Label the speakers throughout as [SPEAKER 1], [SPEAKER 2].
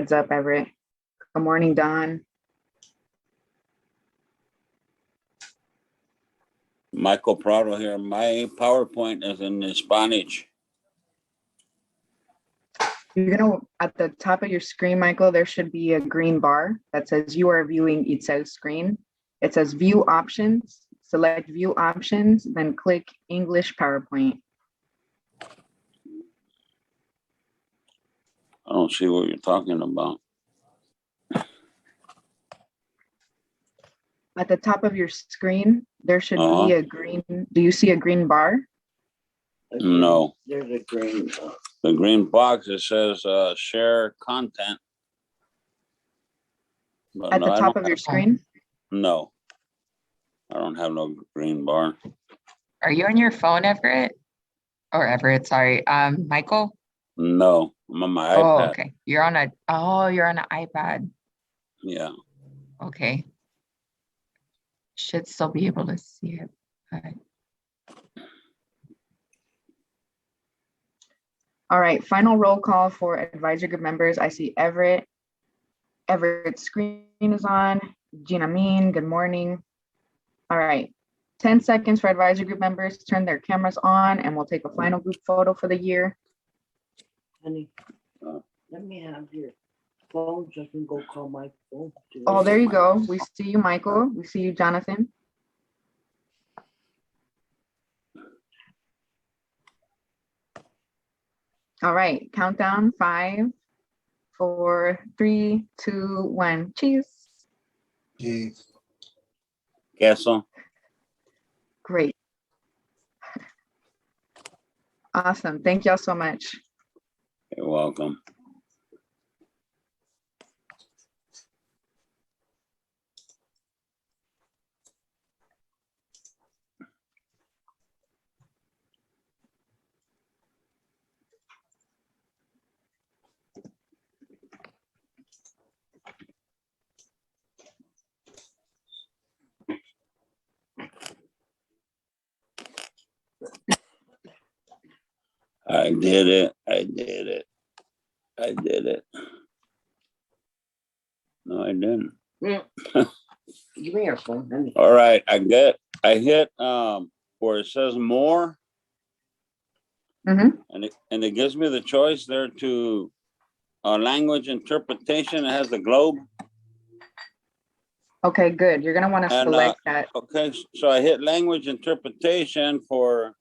[SPEAKER 1] heads up, Everett. Good morning, Don.
[SPEAKER 2] Michael Prado here. My PowerPoint is in Spanish.
[SPEAKER 1] You're gonna, at the top of your screen, Michael, there should be a green bar that says you are viewing Itzel's screen. It says view options, select view options, then click English PowerPoint.
[SPEAKER 2] I don't see what you're talking about.
[SPEAKER 1] At the top of your screen, there should be a green, do you see a green bar?
[SPEAKER 2] No.
[SPEAKER 3] There's a green.
[SPEAKER 2] The green box, it says share content. But
[SPEAKER 1] At
[SPEAKER 2] no,
[SPEAKER 1] the top of your screen?
[SPEAKER 2] No. I don't have no green bar.
[SPEAKER 4] Are you on your phone, Everett? Or Everett, sorry. Michael?
[SPEAKER 2] No, I'm on my
[SPEAKER 4] Oh,
[SPEAKER 2] iPad.
[SPEAKER 4] okay. You're on an iPad.
[SPEAKER 2] Yeah.
[SPEAKER 4] Okay. Should still be able to see it, but
[SPEAKER 1] All right, final roll call for advisory group members. I see Everett. Everett's screen is on. Gina Mean, good morning. All right, 10 seconds for advisory group members to turn their cameras on, and we'll take a final group photo for the year.
[SPEAKER 3] Honey, let me have your phone so I can go call my phone.
[SPEAKER 1] Oh, there you go. We see you, Michael. We see you, Jonathan. All right, countdown, 5, 4, 3, 2, 1. Cheese.
[SPEAKER 5] Cheese.
[SPEAKER 2] Queso.
[SPEAKER 1] Great. Awesome. Thank y'all so much.
[SPEAKER 2] You're welcome. I did it. I did it. I did it. No, I didn't.
[SPEAKER 3] Give me your phone. Honey.
[SPEAKER 2] All right, I hit where it says more,
[SPEAKER 1] Mm-hmm.
[SPEAKER 2] and it gives me the choice there to language interpretation. It has the globe.
[SPEAKER 1] Okay, good. You're gonna want to select that.
[SPEAKER 2] Okay, so I hit language interpretation for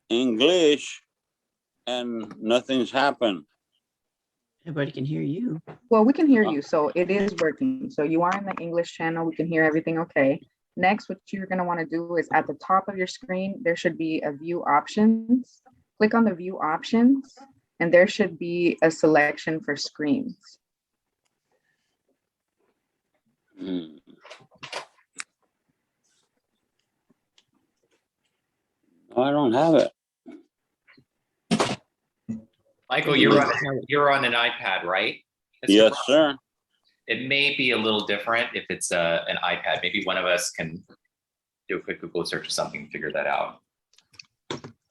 [SPEAKER 2] English, and nothing's happened.
[SPEAKER 3] Everybody can hear you.
[SPEAKER 1] Well, we can hear you, so it is working. So you are in the English channel. We can hear everything okay. Next, what you're going to want to do is at the top of your screen, there should be a view options. Click on the view options, and there should be a selection for screens.
[SPEAKER 2] No, I don't have it.
[SPEAKER 6] Michael, you're on an iPad, right?
[SPEAKER 2] Yes, sir.
[SPEAKER 6] It may be a little different if it's an iPad. Maybe one of us can do a quick Google search or something and figure that out.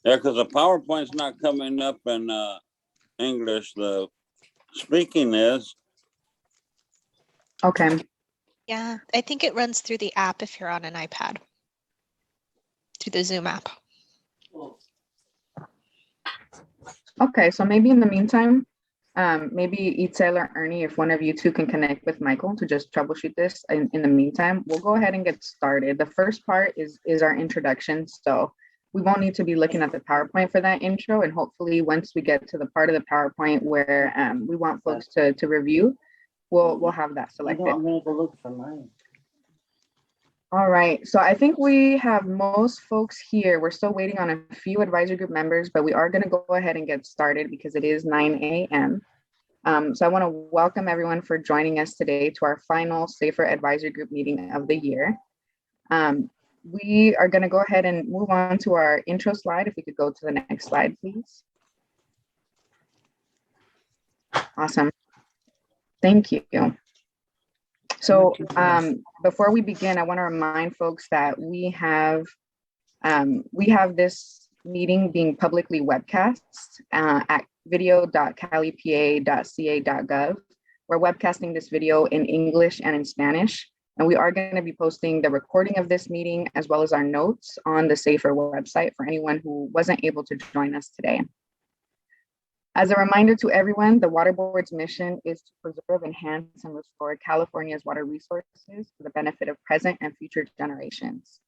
[SPEAKER 2] Yeah, because the PowerPoint's not coming up in English. The speaking is.
[SPEAKER 1] Okay.
[SPEAKER 7] Yeah, I think it runs through the app if you're on an iPad, through the Zoom app.
[SPEAKER 1] Okay, so maybe in the meantime, maybe Itzel or Ernie, if one of you two can connect with Michael to just troubleshoot this. In the meantime, we'll go ahead and get started. The first part is our introduction. So we won't need to be looking at the PowerPoint for that intro. And hopefully once we get to the part of the PowerPoint where we want folks to review, we'll have that selected.
[SPEAKER 3] I'm gonna go look for mine.
[SPEAKER 1] All right, so I think we have most folks here. We're still waiting on a few advisory group members, but we are going to go ahead and get started because it is 9 a.m. So I want to welcome everyone for joining us today to our final Safer Advisory Group meeting of the year. We are going to go ahead and move on to our intro slide. If we could go to the next slide, please. Awesome. Thank you. So before we begin, I want to remind folks that we have this meeting being publicly webcast at video.calipa.ca.gov. We're webcasting this video in English and in Spanish, and we are going to be posting the recording of this meeting as well as our notes on the SAFER website for anyone who wasn't able to join us today. As a reminder to everyone, the Water Board's mission is to preserve, enhance, and restore California's water resources for the benefit of present and future generations.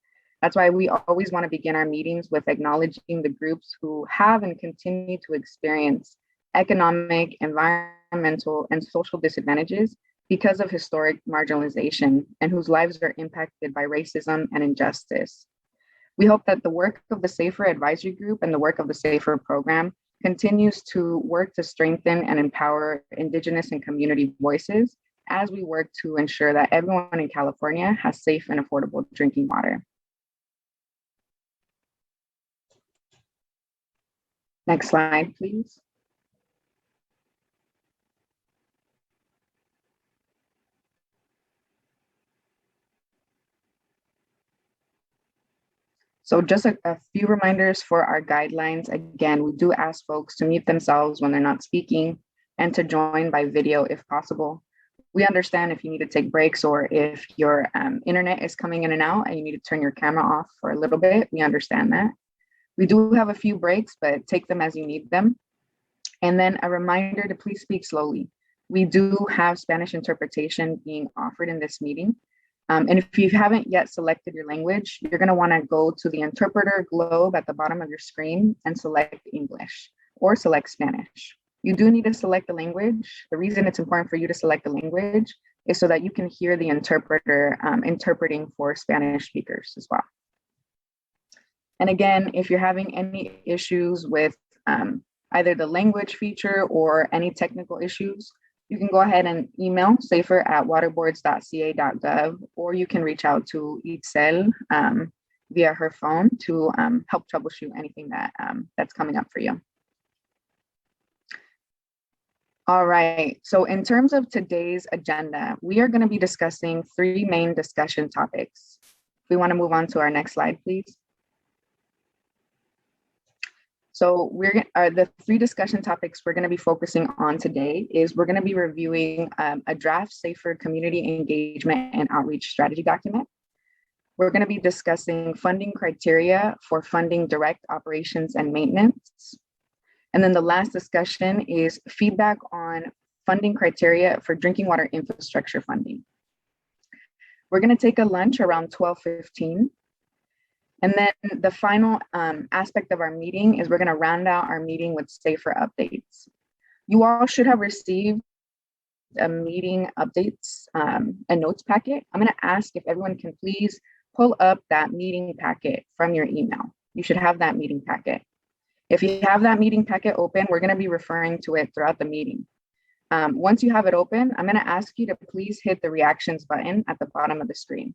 [SPEAKER 1] That's why we always want to begin our meetings with acknowledging the groups who have and continue to experience economic, environmental, and social disadvantages because of historic marginalization and whose lives are impacted by racism and injustice. We hope that the work of the SAFER Advisory Group and the work of the SAFER program continues to work to strengthen and empower Indigenous and community voices as we work to ensure that everyone in California has safe and affordable drinking water. Next slide, please. So just a few reminders for our guidelines. Again, we do ask folks to mute themselves when they're not speaking and to join by video if possible. We understand if you need to take breaks or if your internet is coming in and out and you need to turn your camera off for a little bit, we understand that. We do have a few breaks, but take them as you need them. And then a reminder to please speak slowly. We do have Spanish interpretation being offered in this meeting. And if you haven't yet selected your language, you're going to want to go to the interpreter globe at the bottom of your screen and select English or select Spanish. You do need to select the language. The reason it's important for you to select the language is so that you can hear the interpreter interpreting for Spanish speakers as well. And again, if you're having any issues with either the language feature or any technical issues, you can go ahead and email safer@waterboards.ca.gov, or you can reach out to Itzel via her phone to help troubleshoot anything that's coming up for you. All right, so in terms of today's agenda, we are going to be discussing 3 main discussion topics. We want to move on to our next slide, please. So the 3 discussion topics we're going to be focusing on today is we're going to be reviewing a draft SAFER community engagement and outreach strategy document. We're going to be discussing funding criteria for funding direct operations and maintenance. And then the last discussion is feedback on funding criteria for drinking water infrastructure funding. We're going to take a lunch around 12:15. And then the final aspect of our meeting is we're going to round out our meeting with SAFER updates. You all should have received a meeting updates and notes packet. I'm going to ask if everyone can please pull up that meeting packet from your email. You should have that meeting packet. If you have that meeting packet open, we're going to be referring to it throughout the meeting. Once you have it open, I'm going to ask you to please hit the reactions button at the bottom of the screen.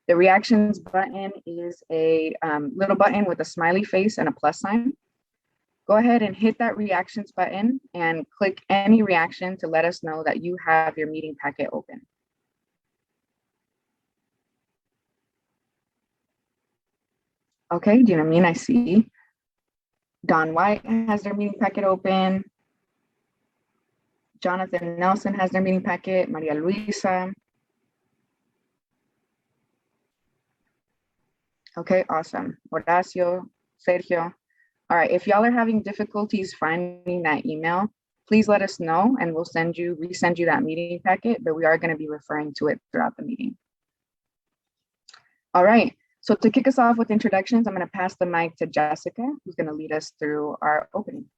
[SPEAKER 1] The reactions button is a little button with a smiley face and a plus sign. Go ahead and hit that reactions button and click any reaction to let us know that you have your meeting packet open. Okay, Gina, I see. Don White has their meeting packet open. Jonathan Nelson has their meeting packet. Maria Luisa. Okay, awesome. Horacio, Sergio. All right, if y'all are having difficulties finding that email, please let us know and we'll resend you that meeting packet, but we are going to be referring to it throughout the meeting. All right, so to kick us off with introductions, I'm going to pass the mic to Jessica, who's going to lead us through our opening.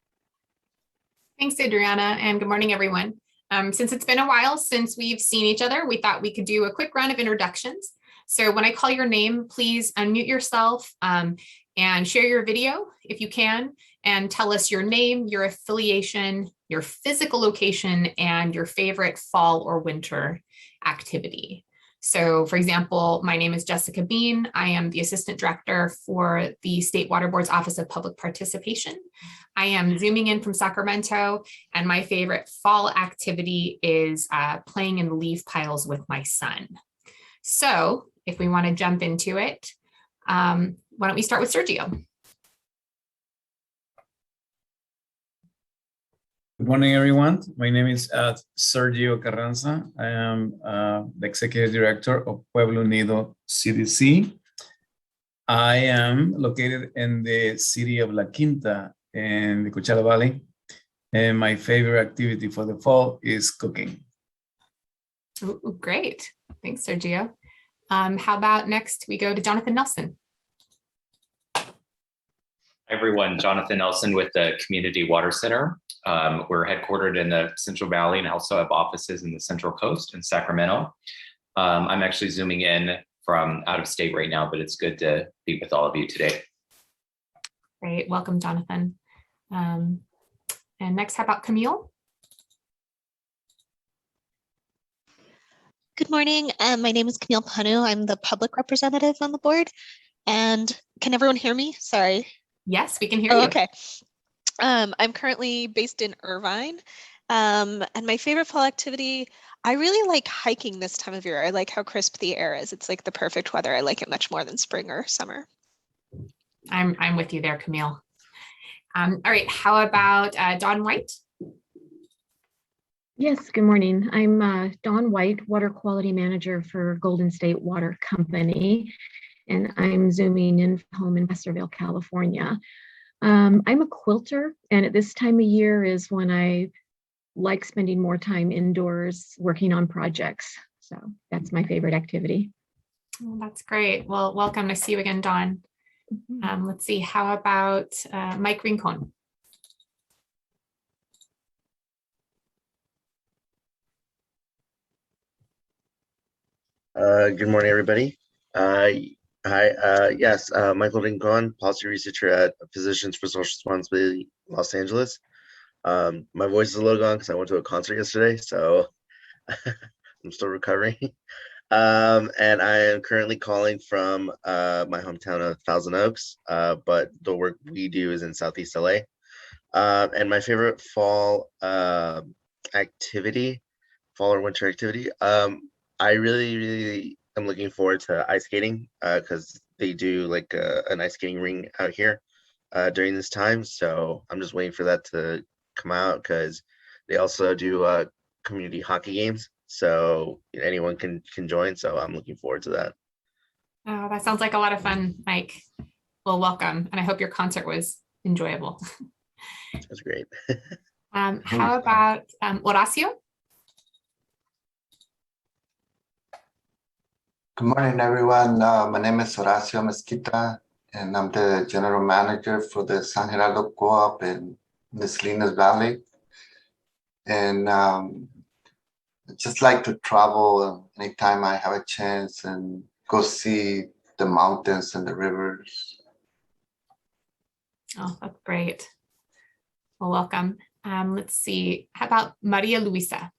[SPEAKER 8] Thanks, Adriana, and good morning, everyone. Since it's been a while since we've seen each other, we thought we could do a quick round of introductions. So when I call your name, please unmute yourself and share your video if you can, and tell us your name, your affiliation, your physical location, and your favorite fall or winter activity. So for example, my name is Jessica Bean. I am the Assistant Director for the State Water Board's Office of Public Participation. I am zooming in from Sacramento, and my favorite fall activity is playing in the leaf piles with my son. So if we want to jump into it, why don't we start with Sergio?
[SPEAKER 9] Good morning, everyone. My name is Sergio Carranza. I am the Executive Director of Pueblo Unido CDC. I am located in the city of La Quinta in the Coachella Valley. And my favorite activity for the fall is cooking.
[SPEAKER 8] Ooh, great. Thanks, Sergio. How about next we go to Jonathan Nelson?
[SPEAKER 6] Hi, everyone, Jonathan Nelson with the Community Water Center. We're headquartered in the Central Valley and also have offices in the Central Coast in Sacramento. I'm actually zooming in from out of state right now, but it's good to be with all of you today.
[SPEAKER 8] Great, welcome, Jonathan. And next, how about Camille?
[SPEAKER 7] Good morning. My name is Camille Panu. I'm the public representative on the board. And can everyone hear me? Sorry.
[SPEAKER 8] Yes, we can hear
[SPEAKER 7] Oh,
[SPEAKER 8] you.
[SPEAKER 7] okay. I'm currently based in Irvine. And my favorite fall activity, I really like hiking this time of year. I like how crisp the air is. It's like the perfect weather. I like it much more than spring or summer.
[SPEAKER 8] I'm with you there, Camille. All right, how about Dawn White?
[SPEAKER 10] Yes, good morning. I'm Dawn White, Water Quality Manager for Golden State Water Company, and I'm zooming in from home in Westerville, California. I'm a quilter, and at this time of year is when I like spending more time indoors working on projects. So that's my favorite activity.
[SPEAKER 8] Oh, that's great. Well, welcome. Nice to see you again, Dawn. Let's see, how about Mike Rincon?
[SPEAKER 11] Good morning, everybody. Yes, Michael Rincon, policy researcher at Physicians for Social Responsibility, Los Angeles. My voice is a little gone because I went to a concert yesterday, so I'm still recovering. And I am currently calling from my hometown of Thousand Oaks, but the work we do is in Southeast LA. And my favorite fall activity, fall or winter activity, I really am looking forward to ice skating because they do like an ice skating ring out here during this time. So I'm just waiting for that to come out because they also do community hockey games. So anyone can join. So I'm looking forward to that.
[SPEAKER 8] Oh, that sounds like a lot of fun, Mike. Well, welcome. And I hope your concert was enjoyable.
[SPEAKER 11] That's great.
[SPEAKER 8] How about Horacio?
[SPEAKER 5] Good morning, everyone. My name is Horacio Mezquita, and I'm the general manager for the San Gerardo Co-op in the Salinas Valley. And I just like to travel anytime I have a chance and go see the mountains and the rivers.
[SPEAKER 8] Oh, that's great. Well, welcome. Let's see, how about Maria Luisa?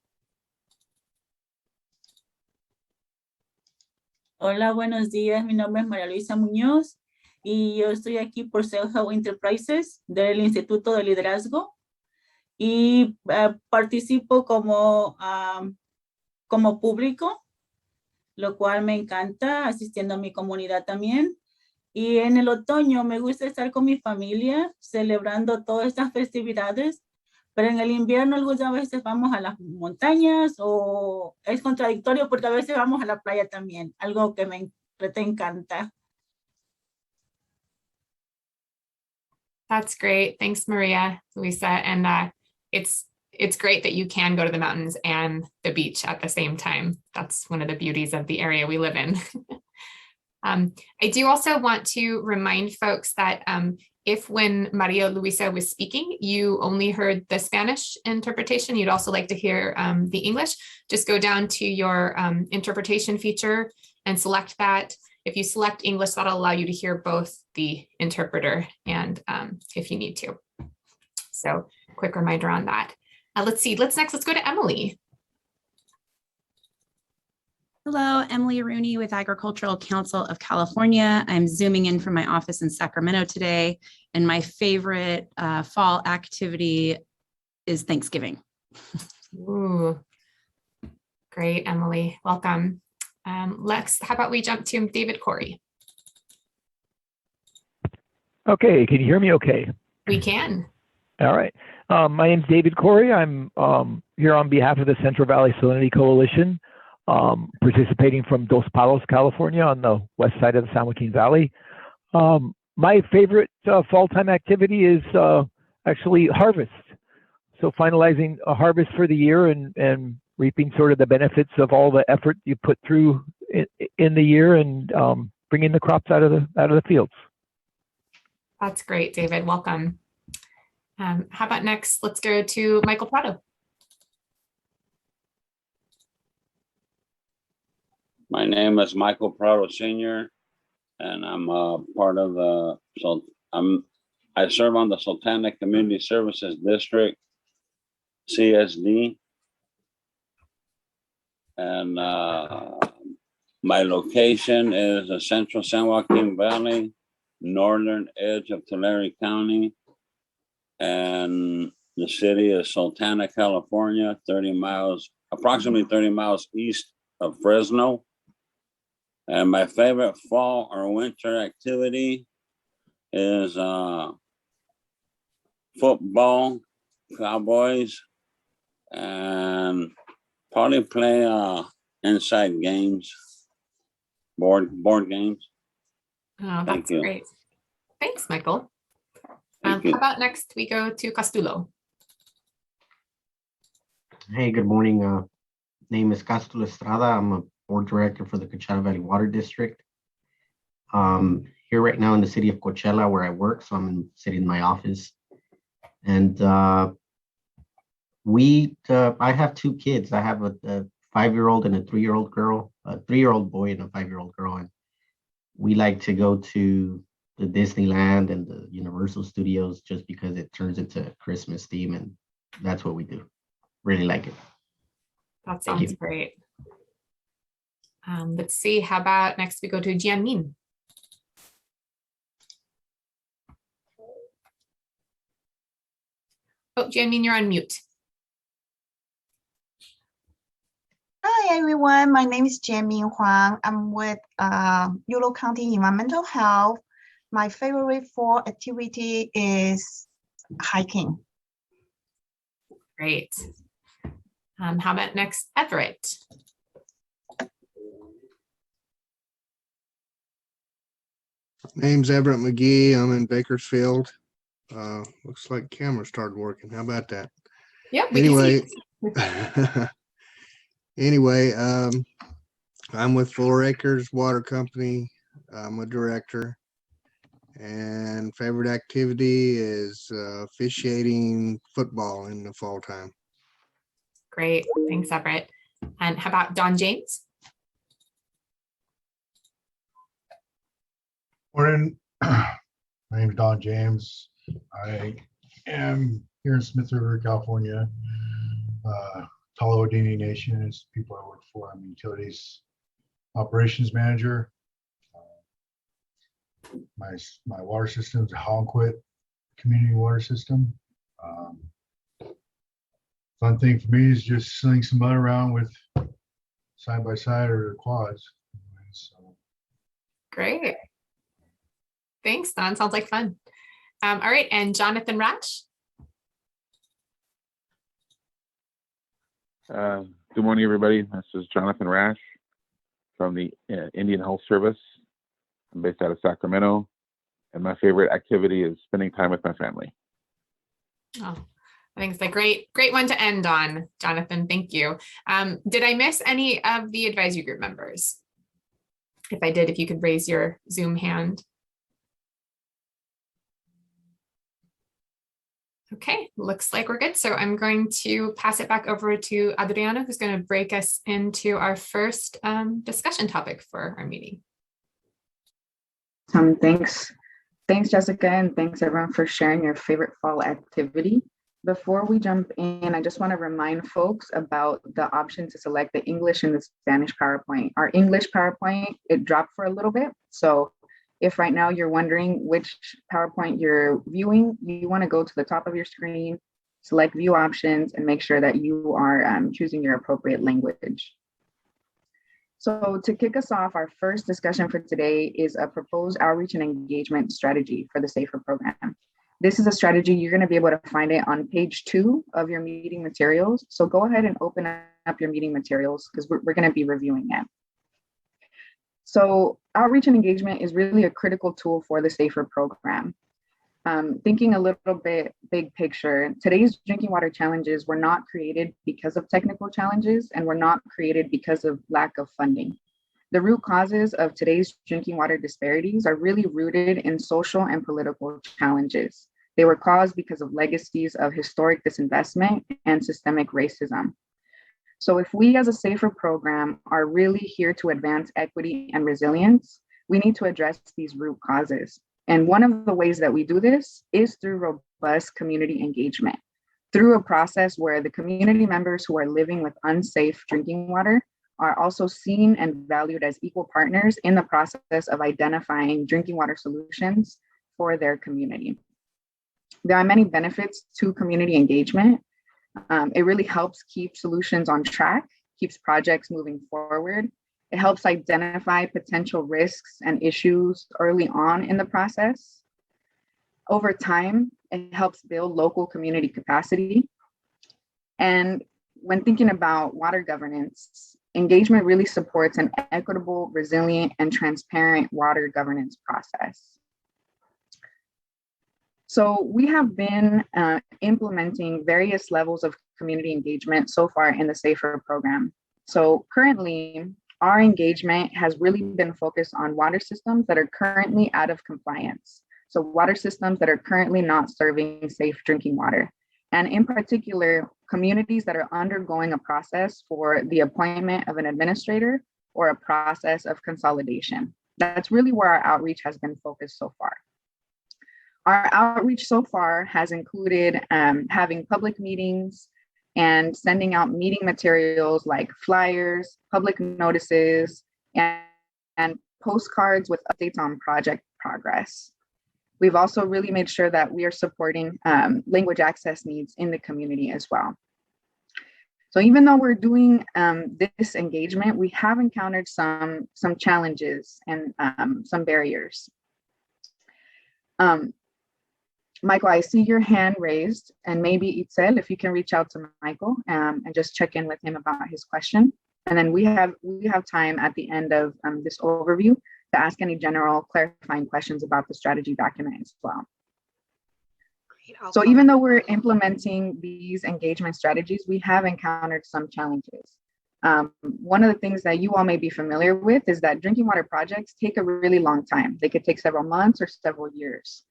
[SPEAKER 12] Hola, buenos días. Mi nombre es María Luisa Muñoz y yo estoy aquí por Self-Help Enterprises del Instituto de Liderazgo y participo como público, lo cual me encanta, asistiendo a mi comunidad también. Y en el otoño me gusta estar con mi familia celebrando todas estas festividades, pero en el invierno algunas veces vamos a las montañas o es contradictorio porque a veces vamos a la playa también, algo que me encanta.
[SPEAKER 8] That's great. Thanks, Maria Luisa. And it's great that you can go to the mountains and the beach at the same time. That's one of the beauties of the area we live in. I do also want to remind folks that if when Maria Luisa was speaking, you only heard the Spanish interpretation, you'd also like to hear the English, just go down to your interpretation feature and select that. If you select English, that'll allow you to hear both the interpreter and if you need to. So quick reminder on that. Let's go to Emily.
[SPEAKER 13] Hello, Emily Rooney with Agricultural Council of California. I'm zooming in from my office in Sacramento today, and my favorite fall activity is Thanksgiving.
[SPEAKER 8] Ooh, great, Emily. Welcome. Lex, how about we jump to David Corey?
[SPEAKER 14] Okay, can you hear me okay?
[SPEAKER 8] We can.
[SPEAKER 14] All right. My name's David Corey. I'm here on behalf of the Central Valley Salinity Coalition, participating from Dos Palos, California, on the west side of the San Joaquin Valley. My favorite fall time activity is actually harvest. So finalizing a harvest for the year and reaping sort of the benefits of all the effort you put through in the year and bringing the crops out of the fields.
[SPEAKER 8] That's great, David. Welcome. How about next? Let's go to Michael Prado.
[SPEAKER 2] My name is Michael Prado Sr., and I'm part of the, I serve on the Sultana Community Services District, CSD. And my location is the central San Joaquin Valley, northern edge of Tulare County, and the city is Sultana, California, approximately 30 miles east of Fresno. And my favorite fall or winter activity is football, Cowboys, and probably play inside games, board games.
[SPEAKER 8] Oh,
[SPEAKER 2] Thank
[SPEAKER 8] that's
[SPEAKER 2] you.
[SPEAKER 8] great. Thanks, Michael.
[SPEAKER 2] Thank
[SPEAKER 8] How
[SPEAKER 2] you.
[SPEAKER 8] about next we go to Castulo?
[SPEAKER 15] Hey, good morning. Name is Castulo Estrada. I'm a board director for the Coachella Valley Water District. Here right now in the city of Coachella where I work, so I'm sitting in my office. And I have two kids. I have a 5-year-old and a 3-year-old girl, a 3-year-old boy and a 5-year-old girl. And we like to go to the Disneyland and the Universal Studios just because it turns into Christmas theme, and that's what we do. Really like it.
[SPEAKER 8] That
[SPEAKER 15] Thank
[SPEAKER 8] sounds
[SPEAKER 15] you.
[SPEAKER 8] great. Let's see, how about next we go to Jianmin? Oh, Jianmin, you're on mute.
[SPEAKER 16] Hi everyone, my name is Jianmin Huang. I'm with Yolo County Environmental Health. My favorite fall activity is hiking.
[SPEAKER 8] Great. How about next, Everett?
[SPEAKER 17] Name's Everett McGee. I'm in Bakersfield. Looks like camera started working. How about that?
[SPEAKER 8] Yep.
[SPEAKER 17] Anyway, I'm with 4 Acres Water Company. I'm a director. And favorite activity is officiating football in the fall time.
[SPEAKER 8] Great. Thanks, Everett. And how about Don James?
[SPEAKER 18] Morning. My name is Don James. I am here in Smith River, California. Tolohodini Nation is the people I work for. I'm utilities operations manager. My water system is a Hollandquit community water system. Fun thing for me is just slinging some mud around with side by side or quads. So.
[SPEAKER 8] Great. Thanks, Don. Sounds like fun. All right, and Jonathan Ratch.
[SPEAKER 19] Good morning, everybody. This is Jonathan Rash from the Indian Health Service. I'm based out of Sacramento, and my favorite activity is spending time with my family.
[SPEAKER 8] Oh, I think it's a great one to end on, Jonathan. Thank you. Did I miss any of the advisory group members? If I did, if you could raise your Zoom hand. Okay, looks like we're good. So I'm going to pass it back over to Adriana, who's going to break us into our first discussion topic for our meeting.
[SPEAKER 1] Thanks, Jessica, and thanks everyone for sharing your favorite fall activity. Before we jump in, I just want to remind folks about the option to select the English and the Spanish PowerPoint. Our English PowerPoint, it dropped for a little bit. So if right now you're wondering which PowerPoint you're viewing, you want to go to the top of your screen, select view options, and make sure that you are choosing your appropriate language. So to kick us off, our first discussion for today is a proposed outreach and engagement strategy for the SAFER program. This is a strategy. You're going to be able to find it on page 2 of your meeting materials. So go ahead and open up your meeting materials because we're going to be reviewing it. So outreach and engagement is really a critical tool for the SAFER program. Thinking a little bit big picture, today's drinking water challenges were not created because of technical challenges and were not created because of lack of funding. The root causes of today's drinking water disparities are really rooted in social and political challenges. They were caused because of legacies of historic disinvestment and systemic racism. So if we as a SAFER program are really here to advance equity and resilience, we need to address these root causes. And one of the ways that we do this is through robust community engagement, through a process where the community members who are living with unsafe drinking water are also seen and valued as equal partners in the process of identifying drinking water solutions for their community. There are many benefits to community engagement. It really helps keep solutions on track, keeps projects moving forward. It helps identify potential risks and issues early on in the process. Over time, it helps build local community capacity. And when thinking about water governance, engagement really supports an equitable, resilient, and transparent water governance process. So we have been implementing various levels of community engagement so far in the SAFER program. So currently, our engagement has really been focused on water systems that are currently out of compliance. So water systems that are currently not serving safe drinking water. And in particular, communities that are undergoing a process for the appointment of an administrator or a process of consolidation. That's really where our outreach has been focused so far. Our outreach so far has included having public meetings and sending out meeting materials like flyers, public notices, and postcards with updates on project progress. We've also really made sure that we are supporting language access needs in the community as well. So even though we're doing this engagement, we have encountered some challenges and some barriers. Michael, I see your hand raised, and maybe Itzel, if you can reach out to Michael and just check in with him about his question. And then we have time at the end of this overview to ask any general clarifying questions about the strategy document as well. So even though we're implementing these engagement strategies, we have encountered some challenges. One of the things that you all may be familiar with is that drinking water projects take a really long time. They could take several months or several years.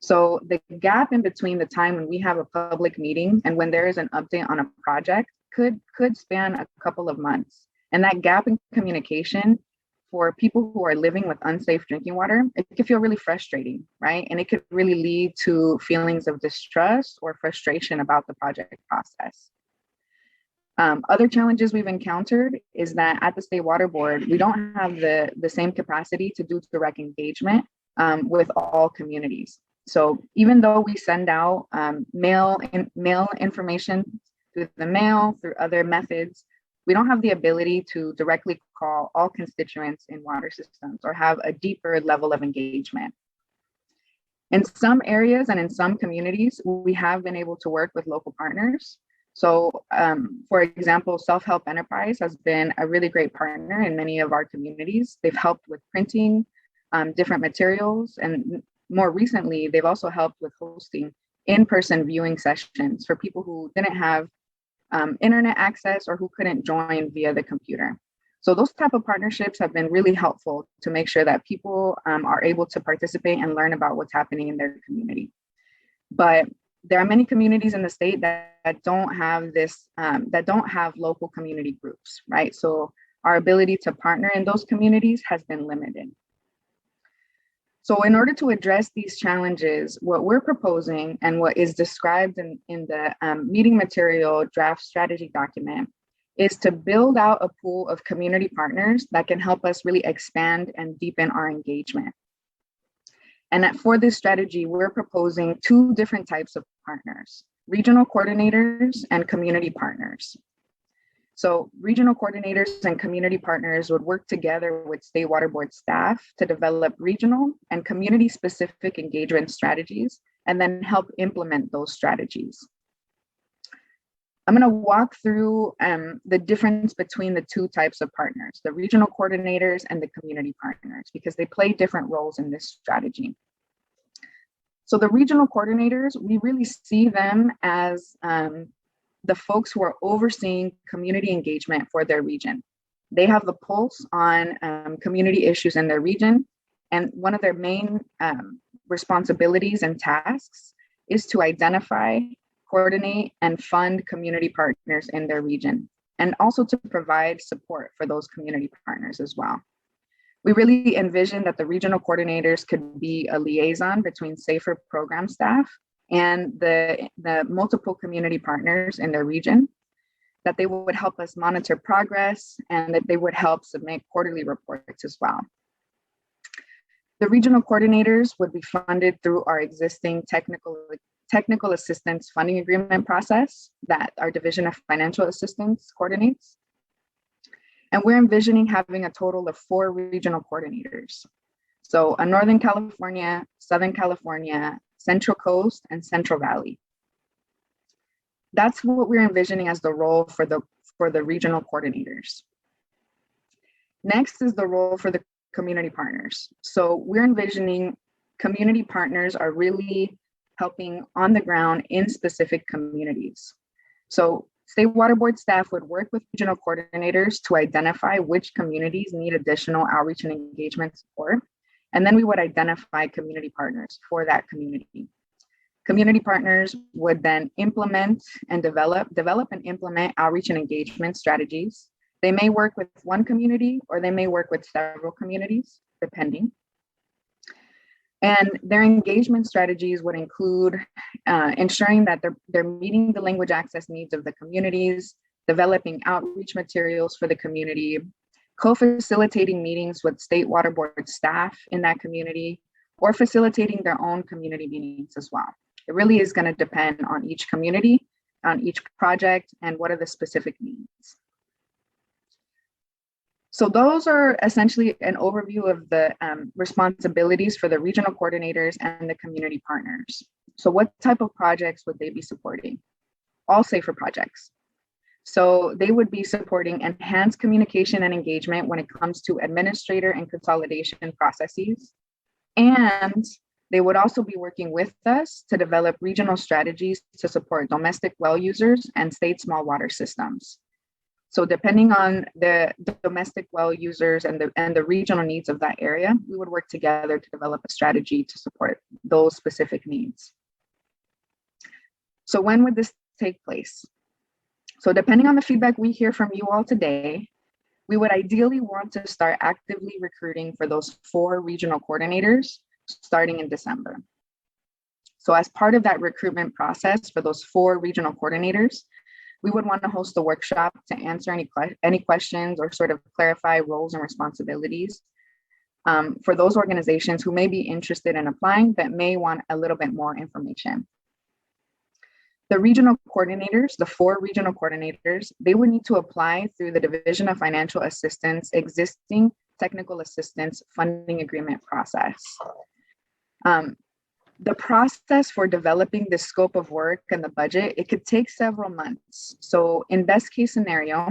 [SPEAKER 1] So the gap in between the time when we have a public meeting and when there is an update on a project could span a couple of months. And that gap in communication for people who are living with unsafe drinking water, it can feel really frustrating, right? And it could really lead to feelings of distrust or frustration about the project process. Other challenges we've encountered is that at the State Water Board, we don't have the same capacity to do direct engagement with all communities. So even though we send out mail information through the mail, through other methods, we don't have the ability to directly call all constituents in water systems or have a deeper level of engagement. In some areas and in some communities, we have been able to work with local partners. So for example, Self-Help Enterprise has been a really great partner in many of our communities. They've helped with printing different materials, and more recently, they've also helped with hosting in-person viewing sessions for people who didn't have internet access or who couldn't join via the computer. So those type of partnerships have been really helpful to make sure that people are able to participate and learn about what's happening in their community. But there are many communities in the state that don't have this, that don't have local community groups, right? So our ability to partner in those communities has been limited. So in order to address these challenges, what we're proposing and what is described in the meeting material draft strategy document is to build out a pool of community partners that can help us really expand and deepen our engagement. And for this strategy, we're proposing 2 different types of partners: regional coordinators and community partners. So regional coordinators and community partners would work together with State Water Board staff to develop regional and community-specific engagement strategies and then help implement those strategies. I'm going to walk through the difference between the two types of partners, the regional coordinators and the community partners, because they play different roles in this strategy. So the regional coordinators, we really see them as the folks who are overseeing community engagement for their region. They have the pulse on community issues in their region, and one of their main responsibilities and tasks is to identify, coordinate, and fund community partners in their region, and also to provide support for those community partners as well. We really envision that the regional coordinators could be a liaison between SAFER program staff and the multiple community partners in their region, that they would help us monitor progress, and that they would help submit quarterly reports as well. The regional coordinators would be funded through our existing technical assistance funding agreement process that our Division of Financial Assistance coordinates. And we're envisioning having a total of 4 regional coordinators. So a Northern California, Southern California, Central Coast, and Central Valley. That's what we're envisioning as the role for the regional coordinators. Next is the role for the community partners. So we're envisioning community partners are really helping on the ground in specific communities. So State Water Board staff would work with regional coordinators to identify which communities need additional outreach and engagement support. And then we would identify community partners for that community. Community partners would then implement and develop and implement outreach and engagement strategies. They may work with one community or they may work with several communities, depending. And their engagement strategies would include ensuring that they're meeting the language access needs of the communities, developing outreach materials for the community, co-facilitating meetings with State Water Board staff in that community, or facilitating their own community meetings as well. It really is going to depend on each community, on each project, and what are the specific needs. So those are essentially an overview of the responsibilities for the regional coordinators and the community partners. So what type of projects would they be supporting? All SAFER projects. So they would be supporting enhanced communication and engagement when it comes to administrator and consolidation processes. And they would also be working with us to develop regional strategies to support domestic well users and state small water systems. So depending on the domestic well users and the regional needs of that area, we would work together to develop a strategy to support those specific needs. So when would this take place? So depending on the feedback we hear from you all today, we would ideally want to start actively recruiting for those 4 regional coordinators starting in December. So as part of that recruitment process for those 4 regional coordinators, we would want to host a workshop to answer any questions or sort of clarify roles and responsibilities for those organizations who may be interested in applying but may want a little bit more information. The regional coordinators, the 4 regional coordinators, they would need to apply through the Division of Financial Assistance existing technical assistance funding agreement process. The process for developing the scope of work and the budget, it could take several months. So in best case scenario,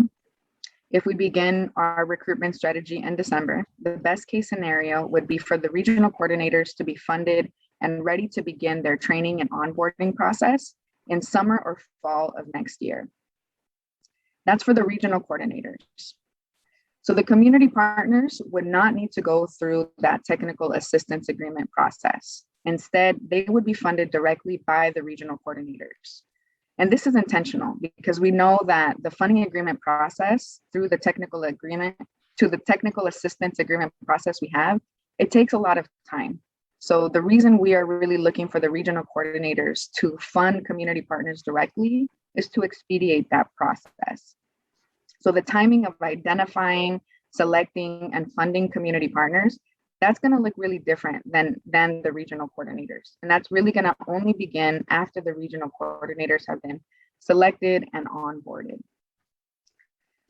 [SPEAKER 1] if we begin our recruitment strategy in December, the best case scenario would be for the regional coordinators to be funded and ready to begin their training and onboarding process in summer or fall of next year. That's for the regional coordinators. So the community partners would not need to go through that technical assistance agreement process. Instead, they would be funded directly by the regional coordinators. And this is intentional because we know that the funding agreement process through the technical agreement to the technical assistance agreement process we have, it takes a lot of time. So the reason we are really looking for the regional coordinators to fund community partners directly is to expedite that process. So the timing of identifying, selecting, and funding community partners, that's going to look really different than the regional coordinators. And that's really going to only begin after the regional coordinators have been selected and onboarded.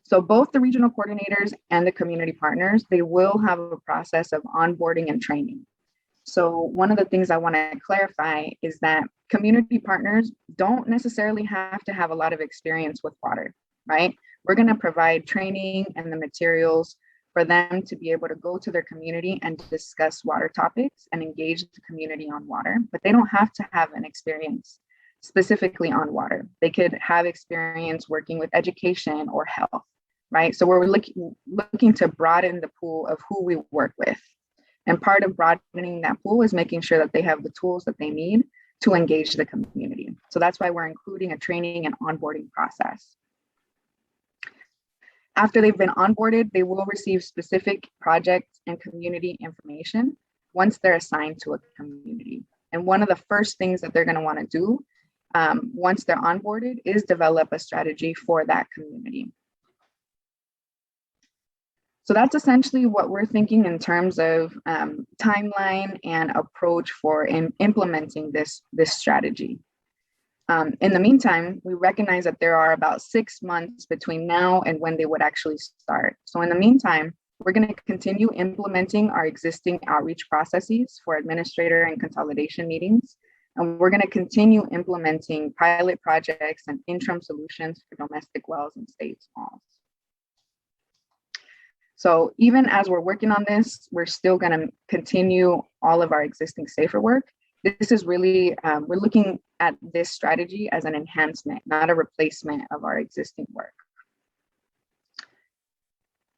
[SPEAKER 1] So both the regional coordinators and the community partners, they will have a process of onboarding and training. So one of the things I want to clarify is that community partners don't necessarily have to have a lot of experience with water, right? We're going to provide training and the materials for them to be able to go to their community and discuss water topics and engage the community on water, but they don't have to have an experience specifically on water. They could have experience working with education or health, right? So we're looking to broaden the pool of who we work with. And part of broadening that pool is making sure that they have the tools that they need to engage the community. So that's why we're including a training and onboarding process. After they've been onboarded, they will receive specific project and community information once they're assigned to a community. And one of the first things that they're going to want to do once they're onboarded is develop a strategy for that community. So that's essentially what we're thinking in terms of timeline and approach for implementing this strategy. In the meantime, we recognize that there are about 6 months between now and when they would actually start. So in the meantime, we're going to continue implementing our existing outreach processes for administrator and consolidation meetings. And we're going to continue implementing pilot projects and interim solutions for domestic wells and state smalls. So even as we're working on this, we're still going to continue all of our existing SAFER work. This is really, we're looking at this strategy as an enhancement, not a replacement of our existing work.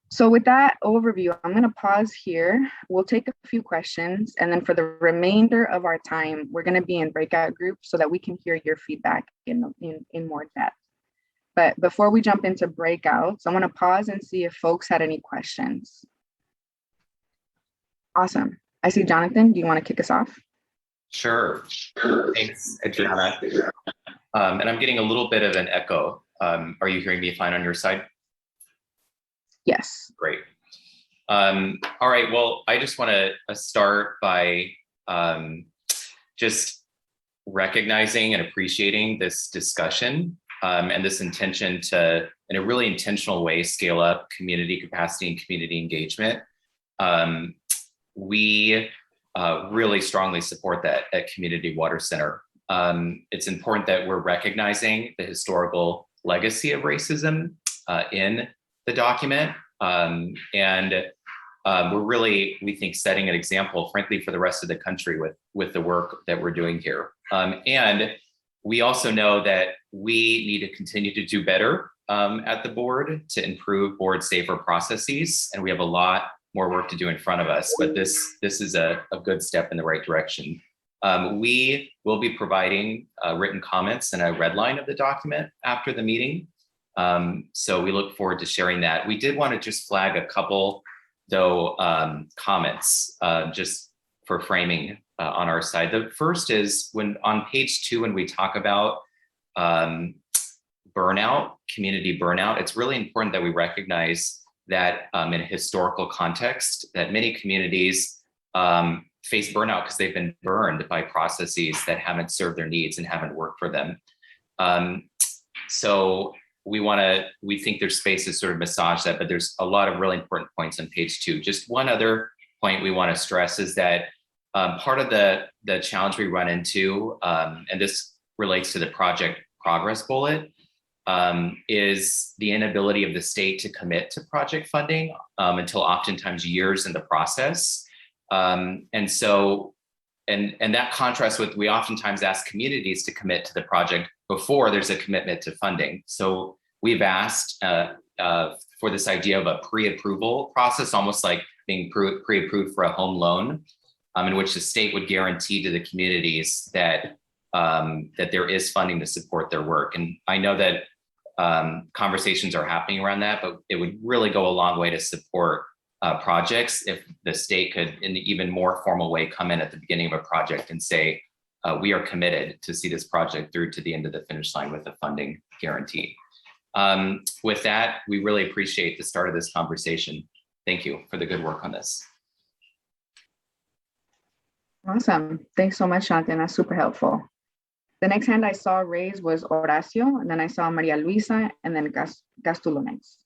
[SPEAKER 1] So with that overview, I'm going to pause here. We'll take a few questions, and then for the remainder of our time, we're going to be in breakout groups so that we can hear your feedback in more depth. But before we jump into breakouts, I want to pause and see if folks had any questions. Awesome. I see Jonathan. Do you want to kick us off?
[SPEAKER 6] Sure. Thanks, Adriana. And I'm getting a little bit of an echo. Are you hearing me fine on your side?
[SPEAKER 1] Yes.
[SPEAKER 6] Great. All right. Well, I just want to start by just recognizing and appreciating this discussion and this intention to, in a really intentional way, scale up community capacity and community engagement. We really strongly support that at Community Water Center. It's important that we're recognizing the historical legacy of racism in the document. We're really, we think, setting an example, frankly, for the rest of the country with the work that we're doing here. And we also know that we need to continue to do better at the board to improve board SAFER processes. And we have a lot more work to do in front of us, but this is a good step in the right direction. We will be providing written comments and a red line of the document after the meeting. So we look forward to sharing that. We did want to just flag a couple, though, comments just for framing on our side. The first is when on page 2, when we talk about burnout, community burnout, it's really important that we recognize that in a historical context, that many communities face burnout because they've been burned by processes that haven't served their needs and haven't worked for them. So we think there's space to sort of massage that, but there's a lot of really important points on page 2. Just one other point we want to stress is that part of the challenge we run into, and this relates to the project progress bullet, is the inability of the state to commit to project funding until oftentimes years in the process. And that contrasts with, we oftentimes ask communities to commit to the project before there's a commitment to funding. So we've asked for this idea of a pre-approval process, almost like being pre-approved for a home loan, in which the state would guarantee to the communities that that there is funding to support their work. And I know that conversations are happening around that, but it would really go a long way to support projects if the state could, in an even more formal way, come in at the beginning of a project and say, we are committed to see this project through to the end of the finish line with a funding guarantee. With that, we really appreciate the start of this conversation. Thank you for the good work on this.
[SPEAKER 1] Awesome. Thanks so much, Jonathan. That's super helpful. The next hand I saw raised was Horacio, and then I saw Maria Luisa, and then Gastulo next.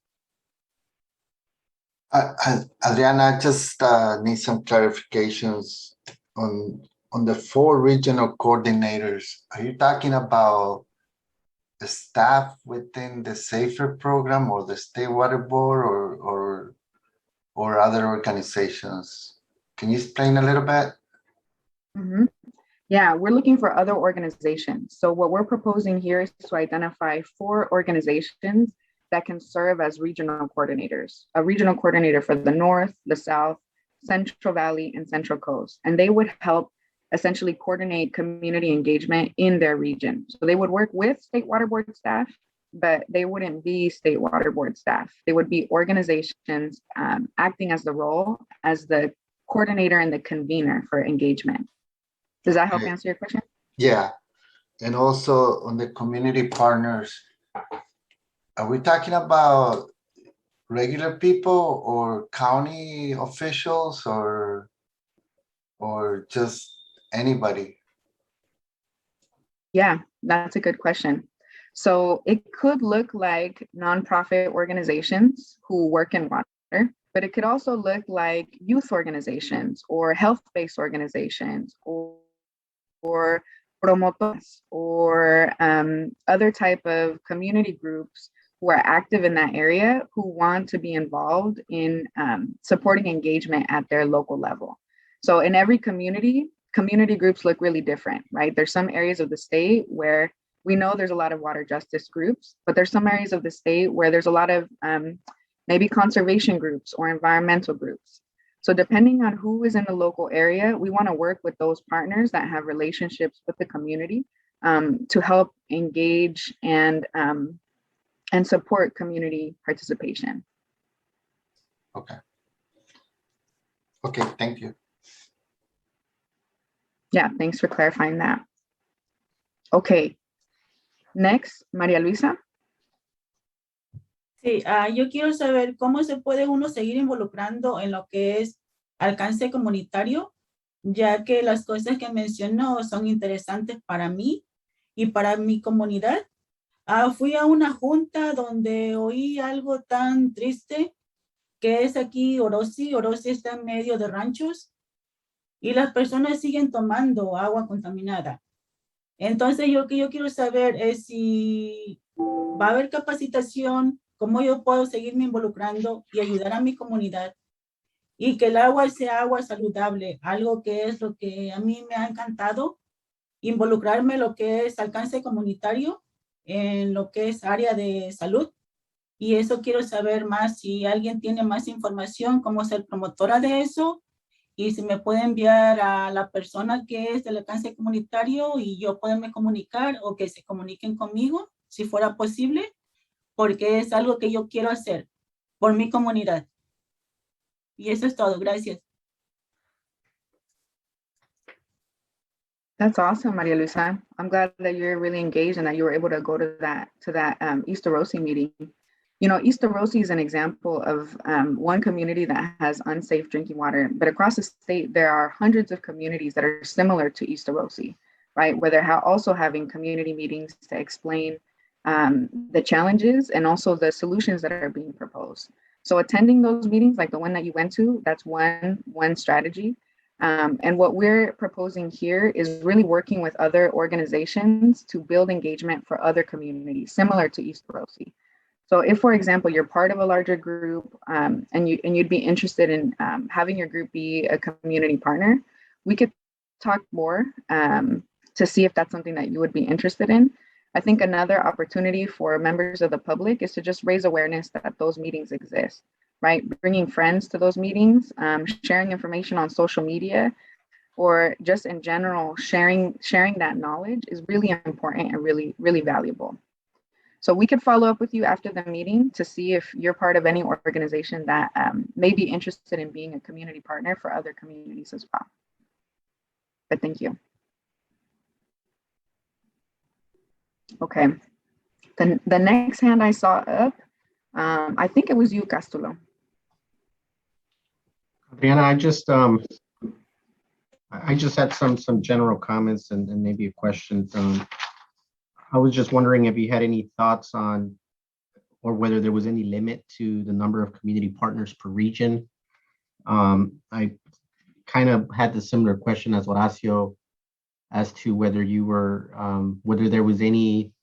[SPEAKER 5] Adriana, I just need some clarifications on the 4 regional coordinators, are you talking about the staff within the SAFER program or the State Water Board or other organizations? Can you explain a little bit?
[SPEAKER 1] Mhm. Yeah, we're looking for other organizations. So what we're proposing here is to identify 4 organizations that can serve as regional coordinators, a regional coordinator for the North, the South, Central Valley, and Central Coast. And they would help essentially coordinate community engagement in their region. So they would work with State Water Board staff, but they wouldn't be State Water Board staff. They would be organizations acting as the role as the coordinator and the convener for engagement. Does that help answer your question?
[SPEAKER 5] Yeah. And also on the community partners, are we talking about regular people or county officials or just anybody?
[SPEAKER 1] Yeah, that's a good question. So it could look like nonprofit organizations who work in water, but it could also look like youth organizations or health-based organizations or promotores or other type of community groups who are active in that area who want to be involved in supporting engagement at their local level. So in every community groups look really different, right? There's some areas of the state where we know there's a lot of water justice groups, but there's some areas of the state where there's a lot of maybe conservation groups or environmental groups. So depending on who is in the local area, we want to work with those partners that have relationships with the community to help engage and support community participation.
[SPEAKER 5] Okay. Okay, thank you.
[SPEAKER 1] Yeah, thanks for clarifying that. Okay, next, María Luisa.
[SPEAKER 12] Sí, yo quiero saber cómo se puede uno seguir involucrando en lo que es alcance comunitario, ya que las cosas que mencionó son interesantes para mí y para mi comunidad. Fui a una junta donde oí algo tan triste que es aquí Orosi. Orosi está en medio de ranchos y las personas siguen tomando agua contaminada. Entonces, yo quiero saber es si va a haber capacitación, cómo yo puedo seguirme involucrando y ayudar a mi comunidad y que el agua sea agua saludable, algo que es lo que a mí me ha encantado, involucrarme en lo que es alcance comunitario, en lo que es área de salud. Y eso quiero saber más, si alguien tiene más información, cómo ser promotora de eso, y si me puede enviar a la persona que es del alcance comunitario y yo poderme comunicar o que se comuniquen conmigo, si fuera posible, porque es algo que yo quiero hacer por mi comunidad. Y eso es todo. Gracias.
[SPEAKER 1] That's awesome, Maria Luisa. I'm glad that you're really engaged and that you were able to go to that East Orosi meeting. You know, East Orosi is an example of one community that has unsafe drinking water, but across the state, there are hundreds of communities that are similar to East Orosi, right? Where they're also having community meetings to explain the challenges and also the solutions that are being proposed. So attending those meetings, like the one that you went to, that's one strategy. And what we're proposing here is really working with other organizations to build engagement for other communities similar to East Orosi. So if, for example, you're part of a larger group and you'd be interested in having your group be a community partner, we could talk more to see if that's something that you would be interested in. I think another opportunity for members of the public is to just raise awareness that those meetings exist, right? Bringing friends to those meetings, sharing information on social media, or just in general, sharing that knowledge is really important and really, really valuable. So we could follow up with you after the meeting to see if you're part of any organization that may be interested in being a community partner for other communities as well. But thank you. Okay, the next hand I saw up, I think it was you, Castulo.
[SPEAKER 15] Adriana, I just had some general comments and maybe a question. I was just wondering if you had any thoughts on, or whether there was any limit to the number of community partners per region. kind of had the similar question as Horacio as to whether you were, whether there was any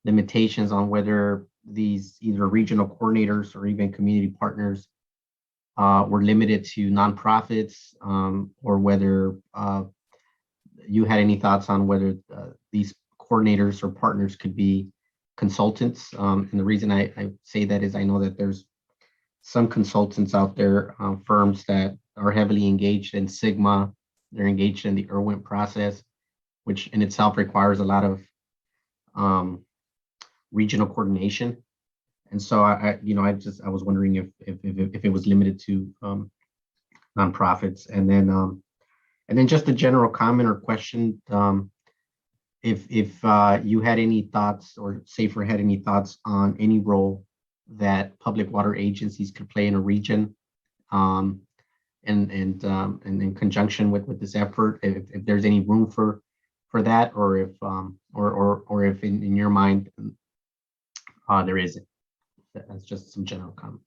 [SPEAKER 15] limitations on whether these either regional coordinators or even community partners were limited to nonprofits, or whether you had any thoughts on whether these coordinators or partners could be consultants. And the reason I say that is I know that there's some consultants out there, firms that are heavily engaged in Sigma. They're engaged in the IRWIN process, which in itself requires a lot of regional coordination. And so I was wondering if it was limited to nonprofits, and then just a general comment or question. If you had any thoughts, or SAFER had any thoughts on any role that public water agencies could play in a region, and in conjunction with this effort, if there's any room for that, or if in your mind there isn't. That's just some general comments.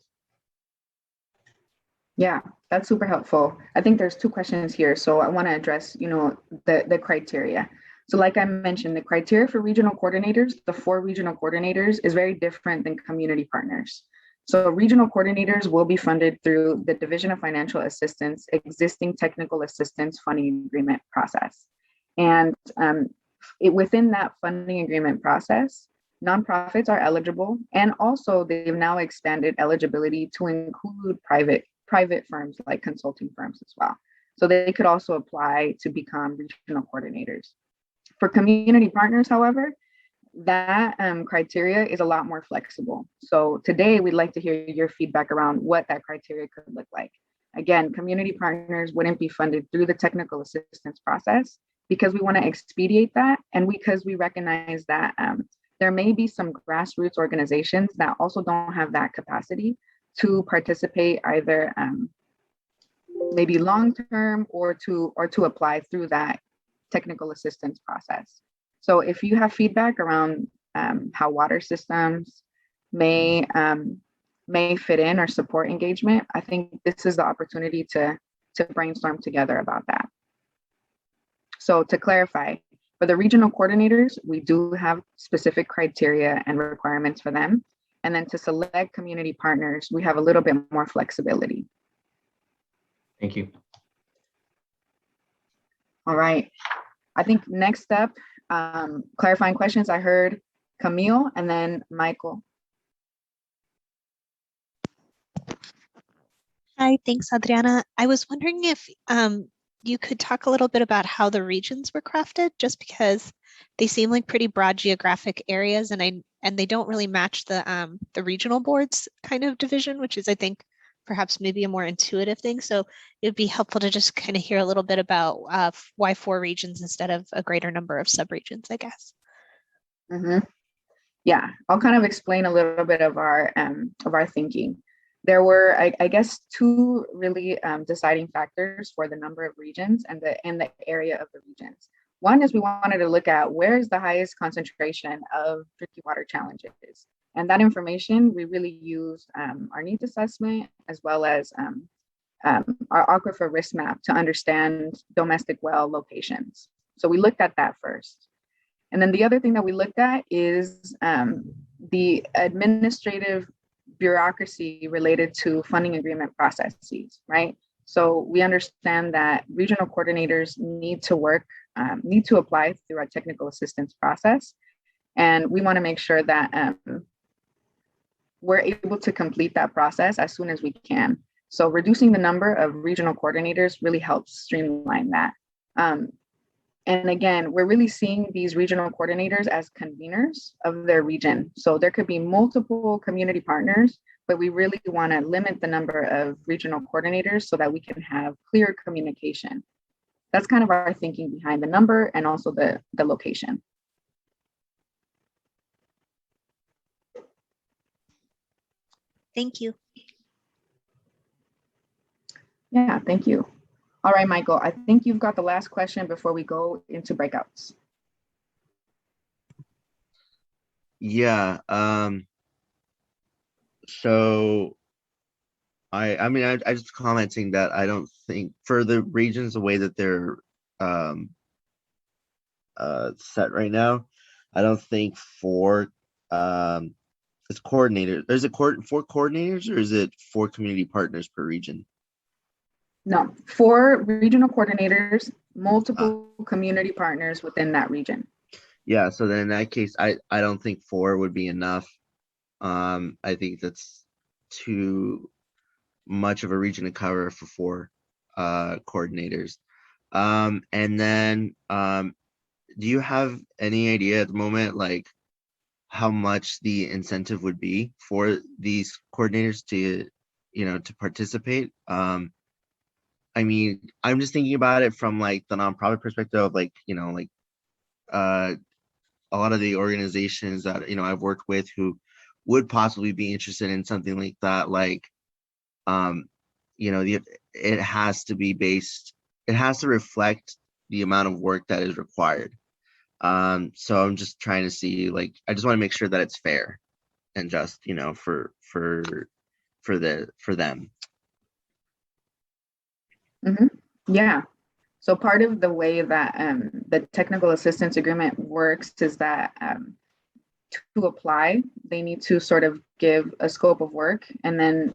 [SPEAKER 1] Yeah, that's super helpful. I think there's two questions here. So I want to address, the criteria. So like I mentioned, the criteria for regional coordinators, the 4 regional coordinators, is very different than community partners. So regional coordinators will be funded through the Division of Financial Assistance existing technical assistance funding agreement process. And within that funding agreement process, nonprofits are eligible, and also they've now expanded eligibility to include private firms like consulting firms as well. So they could also apply to become regional coordinators. For community partners, however, that criteria is a lot more flexible. So today we'd like to hear your feedback around what that criteria could look like. Again, community partners wouldn't be funded through the technical assistance process because we want to expedite that, and because we recognize that there may be some grassroots organizations that also don't have that capacity to participate either maybe long-term or to apply through that technical assistance process. So if you have feedback around how water systems may fit in or support engagement, I think this is the opportunity to brainstorm together about that. So to clarify, for the regional coordinators, we do have specific criteria and requirements for them. And then to select community partners, we have a little bit more flexibility.
[SPEAKER 15] Thank you.
[SPEAKER 1] All right. I think next up, clarifying questions. I heard Camille and then Michael.
[SPEAKER 7] Hi, thanks, Adriana. I was wondering if you could talk a little bit about how the regions were crafted, just because they seem like pretty broad geographic areas, and they don't really match the regional boards kind of division, which is, I think, perhaps maybe a more intuitive thing. So it would be helpful to just kind of hear a little bit about why 4 regions instead of a greater number of subregions, I guess.
[SPEAKER 1] Yeah, I'll kind of explain a little bit of our thinking. There were, I guess, 2 really deciding factors for the number of regions and the area of the regions. One is we wanted to look at where is the highest concentration of drinking water challenges. And that information, we really used our needs assessment as well as our aquifer risk map to understand domestic well locations. So we looked at that first. And then the other thing that we looked at is the administrative bureaucracy related to funding agreement processes, right? So we understand that regional coordinators need to apply through our technical assistance process. And we want to make sure that we're able to complete that process as soon as we can. So reducing the number of regional coordinators really helps streamline that. And again, we're really seeing these regional coordinators as conveners of their region. So there could be multiple community partners, but we really want to limit the number of regional coordinators so that we can have clear communication. That's kind of our thinking behind the number and also the location.
[SPEAKER 7] Thank you.
[SPEAKER 1] Yeah, thank you. All right, Michael, I think you've got the last question before we go into breakouts.
[SPEAKER 11] Yeah. So I mean, I just commenting that I don't think for the regions, the way that they're um set right now, I don't think it's coordinator. Is it four coordinators or is it 4 community partners per region?
[SPEAKER 1] No, 4 regional coordinators, multiple community partners within that region.
[SPEAKER 11] Yeah, so then in that case, I don't think 4 would be enough. I think that's too much of a region to cover for 4 coordinators. And then do you have any idea at the moment, like how much the incentive would be for these coordinators to, to participate? I mean, I'm just thinking about it from like the nonprofit perspective of like, like a lot of the organizations that, I've worked with who would possibly be interested in something like that. Like, it has to be it has to reflect the amount of work that is required. So I'm just trying to see, like, I just want to make sure that it's fair and just, for them.
[SPEAKER 1] Yeah. So part of the way that the technical assistance agreement works is that to apply, they need to sort of give a scope of work, and then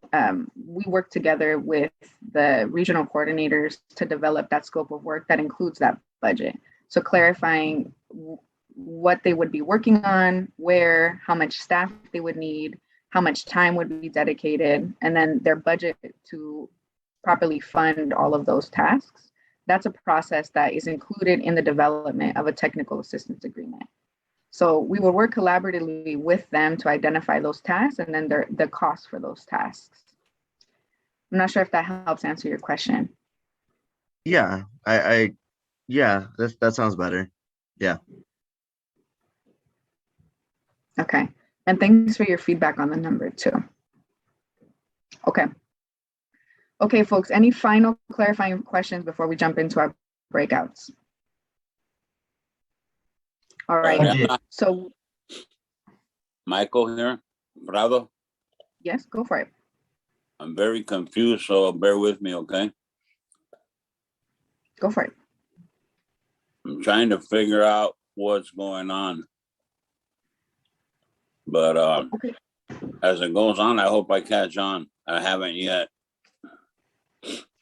[SPEAKER 1] we work together with the regional coordinators to develop that scope of work that includes that budget. So clarifying what they would be working on, where, how much staff they would need, how much time would be dedicated, and then their budget to properly fund all of those tasks. That's a process that is included in the development of a technical assistance agreement. So we will work collaboratively with them to identify those tasks and then the cost for those tasks. I'm not sure if that helps answer your question.
[SPEAKER 11] Yeah, yeah, that sounds better. Yeah.
[SPEAKER 1] Okay. And thanks for your feedback on the number too. Okay. Okay, folks, any final clarifying questions before we jump into our breakouts? All right. So
[SPEAKER 2] Michael here, Prado.
[SPEAKER 1] Yes, go for it.
[SPEAKER 2] I'm very confused, so bear with me, okay?
[SPEAKER 1] Go for it.
[SPEAKER 2] I'm trying to figure out what's going on. But
[SPEAKER 1] okay.
[SPEAKER 2] As it goes on, I hope I catch on. I haven't yet.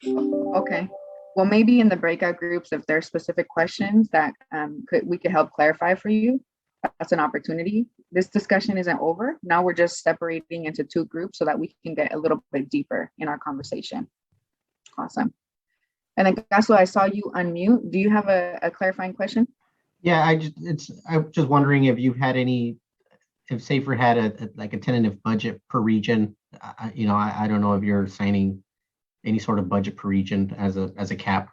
[SPEAKER 1] Okay. Well, maybe in the breakout groups, if there are specific questions that we could help clarify for you, that's an opportunity. This discussion isn't over. Now we're just separating into 2 groups so that we can get a little bit deeper in our conversation. Awesome. And then Gaslo, I saw you unmute. Do you have a clarifying question?
[SPEAKER 15] Yeah, I'm just wondering if you've had if SAFER had a tentative budget per region. I don't know if you're assigning any sort of budget per region as a cap.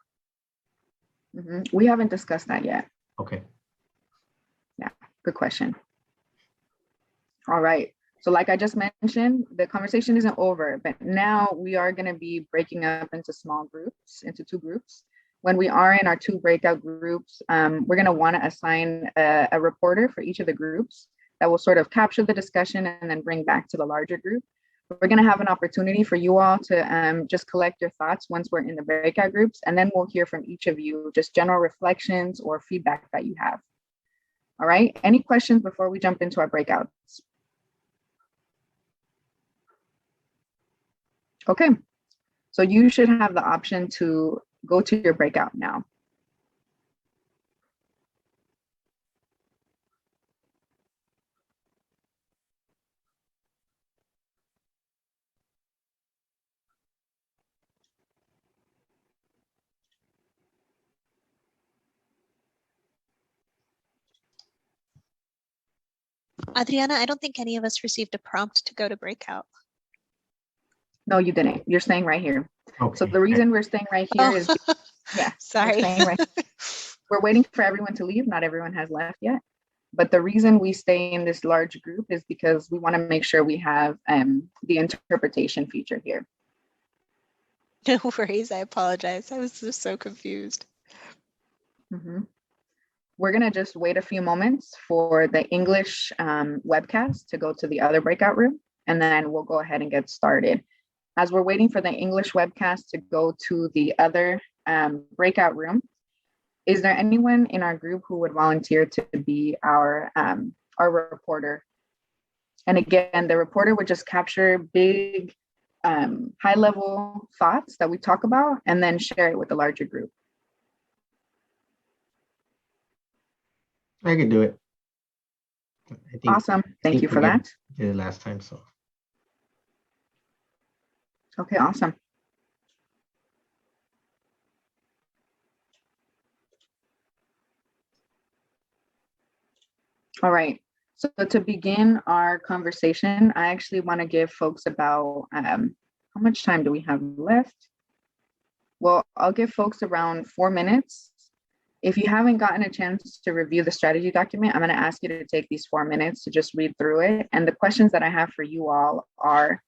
[SPEAKER 1] We haven't discussed that yet.
[SPEAKER 15] Okay.
[SPEAKER 1] Yeah, good question. All right. So like I just mentioned, the conversation isn't over, but now we are going to be breaking up into small groups, into 2 groups. When we are in our 2 breakout groups, we're going to want to assign a reporter for each of the groups that will sort of capture the discussion and then bring back to the larger group. We're going to have an opportunity for you all to just collect your thoughts once we're in the breakout groups, and then we'll hear from each of you, just general reflections or feedback that you have. All right. Any questions before we jump into our breakouts? Okay. So you should have the option to go to your breakout now.
[SPEAKER 7] Adriana, I don't think any of us received a prompt to go to breakout.
[SPEAKER 1] No, you didn't. You're staying right here.
[SPEAKER 15] Okay.
[SPEAKER 1] So the reason we're staying right here is, yeah,
[SPEAKER 7] sorry.
[SPEAKER 1] We're waiting for everyone to leave. Not everyone has left yet. But the reason we stay in this large group is because we want to make sure we have the interpretation feature here.
[SPEAKER 7] No worries. I apologize. I was just so confused.
[SPEAKER 1] We're going to just wait a few moments for the English webcast to go to the other breakout room, and then we'll go ahead and get started. As we're waiting for the English webcast to go to the other breakout room, is there anyone in our group who would volunteer to be our reporter? And again, the reporter would just capture big, high-level thoughts that we talk about and then share it with the larger group.
[SPEAKER 15] I could do it. I think,
[SPEAKER 1] Awesome. Thank you for that.
[SPEAKER 15] Did it last time, so.
[SPEAKER 1] Okay, awesome. All right. So to begin our conversation, I actually want to give folks about, how much time do we have left? Well, I'll give folks around 4 minutes. If you haven't gotten a chance to review the strategy document, I'm going to ask you to take these 4 minutes to just read through it. And the questions that I have for you all are,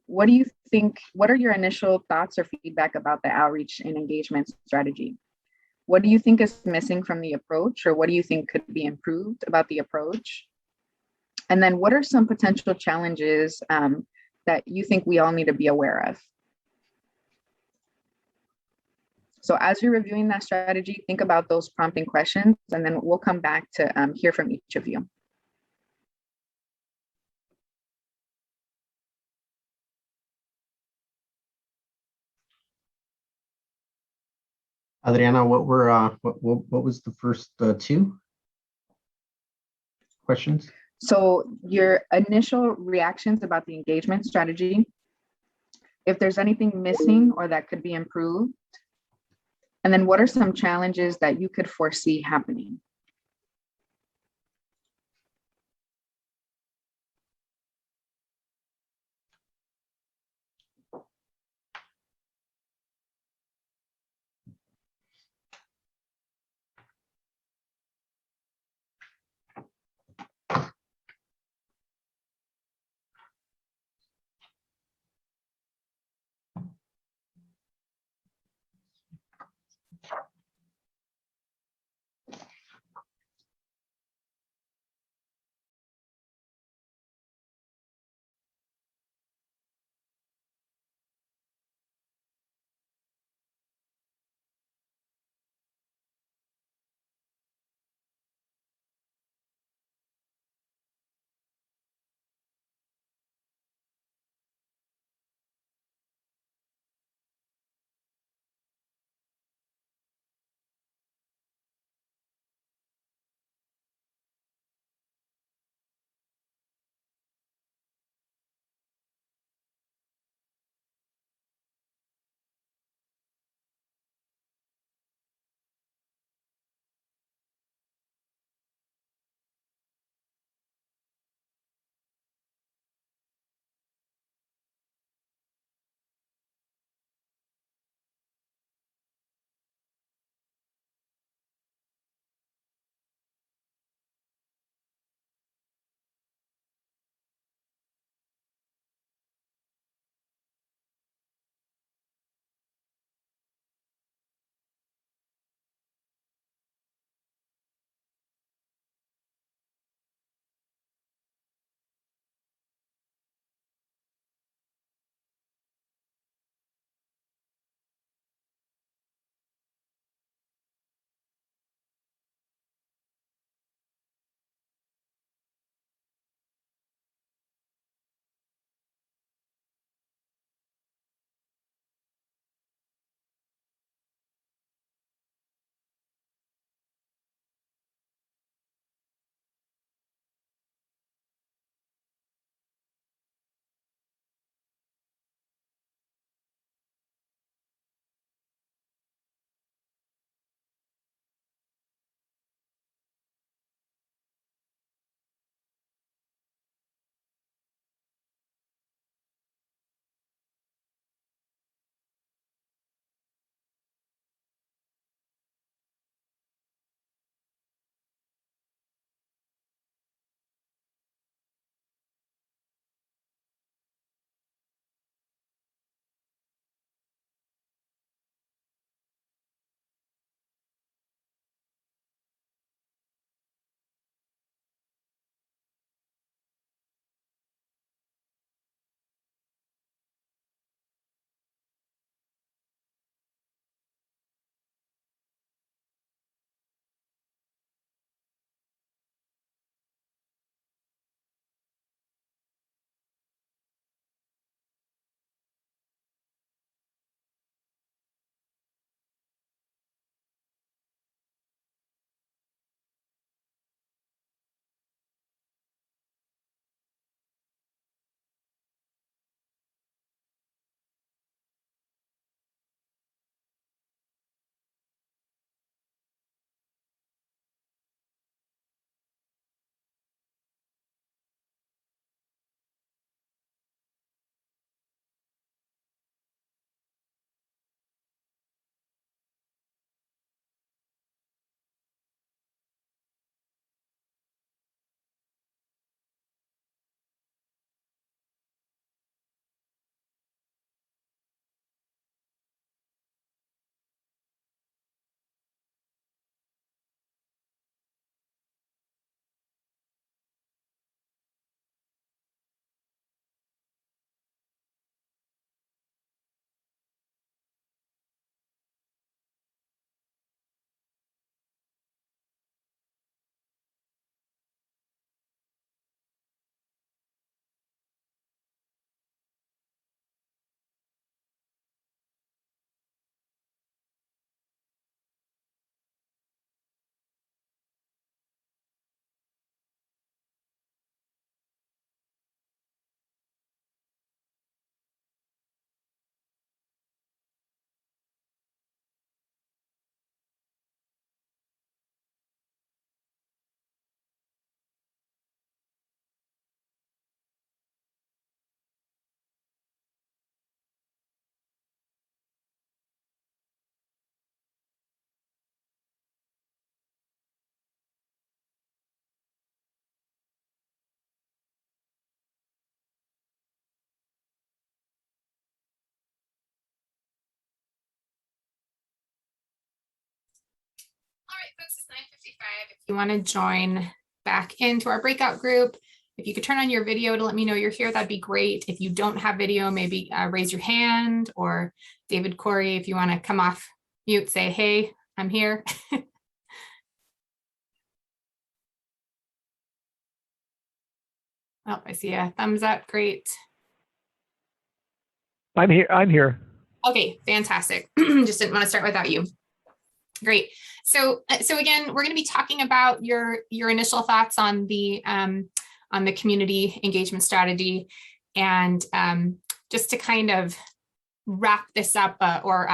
[SPEAKER 1] what do you think, what are your initial thoughts or feedback about the outreach and engagement strategy? What do you think is missing from the approach, or what do you think could be improved about the approach? And then what are some potential challenges that you think we all need to be aware of? So as you're reviewing that strategy, think about those prompting questions, and then we'll come back to hear from each of you.
[SPEAKER 15] Adriana, what was the first two questions?
[SPEAKER 1] So your initial reactions about the engagement strategy, if there's anything missing or that could be improved, and then what are some challenges that you could foresee happening?
[SPEAKER 8] folks, it's 9:55. If you want to join back into our breakout group, if you could turn on your video to let me know you're here, that'd be great. If you don't have video, maybe raise your hand, or David Corey, if you want to come off mute, say, hey, I'm here. Oh, I see a thumbs up. Great.
[SPEAKER 14] I'm here. I'm here.
[SPEAKER 8] Okay, fantastic. Just didn't want to start without you. Great. So again, we're going to be talking about your initial thoughts on the community engagement strategy, and just to kind of wrap this up or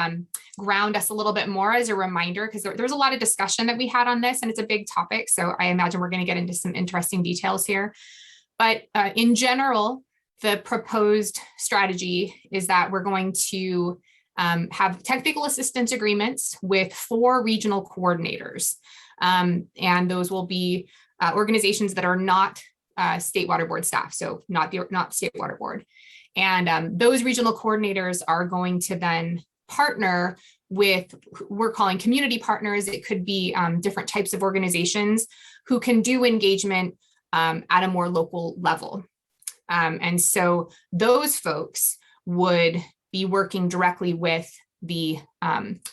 [SPEAKER 8] ground us a little bit more as a reminder, because there was a lot of discussion that we had on this, and it's a big topic. So I imagine we're going to get into some interesting details here. But in general, the proposed strategy is that we're going to have technical assistance agreements with 4 regional coordinators. And those will be organizations that are not state water board staff, so not state water board. And those regional coordinators are going to then partner with, we're calling community partners. It could be different types of organizations who can do engagement at a more local level. And so those folks would be working directly with the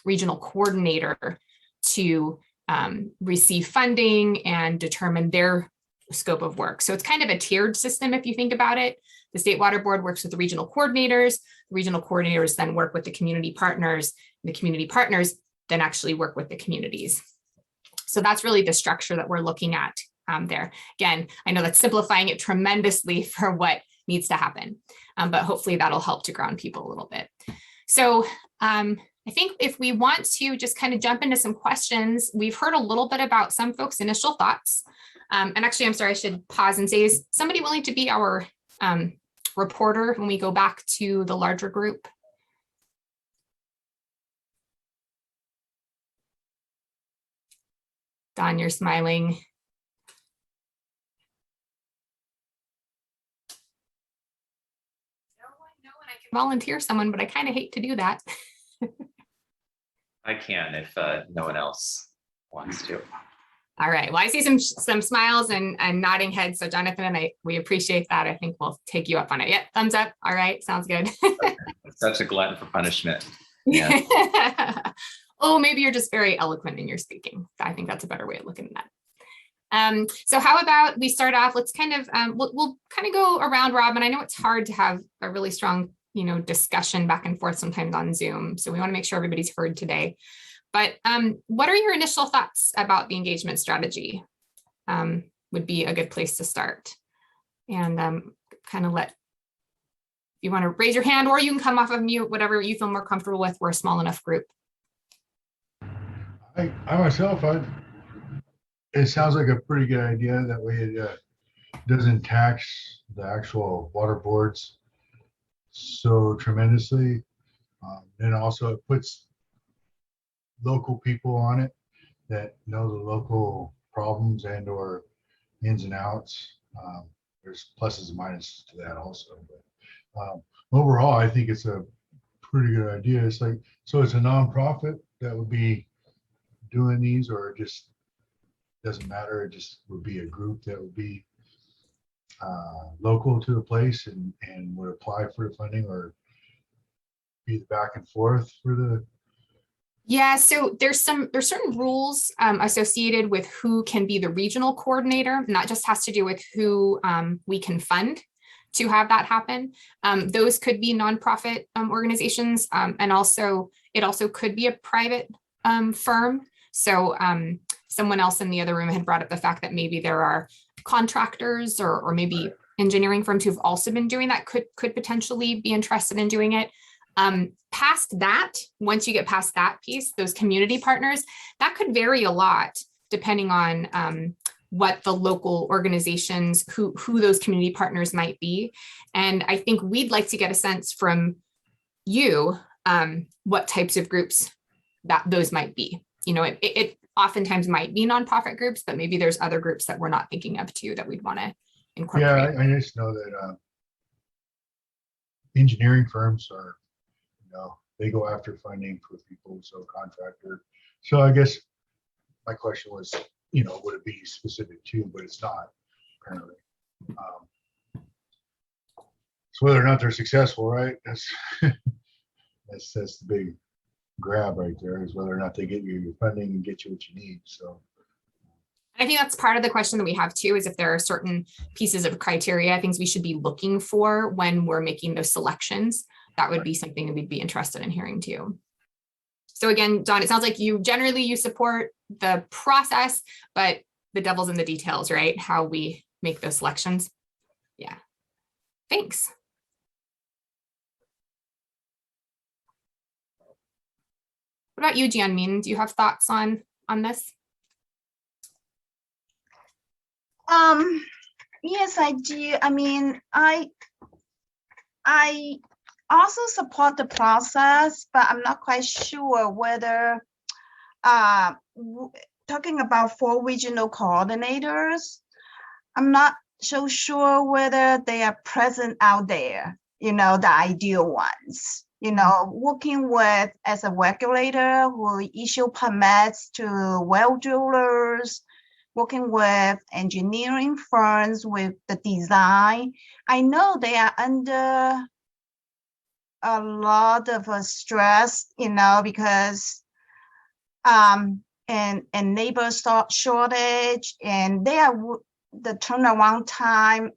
[SPEAKER 8] regional coordinator to receive funding and determine their scope of work. So it's kind of a tiered system if you think about it. The State Water Board works with the regional coordinators. The regional coordinators then work with the community partners. The community partners then actually work with the communities. So that's really the structure that we're looking at there. Again, I know that's simplifying it tremendously for what needs to happen, but hopefully that'll help to ground people a little bit. So I think if we want to just kind of jump into some questions, we've heard a little bit about some folks' initial thoughts. And actually, I'm sorry, I should pause and say, is somebody willing to be our reporter when we go back to the larger group? Don, you're smiling. Volunteer someone, but I kind of hate to do that.
[SPEAKER 6] I can if no one else wants to.
[SPEAKER 8] All right. Well, I see some smiles and nodding heads. So Jonathan and we appreciate that. I think we'll take you up on it. Yeah, thumbs up. All right. Sounds good.
[SPEAKER 6] Such a glutton for punishment. Yeah.
[SPEAKER 8] Oh, maybe you're just very eloquent in your speaking. I think that's a better way of looking at that. So how about we start off, let's kind of, we'll kind of go around, Rob, and I know it's hard to have a really strong, discussion back and forth sometimes on Zoom. So we want to make sure everybody's heard today. But what are your initial thoughts about the engagement strategy? Would be a good place to start. And kind of you want to raise your hand, or you can come off of mute, whatever you feel more comfortable with. We're a small enough group.
[SPEAKER 18] I myself, it sounds like a pretty good idea. That way it doesn't tax the actual water boards so tremendously. And also it puts local people on it that know the local problems and or ins and outs. There's pluses and minuses to that also. But overall, I think it's a pretty good idea. It's like, so it's a nonprofit that would be doing these, or it just doesn't matter. It just would be a group that would be local to the place and would apply for the funding or be the back and forth for the.
[SPEAKER 8] Yeah, so there's certain rules associated with who can be the regional coordinator, and that just has to do with who we can fund to have that happen. Those could be nonprofit organizations, and it also could be a private firm. So someone else in the other room had brought up the fact that maybe there are contractors or maybe engineering firms who've also been doing that, could potentially be interested in doing it. Past that, once you get past that piece, those community partners, that could vary a lot depending on what the local organizations, who those community partners might be. And I think we'd like to get a sense from you what types of groups that those might be. It oftentimes might be nonprofit groups, but maybe there's other groups that we're not thinking of too that we'd want to incorporate.
[SPEAKER 18] Yeah, I just know that engineering firms are, they go after funding for people, so contractor. So I guess my question was, would it be specific to, but it's not, apparently. So whether or not they're successful, right? That's that's the big grab right there, is whether or not they get you your funding and get you what you need. So
[SPEAKER 8] I think that's part of the question that we have too, is if there are certain pieces of criteria, things we should be looking for when we're making those selections. That would be something that we'd be interested in hearing too. So again, Don, it sounds like you support the process, but the devil's in the details, right? How we make those selections. Yeah. Thanks. What about you, Jianmin? Do you have thoughts on this?
[SPEAKER 16] Yes, I do. I mean, I also support the process, but I'm not quite sure whether talking about 4 regional coordinators, I'm not so sure whether they are present out there, the ideal ones. Working with as a regulator who issue permits to well drillers, working with engineering firms with the design. I know they are under a lot of stress, because and labor shortage, and they are the turnaround time.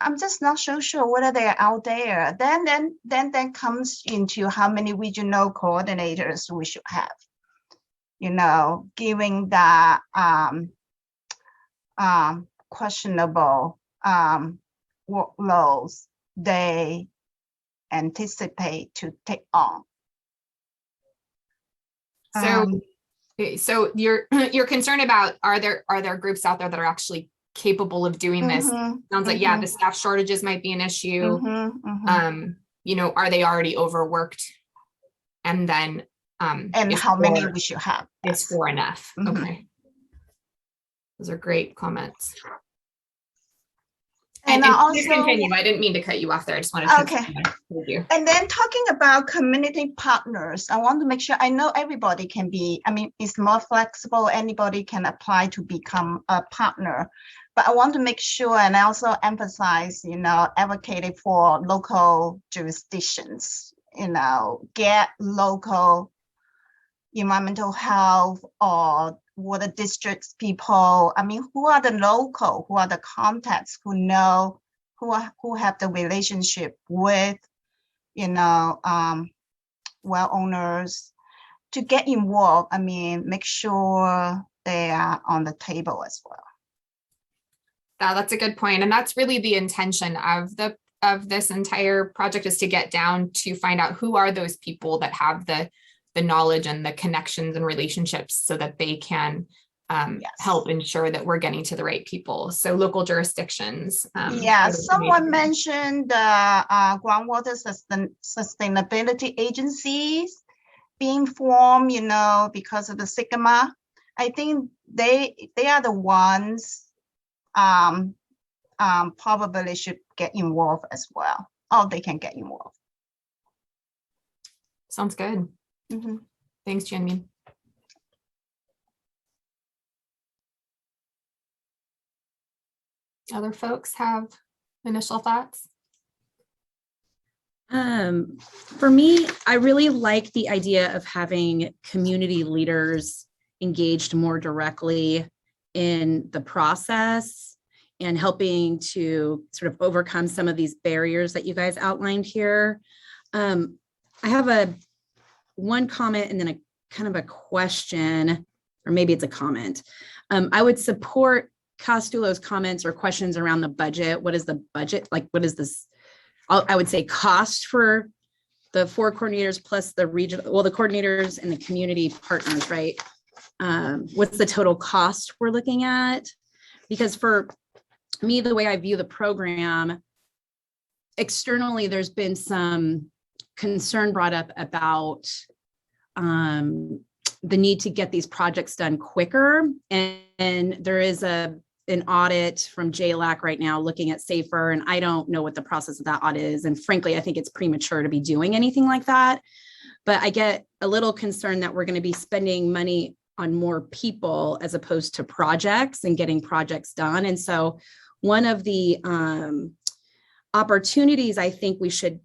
[SPEAKER 16] I'm just not so sure whether they're out there. Then comes into how many regional coordinators we should have. Giving the questionable workloads they anticipate to take on.
[SPEAKER 8] So you're concerned about, are there groups out there that are actually capable of doing this? Sounds like, yeah, the staff shortages might be an issue. Are they already overworked? And then
[SPEAKER 16] and how many we should have.
[SPEAKER 8] Is 4 enough? Okay. Those are great comments. And please continue. I didn't mean to cut you off there. I just wanted to.
[SPEAKER 16] Okay. And then talking about community partners, I want to make sure, I know everybody can be, it's more flexible. Anybody can apply to become a partner. But I want to make sure, and I also emphasize, advocating for local jurisdictions, get local environmental health or water districts people. Who are the local, who are the contacts, who know, who have the relationship with, well owners, to get involved. Make sure they are on the table as well.
[SPEAKER 8] That's a good point. And that's really the intention of this entire project, is to get down to find out who are those people that have the knowledge and the connections and relationships, so that they can help ensure that we're getting to the right people. So local jurisdictions.
[SPEAKER 16] Someone mentioned the groundwater sustainability agencies being formed, because of the SIGMA. I think they are the ones probably should get involved as well. Or they can get involved.
[SPEAKER 8] Sounds good. Thanks, Jianmin. Other folks have initial thoughts?
[SPEAKER 13] For me, I really like the idea of having community leaders engaged more directly in the process and helping to sort of overcome some of these barriers that you guys outlined here. I have one comment and then a kind of a question, or maybe it's a comment. I would support Castulo's comments or questions around the budget. What is the budget? Like, what is this? I would say cost for the 4 coordinators plus the regional, the coordinators and the community partners, right? What's the total cost we're looking at? Because for me, the way I view the program, externally, there's been some concern brought up about the need to get these projects done quicker. And there is an audit from JLAC right now looking at SAFER, and I don't know what the process of that audit is. And frankly, I think it's premature to be doing anything like that. But I get a little concerned that we're going to be spending money on more people as opposed to projects and getting projects done. And so one of the opportunities I think we should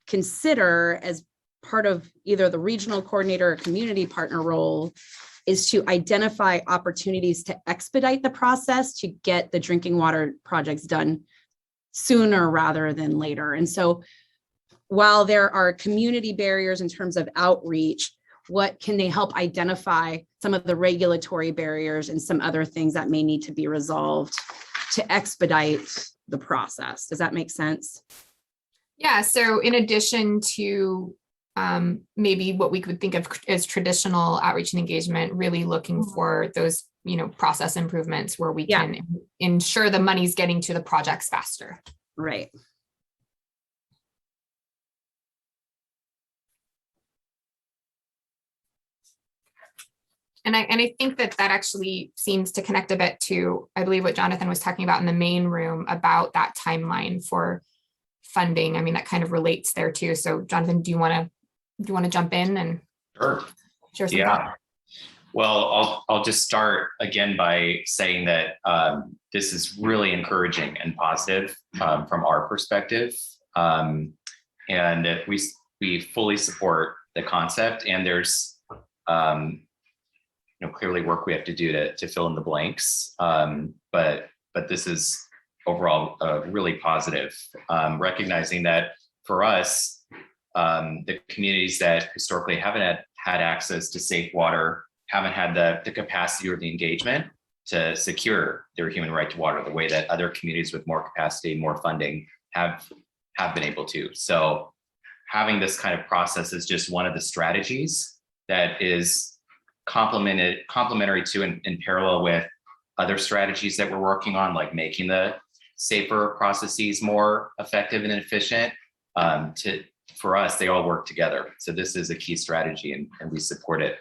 [SPEAKER 13] consider as part of either the regional coordinator or community partner role is to identify opportunities to expedite the process to get the drinking water projects done sooner rather than later. And so while there are community barriers in terms of outreach, what can they help identify some of the regulatory barriers and some other things that may need to be resolved to expedite the process? Does that make sense?
[SPEAKER 8] Yeah, so in addition to maybe what we could think of as traditional outreach and engagement, really looking for those, process improvements where we can ensure the money's getting to the projects faster.
[SPEAKER 13] Right.
[SPEAKER 8] And I think that actually seems to connect a bit to, I believe, what Jonathan was talking about in the main room about that timeline for funding. I mean, that kind of relates there too. So Jonathan, do you want to jump in and share some thoughts?
[SPEAKER 6] Well, I'll just start again by saying that this is really encouraging and positive from our perspective. And we fully support the concept, and there's clearly work we have to do to fill in the blanks. But this is overall really positive, recognizing that for us, the communities that historically haven't had access to safe water haven't had the capacity or the engagement to secure their human right to water the way that other communities with more capacity, more funding have been able to. So having this kind of process is just one of the strategies that is complementary to and in parallel with other strategies that we're working on, like making the safer processes more effective and efficient. For us, they all work together. So this is a key strategy, and we support it.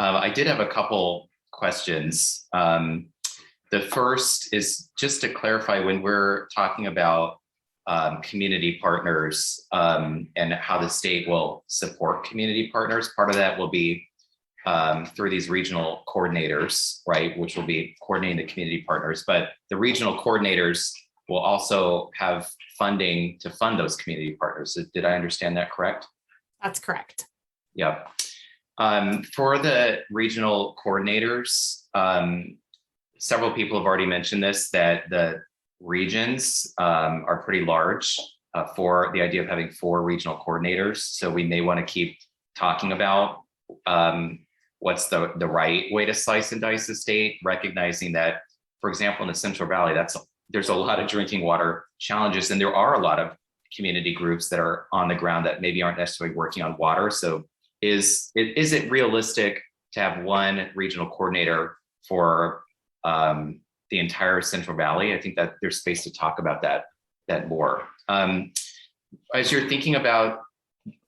[SPEAKER 6] I did have a couple questions. The first is just to clarify, when we're talking about community partners and how the state will support community partners, part of that will be through these regional coordinators, right, which will be coordinating the community partners. But the regional coordinators will also have funding to fund those community partners. Did I understand that correct?
[SPEAKER 8] That's correct.
[SPEAKER 6] Yep. For the regional coordinators, several people have already mentioned this, that the regions are pretty large for the idea of having 4 regional coordinators. So we may want to keep talking about what's the right way to slice and dice the state, recognizing that, for example, in the Central Valley, there's a lot of drinking water challenges, and there are a lot of community groups that are on the ground that maybe aren't necessarily working on water. So is it realistic to have one regional coordinator for the entire Central Valley? I think that there's space to talk about that more. As you're thinking about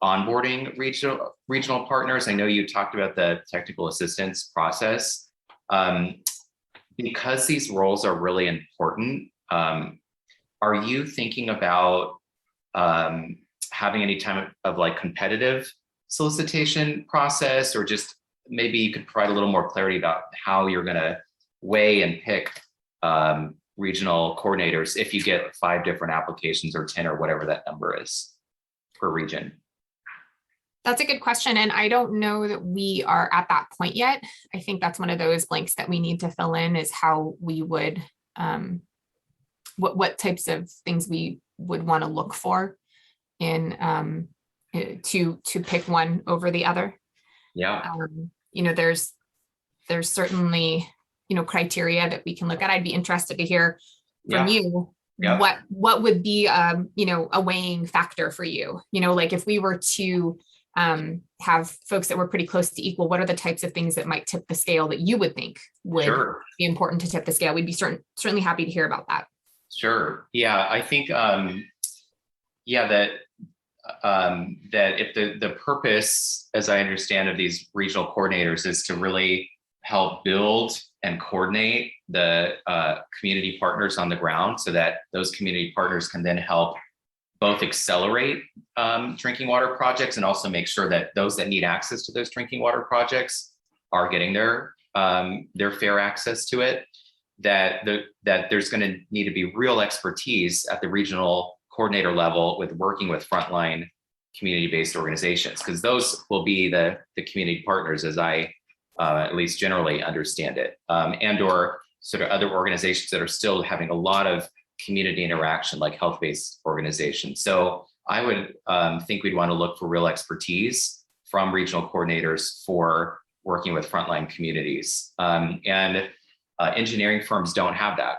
[SPEAKER 6] onboarding regional partners, I know you talked about the technical assistance process. Because these roles are really important, are you thinking about having any type of like competitive solicitation process, or just maybe you could provide a little more clarity about how you're going to weigh and pick regional coordinators if you get 5 different applications or 10 or whatever that number is per region?
[SPEAKER 8] That's a good question. And I don't know that we are at that point yet. I think that's one of those blanks that we need to fill in, is how we would, what types of things we would want to look for in to pick one over the other.
[SPEAKER 6] Yeah.
[SPEAKER 8] There's certainly, criteria that we can look at. I'd be interested to hear from you. Yeah. What would be, a weighing factor for you? Like if we were to have folks that were pretty close to equal, what are the types of things that might tip the scale that you would think would be important to tip the scale? We'd be certainly happy to hear about that.
[SPEAKER 6] Sure. Yeah, I think, that if the purpose, as I understand, of these regional coordinators is to really help build and coordinate the community partners on the ground, so that those community partners can then help both accelerate drinking water projects and also make sure that those that need access to those drinking water projects are getting there. their fair access to it, that there's going to need to be real expertise at the regional coordinator level with working with frontline community-based organizations, because those will be the community partners, as I at least generally understand it, and or sort of other organizations that are still having a lot of community interaction, like health-based organizations. So I would think we'd want to look for real expertise from regional coordinators for working with frontline communities. Engineering firms don't have that.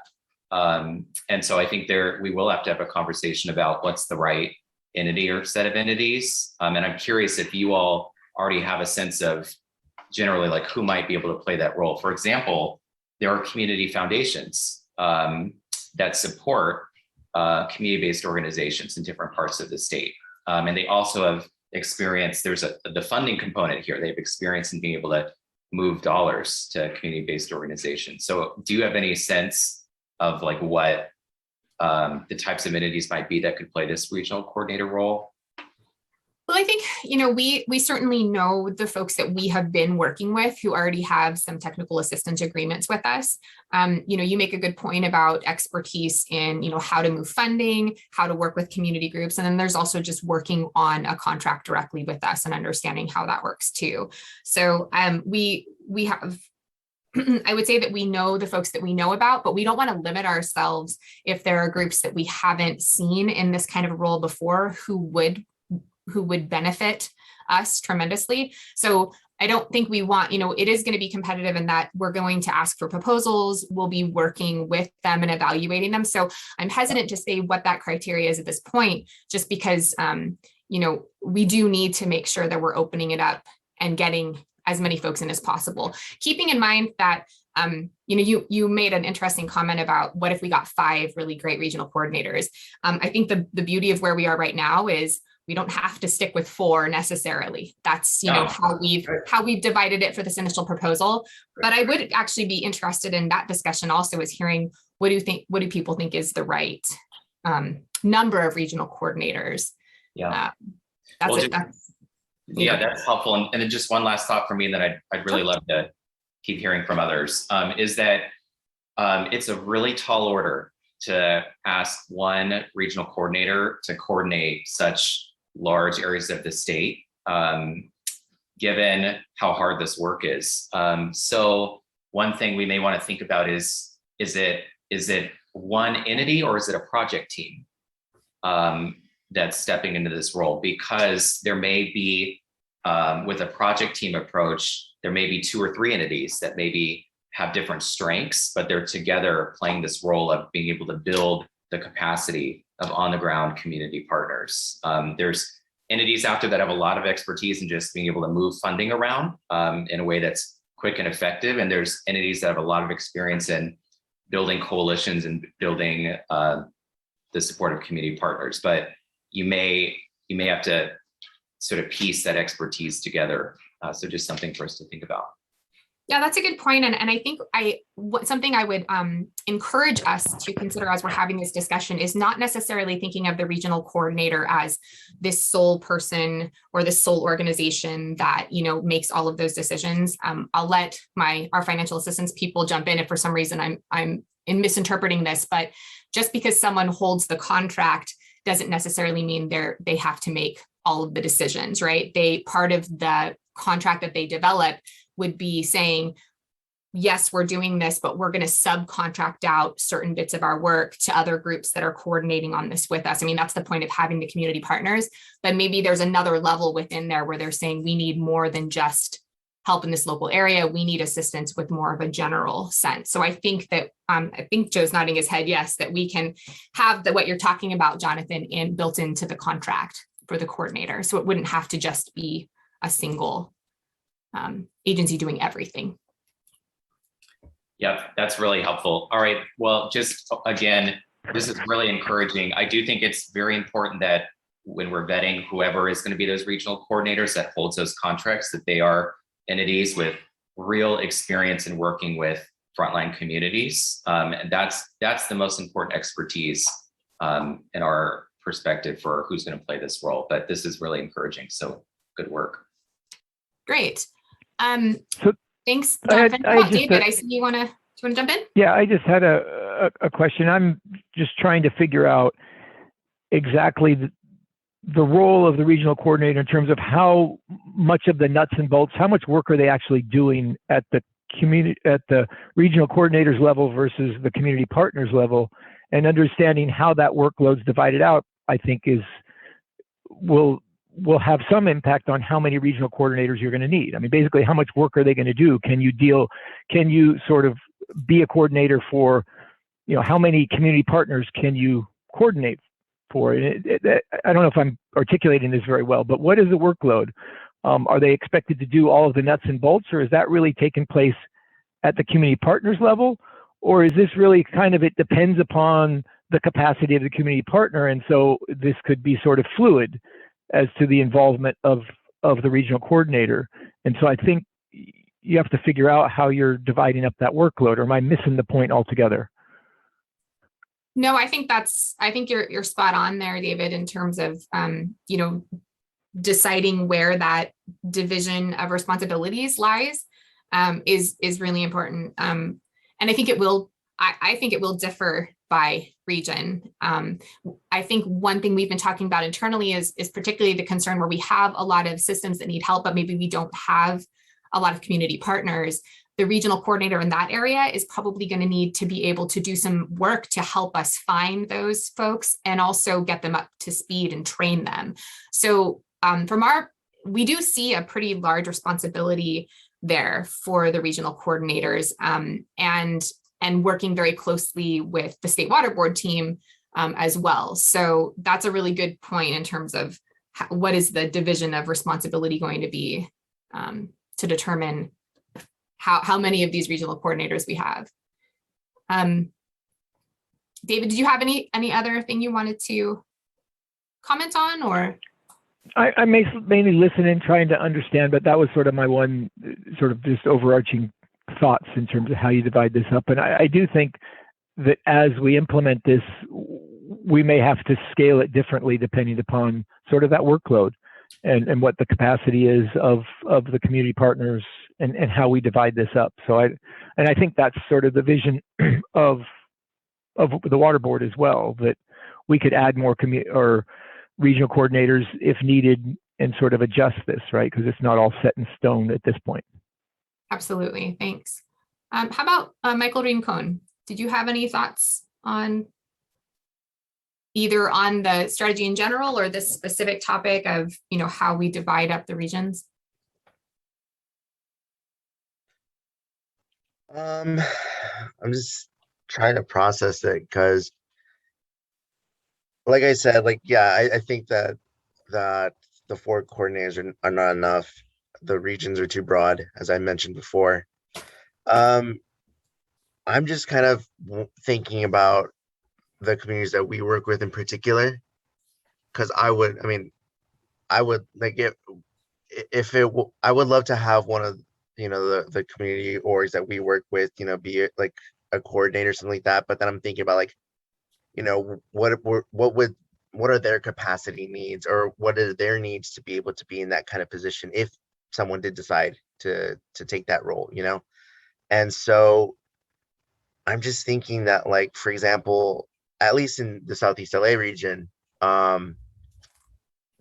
[SPEAKER 6] And so I think we will have to have a conversation about what's the right entity or set of entities. And I'm curious if you all already have a sense of generally like who might be able to play that role. For example, there are community foundations that support community-based organizations in different parts of the state. And they also have experience, there's the funding component here. They have experience in being able to move dollars to community-based organizations. So do you have any sense of like what the types of entities might be that could play this regional coordinator role?
[SPEAKER 8] Well, I think, we certainly know the folks that we have been working with who already have some technical assistance agreements with us. You make a good point about expertise in, how to move funding, how to work with community groups. And then there's also just working on a contract directly with us and understanding how that works too. So we have I would say that we know the folks that we know about, but we don't want to limit ourselves if there are groups that we haven't seen in this kind of role before who would benefit us tremendously. So I don't think we want, it is going to be competitive in that we're going to ask for proposals. We'll be working with them and evaluating them. So I'm hesitant to say what that criteria is at this point, just because, we do need to make sure that we're opening it up and getting as many folks in as possible. Keeping in mind that, you made an interesting comment about what if we got 5 really great regional coordinators. I think the beauty of where we are right now is we don't have to stick with 4 necessarily. That's how we've divided it for this initial proposal. But I would actually be interested in that discussion also, is hearing what do people think is the right number of regional coordinators.
[SPEAKER 6] Yeah.
[SPEAKER 8] That's
[SPEAKER 6] that's helpful. And then just one last thought for me that I'd really love to keep hearing from others, is that it's a really tall order to ask one regional coordinator to coordinate such large areas of the state, given how hard this work is. So one thing we may want to think about is it one entity or is it a project team that's stepping into this role? Because there may be, with a project team approach, there may be 2 or 3 entities that maybe have different strengths, but they're together playing this role of being able to build the capacity of on-the-ground community partners. There's entities out there that have a lot of expertise in just being able to move funding around in a way that's quick and effective. And there's entities that have a lot of experience in building coalitions and building the support of community partners. But you may have to sort of piece that expertise together. So just something for us to think about.
[SPEAKER 8] Yeah, that's a good point. And I think something I would encourage us to consider as we're having this discussion is not necessarily thinking of the regional coordinator as this sole person or this sole organization that, makes all of those decisions. I'll let our financial assistance people jump in if for some reason I'm misinterpreting this, but just because someone holds the contract doesn't necessarily mean they have to make all of the decisions, right? Part of the contract that they develop would be saying, yes, we're doing this, but we're going to subcontract out certain bits of our work to other groups that are coordinating on this with us. I mean, that's the point of having the community partners, but maybe there's another level within there where they're saying we need more than just help in this local area. We need assistance with more of a general sense. So I think that, I think Joe's nodding his head, yes, that we can have what you're talking about, Jonathan, built into the contract for the coordinator. So it wouldn't have to just be a single agency doing everything.
[SPEAKER 6] Yep, that's really helpful. All right, well, just again, this is really encouraging. I do think it's very important that when we're vetting whoever is going to be those regional coordinators that holds those contracts, that they are entities with real experience in working with frontline communities. And that's the most important expertise in our perspective for who's going to play this role. But this is really encouraging. So good work.
[SPEAKER 8] Great. Thanks, Jonathan. How
[SPEAKER 14] I
[SPEAKER 8] about
[SPEAKER 14] just,
[SPEAKER 8] David? I see you want to jump in?
[SPEAKER 14] Yeah, I just had a question. I'm just trying to figure out exactly the role of the regional coordinator in terms of how much of the nuts and bolts, how much work are they actually doing at the community, at the regional coordinators level versus the community partners level, and understanding how that workload's divided out, I think will have some impact on how many regional coordinators you're going to need. I mean, basically, how much work are they going to do? Can you sort of be a coordinator for, how many community partners can you coordinate for? I don't know if I'm articulating this very well, but what is the workload? Are they expected to do all of the nuts and bolts, or is that really taking place at the community partners level? Or is this really kind of, it depends upon the capacity of the community partner, and so this could be sort of fluid as to the involvement of the regional coordinator? And so I think you have to figure out how you're dividing up that workload, or am I missing the point altogether?
[SPEAKER 8] No, I think you're spot on there, David, in terms of, deciding where that division of responsibilities lies is really important. And I think it will differ by region. I think one thing we've been talking about internally is particularly the concern where we have a lot of systems that need help, but maybe we don't have a lot of community partners. The regional coordinator in that area is probably going to need to be able to do some work to help us find those folks and also get them up to speed and train them. So we do see a pretty large responsibility there for the regional coordinators, and working very closely with the State Water Board team as well. So that's a really good point in terms of what is the division of responsibility going to be to determine how many of these regional coordinators we have. David, did you have any other thing you wanted to comment on, or?
[SPEAKER 14] I mainly listen and trying to understand, but that was sort of my one sort of just overarching thoughts in terms of how you divide this up. And I do think that as we implement this, we may have to scale it differently depending upon sort of that workload and what the capacity is of the community partners and how we divide this up. So I think that's sort of the vision of the water board as well, that we could add more regional coordinators if needed and sort of adjust this, right? Because it's not all set in stone at this point.
[SPEAKER 8] Absolutely, thanks. How about Michael Rincon? Did you have any thoughts on either on the strategy in general or this specific topic of, how we divide up the regions?
[SPEAKER 11] I'm just trying to process it because, like I said, I think that the 4 coordinators are not enough. The regions are too broad, as I mentioned before. I'm just kind of thinking about the communities that we work with in particular, because I would like I would love to have one of the community orgs that we work with, be it like a coordinator, something like that. But then I'm thinking about what are their capacity needs, or what are their needs to be able to be in that kind of position if someone did decide to take that role, And so I'm just thinking that, like, for example, at least in the Southeast LA region,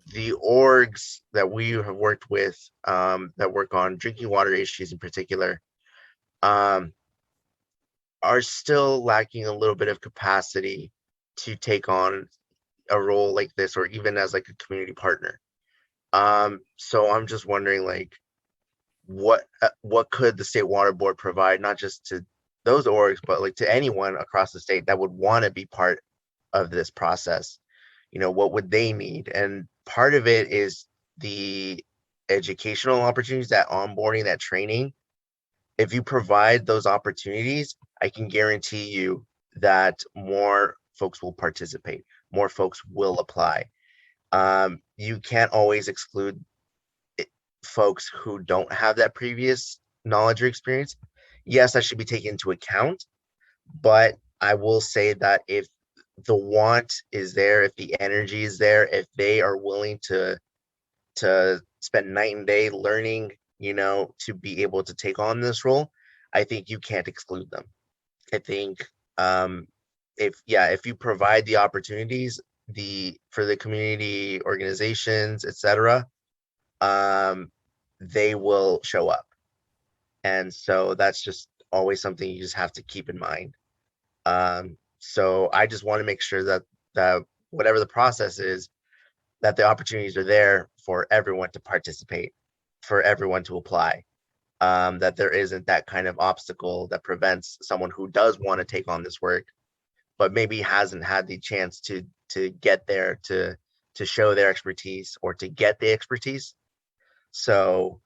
[SPEAKER 11] the orgs that we have worked with that work on drinking water issues in particular are still lacking a little bit of capacity to take on a role like this, or even as like a community partner. So I'm just wondering, like, what could the State Water Board provide, not just to those orgs, but like to anyone across the state that would want to be part of this process? What would they need? And part of it is the educational opportunities, that onboarding, that training. If you provide those opportunities, I can guarantee you that more folks will participate, more folks will apply. You can't always exclude folks who don't have that previous knowledge or experience. Yes, that should be taken into account, but I will say that if the want is there, if the energy is there, if they are willing to spend night and day learning to be able to take on this role, I think you can't exclude them. I think if you provide the opportunities for the community organizations, etc., they will show up. And so that's just always something you just have to keep in mind. So I just want to make sure that whatever the process is, that the opportunities are there for everyone to participate, for everyone to apply, that there isn't that kind of obstacle that prevents someone who does want to take on this work, but maybe hasn't had the chance to get there, to show their expertise or to get the expertise. So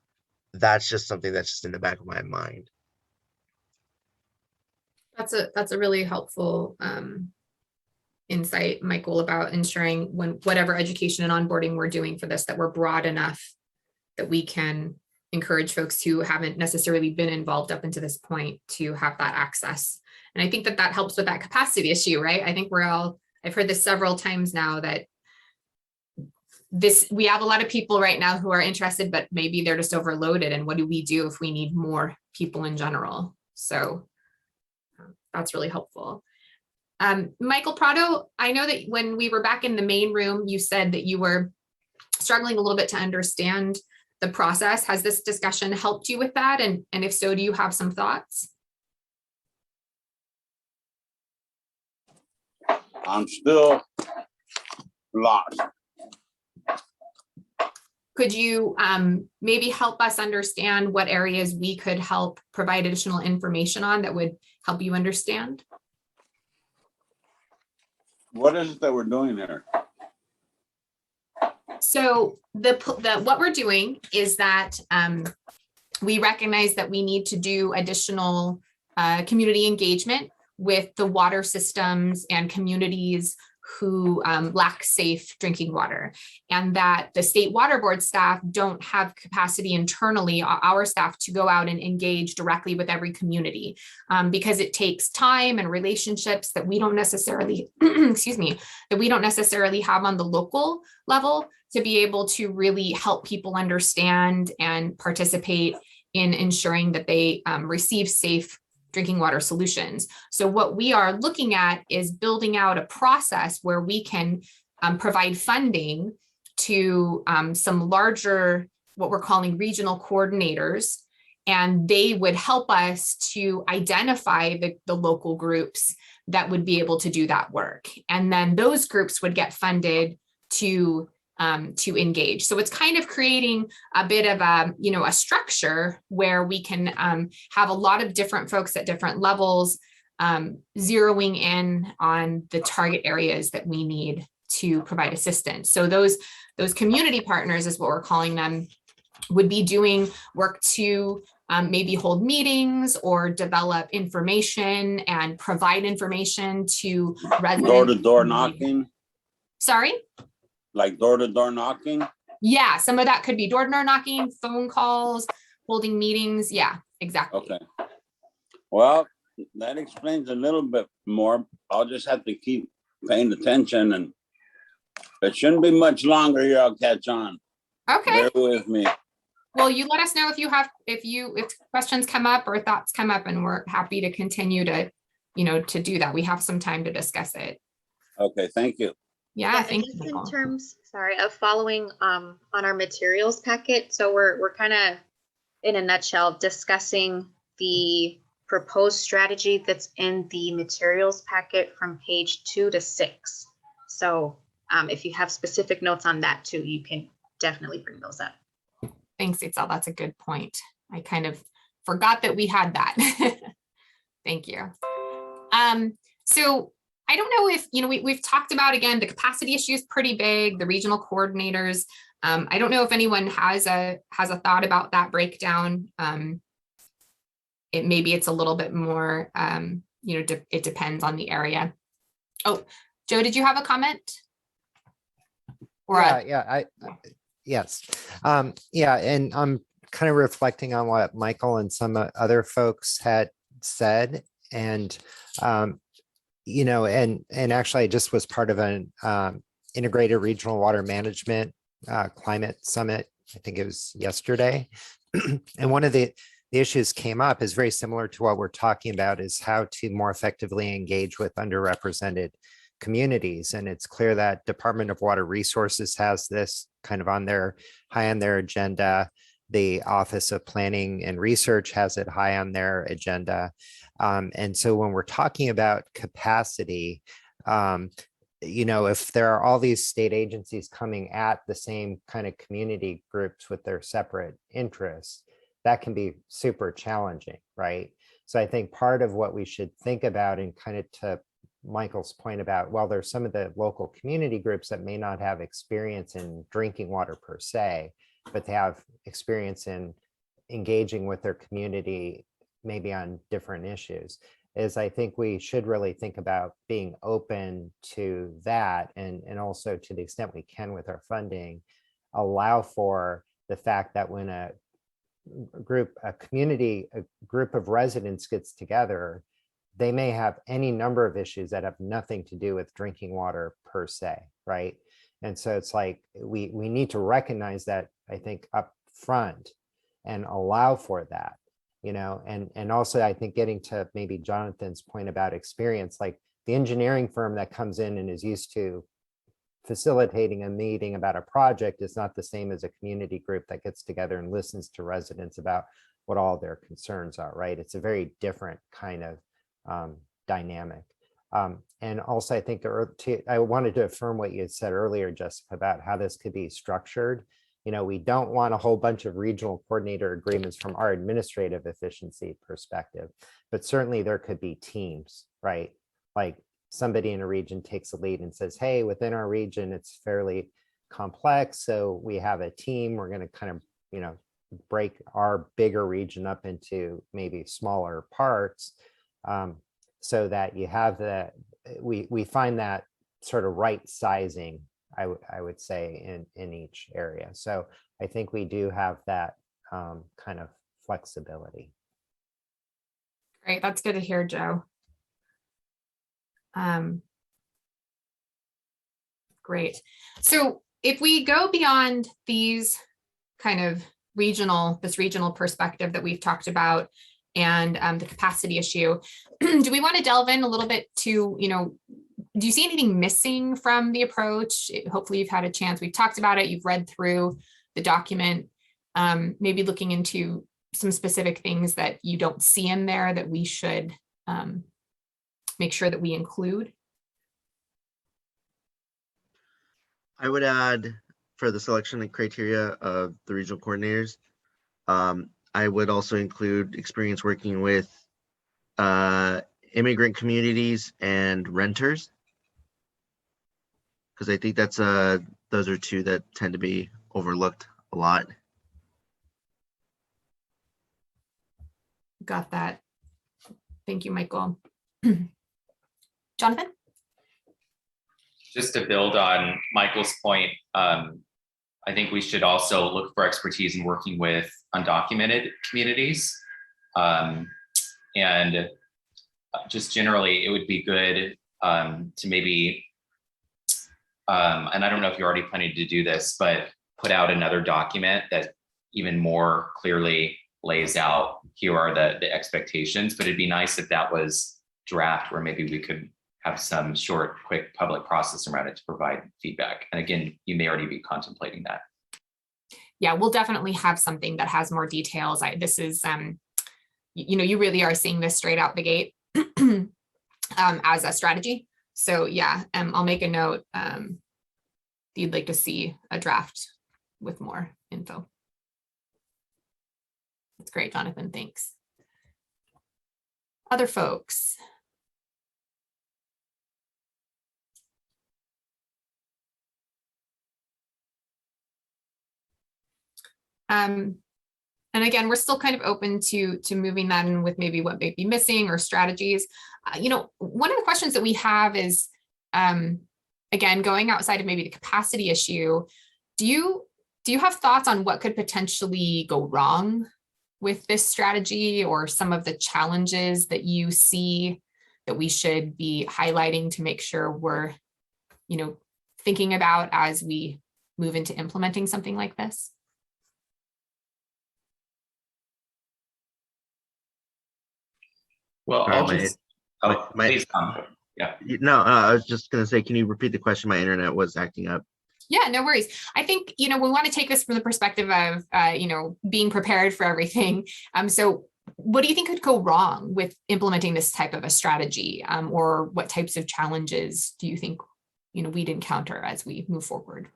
[SPEAKER 11] that's just something that's just in the back of my mind.
[SPEAKER 8] That's a really helpful insight, Michael, about ensuring whatever education and onboarding we're doing for this, that we're broad enough that we can encourage folks who haven't necessarily been involved up until this point to have that access. And I think that helps with that capacity issue, right? I think I've heard this several times now, that we have a lot of people right now who are interested, but maybe they're just overloaded. And what do we do if we need more people in general? So that's really helpful. Michael Prado, I know that when we were back in the main room, you said that you were struggling a little bit to understand the process. Has this discussion helped you with that? And if so, do you have some thoughts?
[SPEAKER 2] I'm still lost.
[SPEAKER 8] Could you maybe help us understand what areas we could help provide additional information on that would help you understand?
[SPEAKER 2] What is it that we're doing there?
[SPEAKER 8] So what we're doing is that we recognize that we need to do additional community engagement with the water systems and communities who lack safe drinking water, and that the state water board staff don't have capacity internally, our staff, to go out and engage directly with every community, because it takes time and relationships that we don't necessarily, that we don't necessarily have on the local level to be able to really help people understand and participate in ensuring that they receive safe drinking water solutions. So what we are looking at is building out a process where we can provide funding to some larger, what we're calling regional coordinators, and they would help us to identify the local groups that would be able to do that work. And then those groups would get funded to engage. So it's kind of creating a bit of a structure where we can have a lot of different folks at different levels, zeroing in on the target areas that we need to provide assistance. So those community partners, is what we're calling them, would be doing work to maybe hold meetings or develop information and provide information to residents.
[SPEAKER 2] Door-to-door knocking?
[SPEAKER 8] Sorry?
[SPEAKER 2] Like door-to-door knocking?
[SPEAKER 8] Yeah, some of that could be door-to-door knocking, phone calls, holding meetings. Yeah, exactly.
[SPEAKER 2] Okay. Well, that explains a little bit more. I'll just have to keep paying attention, and it shouldn't be much longer here. I'll catch on.
[SPEAKER 8] Okay.
[SPEAKER 2] Bear with me.
[SPEAKER 8] Well, you let us know if questions come up or thoughts come up, and we're happy to continue to do that. We have some time to discuss it.
[SPEAKER 2] Okay, thank you.
[SPEAKER 8] Yeah,
[SPEAKER 20] thank you. In terms, of following on our materials packet. So we're kind of, in a nutshell, discussing the proposed strategy that's in the materials packet from page 2 to 6. So if you have specific notes on that too, you can definitely bring those up.
[SPEAKER 8] Thanks, Itzel. That's a good point. I kind of forgot that we had that. Thank you. So I don't know if, we've talked about, again, the capacity issue is pretty big, the regional coordinators. I don't know if anyone has a thought about that breakdown. Maybe it's a little bit more, it depends on the area. Oh, Joe, did you have a comment? Or
[SPEAKER 21] yes. Yeah, and I'm kind of reflecting on what Michael and some other folks had said, and and actually I just was part of an integrated regional water management climate summit. I think it was yesterday. And one of the issues came up is very similar to what we're talking about, is how to more effectively engage with underrepresented communities. And it's clear that Department of Water Resources has this kind of high on their agenda. The Office of Planning and Research has it high on their agenda. And so when we're talking about capacity, if there are all these state agencies coming at the same kind of community groups with their separate interests, that can be super challenging, right? So I think part of what we should think about, and kind of to Michael's point about, well, there's some of the local community groups that may not have experience in drinking water per se, but they have experience in engaging with their community, maybe on different issues, is I think we should really think about being open to that, and also, to the extent we can with our funding, allow for the fact that when a group of residents gets together, they may have any number of issues that have nothing to do with drinking water per se, right? And so it's like we need to recognize that, I think, up front, and allow for that, and also I think getting to maybe Jonathan's point about experience, like the engineering firm that comes in and is used to facilitating a meeting about a project is not the same as a community group that gets together and listens to residents about what all their concerns are, right? It's a very different kind of dynamic. And also, I think I wanted to affirm what you had said earlier, Jessica, about how this could be structured. We don't want a whole bunch of regional coordinator agreements from our administrative efficiency perspective, but certainly there could be teams, right? Like somebody in a region takes a lead and says, hey, within our region, it's fairly complex, so we have a team. We're going to kind of, break our bigger region up into maybe smaller parts, so that you have we find that sort of right sizing, I would say, in each area. So I think we do have that kind of flexibility.
[SPEAKER 8] Great, that's good to hear, Joe. Great. So if we go beyond these kind of regional perspective that we've talked about, and the capacity issue, do we want to delve in a little bit to, do you see anything missing from the approach? Hopefully you've had a chance, we've talked about it, you've read through the document, maybe looking into some specific things that you don't see in there that we should make sure that we include.
[SPEAKER 11] I would add, for the selection and criteria of the regional coordinators, I would also include experience working with immigrant communities and renters, because I think that's those are two that tend to be overlooked a lot.
[SPEAKER 8] Got that. Thank you, Michael. Jonathan?
[SPEAKER 6] Just to build on Michael's point, I think we should also look for expertise in working with undocumented communities. And just generally, it would be good to maybe, and I don't know if you're already planning to do this, but put out another document that even more clearly lays out, here are the expectations, but it'd be nice if that was draft, where maybe we could have some short, quick public process around it to provide feedback. And again, you may already be contemplating that.
[SPEAKER 8] Yeah, we'll definitely have something that has more details. This is, you really are seeing this straight out the gate as a strategy. So yeah, I'll make a note. You'd like to see a draft with more info. That's great, Jonathan, thanks. Other folks? And again, we're still kind of open to moving that in with maybe what may be missing or strategies. One of the questions that we have is, again, going outside of maybe the capacity issue, do you have thoughts on what could potentially go wrong with this strategy, or some of the challenges that you see that we should be highlighting to make sure we're, thinking about as we move into implementing something like this?
[SPEAKER 6] Well,
[SPEAKER 11] Sorry,
[SPEAKER 6] I'll
[SPEAKER 11] my-
[SPEAKER 6] just,
[SPEAKER 11] my-
[SPEAKER 6] oh,
[SPEAKER 11] my-
[SPEAKER 6] please, yeah.
[SPEAKER 11] No, I was just gonna say, can you repeat the question? My internet was acting up.
[SPEAKER 8] Yeah, no worries. I think, we want to take this from the perspective of, being prepared for everything. So what do you think could go wrong with implementing this type of a strategy? Or what types of challenges do you think, we'd encounter as we move forward?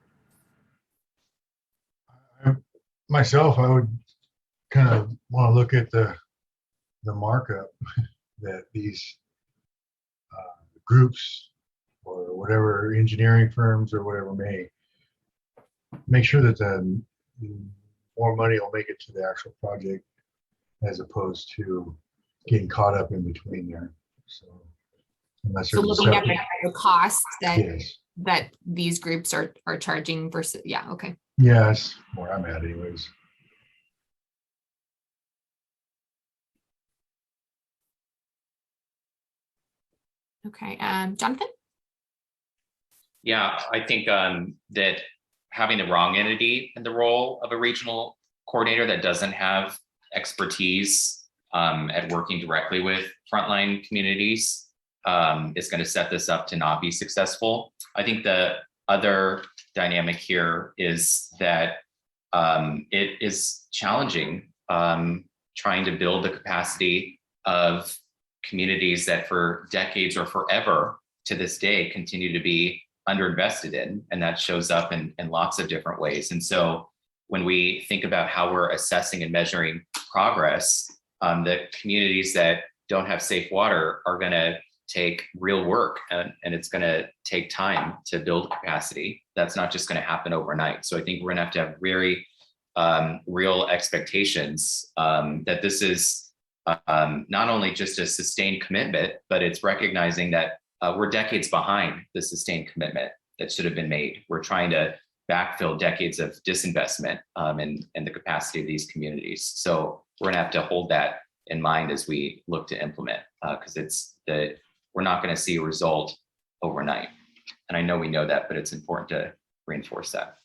[SPEAKER 18] Myself, I would kind of want to look at the markup that these groups or whatever engineering firms or whatever may make sure that the more money will make it to the actual project as opposed to getting caught up in between there. So unless
[SPEAKER 8] So
[SPEAKER 18] there's a
[SPEAKER 8] looking at
[SPEAKER 18] separate,
[SPEAKER 8] the costs
[SPEAKER 18] yes,
[SPEAKER 8] that these groups are charging versus, yeah, okay.
[SPEAKER 18] yeah, that's where I'm at anyways.
[SPEAKER 8] Okay, Jonathan?
[SPEAKER 6] Yeah, I think that having the wrong entity in the role of a regional coordinator that doesn't have expertise at working directly with frontline communities is going to set this up to not be successful. I think the other dynamic here is that it is challenging trying to build the capacity of communities that for decades or forever to this day continue to be underinvested in, and that shows up in lots of different ways. And so when we think about how we're assessing and measuring progress, the communities that don't have safe water are going to take real work, and it's going to take time to build capacity. That's not just going to happen overnight. So I think we're going to have very real expectations that this is not only just a sustained commitment, but it's recognizing that we're decades behind the sustained commitment that should have been made. We're trying to backfill decades of disinvestment in the capacity of these communities. So we're gonna have to hold that in mind as we look to implement, because we're not gonna see a result overnight. And I know we know that, but it's important to reinforce that.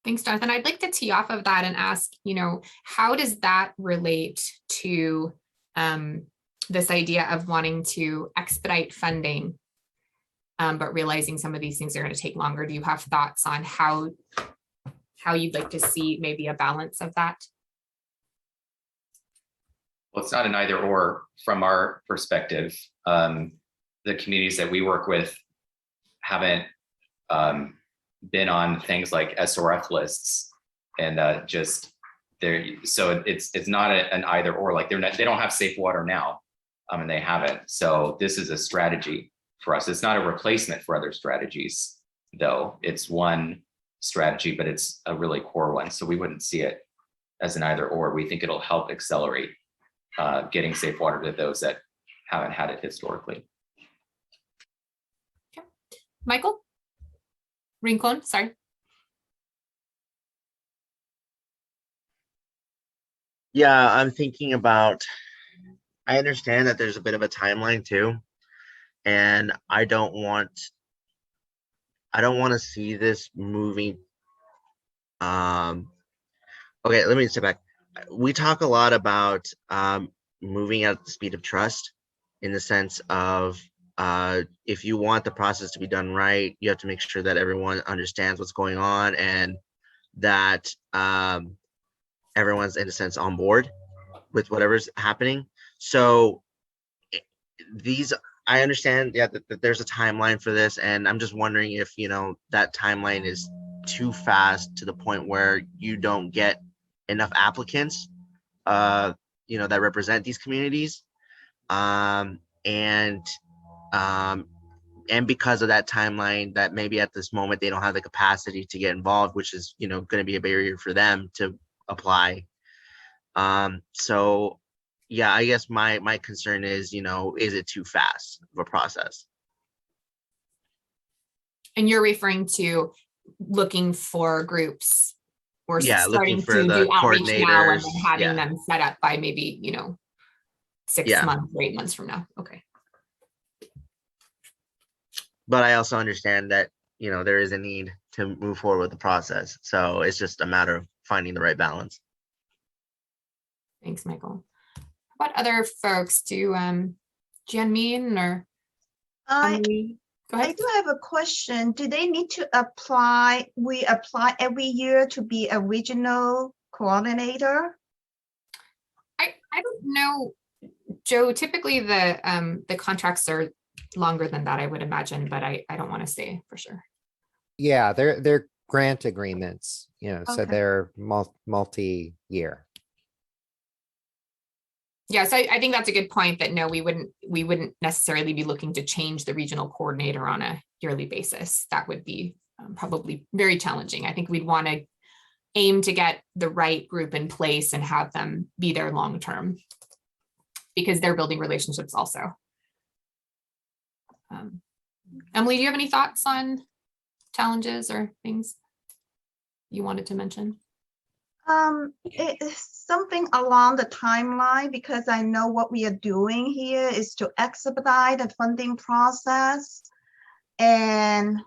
[SPEAKER 8] Thanks, Jonathan. I'd like to tee off of that and ask, how does that relate to this idea of wanting to expedite funding, but realizing some of these things are going to take longer? Do you have thoughts on how you'd like to see maybe a balance of that?
[SPEAKER 6] Well, it's not an either or from our perspective. The communities that we work with haven't been on things like SRF lists, and just there. So it's not an either or. Like they don't have safe water now, and they haven't. So this is a strategy for us. It's not a replacement for other strategies, though. It's one strategy, but it's a really core one. So we wouldn't see it as an either or. We think it'll help accelerate getting safe water to those that haven't had it historically.
[SPEAKER 8] Okay. Michael? Rincon, sorry.
[SPEAKER 11] Yeah, I'm thinking about, I understand that there's a bit of a timeline too, and I don't want to see this moving. Okay, let me step back. We talk a lot about moving at the speed of trust, in the sense of if you want the process to be done right, you have to make sure that everyone understands what's going on and that everyone's in a sense on board with whatever's happening. So I understand, yeah, that there's a timeline for this, and I'm just wondering if that timeline is too fast to the point where you don't get enough applicants that represent these communities, and because of that timeline, that maybe at this moment they don't have the capacity to get involved, which is going to be a barrier for them to apply. So yeah, I guess my concern is is it too fast of a process?
[SPEAKER 8] And you're referring to looking for groups, or
[SPEAKER 11] Yeah,
[SPEAKER 8] starting
[SPEAKER 11] looking for
[SPEAKER 8] to
[SPEAKER 11] the
[SPEAKER 8] do outreach now and
[SPEAKER 11] coordinators,
[SPEAKER 8] then having
[SPEAKER 11] yeah.
[SPEAKER 8] them set up by maybe 6
[SPEAKER 11] Yeah.
[SPEAKER 8] months or 8 months from now. Okay.
[SPEAKER 11] But I also understand that there is a need to move forward with the process, so it's just a matter of finding the right balance.
[SPEAKER 8] Thanks, Michael. What other folks do, Jianmin or Emily? Go
[SPEAKER 16] I
[SPEAKER 8] ahead.
[SPEAKER 16] do have a question. Do they need to apply? We apply every year to be a regional coordinator?
[SPEAKER 8] I don't know, Joe, typically the contracts are longer than that, I would imagine, but I don't want to say for sure.
[SPEAKER 21] Yeah, they're grant agreements, so
[SPEAKER 8] Okay.
[SPEAKER 21] they're multi-year.
[SPEAKER 8] Yeah, so I think that's a good point that no, we wouldn't necessarily be looking to change the regional coordinator on a yearly basis. That would be probably very challenging. I think we'd want to aim to get the right group in place and have them be there long term because they're building relationships also. Emily, do you have any thoughts on challenges or things you wanted to mention?
[SPEAKER 16] It's something along the timeline because I know what we are doing here is to expedite the funding process, and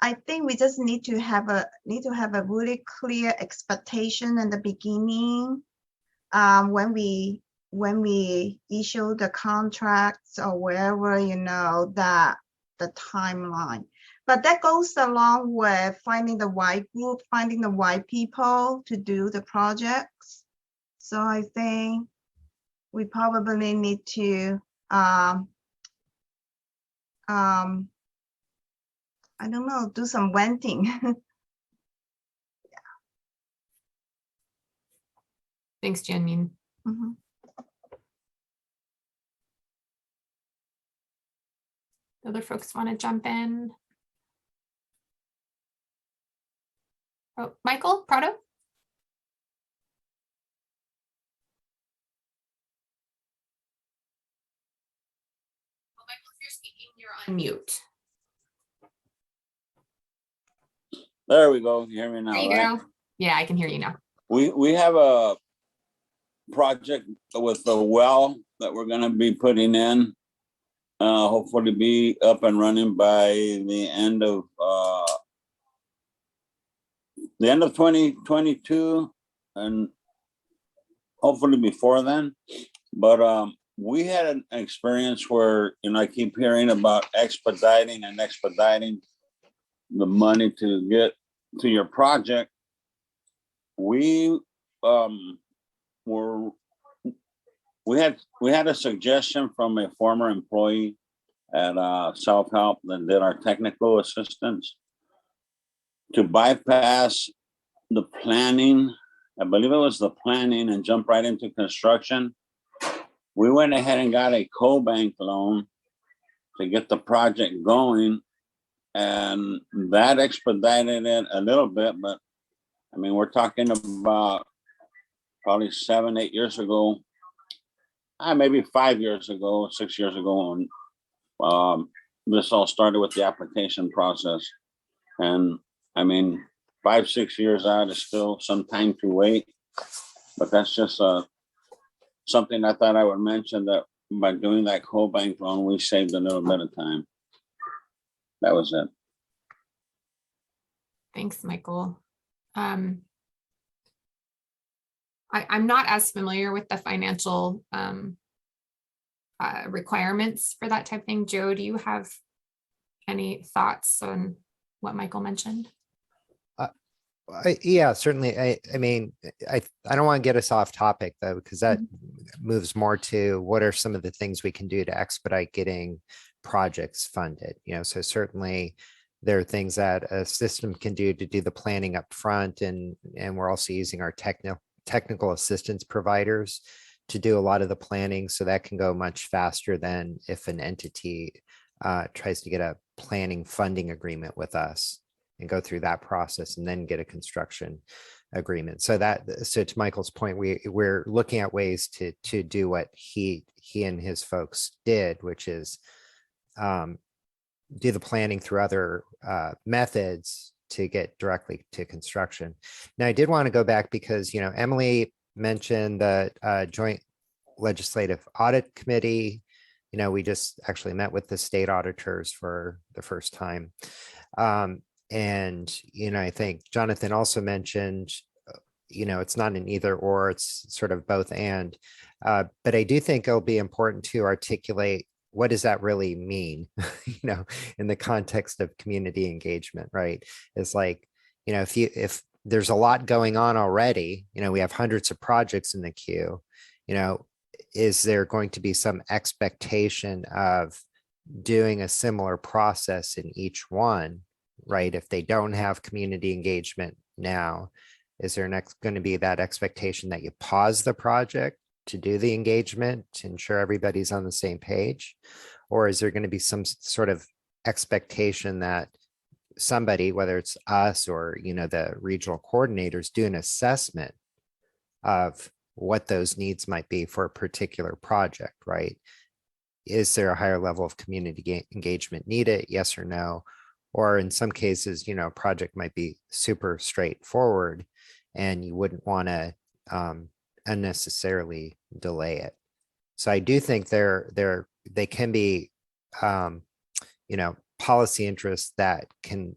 [SPEAKER 16] I think we just need to have a really clear expectation in the beginning when we issue the contracts or wherever, that the timeline. But that goes along with finding the right group, finding the right people to do the projects. So I think we probably need to, I don't know, do some venting.
[SPEAKER 8] Thanks, Jianmin.
[SPEAKER 16] Mm-hmm.
[SPEAKER 8] Other folks want to jump in? Oh, Michael Prado? Michael, if you're speaking, you're on mute.
[SPEAKER 2] There we go. You hear me now,
[SPEAKER 8] There you
[SPEAKER 2] right?
[SPEAKER 8] go. Yeah, I can hear you now.
[SPEAKER 2] We have a project with the well that we're going to be putting in. Hopefully be up and running by the end of 2022 and hopefully before then. But we had an experience where, I keep hearing about expediting the money to get to your project. We had a suggestion from a former employee at Self-Help that did our technical assistance to bypass the planning. I believe it was the planning and jump right into construction. We went ahead and got a co-bank loan to get the project going, and that expedited it a little bit. But I mean, we're talking about probably 7-8 years ago, maybe 5 years ago, 6 years ago, and this all started with the application process. And I mean, 5-6 years out is still some time to wait, but that's just something I thought I would mention, that by doing that co-bank loan, we saved a little bit of time. That was it.
[SPEAKER 8] Thanks, Michael. I'm not as familiar with the financial requirements for that type of thing. Joe, do you have any thoughts on what Michael mentioned?
[SPEAKER 21] Yeah, certainly. I mean, I don't want to get us off topic though, because that moves more to what are some of the things we can do to expedite getting projects funded. So certainly there are things that a system can do to do the planning up front, and we're also using our technical assistance providers to do a lot of the planning, so that can go much faster than if an entity tries to get a planning funding agreement with us and go through that process and then get a construction agreement. So to Michael's point, we're looking at ways to do what he and his folks did, which is do the planning through other methods to get directly to construction. Now, I did want to go back because, Emily mentioned the Joint Legislative Audit Committee. We just actually met with the state auditors for the first time. And, I think Jonathan also mentioned it's not an either or, it's sort of both and. But I do think it'll be important to articulate what does that really mean, in the context of community engagement, right? It's like, if there's a lot going on already, we have hundreds of projects in the queue, is there going to be some expectation of doing a similar process in each one, right? If they don't have community engagement now, is there going to be that expectation that you pause the project to do the engagement to ensure everybody's on the same page? Or is there going to be some sort of expectation that somebody, whether it's us or, the regional coordinators, do an assessment of what those needs might be for a particular project, right? Is there a higher level of community engagement needed? Yes or no? Or in some cases, a project might be super straightforward and you wouldn't want to unnecessarily delay it. So I do think they can be, policy interests that can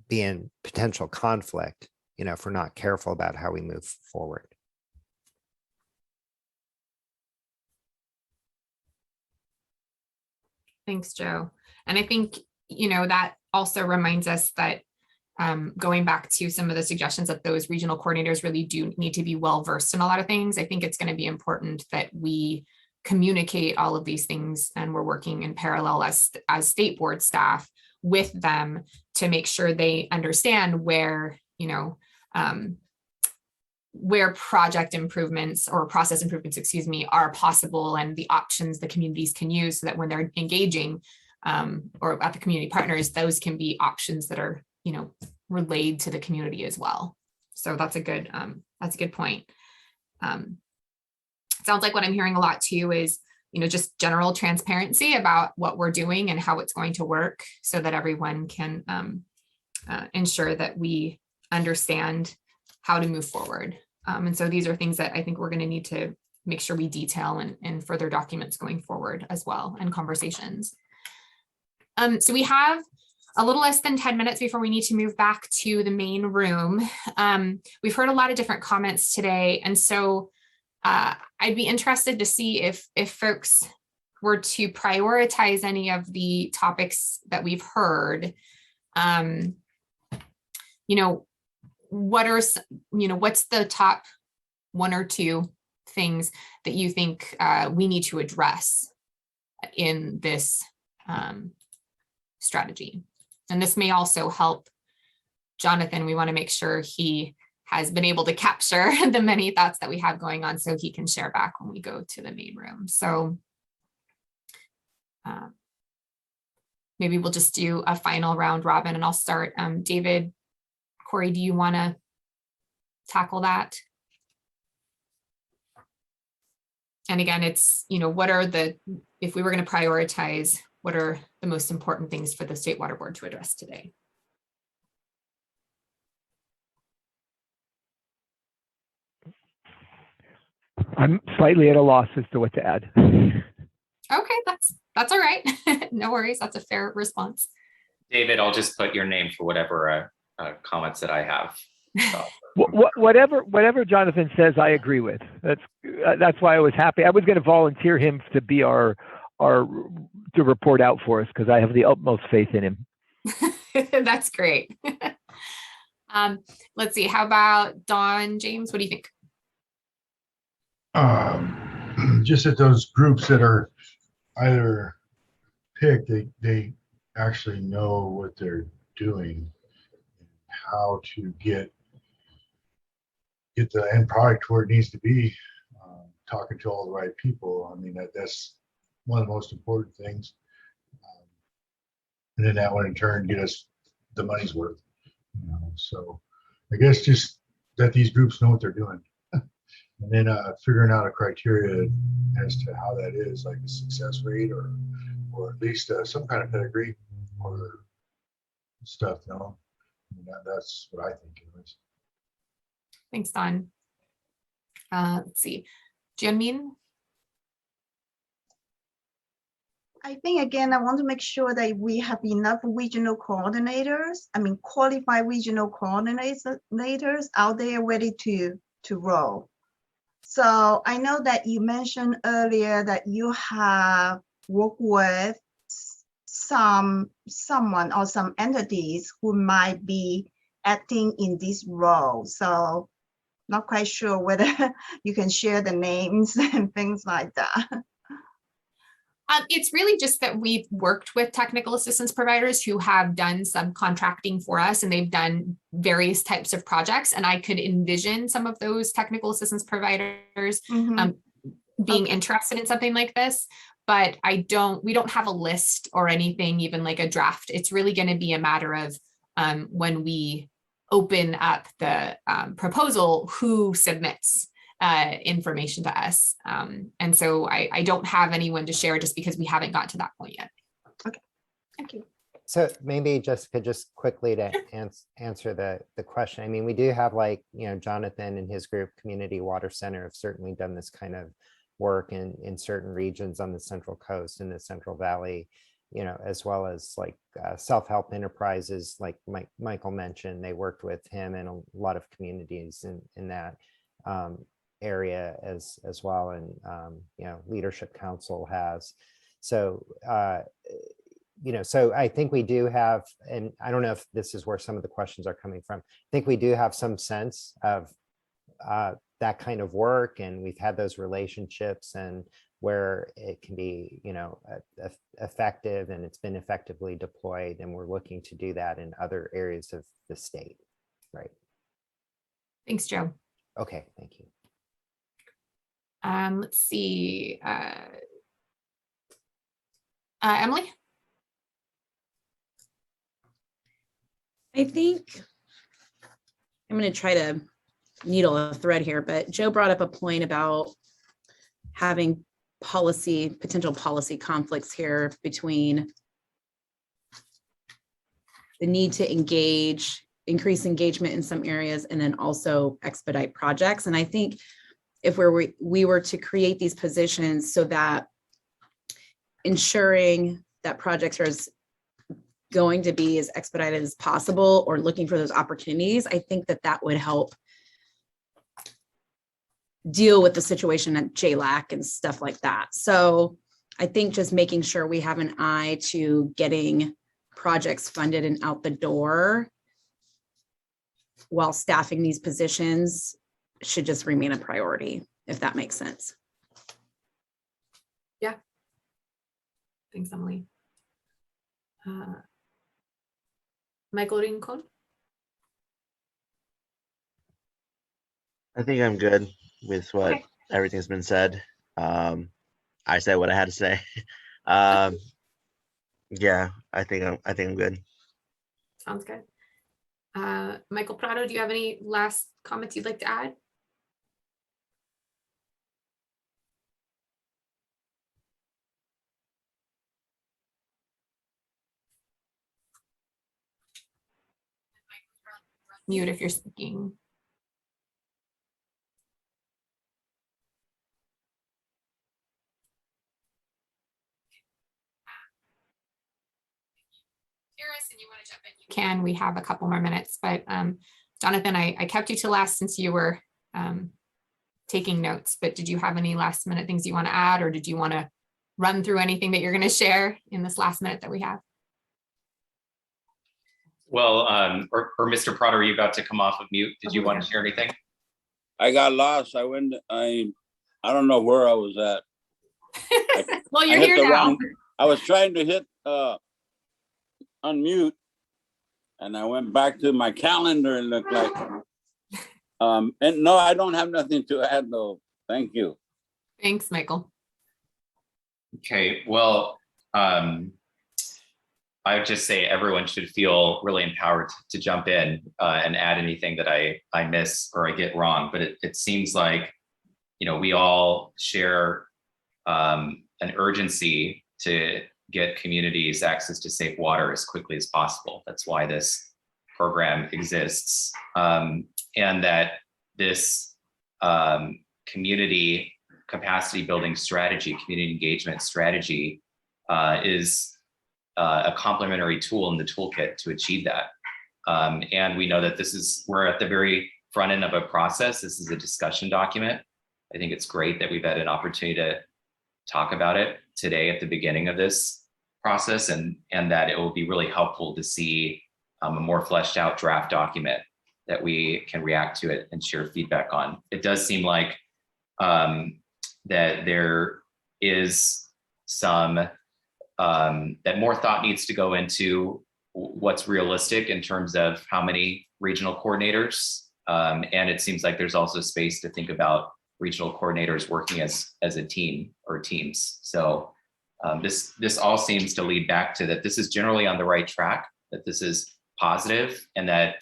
[SPEAKER 21] be in potential conflict, if we're not careful about how we move forward.
[SPEAKER 8] Thanks, Joe. And I think, that also reminds us that going back to some of the suggestions that those regional coordinators really do need to be well versed in a lot of things. I think it's going to be important that we communicate all of these things, and we're working in parallel as state board staff with them to make sure they understand where, where project improvements or process improvements, are possible, and the options the communities can use so that when they're engaging or at the community partners, those can be options that are, relayed to the community as well. So that's a good point. Sounds like what I'm hearing a lot too is, just general transparency about what we're doing and how it's going to work so that everyone can ensure that we understand how to move forward. And so these are things that I think we're going to need to make sure we detail in further documents going forward as well, and conversations. So we have a little less than 10 minutes before we need to move back to the main room. We've heard a lot of different comments today. And so I'd be interested to see if folks were to prioritize any of the topics that we've heard, what's the top one or two things that you think we need to address in this strategy? And this may also help Jonathan. We want to make sure he has been able to capture the many thoughts that we have going on so he can share back when we go to the main room. So maybe we'll just do a final round robin, and I'll start. David, Corey, do you want to tackle that? And again, it's, what are if we were going to prioritize, what are the most important things for the State Water Board to address today?
[SPEAKER 14] I'm slightly at a loss as to what to add.
[SPEAKER 8] Okay, that's all right. No worries. That's a fair response.
[SPEAKER 6] David, I'll just put your name for whatever comments that I have.
[SPEAKER 14] Whatever Jonathan says, I agree with. That's why I was happy. I was going to volunteer him to be to report out for us, because I have the utmost faith in him.
[SPEAKER 8] That's great. Let's see. How about Don, James? What do you think?
[SPEAKER 18] Just that those groups that are either picked, they actually know what they're doing, how to get the end product where it needs to be, talking to all the right people. I mean, that's one of the most important things. And then that would in turn get us the money's worth. So I guess just that these groups know what they're doing. And then figuring out a criteria as to how that is, like a success rate or at least some kind of pedigree or stuff. I mean, that's what I think anyways.
[SPEAKER 8] Thanks, Don. Let's see. Jianmin?
[SPEAKER 16] I think, again, I want to make sure that we have enough regional coordinators, I mean, qualified regional coordinators out there ready to roll. So I know that you mentioned earlier that you have worked with someone or some entities who might be acting in this role. So not quite sure whether you can share the names and things like that.
[SPEAKER 8] It's really just that we've worked with technical assistance providers who have done subcontracting for us, and they've done various types of projects. And I could envision some of those technical assistance providers being interested in something like this. But we don't have a list or anything, even like a draft. It's really going to be a matter of when we open up the proposal, who submits information to us. And so I don't have anyone to share just because we haven't got to that point yet.
[SPEAKER 16] Okay, thank you.
[SPEAKER 21] So maybe Jessica, just quickly to answer the question. I mean, we do have, like, you know, Jonathan and his group, Community Water Center, have certainly done this kind of work in certain regions on the Central Coast and the Central Valley, you know, as well as like self-help enterprises, like Michael mentioned. They worked with him and a lot of communities in that area as well, and you know, Leadership Council has. So you know, so I think we do have, and I don't know if this is where some of the questions are coming from, I think we do have some sense of that kind of work, and we've had those relationships, and where it can be, you know, effective, and it's been effectively deployed, and we're looking to do that in other areas of the state. Right.
[SPEAKER 8] Thanks, Joe.
[SPEAKER 21] Okay, thank you.
[SPEAKER 8] Let's see. Emily?
[SPEAKER 13] I think I'm going to try to needle a thread here, but Joe brought up a point about having potential policy conflicts here between the need to increase engagement in some areas, and then also expedite projects. And I think if we were to create these positions so that ensuring that projects are going to be as expedited as possible, or looking for those opportunities, I think that would help deal with the situation at JLAC and stuff like that. So I think just making sure we have an eye to getting projects funded and out the door while staffing these positions should just remain a priority, if that makes sense.
[SPEAKER 8] Yeah. Thanks, Emily. Michael Rincon?
[SPEAKER 11] I think I'm good with what everything's been said. I said what I had to say. Yeah, I think I'm good.
[SPEAKER 8] Sounds good. Michael Prado, do you have any last comments you'd like to add? Mute if you're speaking. And you want to jump in, you can. We have a couple more minutes, but Jonathan, I kept you to last since you were taking notes, but did you have any last minute things you want to add, or did you want to run through anything that you're going to share in this last minute that we have?
[SPEAKER 6] Well, or Mr. Prado, are you about to come off of mute? Did you want to share anything?
[SPEAKER 2] I got lost. I don't know where I was at.
[SPEAKER 8] Well, you're here now.
[SPEAKER 2] I was trying to hit unmute, and I went back to my calendar and looked like, and no, I don't have nothing to add though. Thank you.
[SPEAKER 8] Thanks, Michael.
[SPEAKER 6] Okay, well, I would just say everyone should feel really empowered to jump in and add anything that I miss or I get wrong. But it seems like, you know, we all share an urgency to get communities access to safe water as quickly as possible. That's why this program exists. And that this community capacity building strategy, community engagement strategy is a complementary tool in the toolkit to achieve that. And we know that we're at the very front end of a process. This is a discussion document. I think it's great that we've had an opportunity to talk about it today at the beginning of this process, and that it will be really helpful to see a more fleshed out draft document that we can react to it and share feedback on. It does seem like that there is some, that more thought needs to go into what's realistic in terms of how many regional coordinators. And it seems like there's also space to think about regional coordinators working as a team or teams. So this all seems to lead back to that this is generally on the right track, that this is positive, and that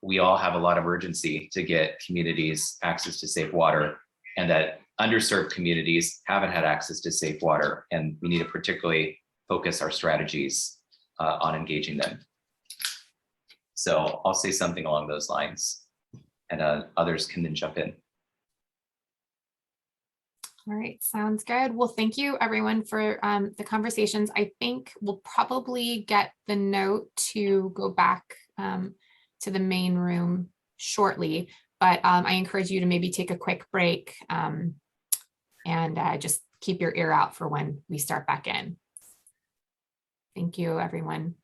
[SPEAKER 6] we all have a lot of urgency to get communities access to safe water, and that underserved communities haven't had access to safe water, and we need to particularly focus our strategies on engaging them. So I'll say something along those lines, and others can then jump in.
[SPEAKER 8] All right, sounds good. Well, thank you everyone for the conversations. I think we'll probably get the note to go back to the main room shortly, but I encourage you to maybe take a quick break and just keep your ear out for when we start back in. Thank you, everyone.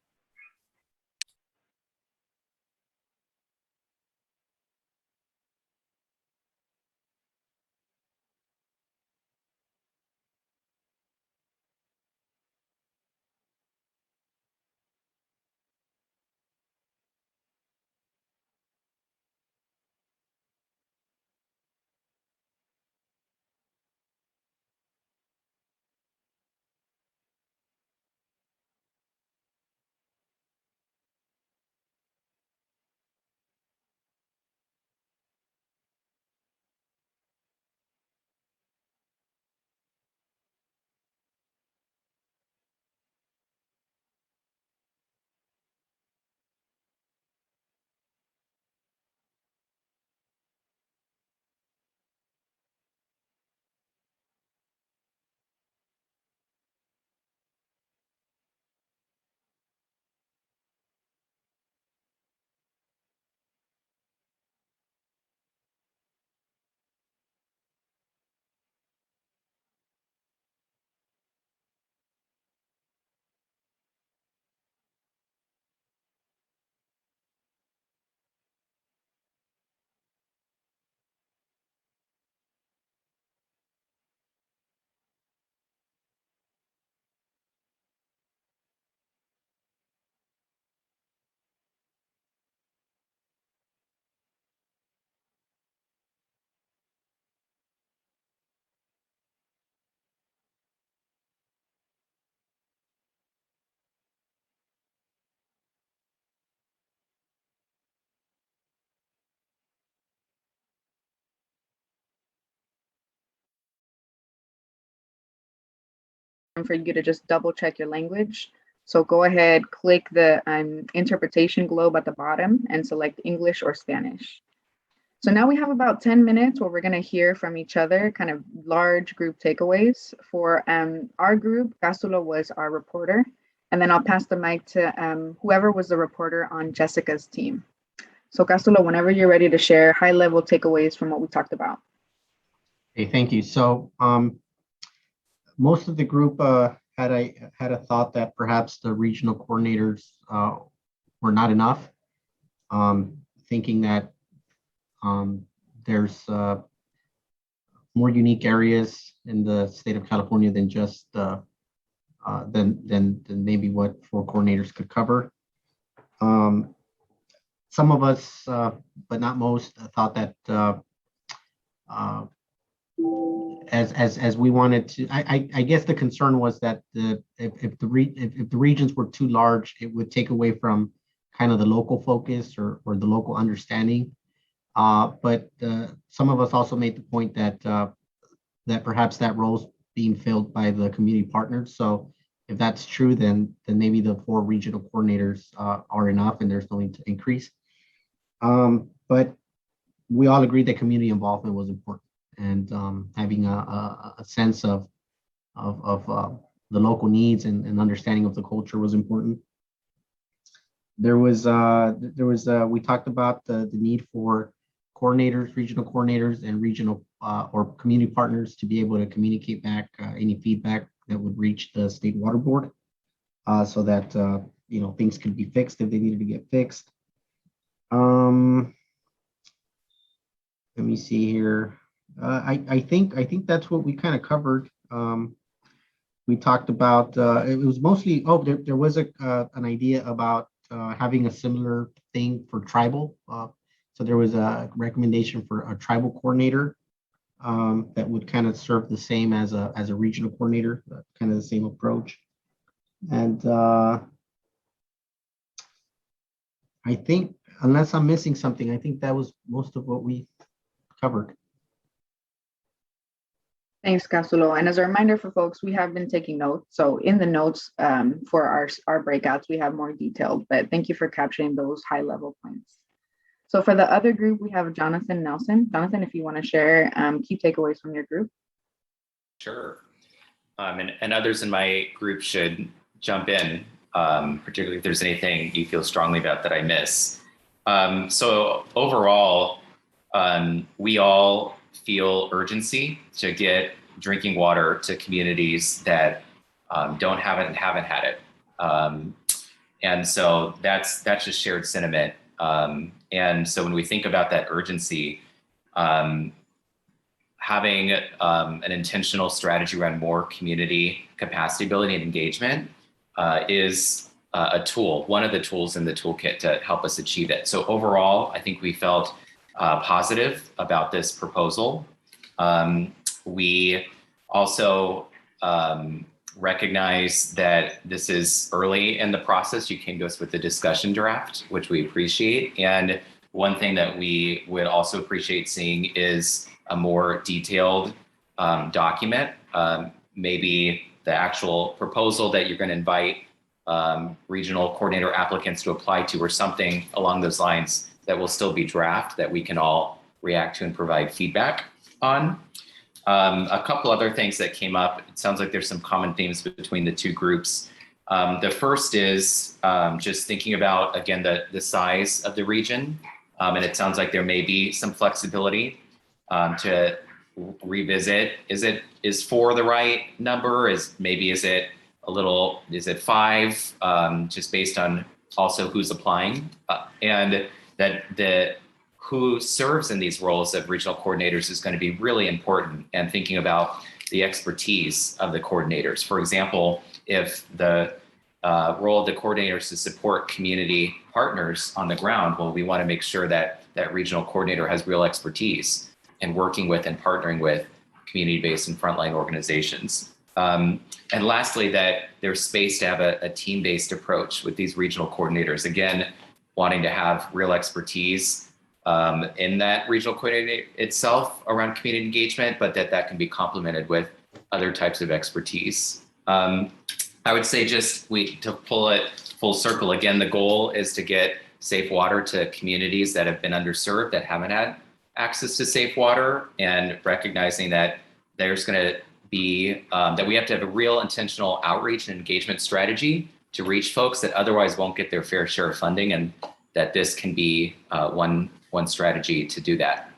[SPEAKER 1] For you to just double check your language. So go ahead, click the interpretation globe at the bottom and select English or Spanish. So now we have about 10 minutes where we're going to hear from each other, kind of large group takeaways. For our group, Cástulo was our reporter, and then I'll pass the mic to whoever was the reporter on Jessica's team. So Cástulo, whenever you're ready to share high-level takeaways from what we talked about.
[SPEAKER 15] Hey, thank you. So most of the group had a thought that perhaps the regional coordinators were not enough, thinking that there's more unique areas in the state of California than just than maybe what 4 coordinators could cover. Some of us, but not most, thought that as we wanted to, I guess the concern was that if the regions were too large, it would take away from kind of the local focus or the local understanding. But some of us also made the point that that perhaps that role's being filled by the community partners. So if that's true, then maybe the 4 regional coordinators are enough, and there's no need to increase. But we all agreed that community involvement was important, and having a sense of the local needs and understanding of the culture was important. We talked about the need for coordinators, regional coordinators, and regional or community partners to be able to communicate back any feedback that would reach the state water board, so that things could be fixed if they needed to get fixed. Let me see here. I think that's what we kind of covered. We talked about it was mostly there was an idea about having a similar thing for tribal. So there was a recommendation for a tribal coordinator that would kind of serve the same as a regional coordinator, kind of the same approach. And I think, unless I'm missing something, I think that was most of what we covered.
[SPEAKER 1] Thanks, Casulo. And as a reminder for folks, we have been taking notes. So in the notes for our breakouts, we have more detailed, but thank you for capturing those high level points. So for the other group, we have Jonathan Nelson. Jonathan, if you want to share key takeaways from your group.
[SPEAKER 6] Sure. And others in my group should jump in, particularly if there's anything you feel strongly about that I miss. So overall, we all feel urgency to get drinking water to communities that don't have it and haven't had it. And so that's just shared sentiment. And so when we think about that urgency, having an intentional strategy around more community capacity building and engagement is a tool, one of the tools in the toolkit to help us achieve it. So overall, I think we felt positive about this proposal. We also recognize that this is early in the process. You came to us with the discussion draft, which we appreciate. And one thing that we would also appreciate seeing is a more detailed document, maybe the actual proposal that you're going to invite regional coordinator applicants to apply to, or something along those lines that will still be draft that we can all react to and provide feedback on. A couple other things that came up. It sounds like there's some common themes between the two groups. The first is just thinking about, again, the size of the region. And it sounds like there may be some flexibility to revisit. Is 4 the right number? Is it a little, is it 5? Just based on also who's applying, and that who serves in these roles of regional coordinators is going to be really important, and thinking about the expertise of the coordinators. For example, if the role of the coordinators is to support community partners on the ground, well, we want to make sure that that regional coordinator has real expertise in working with and partnering with community-based and frontline organizations. And lastly, that there's space to have a team-based approach with these regional coordinators. Again, wanting to have real expertise in that regional coordinator itself around community engagement, but that can be complemented with other types of expertise. I would say to pull it full circle, again, the goal is to get safe water to communities that have been underserved, that haven't had access to safe water, and recognizing that there's going to be, that we have to have a real intentional outreach and engagement strategy to reach folks that otherwise won't get their fair share of funding, and that this can be one strategy to do that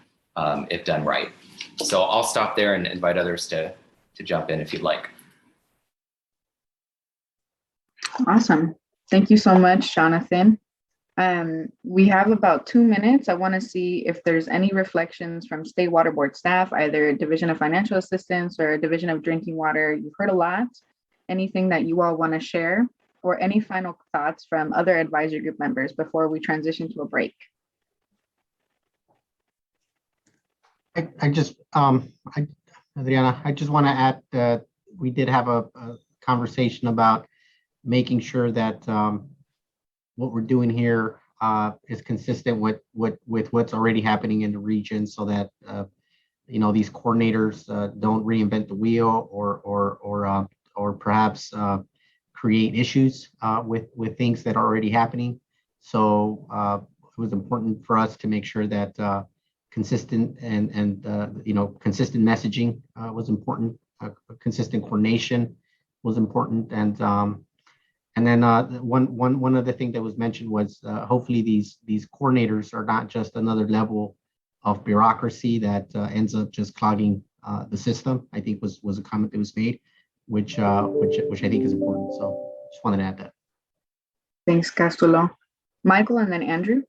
[SPEAKER 6] if done right. So I'll stop there and invite others to jump in if you'd like.
[SPEAKER 1] Awesome. Thank you so much, Jonathan. We have about 2 minutes. I want to see if there's any reflections from State Water Board staff, either Division of Financial Assistance or Division of Drinking Water. You've heard a lot. Anything that you all want to share, or any final thoughts from other advisory group members before we transition to a break?
[SPEAKER 15] Adriana, I just want to add that we did have a conversation about making sure that what we're doing here is consistent with what's already happening in the region, so that these coordinators don't reinvent the wheel or perhaps create issues with things that are already happening. So it was important for us to make sure that consistent and consistent messaging was important, consistent coordination, was important. And then one other thing that was mentioned was hopefully these coordinators are not just another level of bureaucracy that ends up just clogging the system. I think was a comment that was made, which I think is important. So just wanted to add that.
[SPEAKER 1] Thanks, Castulo. Michael and then Andrew.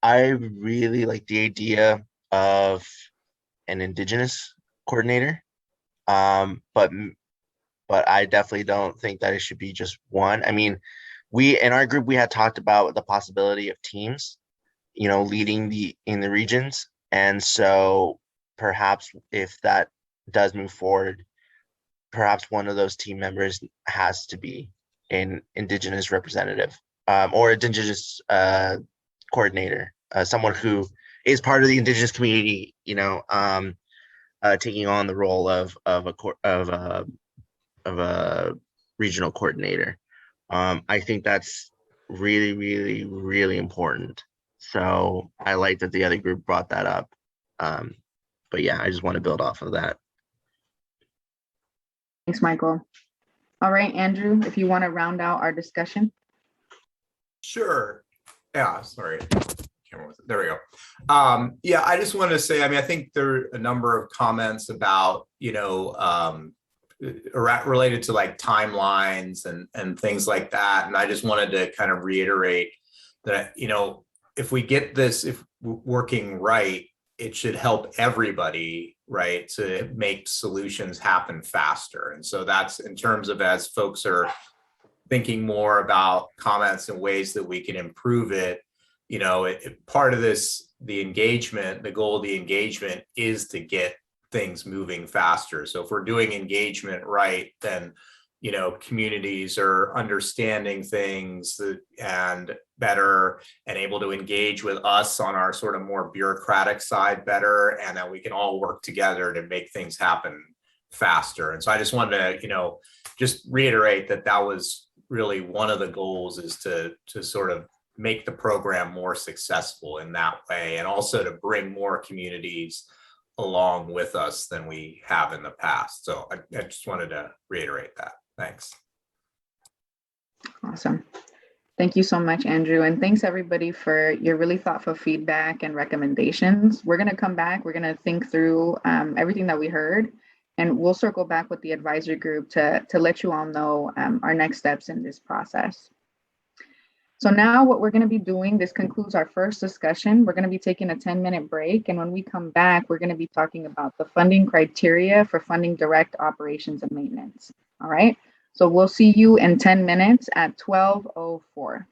[SPEAKER 11] I really like the idea of an indigenous coordinator, but I definitely don't think that it should be just one. I mean, we in our group we had talked about the possibility of teams, leading in the regions, and so perhaps if that does move forward, perhaps one of those team members has to be an indigenous representative, or indigenous coordinator, someone who is part of the indigenous community, taking on the role of a regional coordinator. I think that's really, really, really important. So I like that the other group brought that up. But yeah, I just want to build off of that.
[SPEAKER 1] Thanks, Michael. All right, Andrew, if you want to round out our discussion.
[SPEAKER 4] Sure. Yeah, sorry. There we go. Yeah, I just wanted to say, I mean, I think there are a number of comments about, related to like timelines and things like that. And I just wanted to kind of reiterate that, if we get this, if working right, it should help everybody, right, to make solutions happen faster. And so that's in terms of as folks are thinking more about comments and ways that we can improve it, part of this, the engagement, the goal of the engagement is to get things moving faster. So if we're doing engagement right, then communities are understanding things and better and able to engage with us on our sort of more bureaucratic side better, and that we can all work together to make things happen faster. And so I just wanted to, just reiterate that that was really one of the goals, is to sort of make the program more successful in that way, and also to bring more communities along with us than we have in the past. So I just wanted to reiterate that. Thanks.
[SPEAKER 1] Awesome. Thank you so much, Andrew. And thanks everybody for your really thoughtful feedback and recommendations. We're going to come back. We're going to think through everything that we heard, and we'll circle back with the advisory group to let you all know our next steps in this process. So now what we're going to be doing, this concludes our first discussion. We're going to be taking a 10-minute break. And when we come back, we're going to be talking about the funding criteria for funding direct operations and maintenance. All right. So we'll see you in 10 minutes at 12:04.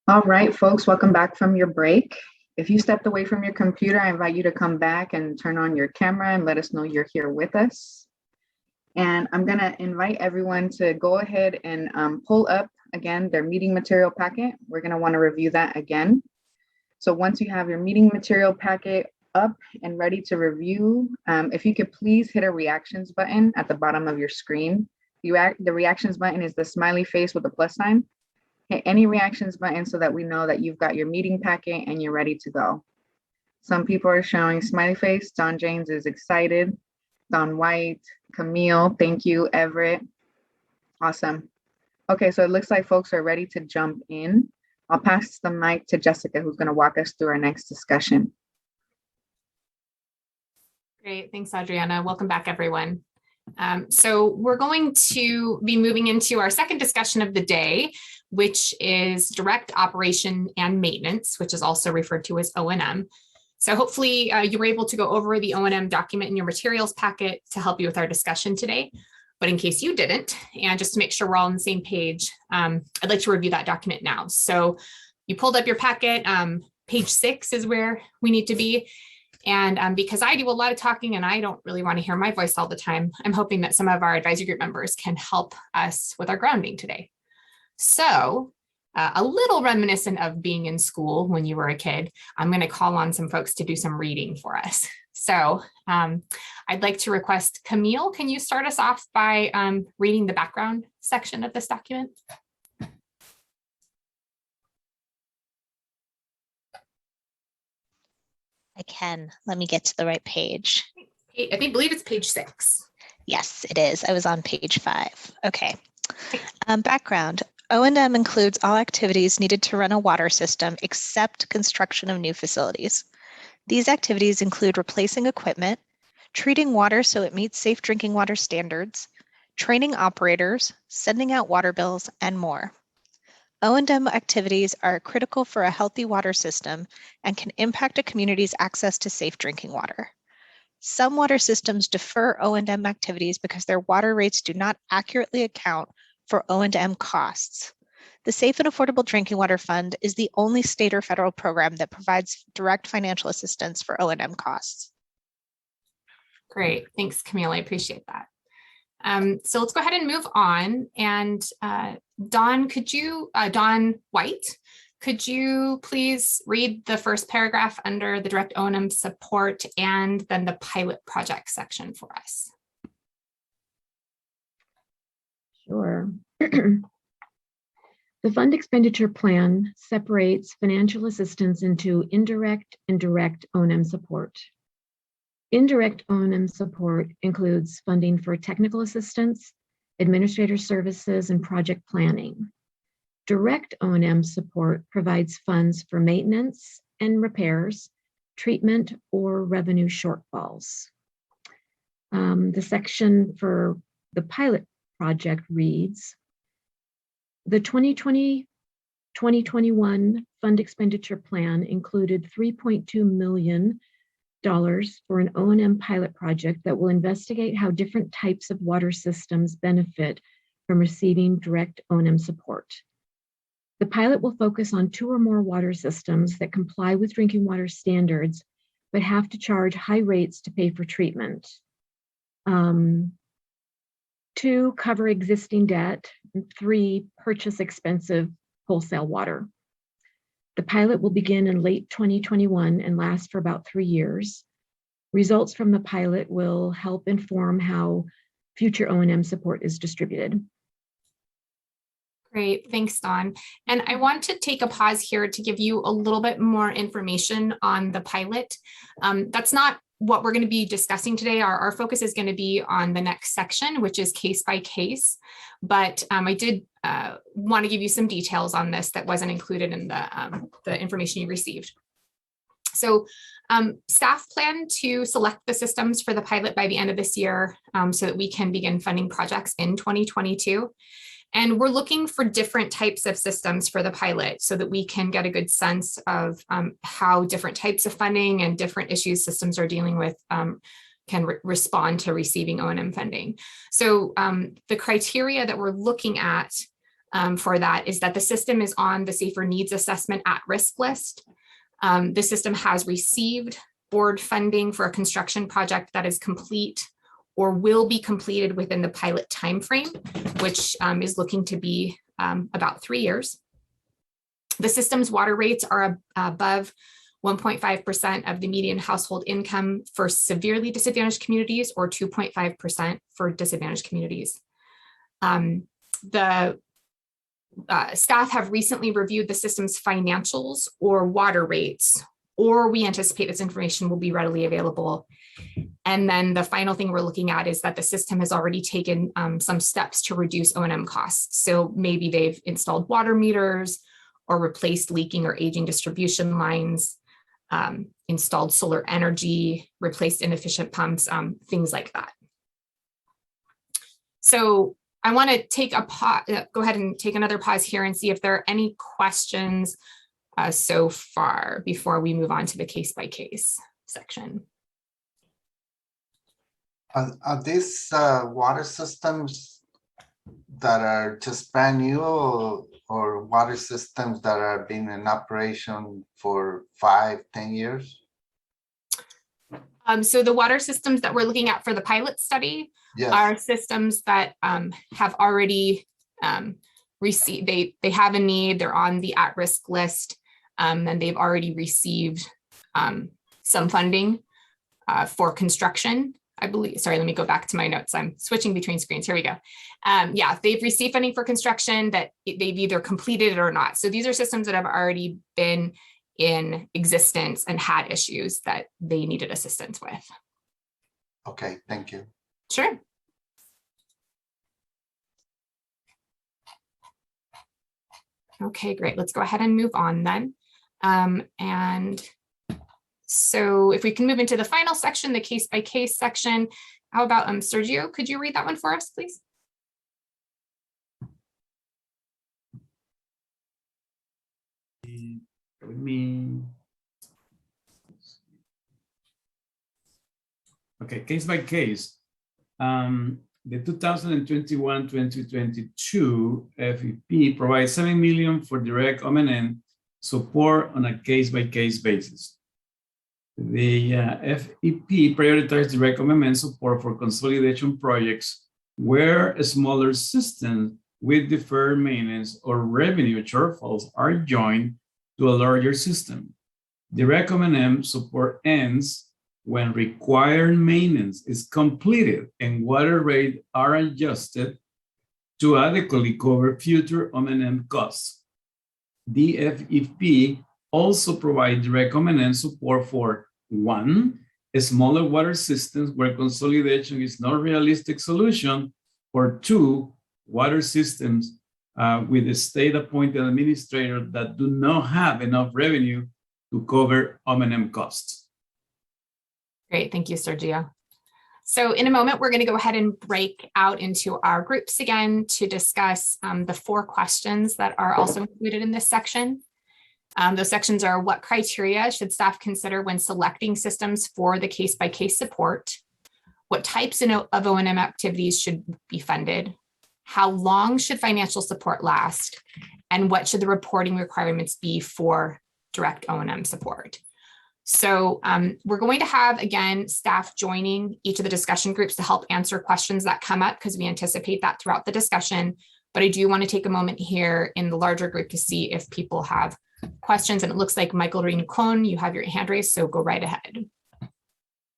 [SPEAKER 1] All right, folks, welcome back from your break. If you stepped away from your computer, I invite you to come back and turn on your camera and let us know you're here with us. And I'm gonna invite everyone to go ahead and pull up again their meeting material packet. We're gonna wanna review that again. So once you have your meeting material packet up and ready to review, if you could please hit a reactions button at the bottom of your screen. The reactions button is the smiley face with the plus sign. Hit any reactions button so that we know that you've got your meeting packet and you're ready to go. Some people are showing smiley face. Don James is excited. Don White, Camille, thank you, Everett. Awesome. Okay, so it looks like folks are ready to jump in. I'll pass the mic to Jessica, who's going to walk us through our next discussion.
[SPEAKER 8] Great, thanks, Adriana. Welcome back, everyone. So we're going to be moving into our second discussion of the day, which is direct operation and maintenance, which is also referred to as O&M. So hopefully you were able to go over the O&M document in your materials packet to help you with our discussion today. But in case you didn't, and just to make sure we're all on the same page, I'd like to review that document now. So you pulled up your packet, page 6 is where we need to be. And because I do a lot of talking and I don't really want to hear my voice all the time, I'm hoping that some of our advisory group members can help us with our grounding today. So a little reminiscent of being in school when you were a kid, I'm going to call on some folks to do some reading for us. So I'd like to request Camille, can you start us off by reading the background section of this document?
[SPEAKER 7] I can. Let me get to the right page.
[SPEAKER 8] I believe it's page 6.
[SPEAKER 7] Yes, it is. I was on page 5. Okay. Background. O&M includes all activities needed to run a water system except construction of new facilities. These activities include replacing equipment, treating water so it meets safe drinking water standards, training operators, sending out water bills, and more. O&M activities are critical for a healthy water system and can impact a community's access to safe drinking water. Some water systems defer O&M activities because their water rates do not accurately account for O&M costs. The Safe and Affordable Drinking Water Fund is the only state or federal program that provides direct financial assistance for O&M costs.
[SPEAKER 8] Great, thanks, Camille. I appreciate that. So let's go ahead and move on. And Don White, could you please read the first paragraph under the direct O&M support and then the pilot project section for us?
[SPEAKER 10] Sure. The fund expenditure plan separates financial assistance into indirect and direct O&M support. Indirect O&M support includes funding for technical assistance, administrator services, and project planning. Direct O&M support provides funds for maintenance and repairs, treatment, or revenue shortfalls. The section for the pilot project reads, the 2020-2021 fund expenditure plan included $3.2 million for an O&M pilot project that will investigate how different types of water systems benefit from receiving direct O&M support. The pilot will focus on 2 or more water systems that comply with drinking water standards, but have to charge high rates to pay for treatment. 2, cover existing debt, and 3, purchase expensive wholesale water. The pilot will begin in late 2021 and last for about 3 years. Results from the pilot will help inform how future O&M support is distributed.
[SPEAKER 8] Great, thanks, Dawn. And I want to take a pause here to give you a little bit more information on the pilot. That's not what we're going to be discussing today. Our focus is going to be on the next section, which is case by case. But I did want to give you some details on this that wasn't included in the information you received. So staff plan to select the systems for the pilot by the end of this year so that we can begin funding projects in 2022. And we're looking for different types of systems for the pilot so that we can get a good sense of how different types of funding and different issues systems are dealing with can respond to receiving O&M funding. So the criteria that we're looking at for that is that the system is on the Safer Needs Assessment at-risk list. The system has received board funding for a construction project that is complete or will be completed within the pilot timeframe, which is looking to be about 3 years. The system's water rates are above 1.5% of the median household income for severely disadvantaged communities, or 2.5% for disadvantaged communities. The staff have recently reviewed the system's financials or water rates, or we anticipate this information will be readily available. And then the final thing we're looking at is that the system has already taken some steps to reduce O&M costs. So maybe they've installed water meters or replaced leaking or aging distribution lines, installed solar energy, replaced inefficient pumps, things like that. So I want to take a pause, go ahead and take another pause here and see if there are any questions so far before we move on to the case-by-case section.
[SPEAKER 5] Are these water systems that are just brand new, or water systems that are being in operation for 5-10 years?
[SPEAKER 8] So the water systems that we're looking at for the pilot study
[SPEAKER 5] Yes.
[SPEAKER 8] are systems that have already received, they have a need, they're on the at-risk list, and they've already received some funding for construction, I believe. Sorry, let me go back to my notes. I'm switching between screens. Here we go. Yeah, they've received funding for construction that they've either completed it or not. So these are systems that have already been in existence and had issues that they needed assistance with.
[SPEAKER 5] Okay, thank you.
[SPEAKER 8] Sure. Okay, great. Let's go ahead and move on then. And so if we can move into the final section, the case-by-case section, how about Sergio, could you read that one for us, please?
[SPEAKER 9] With me. Okay, case by case. The 2021-2022 FEP provides $7 million for direct O&M support on a case-by-case basis. The FEP prioritized direct O&M support for consolidation projects where a smaller system with deferred maintenance or revenue shortfalls are joined to a larger system. Direct O&M support ends when required maintenance is completed and water rates are adjusted to adequately cover future O&M costs. The FEP also provides direct O&M support for 1, smaller water systems where consolidation is not a realistic solution, or 2, water systems with a state-appointed administrator that do not have enough revenue to cover O&M costs.
[SPEAKER 8] Great, thank you, Sergio. So in a moment, we're going to go ahead and break out into our groups again to discuss the 4 questions that are also included in this section. Those sections are: what criteria should staff consider when selecting systems for the case-by-case support? What types of O&M activities should be funded? How long should financial support last? And what should the reporting requirements be for direct O&M support? So we're going to have, again, staff joining each of the discussion groups to help answer questions that come up, because we anticipate that throughout the discussion. But I do want to take a moment here in the larger group to see if people have questions. And it looks like Michael Rincon, you have your hand raised, so go right ahead.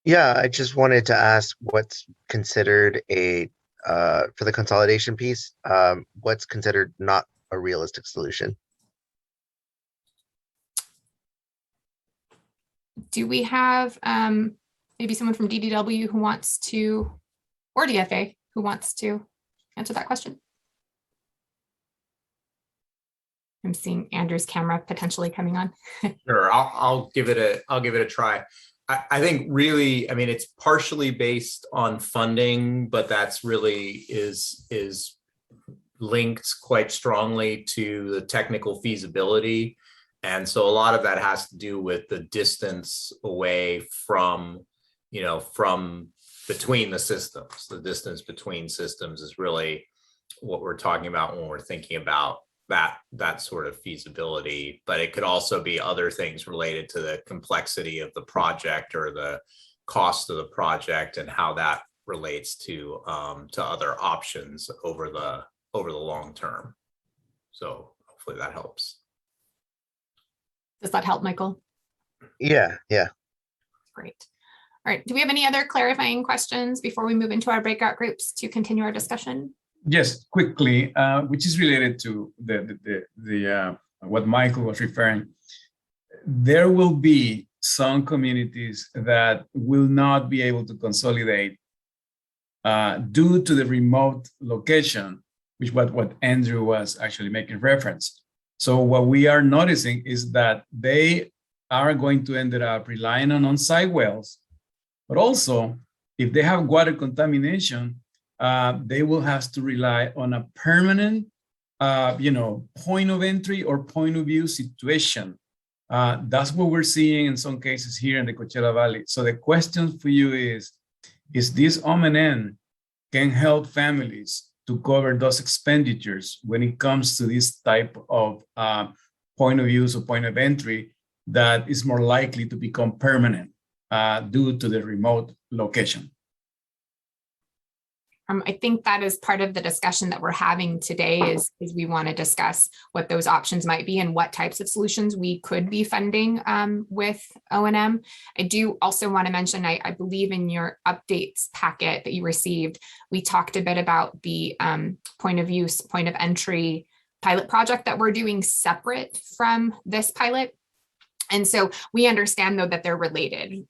[SPEAKER 11] Yeah, I just wanted to ask what's considered a, for the consolidation piece, what's considered not a realistic solution?
[SPEAKER 8] Do we have maybe someone from DDW who wants to, or DFA who wants to answer that question? I'm seeing Andrew's camera potentially coming on.
[SPEAKER 4] Sure, I'll give it a try. I think really, I mean, it's partially based on funding, but that's really is linked quite strongly to the technical feasibility. And so a lot of that has to do with the distance away from, from between the systems. The distance between systems is really what we're talking about when we're thinking about that sort of feasibility. But it could also be other things related to the complexity of the project or the cost of the project and how that relates to other options over the long term. So hopefully that helps.
[SPEAKER 8] Does that help, Michael?
[SPEAKER 11] Yeah.
[SPEAKER 8] Great. All right. Do we have any other clarifying questions before we move into our breakout groups to continue our discussion?
[SPEAKER 9] Yes, quickly, which is related to the what Michael was referring. There will be some communities that will not be able to consolidate due to the remote location, which what Andrew was actually making reference. So what we are noticing is that they are going to end up relying on on-site wells, but also if they have water contamination, they will have to rely on a permanent, point of entry or point of view situation. That's what we're seeing in some cases here in the Coachella Valley. So the question for you is this OM&N can help families to cover those expenditures when it comes to this type of point of use or point of entry that is more likely to become permanent due to the remote location?
[SPEAKER 8] I think that is part of the discussion that we're having today is we want to discuss what those options might be and what types of solutions we could be funding with O&M. I do also want to mention, I believe in your updates packet that you received, we talked a bit about the point of use, point of entry pilot project that we're doing separate from this pilot. And so we understand though that they're related.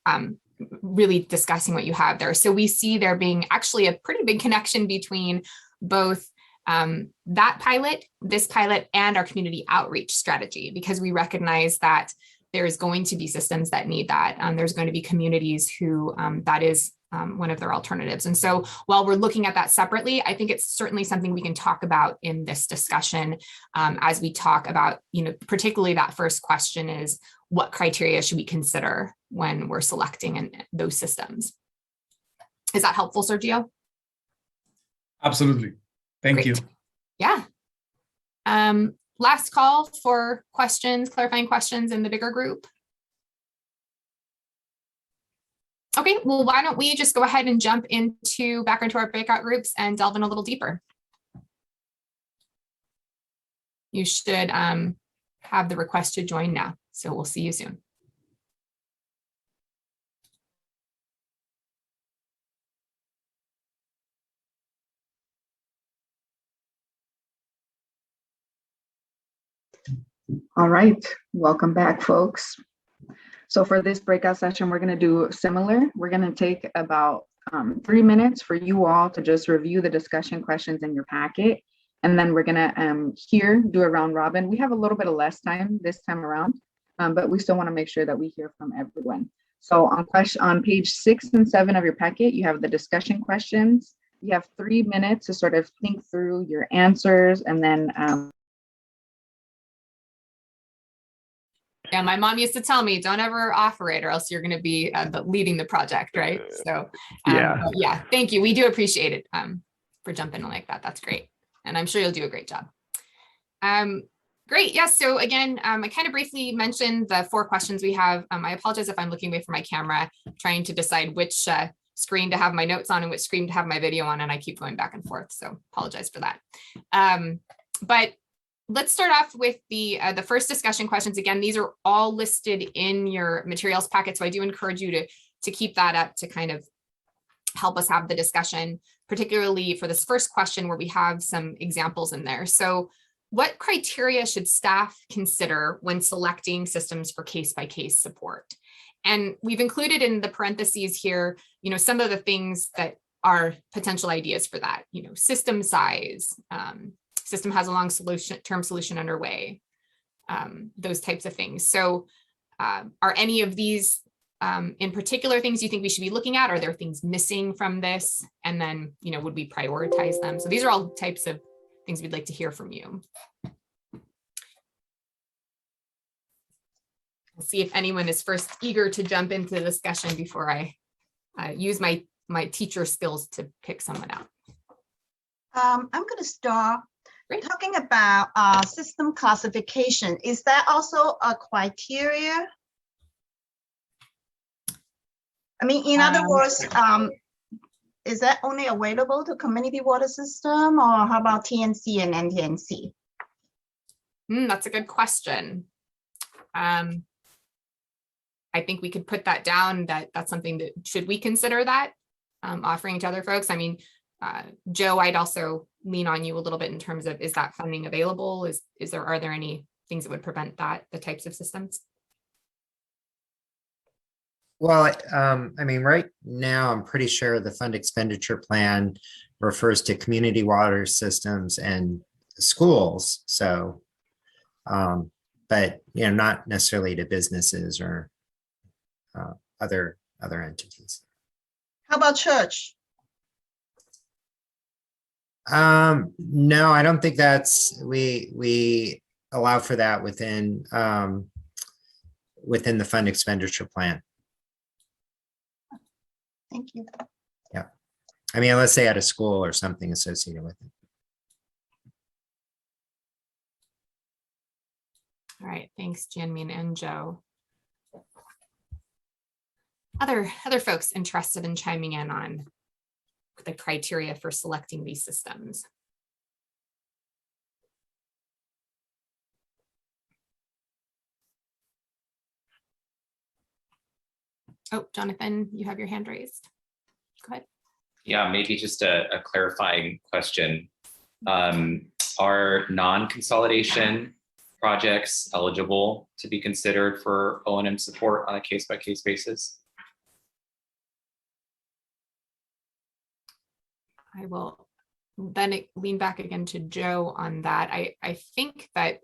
[SPEAKER 8] Really discussing what you have there. So we see there being actually a pretty big connection between both that pilot, this pilot, and our community outreach strategy, because we recognize that there's going to be systems that need that. There's going to be communities who that is one of their alternatives. And so while we're looking at that separately, I think it's certainly something we can talk about in this discussion as we talk about, particularly that first question is, what criteria should we consider when we're selecting those systems? Is that helpful, Sergio?
[SPEAKER 9] Absolutely. Thank you.
[SPEAKER 8] Yeah. Last call for questions, clarifying questions in the bigger group. Okay, well, why don't we just go ahead and jump back into our breakout groups and delve in a little deeper. You should have the request to join now. So we'll see you soon.
[SPEAKER 1] All right, welcome back, folks. So for this breakout session, we're going to do similar. We're going to take about 3 minutes for you all to just review the discussion questions in your packet. And then we're going to do a round robin. We have a little bit of less time this time around, but we still want to make sure that we hear from everyone. So on page 6 and 7 of your packet, you have the discussion questions. You have 3 minutes to sort of think through your answers, and then
[SPEAKER 8] yeah, my mom used to tell me, don't ever offer it or else you're going to be leading the project, right? So yeah, thank you. We do appreciate it for jumping in like that. That's great. And I'm sure you'll do a great job. Great. Yeah. So again, I kind of briefly mentioned the 4 questions we have. I apologize if I'm looking away from my camera, trying to decide which screen to have my notes on and which screen to have my video on, and I keep going back and forth. So apologize for that. But let's start off with the first discussion questions. Again, these are all listed in your materials packet. So I do encourage you to keep that up to kind of help us have the discussion, particularly for this first question where we have some examples in there. So what criteria should staff consider when selecting systems for case-by-case support? And we've included in the parentheses here, some of the things that are potential ideas for that, system size, system has a long term solution underway, those types of things. So are any of these in particular things you think we should be looking at? Are there things missing from this? And then, would we prioritize them? So these are all types of things we'd like to hear from you. We'll see if anyone is first eager to jump into the discussion before I use my teacher skills to pick someone out.
[SPEAKER 16] I'm going to start talking about system classification. Is that also a criteria? I mean, in other words, is that only available to community water system, or how about TNC and NTNC?
[SPEAKER 8] That's a good question. I think we could put that down, that's something that, should we consider that offering to other folks? I mean, Joe, I'd also lean on you a little bit in terms of, is that funding available? Are there any things that would prevent that, the types of systems?
[SPEAKER 21] Well, I mean, right now, I'm pretty sure the fund expenditure plan refers to community water systems and schools. So, but, you know, not necessarily to businesses or other entities.
[SPEAKER 16] How about church?
[SPEAKER 21] No, I don't think we allow for that within the fund expenditure plan.
[SPEAKER 16] Thank you.
[SPEAKER 21] Yeah. I mean, let's say at a school or something associated with it.
[SPEAKER 8] All right, thanks, Janmin and Joe. Other folks interested in chiming in on the criteria for selecting these systems? Oh, Jonathan, you have your hand raised. Go ahead.
[SPEAKER 6] Yeah, maybe just a clarifying question. Are non-consolidation projects eligible to be considered for O&M support on a case-by-case basis?
[SPEAKER 8] I will then lean back again to Joe on that. I think that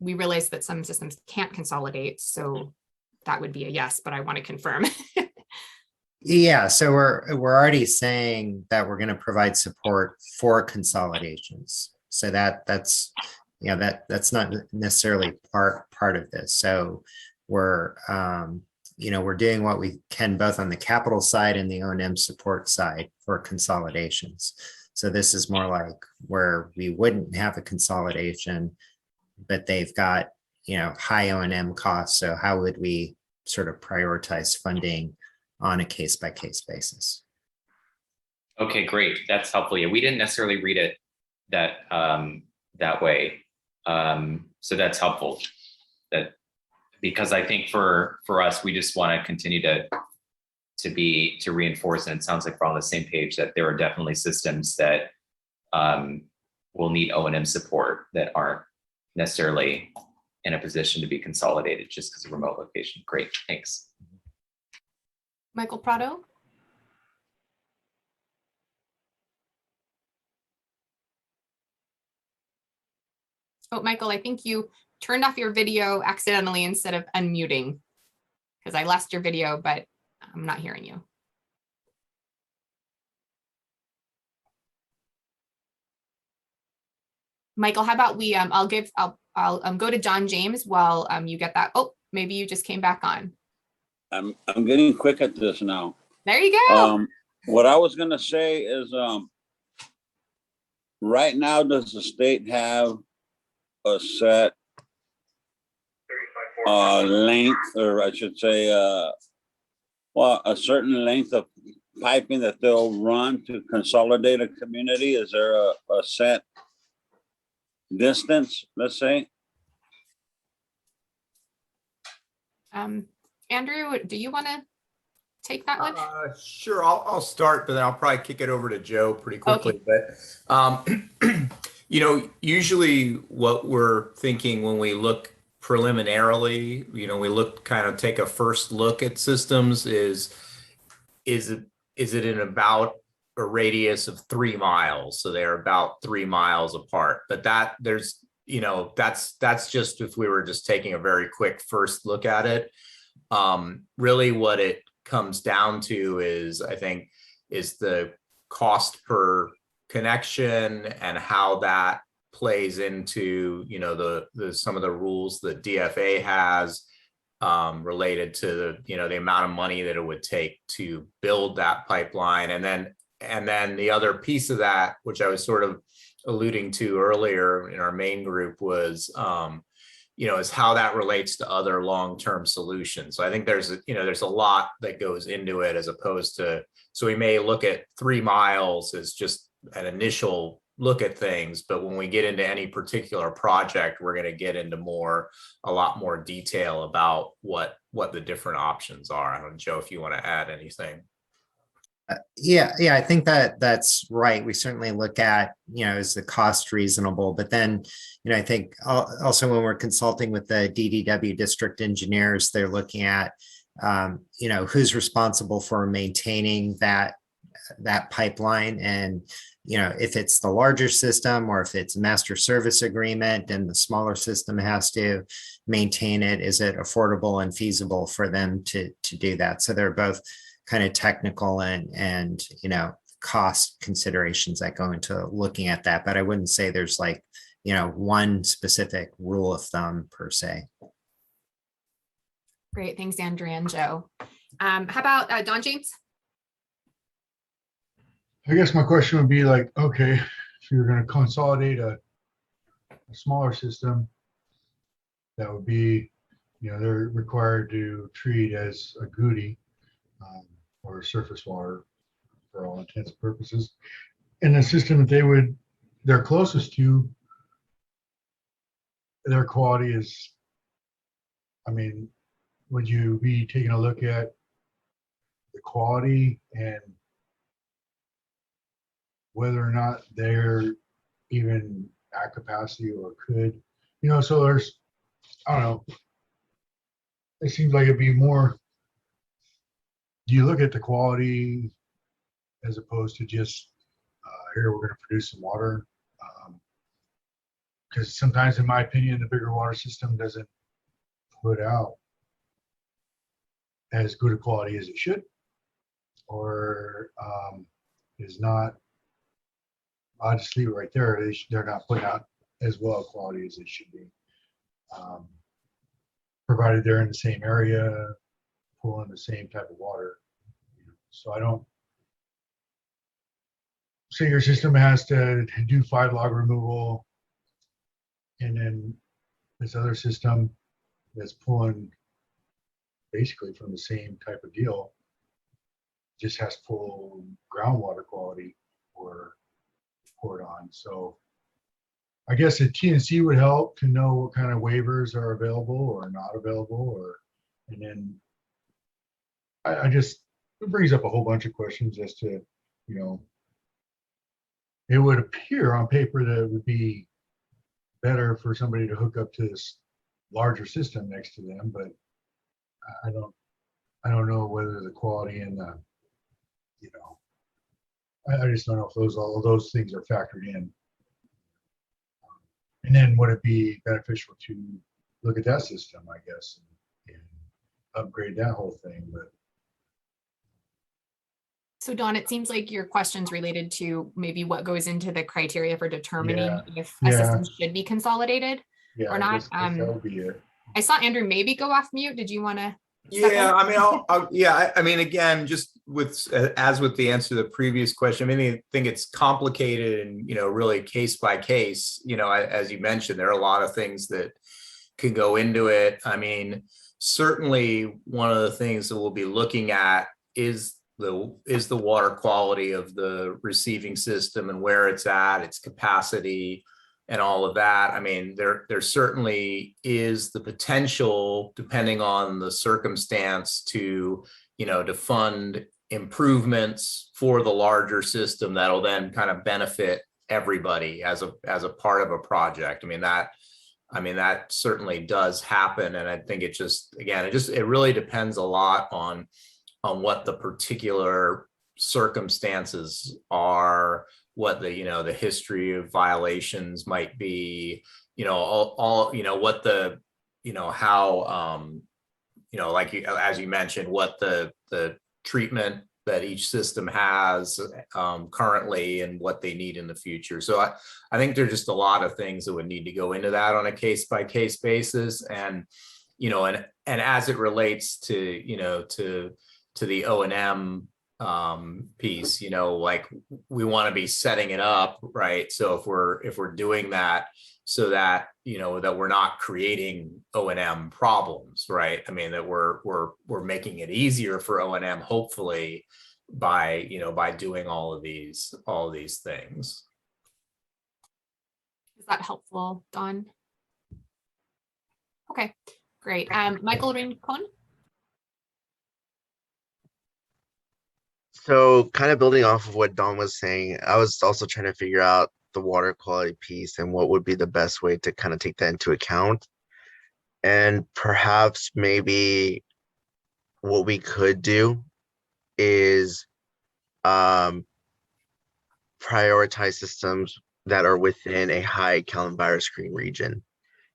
[SPEAKER 8] we realize that some systems can't consolidate, so that would be a yes, but I want to confirm.
[SPEAKER 21] Yeah, so we're already saying that we're going to provide support for consolidations. So that's you know, that's not necessarily part of this. So we're you know, we're doing what we can both on the capital side and the O&M support side for consolidations. So this is more like where we wouldn't have a consolidation, but they've got, you know, high O&M costs. So how would we sort of prioritize funding on a case-by-case basis?
[SPEAKER 6] Okay, great. That's helpful. Yeah, we didn't necessarily read it that way. So that's helpful. Because I think for us, we just want to continue to reinforce, and it sounds like we're on the same page, that there are definitely systems that will need O&M support that aren't necessarily in a position to be consolidated just because of remote location. Great, thanks.
[SPEAKER 8] Michael Prado. Oh, Michael, I think you turned off your video accidentally instead of unmuting, because I lost your video, but I'm not hearing you. Michael, how about we, I'll go to John James while you get that. Oh, maybe you just came back on.
[SPEAKER 2] I'm getting quick at this now.
[SPEAKER 8] There you go.
[SPEAKER 2] What I was gonna say is, right now, does the state have a set length, or I should say, well, a certain length of piping that they'll run to consolidate a community? Is there a set distance, let's say?
[SPEAKER 8] Andrew, do you want to take that one?
[SPEAKER 4] Sure, I'll start, but then I'll probably kick it over to Joe pretty quickly. Okay. But you know, usually what we're thinking when we look preliminarily, you know, we take a first look at systems is it in about a radius of 3 miles? So they're about 3 miles apart. But that's just if we were just taking a very quick first look at it. Really what it comes down to is, I think, is the cost per connection and how that plays into, you know, the some of the rules that DFA has related to the, you know, the amount of money that it would take to build that pipeline. And then and then the other piece of that, which I was sort of alluding to earlier in our main group, was is how that relates to other long-term solutions. So I think there's a lot that goes into it, as opposed to, so we may look at 3 miles as just an initial look at things, but when we get into any particular project, we're going to get into a lot more detail about what the different options are. I don't know, Joe, if you want to add anything.
[SPEAKER 21] Yeah, I think that's right. We certainly look at, is the cost reasonable? But then, I think also when we're consulting with the DDW district engineers, they're looking at, who's responsible for maintaining that pipeline, and if it's the larger system or if it's a master service agreement and the smaller system has to maintain it, is it affordable and feasible for them to do that? So they're both kind of technical and cost considerations that go into looking at that. But I wouldn't say there's one specific rule of thumb per se.
[SPEAKER 8] Great, thanks, Andrea and Joe. How about Don James?
[SPEAKER 18] I guess my question would be okay, if you're going to consolidate a smaller system, that would be, they're required to treat as a goodie or surface water for all intents and purposes. And the system that they're closest to, their quality is, would you be taking a look at the quality and whether or not they're even at capacity or could, so there's, I don't know, it seems like it'd be more, do you look at the quality as opposed to just, here, we're going to produce some water? Because sometimes, in my opinion, the bigger water system doesn't put out as good a quality as it should, or is not, I'll just leave it right there. They're not putting out as well quality as they should be. Provided they're in the same area, pulling the same type of water. So I don't say your system has to do 5 log removal, and then this other system that's pulling basically from the same type of deal just has to pull groundwater quality or pour it on. So I guess a TNC would help to know what kind of waivers are available or not available, and then I just, it brings up a whole bunch of questions as to, it would appear on paper that it would be better for somebody to hook up to this larger system next to them, but I don't know whether the quality and the, I just don't know if all of those things are factored in. And then would it be beneficial to look at that system, I guess, and upgrade that whole thing? But
[SPEAKER 8] so Dawn, it seems like your question's related to maybe what goes into the criteria for determining if a system should be consolidated or not.
[SPEAKER 18] That would be it.
[SPEAKER 8] I saw Andrew maybe go off mute. Did you want to?
[SPEAKER 4] Yeah, again, just as with the answer to the previous question, I think it's complicated and, really case by case, as you mentioned, there are a lot of things that can go into it. Certainly one of the things that we'll be looking at is the water quality of the receiving system and where it's at, its capacity, and all of that. There certainly is the potential, depending on the circumstance, to fund improvements for the larger system that'll then kind of benefit everybody as a part of a project. That certainly does happen, and I think it really depends a lot on what the particular circumstances are, what the history of violations might be, what the, how, as you mentioned, what the treatment that each system has currently and what they need in the future. So I think there's just a lot of things that would need to go into that on a case by case basis. And, and as it relates to, to the O&M piece, like we want to be setting it up, right? So if we're doing that so that, that we're not creating O&M problems, right? I mean, that we're making it easier for O&M, hopefully, by, by doing all of these things.
[SPEAKER 8] Is that helpful, Dawn? Okay, great. Michael Rincon?
[SPEAKER 11] So kind of building off of what Don was saying, I was also trying to figure out the water quality piece and what would be the best way to kind of take that into account. And perhaps maybe what we could do is prioritize systems that are within a high Calum-Virus screen region,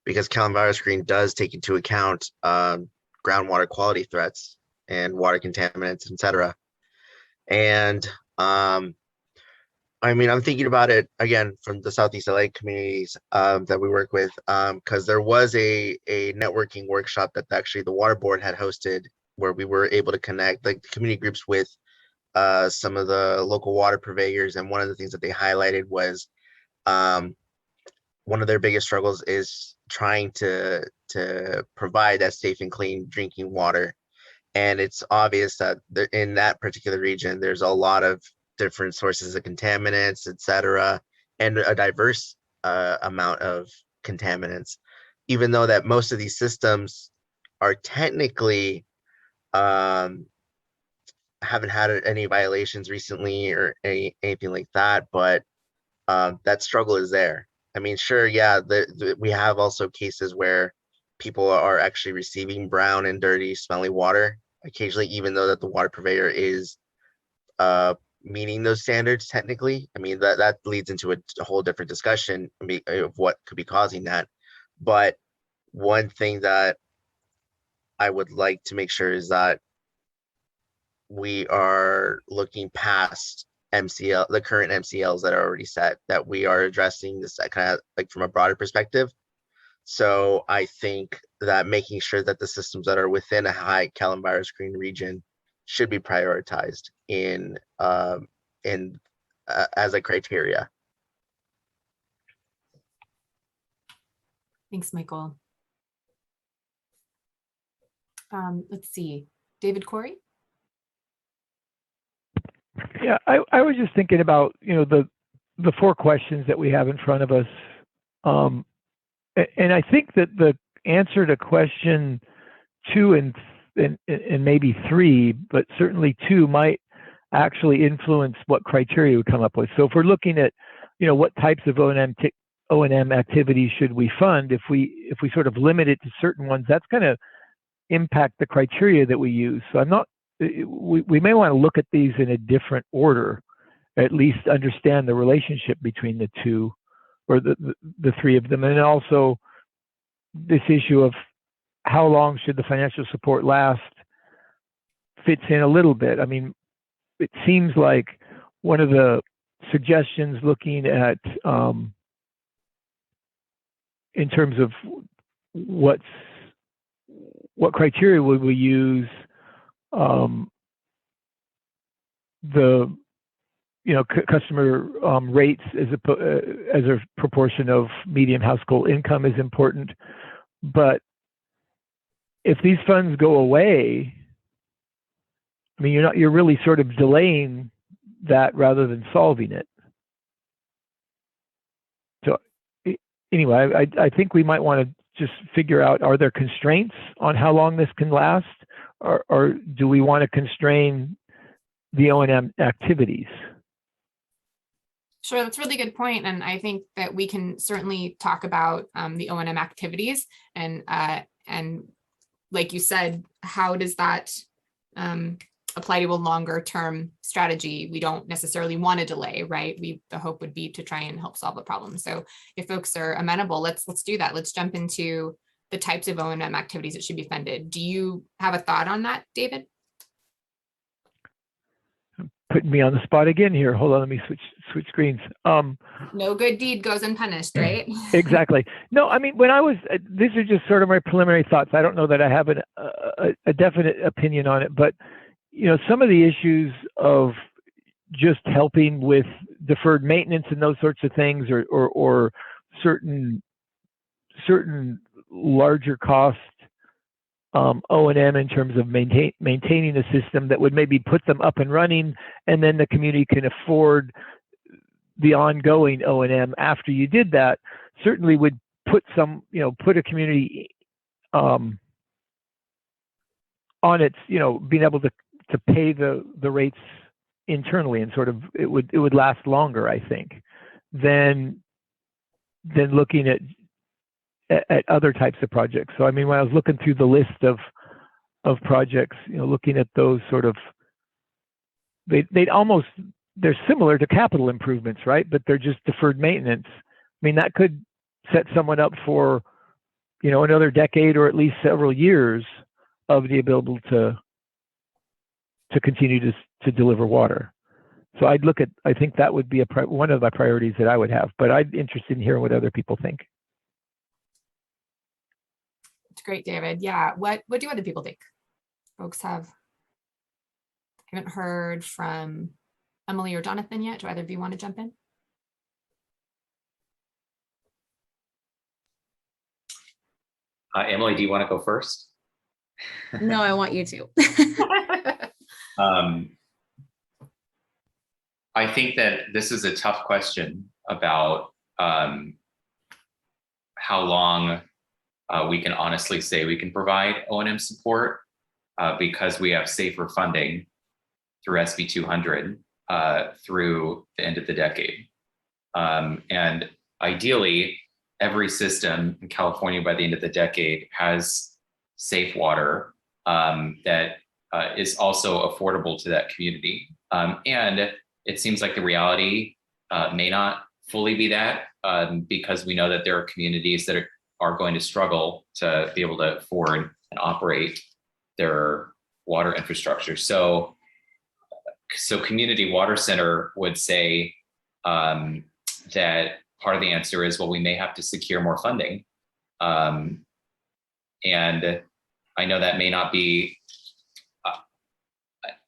[SPEAKER 11] because Calum-Virus screen does take into account groundwater quality threats and water contaminants, etc. And I mean, I'm thinking about it again from the Southeast LA communities that we work with, because there was a networking workshop that actually the Water Board had hosted, where we were able to connect like the community groups with some of the local water purveyors. And one of the things that they highlighted was one of their biggest struggles is trying to provide that safe and clean drinking water. And it's obvious that in that particular region, there's a lot of different sources of contaminants, etc., and a diverse amount of contaminants, even though that most of these systems are technically haven't had any violations recently or anything like that, but that struggle is there. I mean, sure, yeah, we have also cases where people are actually receiving brown and dirty, smelly water occasionally, even though that the water purveyor is meeting those standards technically. I mean, that leads into a whole different discussion of what could be causing that. But one thing that I would like to make sure is that we are looking past MCL, the current MCLs that are already set, that we are addressing this kind of like from a broader perspective. So I think that making sure that the systems that are within a high Calum-Virus screen region should be prioritized in as a criteria.
[SPEAKER 8] Thanks, Michael. Let's see, David Corey.
[SPEAKER 14] Yeah, I was just thinking about, the 4 questions that we have in front of us. And I think that the answer to question 2 and maybe 3, but certainly 2 might actually influence what criteria we come up with. So if we're looking at, what types of O&M activities should we fund, if we sort of limit it to certain ones, that's going to impact the criteria that we use. So we may want to look at these in a different order, at least understand the relationship between the 2 or the 3 of them. And also this issue of how long should the financial support last fits in a little bit. I mean, it seems like one of the suggestions looking at in terms of what criteria would we use, the customer rates as a proportion of median household income is important. But if these funds go away, I mean, you're really sort of delaying that rather than solving it. So anyway, I think we might want to just figure out, are there constraints on how long this can last, or do we want to constrain the O&M activities?
[SPEAKER 8] Sure, that's a really good point. And I think that we can certainly talk about the O&M activities and like you said, how does that apply to a longer term strategy? We don't necessarily want to delay, right? The hope would be to try and help solve the problem. So if folks are amenable, let's do that. Let's jump into the types of O&M activities that should be funded. Do you have a thought on that, David?
[SPEAKER 14] Putting me on the spot again here. Hold on, let me switch screens.
[SPEAKER 8] No good deed goes unpunished, right?
[SPEAKER 14] Exactly. No, I mean, these are just sort of my preliminary thoughts. I don't know that I have a definite opinion on it, but some of the issues of just helping with deferred maintenance and those sorts of things, or certain larger cost O&M in terms of maintaining a system that would maybe put them up and running, and then the community can afford the ongoing O&M after you did that, certainly would put a community on its, being able to pay the rates internally, and sort of it would last longer, I think, than looking at other types of projects. So I mean, when I was looking through the list of projects, looking at those sort of, they're similar to capital improvements, right? But they're just deferred maintenance. I mean, that could set someone up for, another decade or at least several years of the ability to continue to deliver water. So I think that would be one of my priorities that I would have, but I'm interested in hearing what other people think.
[SPEAKER 8] It's great, David. Yeah. What do other people think? Folks haven't heard from Emily or Jonathan yet. Do either of you want to jump in?
[SPEAKER 6] Emily, do you want to go first?
[SPEAKER 13] No, I want you to.
[SPEAKER 6] I think that this is a tough question about how long we can honestly say we can provide O&M support because we have safer funding through SB 200 through the end of the decade. And ideally, every system in California by the end of the decade has safe water that is also affordable to that community. And it seems like the reality may not fully be that because we know that there are communities that are going to struggle to be able to afford and operate their water infrastructure. So Community Water Center would say that part of the answer is, well, we may have to secure more funding. And I know that may not be,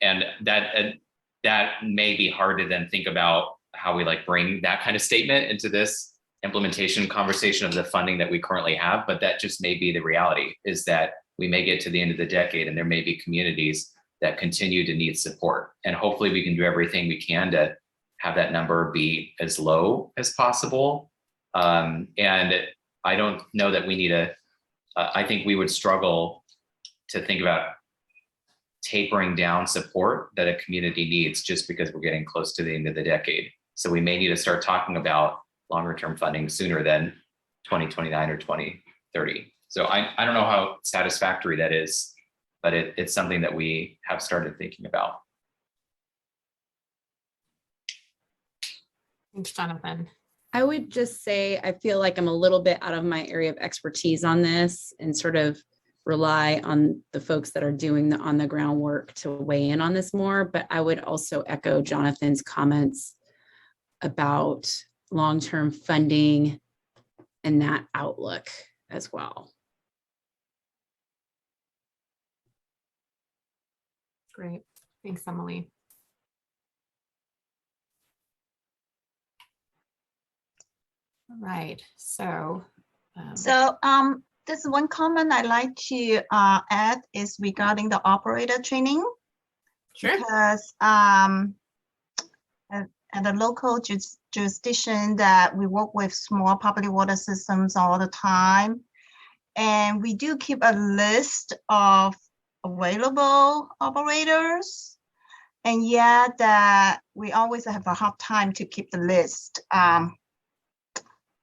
[SPEAKER 6] and that may be hard to then think about how we bring that kind of statement into this implementation conversation of the funding that we currently have, but that just may be the reality, is that we may get to the end of the decade and there may be communities that continue to need support. And hopefully we can do everything we can to have that number be as low as possible. And I don't know that we need I think we would struggle to think about tapering down support that a community needs just because we're getting close to the end of the decade. So we may need to start talking about longer term funding sooner than 2029 or 2030. So I don't know how satisfactory that is, but it's something that we have started thinking about.
[SPEAKER 8] Thanks, Jonathan.
[SPEAKER 13] I would just say, I feel like I'm a little bit out of my area of expertise on this and sort of rely on the folks that are doing the on the ground work to weigh in on this more. But I would also echo Jonathan's comments about long-term funding and that outlook as well.
[SPEAKER 8] Great. Thanks, Emily. All right. So
[SPEAKER 16] there's one comment I'd like to add is regarding the operator training.
[SPEAKER 8] Sure.
[SPEAKER 16] Because at the local jurisdiction that we work with small public water systems all the time, and we do keep a list of available operators, and yet that we always have a hard time to keep the list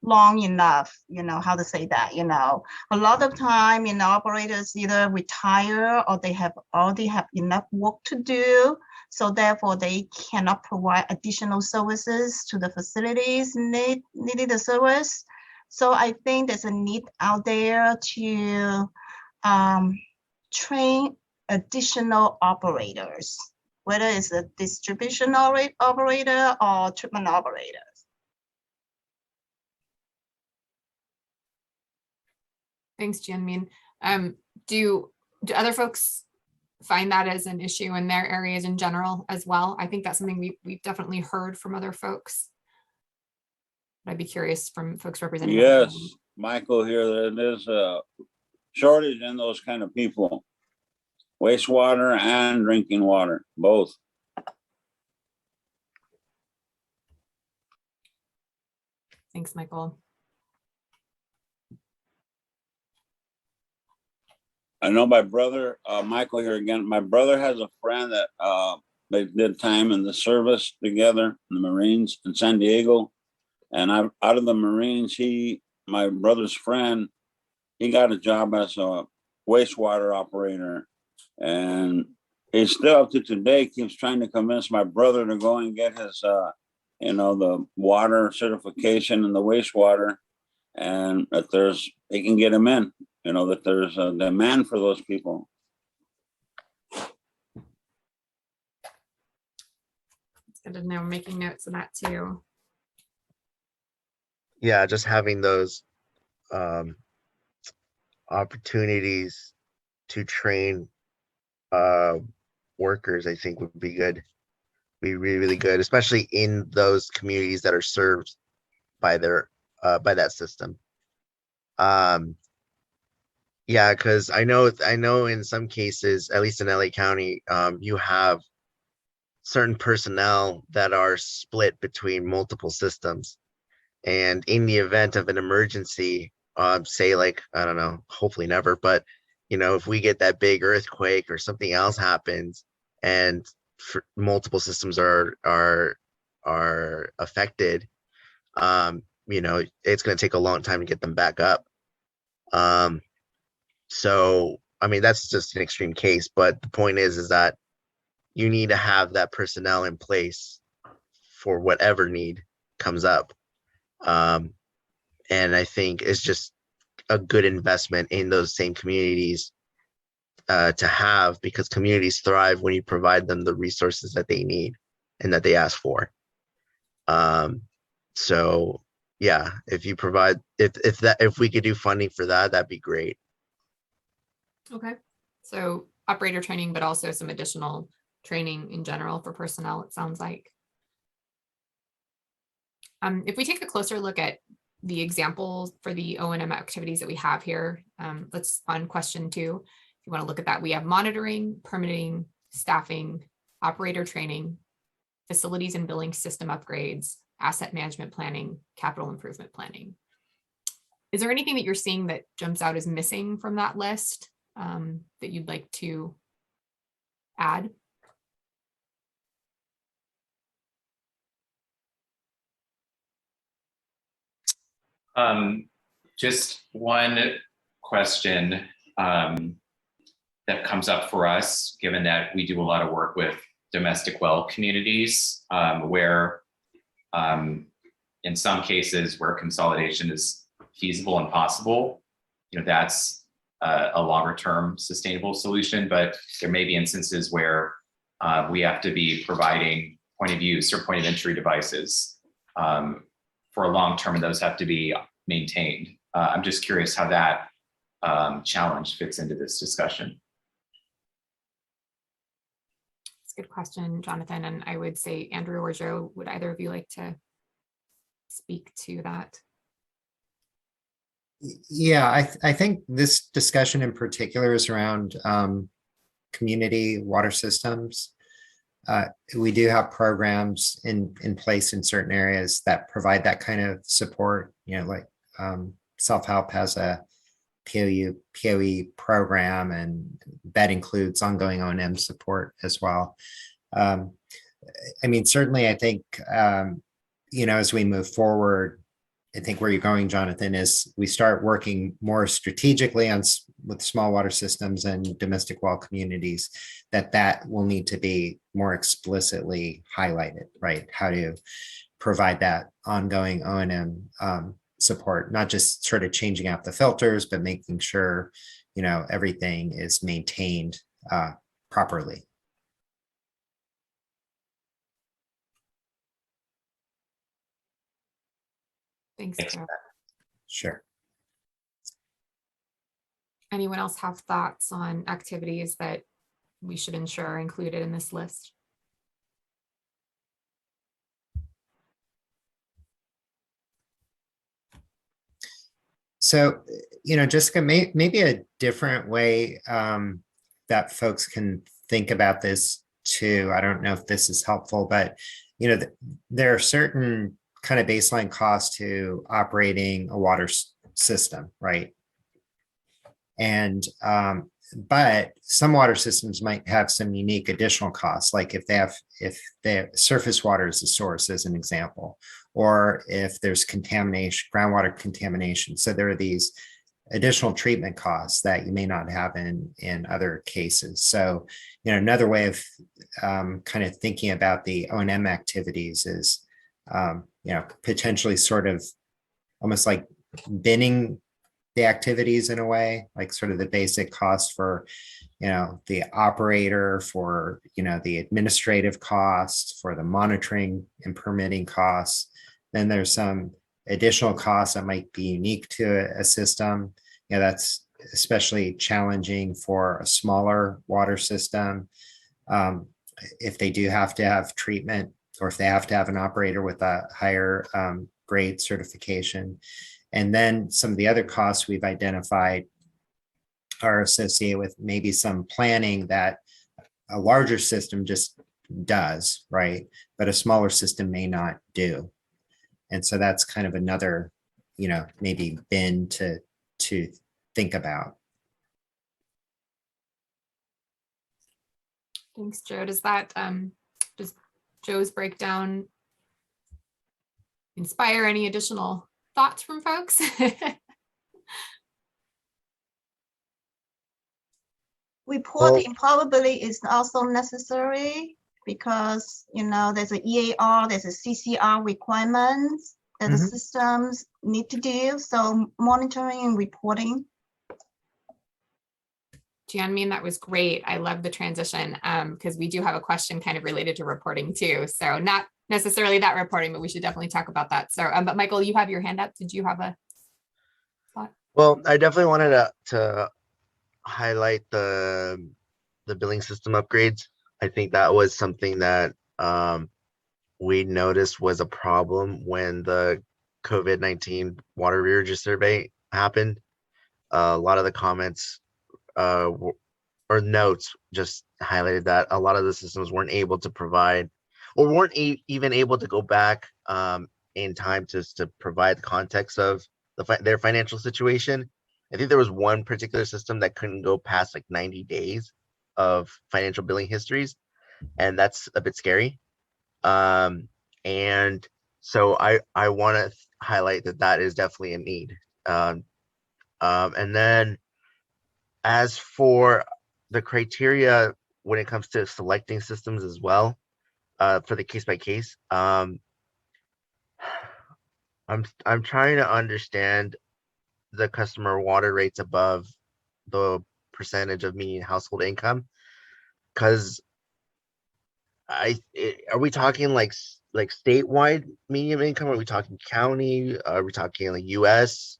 [SPEAKER 16] long enough, how to say that, a lot of time, operators either retire or they already have enough work to do. So therefore they cannot provide additional services to the facilities needing the service. So I think there's a need out there to train additional operators, whether it's a distribution operator or treatment operator.
[SPEAKER 8] Thanks, Jianmin. Do other folks find that as an issue in their areas in general as well. I think that's something we've definitely heard from other folks. I'd be curious from folks representing.
[SPEAKER 2] Yes, Michael, here, there's a shortage in those kind of people. Wastewater and drinking water, both.
[SPEAKER 8] Thanks, Michael.
[SPEAKER 2] I know my brother, Michael here again, my brother has a friend that they did time in the service together in the Marines in San Diego. And out of the Marines, my brother's friend, he got a job as a wastewater operator. And he still up to today keeps trying to convince my brother to go and get his, the water certification and the wastewater, and that he can get him in, that there's a demand for those people.
[SPEAKER 8] It's good to know, making notes of that too.
[SPEAKER 11] Yeah, just having those opportunities to train workers, I think would be good. Be really, really good, especially in those communities that are served by by that system. Yeah, because I know in some cases, at least in LA County, you have certain personnel that are split between multiple systems. And in the event of an emergency, say like, I don't know, hopefully never, but if we get that big earthquake or something else happens and multiple systems are affected, it's going to take a long time to get them back up. So, I mean, that's just an extreme case, but the point is that you need to have that personnel in place for whatever need comes up. And I think it's just a good investment in those same communities to have, because communities thrive when you provide them the resources that they need and that they ask for. So yeah, if you provide, if we could do funding for that, that'd be great.
[SPEAKER 8] Okay, so operator training, but also some additional training in general for personnel, it sounds like. If we take a closer look at the examples for the O&M activities that we have here, let's on question 2. If you want to look at that, we have monitoring, permitting, staffing, operator training, facilities and billing system upgrades, asset management planning, capital improvement planning. Is there anything that you're seeing that jumps out as missing from that list that you'd like to add?
[SPEAKER 6] Just one question that comes up for us, given that we do a lot of work with domestic well communities, where in some cases where consolidation is feasible and possible, that's a longer term sustainable solution, but there may be instances where we have to be providing point of use or point of entry devices for a long term, and those have to be maintained. I'm just curious how that challenge fits into this discussion.
[SPEAKER 8] It's a good question, Jonathan. And I would say, Andrew or Joe, would either of you like to speak to that?
[SPEAKER 21] Yeah, I think this discussion in particular is around community water systems. We do have programs in place in certain areas that provide that kind of support, like Self-Help has a POE program, and that includes ongoing O&M support as well. I mean, certainly I think, as we move forward, I think where you're going, Jonathan, is we start working more strategically with small water systems and domestic well communities, that will need to be more explicitly highlighted, right? How to provide that ongoing O&M support, not just sort of changing out the filters, but making sure, everything is maintained properly.
[SPEAKER 8] Thanks.
[SPEAKER 21] Sure.
[SPEAKER 8] Anyone else have thoughts on activities that we should ensure are included in this list?
[SPEAKER 21] So, Jessica, maybe a different way that folks can think about this too. I don't know if this is helpful, but there are certain kind of baseline costs to operating a water system, right? And but some water systems might have some unique additional costs, like if they have surface water as a source, as an example, or if there's contamination, groundwater contamination. So there are these additional treatment costs that you may not have in other cases. So, another way of kind of thinking about the O&M activities is, potentially sort of almost like binning the activities in a way, like sort of the basic cost for, the operator, for, the administrative costs, for the monitoring and permitting costs. Then there's some additional costs that might be unique to a system. That's especially challenging for a smaller water system. If they do have to have treatment, or if they have to have an operator with a higher grade certification. And then some of the other costs we've identified are associated with maybe some planning that a larger system just does, right? But a smaller system may not do. And so that's kind of another, maybe bin to think about.
[SPEAKER 8] Thanks, Joe. Does that, does Joe's breakdown inspire any additional thoughts from folks?
[SPEAKER 16] Reporting probably is also necessary because, there's a EAR, there's a CCR requirements that the systems need to do. So monitoring and reporting.
[SPEAKER 8] Jianmin, that was great. I love the transition because we do have a question kind of related to reporting too. So not necessarily that reporting, but we should definitely talk about that. So, but Michael, you have your hand up. Did you have a thought?
[SPEAKER 11] Well, I definitely wanted to highlight the billing system upgrades. I think that was something that we noticed was a problem when the COVID-19 water rearage survey happened. A lot of the comments or notes just highlighted that a lot of the systems weren't able to provide, or weren't even able to go back in time to provide the context of their financial situation. I think there was one particular system that couldn't go past like 90 days of financial billing histories, and that's a bit scary. And so I want to highlight that is definitely a need. And then as for the criteria when it comes to selecting systems as well, for the case by case, I'm trying to understand the customer water rates above the percentage of median household income, because are we talking like statewide median income? Are we talking county? Are we talking like US?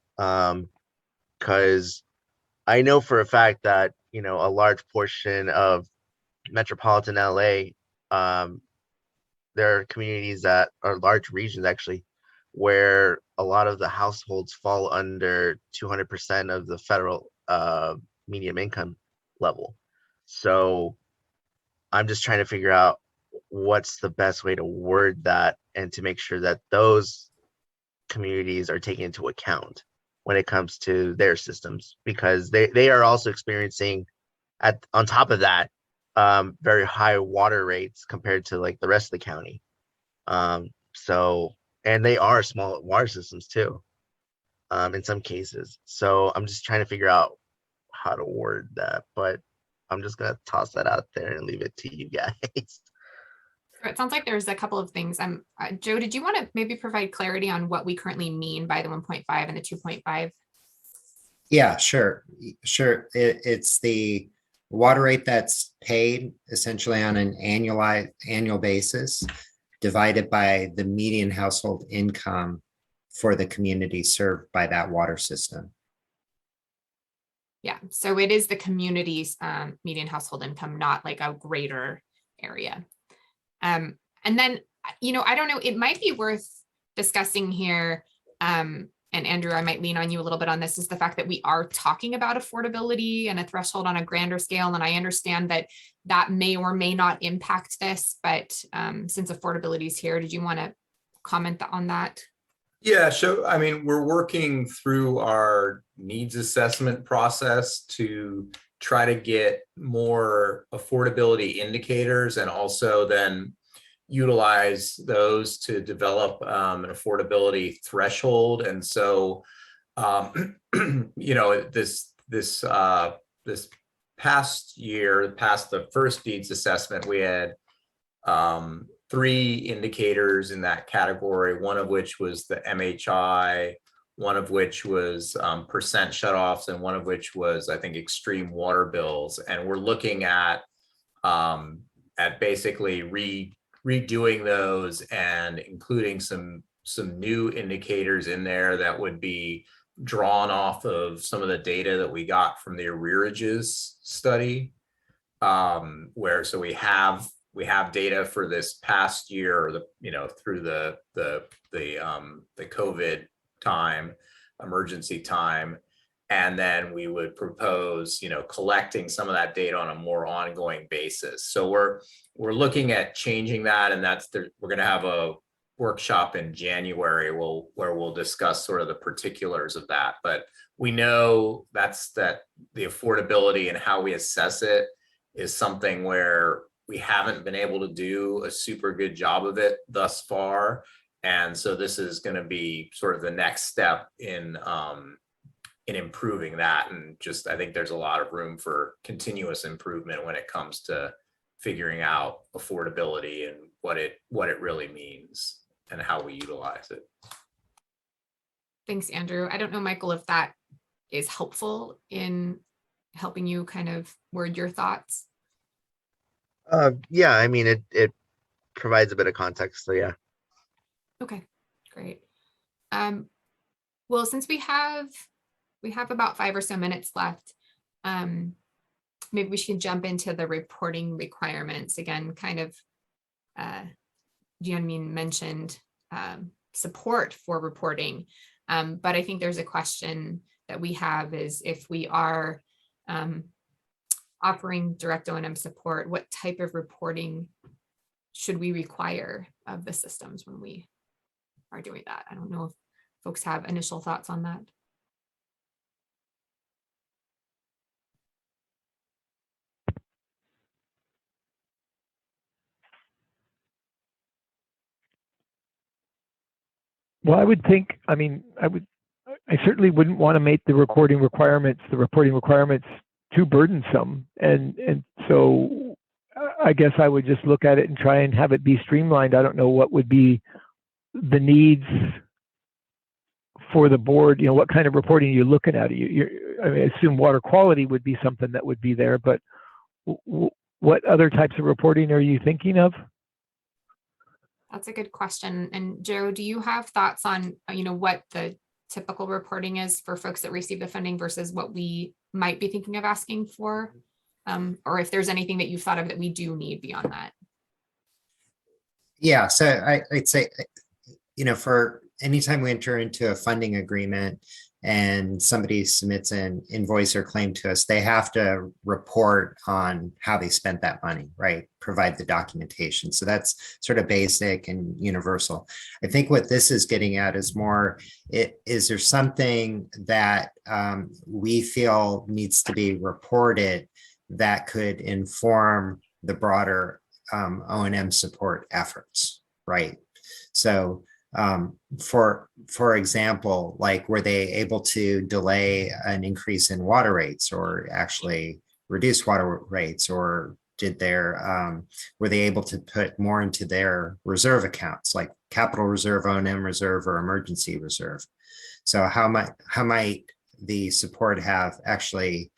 [SPEAKER 11] Because I know for a fact that a large portion of metropolitan LA, there are communities that are large regions actually, where a lot of the households fall under 200% of the federal median income level. So I'm just trying to figure out what's the best way to word that and to make sure that those communities are taken into account when it comes to their systems, because they are also experiencing on top of that very high water rates compared to like the rest of the county. So, and they are small water systems too, in some cases. So I'm just trying to figure out how to word that, but I'm just gonna toss that out there and leave it to you guys.
[SPEAKER 8] So it sounds like there's a couple of things. Joe, did you want to maybe provide clarity on what we currently mean by the 1.5 and the 2.5?
[SPEAKER 21] Yeah, sure. It's the water rate that's paid essentially on an annual basis, divided by the median household income for the community served by that water system.
[SPEAKER 8] Yeah, so it is the community's median household income, not like a greater area. And then, I don't know, it might be worth discussing here, and Andrew, I might lean on you a little bit on this, is the fact that we are talking about affordability and a threshold on a grander scale. And I understand that that may or may not impact this, but since affordability is here, did you want to comment on that?
[SPEAKER 4] Yeah, so I mean, we're working through our needs assessment process to try to get more affordability indicators and also then utilize those to develop an affordability threshold. And so, this past year, past the first needs assessment, we had 3 indicators in that category, one of which was the MHI, one of which was percent shutoffs, and one of which was, I think, extreme water bills. And we're looking at basically redoing those and including some new indicators in there that would be drawn off of some of the data that we got from the arrearages study, where so we have data for this past year, or through the COVID time, emergency time, and then we would propose collecting some of that data on a more ongoing basis. So we're looking at changing that, and we're going to have a workshop in January where we'll discuss sort of the particulars of that. But we know that the affordability and how we assess it is something where we haven't been able to do a super good job of it thus far. And so this is going to be sort of the next step in improving that. And just, I think there's a lot of room for continuous improvement when it comes to figuring out affordability and what it really means and how we utilize it.
[SPEAKER 8] Thanks, Andrew. I don't know, Michael, if that is helpful in helping you kind of word your thoughts.
[SPEAKER 11] Yeah, I mean, it provides a bit of context, so yeah.
[SPEAKER 8] Okay, great. Well, since we have about 5 or so minutes left, maybe we should jump into the reporting requirements again. Kind of, Jianmin mentioned support for reporting, but I think there's a question that we have is if we are offering direct O&M support, what type of reporting should we require of the systems when we are doing that? I don't know if folks have initial thoughts on that.
[SPEAKER 14] Well, I would think, I certainly wouldn't want to make the reporting requirements too burdensome. And so I guess I would just look at it and try and have it be streamlined. I don't know what would be the needs for the board. What kind of reporting are you looking at? I assume water quality would be something that would be there, but what other types of reporting are you thinking of?
[SPEAKER 8] That's a good question. And Joe, do you have thoughts on, what the typical reporting is for folks that receive the funding versus what we might be thinking of asking for? Or if there's anything that you've thought of that we do need beyond that?
[SPEAKER 21] Yeah, so I'd say, for anytime we enter into a funding agreement and somebody submits an invoice or claim to us, they have to report on how they spent that money, right? Provide the documentation. So that's sort of basic and universal. I think what this is getting at is more, is there something that we feel needs to be reported that could inform the broader O&M support efforts, right? So for example, like, were they able to delay an increase in water rates or actually reduce water rates, or were they able to put more into their reserve accounts, like capital reserve, O&M reserve, or emergency reserve? So how might the support have actually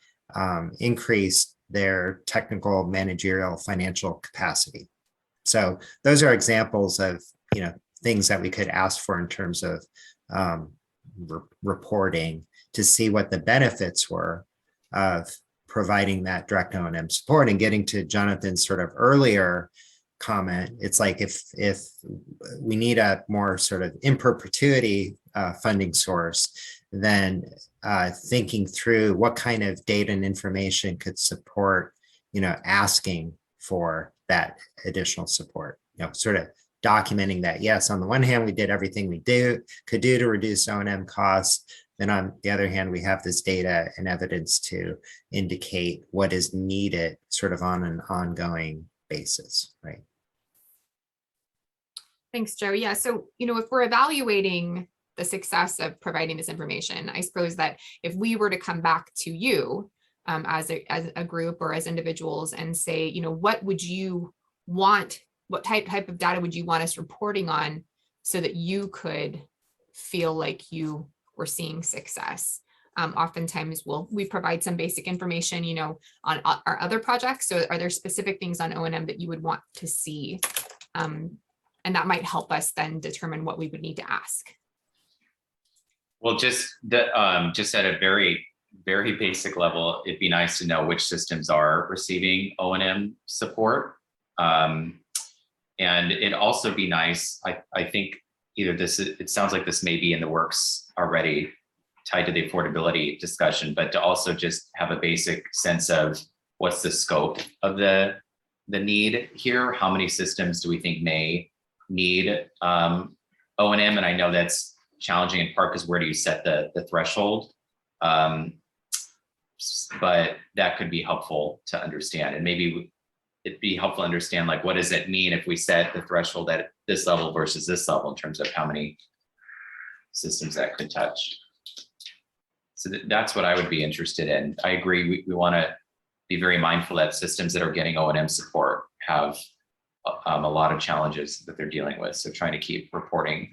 [SPEAKER 21] increased their technical, managerial, financial capacity? So those are examples of, things that we could ask for in terms of reporting to see what the benefits were of providing that direct O&M support. And getting to Jonathan's sort of earlier comment, it's like if we need a more sort of in perpetuity funding source, then thinking through what kind of data and information could support, asking for that additional support, sort of documenting that, yes, on the one hand, we did everything we could do to reduce O&M costs. Then on the other hand, we have this data and evidence to indicate what is needed sort of on an ongoing basis, right?
[SPEAKER 8] Thanks, Joe. Yeah, so, if we're evaluating the success of providing this information, I suppose that if we were to come back to you as a group or as individuals and say, what would you want, what type of data would you want us reporting on so that you could feel like you were seeing success? Oftentimes we provide some basic information, on our other projects. So are there specific things on O&M that you would want to see? And that might help us then determine what we would need to ask.
[SPEAKER 6] Well, just at a very, very basic level, it'd be nice to know which systems are receiving O&M support. And it'd also be nice, I think it sounds like this may be in the works already, tied to the affordability discussion, but to also just have a basic sense of what's the scope of the need here. How many systems do we think may need O&M? And I know that's challenging in part because where do you set the threshold? But that could be helpful to understand. And maybe it'd be helpful to understand, like, what does it mean if we set the threshold at this level versus this level in terms of how many systems that could touch. So that's what I would be interested in. I agree. We want to be very mindful that systems that are getting O&M support have a lot of challenges that they're dealing with. So trying to keep reporting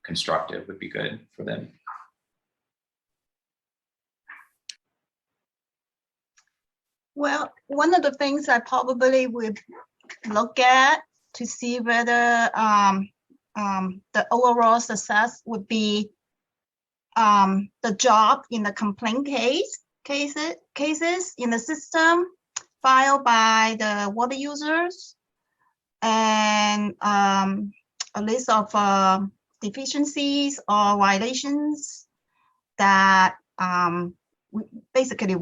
[SPEAKER 6] constructive would be good for them.
[SPEAKER 16] Well, one of the things I probably would look at to see whether the overall success would be the drop in the complaint cases in the system filed by the water users, and a list of deficiencies or violations that we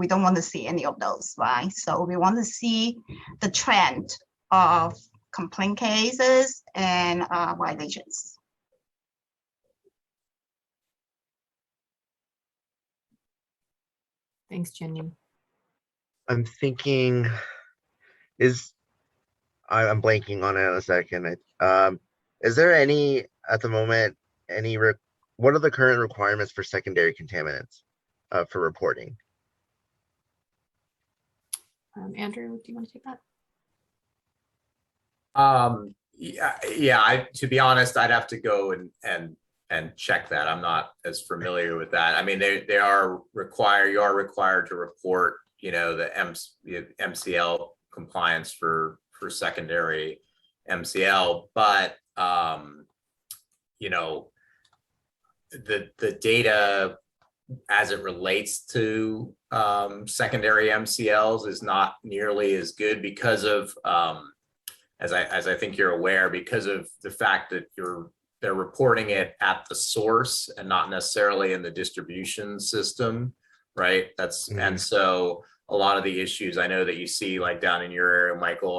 [SPEAKER 16] don't want to see any of those, right? So we want to see the trend of complaint cases and violations.
[SPEAKER 8] Thanks, Jenny.
[SPEAKER 11] I'm thinking, I'm blanking on it in a second. Is there any, at the moment, what are the current requirements for secondary contaminants for reporting?
[SPEAKER 8] Andrew, do you want to take that?
[SPEAKER 4] Yeah. To be honest, I'd have to go and check that. I'm not as familiar with that. I mean, you are required to report, the MCL compliance for secondary MCL, but the data as it relates to secondary MCLs is not nearly as good because of, as I think you're aware, because of the fact that they're reporting it at the source and not necessarily in the distribution system, right? And so a lot of the issues I know that you see, like down in your area, Michael,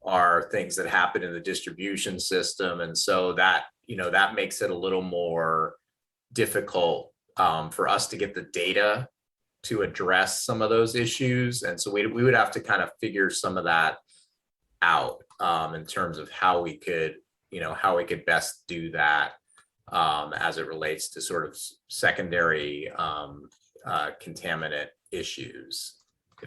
[SPEAKER 4] are things that happen in the distribution system, and so that that makes it a little more difficult for us to get the data to address some of those issues. And so we would have to kind of figure some of that out in terms of how we could best do that as it relates to sort of secondary contaminant issues.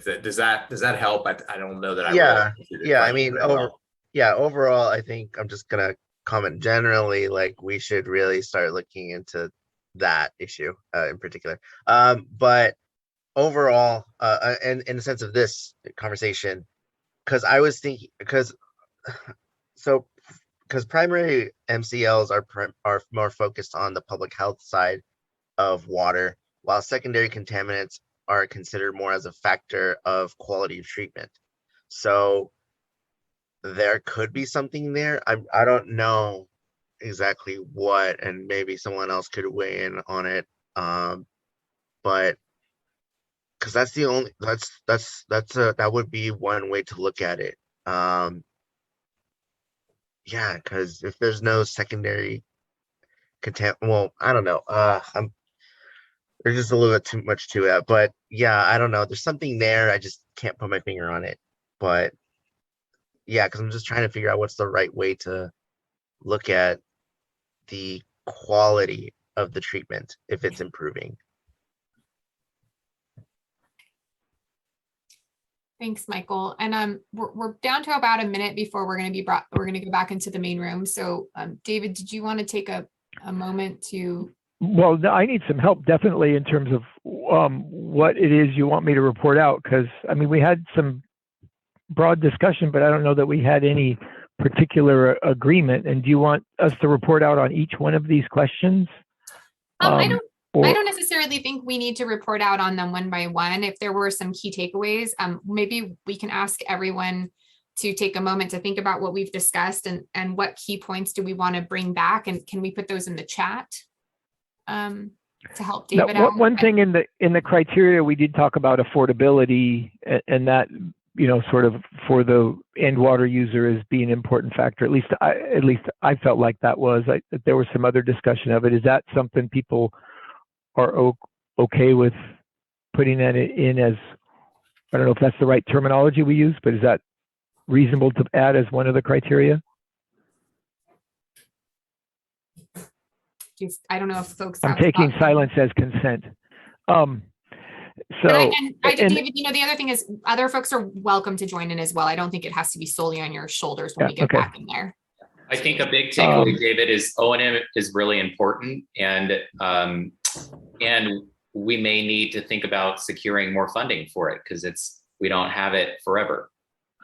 [SPEAKER 4] Does that help? I don't know that I
[SPEAKER 11] I mean, overall, I think I'm just gonna comment generally, like we should really start looking into that issue in particular. But overall, and in the sense of this conversation, because I was thinking, because primary MCLs are more focused on the public health side of water, while secondary contaminants are considered more as a factor of quality of treatment. So there could be something there. I don't know exactly what, and maybe someone else could weigh in on it. But because that's the only that would be one way to look at it. Yeah, because if there's no secondary content, well, I don't know. There's just a little bit too much to it, but yeah, I don't know. There's something there. I just can't put my finger on it. But yeah, because I'm just trying to figure out what's the right way to look at the quality of the treatment if it's improving.
[SPEAKER 8] Thanks, Michael. And we're down to about a minute before we're going to go back into the main room. So David, did you want to take a moment to?
[SPEAKER 14] Well, I need some help definitely in terms of what it is you want me to report out, because I mean we had some broad discussion, but I don't know that we had any particular agreement. And do you want us to report out on each one of these questions?
[SPEAKER 8] I don't necessarily think we need to report out on them one by one. If there were some key takeaways, maybe we can ask everyone to take a moment to think about what we've discussed and what key points do we want to bring back, and can we put those in the chat to help David out?
[SPEAKER 14] One thing in the criteria, we did talk about affordability, and that, you know, sort of for the end water user is being an important factor. At least I felt like that was. There was some other discussion of it. Is that something people are okay with putting that in as, I don't know if that's the right terminology we use, but is that reasonable to add as one of the criteria?
[SPEAKER 8] I don't know if folks.
[SPEAKER 14] I'm taking silence as consent.
[SPEAKER 8] David, you know, the other thing is other folks are welcome to join in as well. I don't think it has to be solely on your shoulders when we get back in there.
[SPEAKER 6] I think a big takeaway, David, is O&M is really important, and we may need to think about securing more funding for it because we don't have it forever.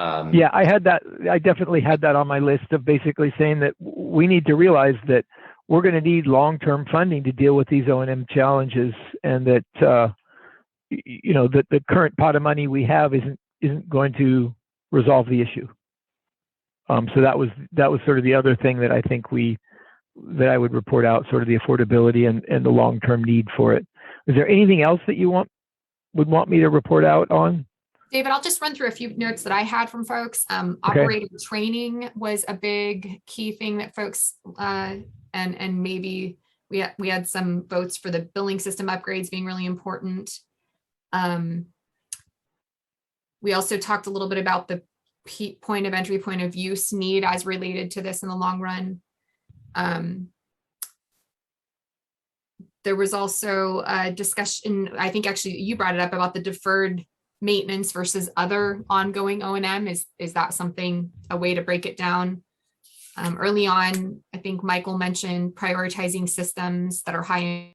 [SPEAKER 14] Yeah, I definitely had that on my list of basically saying that we need to realize that we're going to need long-term funding to deal with these O&M challenges, and that you know that the current pot of money we have isn't going to resolve the issue. So that was sort of the other thing that I think that I would report out, sort of the affordability and the long-term need for it. Is there anything else that you would want me to report out on?
[SPEAKER 8] David, I'll just run through a few notes that I had from folks. Operator training was a big key thing that folks, and maybe we had some votes for the billing system upgrades being really important. We also talked a little bit about the point of entry, point of use need as related to this in the long run. There was also a discussion, I think actually you brought it up, about the deferred maintenance versus other ongoing O&M. Is that something, a way to break it down? Early on, I think Michael mentioned prioritizing systems that are high.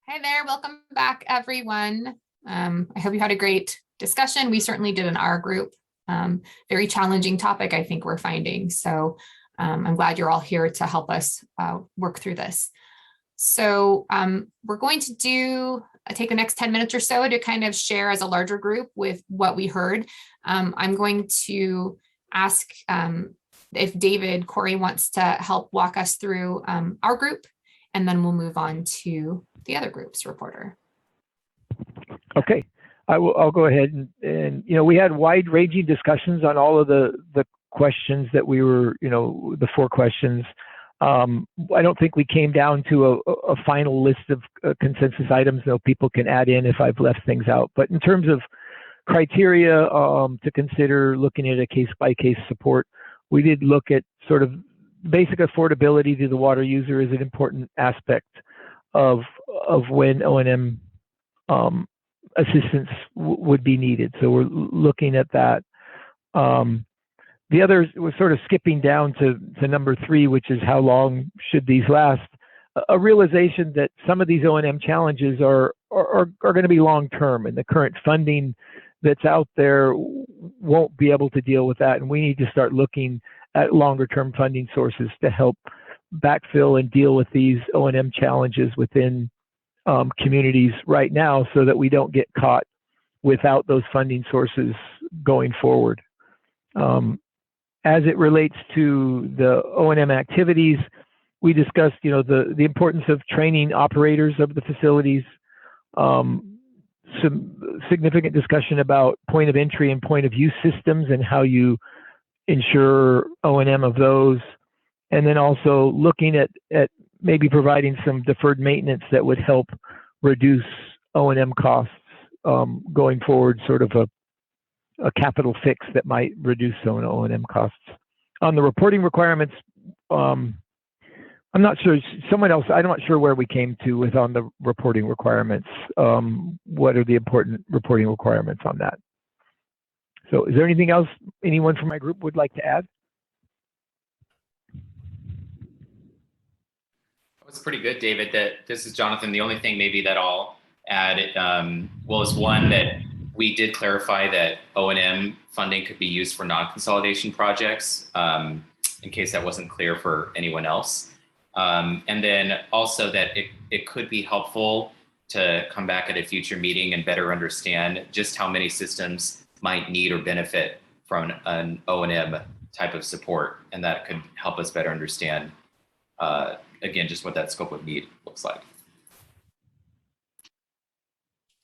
[SPEAKER 8] Hi there, welcome back, everyone. I hope you had a great discussion. We certainly did in our group. Very challenging topic, I think we're finding. So I'm glad you're all here to help us work through this. So we're going to take the next 10 minutes or so to kind of share as a larger group with what we heard. I'm going to ask if David Corey wants to help walk us through our group, and then we'll move on to the other group's reporter.
[SPEAKER 14] Okay, I'll go ahead and you know, we had wide-ranging discussions on all of the questions that we were, you know, the 4 questions. I don't think we came down to a final list of consensus items, though people can add in if I've left things out. But in terms of criteria to consider looking at a case-by-case support, we did look at sort of basic affordability to the water user is an important aspect of when O&M assistance would be needed. So we're looking at that. The other was sort of skipping down to number 3, which is how long should these last? A realization that some of these O&M challenges are going to be long-term, and the current funding that's out there won't be able to deal with that. And we need to start looking at longer term funding sources to help backfill and deal with these O&M challenges within communities right now, so that we don't get caught without those funding sources going forward. As it relates to the O&M activities, we discussed, the importance of training operators of the facilities. Some significant discussion about point of entry and point of use systems and how you ensure O&M of those. And then also looking at maybe providing some deferred maintenance that would help reduce O&M costs going forward, sort of a capital fix that might reduce O&M costs. On the reporting requirements, I'm not sure, someone else, I'm not sure where we came to with on the reporting requirements. What are the important reporting requirements on that? So is there anything else anyone from my group would like to add?
[SPEAKER 6] It's pretty good, David. This is Jonathan. The only thing maybe that I'll add was one that we did clarify that O&M funding could be used for non-consolidation projects, in case that wasn't clear for anyone else. And then also that it could be helpful to come back at a future meeting and better understand just how many systems might need or benefit from an O&M type of support. And that could help us better understand, again, just what that scope of need looks like.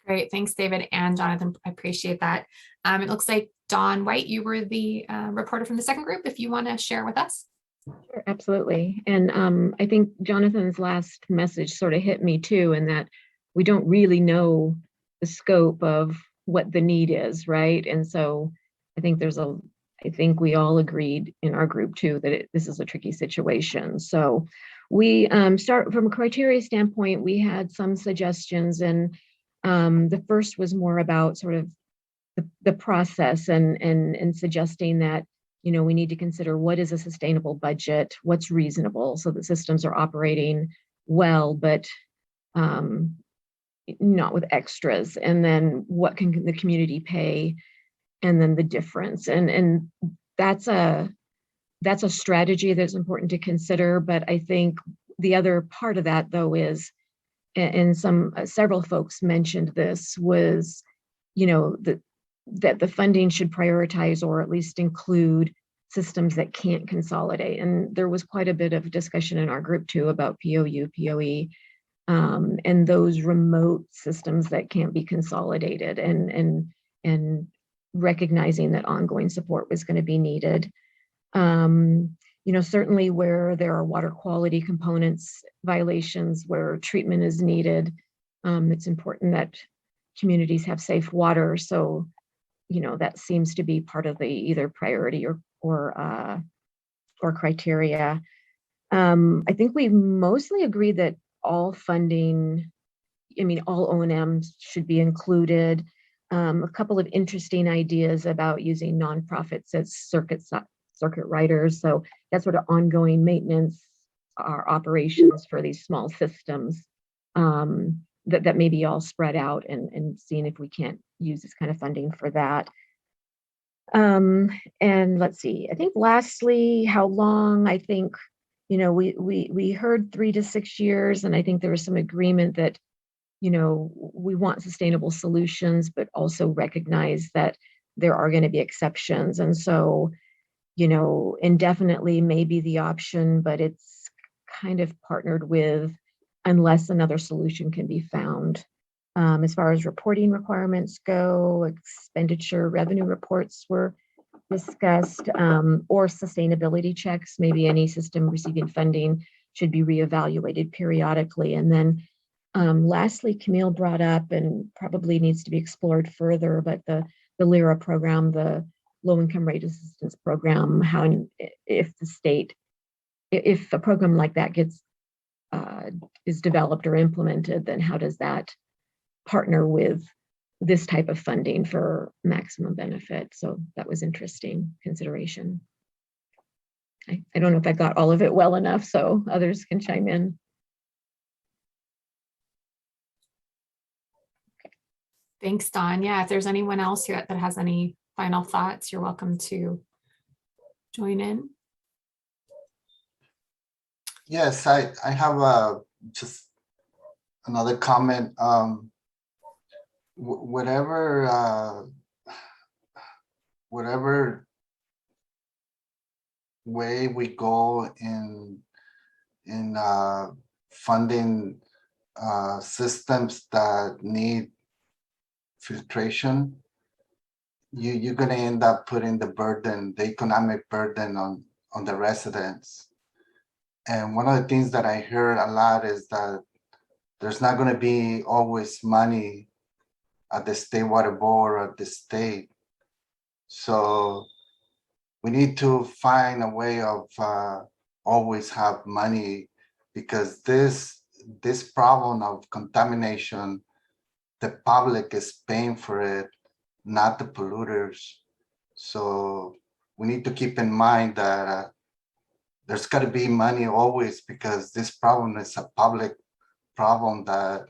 [SPEAKER 8] Great, thanks, David and Jonathan. I appreciate that. It looks like Dawn White, you were the reporter from the second group, if you want to share with us.
[SPEAKER 10] Sure, absolutely. And I think Jonathan's last message sort of hit me too, in that we don't really know the scope of what the need is, right? And so I think I think we all agreed in our group too that this is a tricky situation. So we start from a criteria standpoint, we had some suggestions, and the first was more about sort of the process and suggesting that, we need to consider what is a sustainable budget, what's reasonable, so that systems are operating well, but not with extras. And then what can the community pay, and then the difference. And that's a strategy that's important to consider. But I think the other part of that, though, is, and several folks mentioned this, was, that the funding should prioritize or at least include systems that can't consolidate. And there was quite a bit of discussion in our group too about POU, POE, and those remote systems that can't be consolidated, and recognizing that ongoing support was going to be needed. Certainly where there are water quality components violations, where treatment is needed, it's important that communities have safe water. So that seems to be part of the either priority or criteria. I think we mostly agree that all funding, all O&M should be included. A couple of interesting ideas about using nonprofits as circuit riders. So that's sort of ongoing maintenance, our operations for these small systems, that may be all spread out, and seeing if we can't use this kind of funding for that. And let's see, I think lastly, how long, I think, we heard 3 to 6 years, and I think there was some agreement that, we want sustainable solutions, but also recognize that there are going to be exceptions. And so, indefinitely may be the option, but it's kind of partnered with unless another solution can be found. As far as reporting requirements go, expenditure revenue reports were discussed, or sustainability checks. Maybe any system receiving funding should be reevaluated periodically. And then lastly, Camille brought up, and probably needs to be explored further, but the LIRA program, the low-income rate assistance program, how, if the state, if a program like that is developed or implemented, then how does that partner with this type of funding for maximum benefit? So that was interesting consideration. I don't know if I got all of it well enough, so others can chime in.
[SPEAKER 8] Thanks, Don. Yeah, if there's anyone else here that has any final thoughts, you're welcome to join in.
[SPEAKER 5] Yes, I have just another comment. Whatever way we go in funding systems that need filtration, you're gonna end up putting the economic burden on the residents. And one of the things that I heard a lot is that there's not gonna be always money at the state water board or at the state. So we need to find a way of always have money, because this problem of contamination, the public is paying for it, not the polluters. So we need to keep in mind that there's got to be money always, because this problem is a public problem that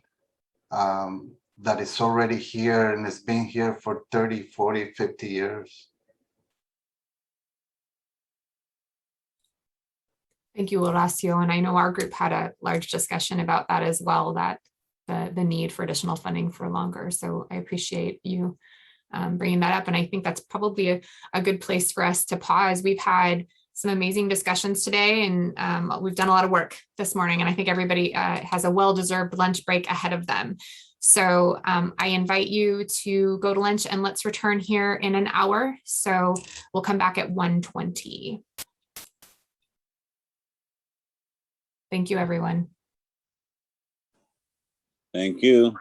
[SPEAKER 5] that is already here and has been here for 30, 40, 50 years.
[SPEAKER 8] Thank you, Horacio. And I know our group had a large discussion about that as well, that the need for additional funding for longer. So I appreciate you bringing that up. And I think that's probably a good place for us to pause. We've had some amazing discussions today, and we've done a lot of work this morning. And I think everybody has a well-deserved lunch break ahead of them. So I invite you to go to lunch, and let's return here in an hour. So we'll come back at 1:20. Thank you, everyone.
[SPEAKER 2] Thank you.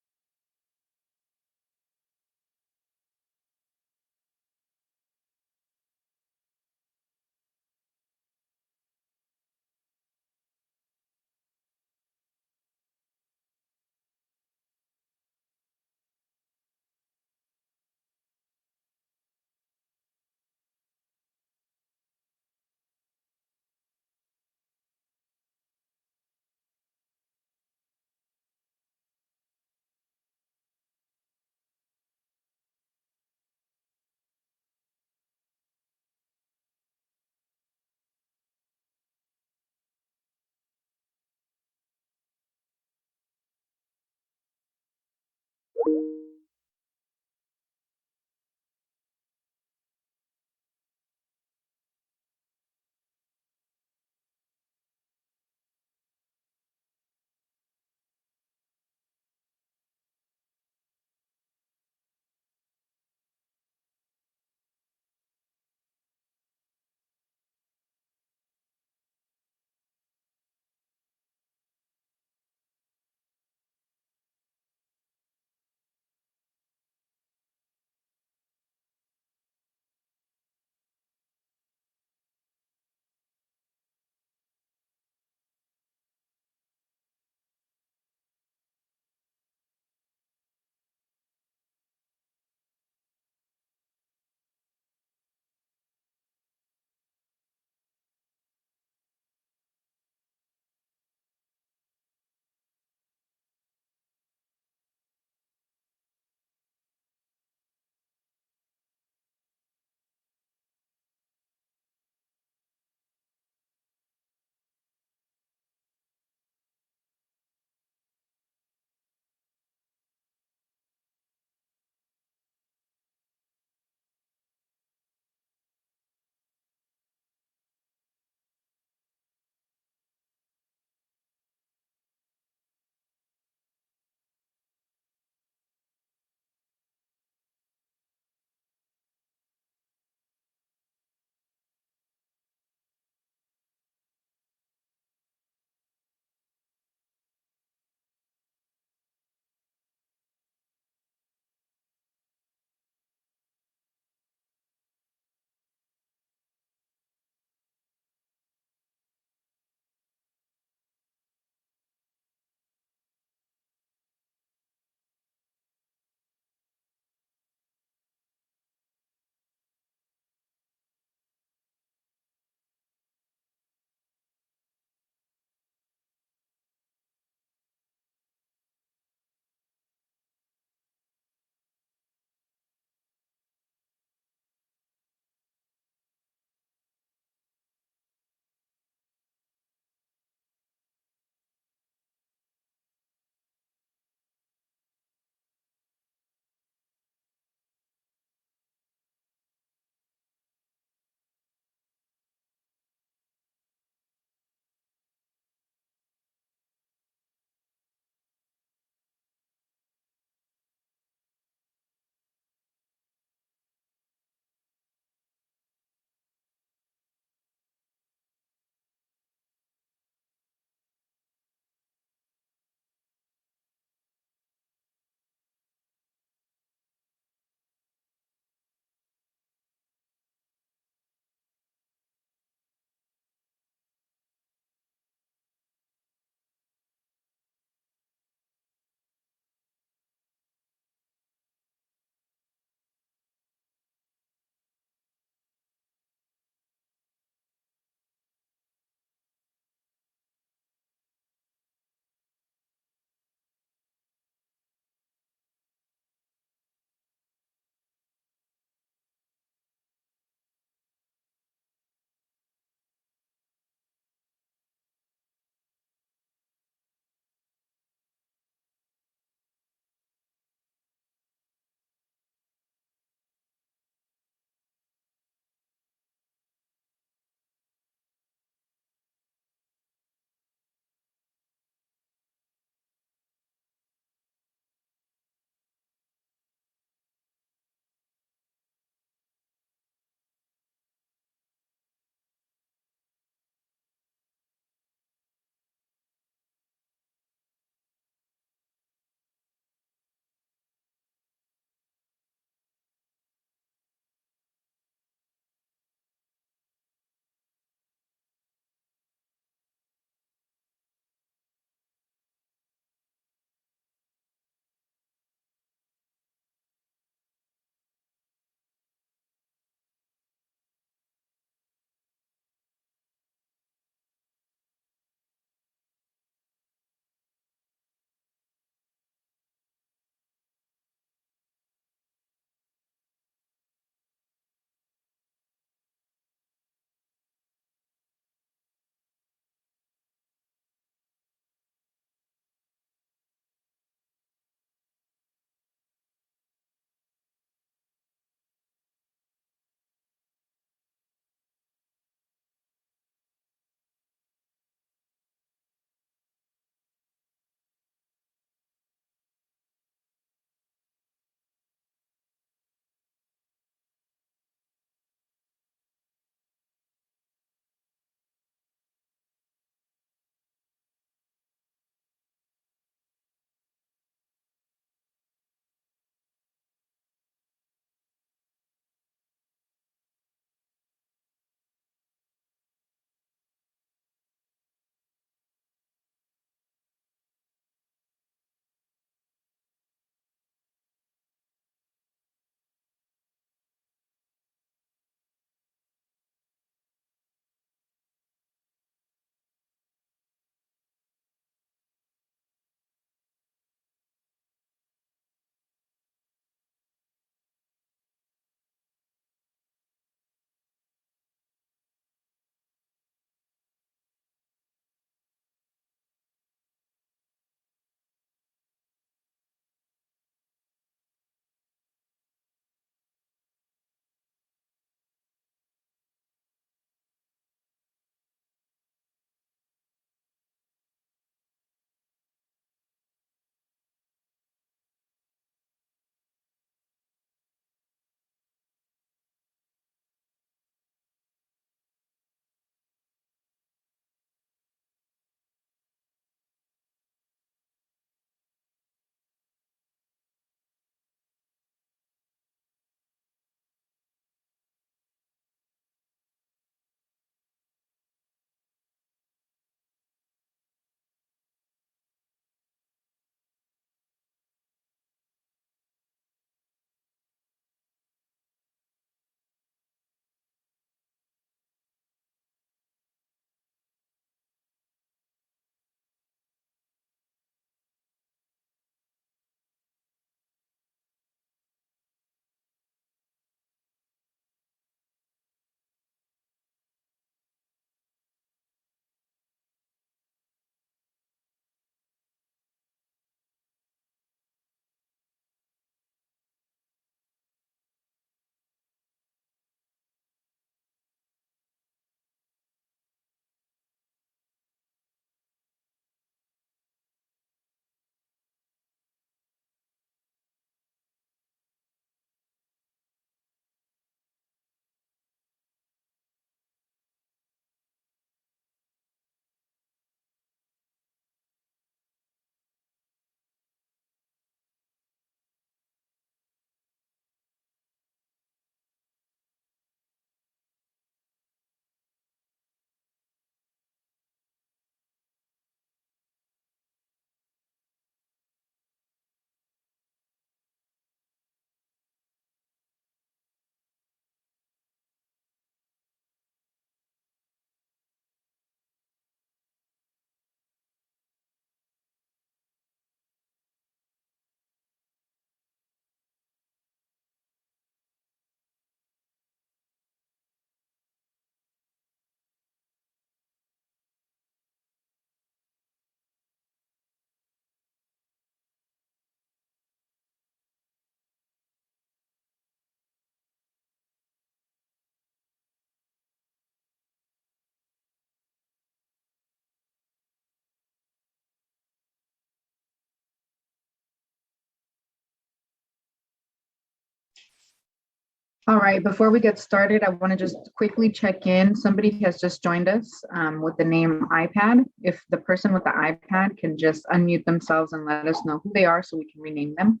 [SPEAKER 1] All right, before we get started, I want to just quickly check in. Somebody has just joined us with the name iPad. If the person with the iPad can just unmute themselves and let us know who they are so we can rename them.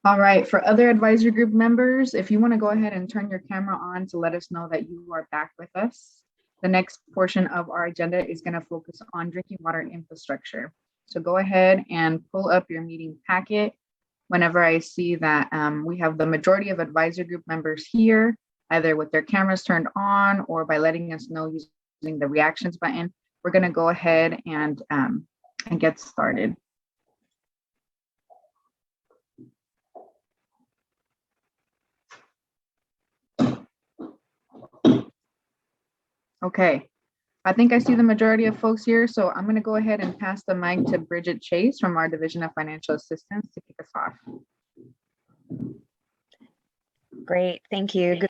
[SPEAKER 1] All right, for other advisory group members, if you want to go ahead and turn your camera on to let us know that you are back with us. The next portion of our agenda is going to focus on drinking water infrastructure. So go ahead and pull up your meeting packet. Whenever I see that we have the majority of advisory group members here, either with their cameras turned on or by letting us know using the reactions button, we're going to go ahead and get started. Okay, I think I see the majority of folks here, so I'm going to go ahead and pass the mic to Bridget Chase from our Division of Financial Assistance to kick us off.
[SPEAKER 3] Great, thank you.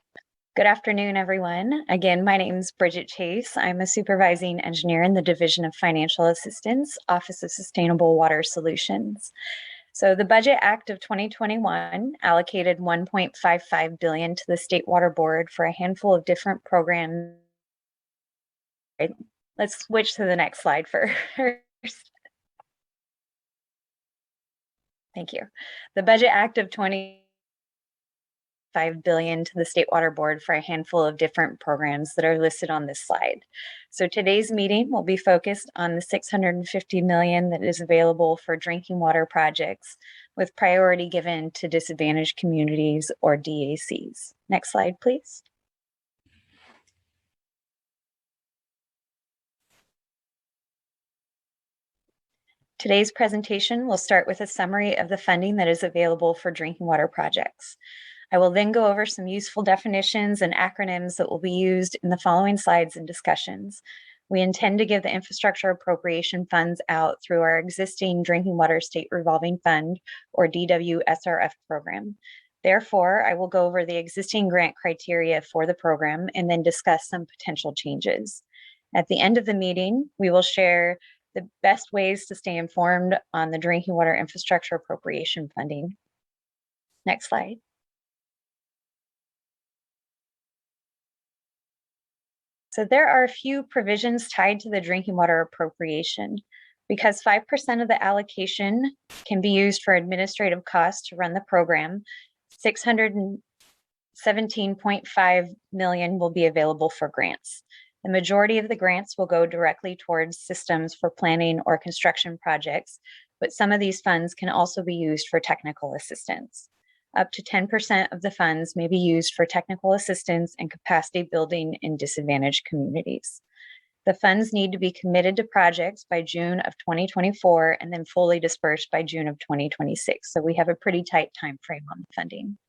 [SPEAKER 3] Good afternoon, everyone. Again, my name is Bridget Chase. I'm a supervising engineer in the Division of Financial Assistance, Office of Sustainable Water Solutions. So the Budget Act of 2021 allocated $1.55 billion to the State Water Board for a handful of different programs. Let's switch to the next slide first. Thank you. The Budget Act of 2021 $5 billion to the State Water Board for a handful of different programs that are listed on this slide. So today's meeting will be focused on the $650 million that is available for drinking water projects, with priority given to disadvantaged communities or DACs. Next slide, please. Today's presentation will start with a summary of the funding that is available for drinking water projects. I will then go over some useful definitions and acronyms that will be used in the following slides and discussions. We intend to give the infrastructure appropriation funds out through our existing Drinking Water State Revolving Fund, or DWSRF program. Therefore, I will go over the existing grant criteria for the program and then discuss some potential changes. At the end of the meeting, we will share the best ways to stay informed on the drinking water infrastructure appropriation funding. Next slide. So there are a few provisions tied to the drinking water appropriation. Because 5% of the allocation can be used for administrative costs to run the program, $617.5 million will be available for grants. The majority of the grants will go directly towards systems for planning or construction projects, but some of these funds can also be used for technical assistance. Up to 10% of the funds may be used for technical assistance and capacity building in disadvantaged communities. The funds need to be committed to projects by June of 2024 and then fully dispersed by June of 2026. So we have a pretty tight time frame on the funding.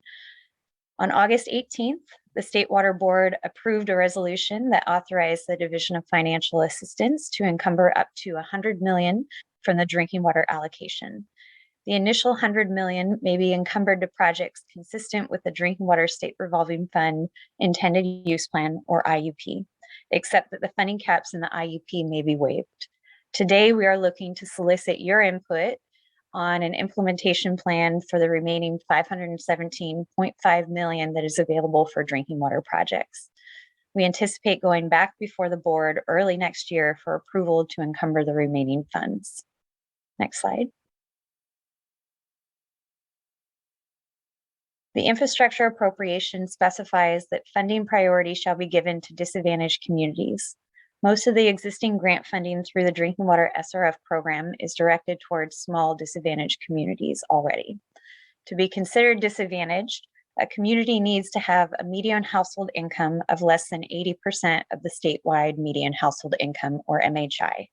[SPEAKER 3] On August 18th, the State Water Board approved a resolution that authorized the Division of Financial Assistance to encumber up to $100 million from the drinking water allocation. The initial $100 million may be encumbered to projects consistent with the Drinking Water State Revolving Fund Intended Use Plan, or IUP, except that the funding caps in the IUP may be waived. Today, we are looking to solicit your input on an implementation plan for the remaining $517.5 million that is available for drinking water projects. We anticipate going back before the board early next year for approval to encumber the remaining funds. Next slide. The infrastructure appropriation specifies that funding priority shall be given to disadvantaged communities. Most of the existing grant funding through the Drinking Water SRF program is directed towards small disadvantaged communities already. To be considered disadvantaged, A community needs to have a median household income of less than 80% of the statewide median household income, or MHI.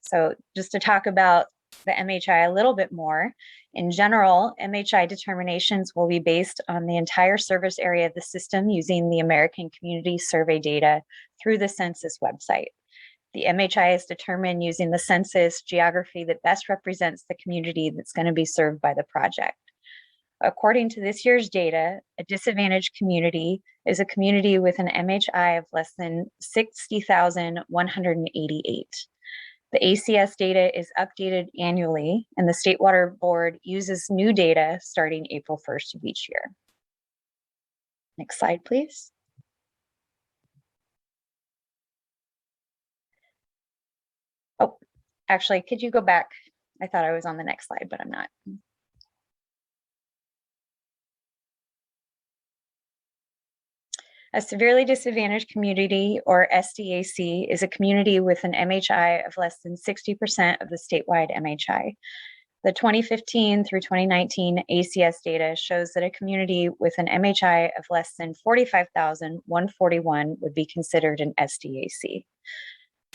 [SPEAKER 3] So just to talk about the MHI a little bit more, in general, MHI determinations will be based on the entire service area of the system using the American Community Survey data through the census website. The MHI is determined using the census geography that best represents the community that's going to be served by the project. According to this year's data, a disadvantaged community is a community with an MHI of less than 60,188. The ACS data is updated annually, and the State Water Board uses new data starting April 1st of each year. Next slide, please. Oh, actually, could you go back? I thought I was on the next slide, but I'm not. A severely disadvantaged community, or SDAC, is a community with an MHI of less than 60% of the statewide MHI. The 2015 through 2019 ACS data shows that a community with an MHI of less than 45,141 would be considered an SDAC.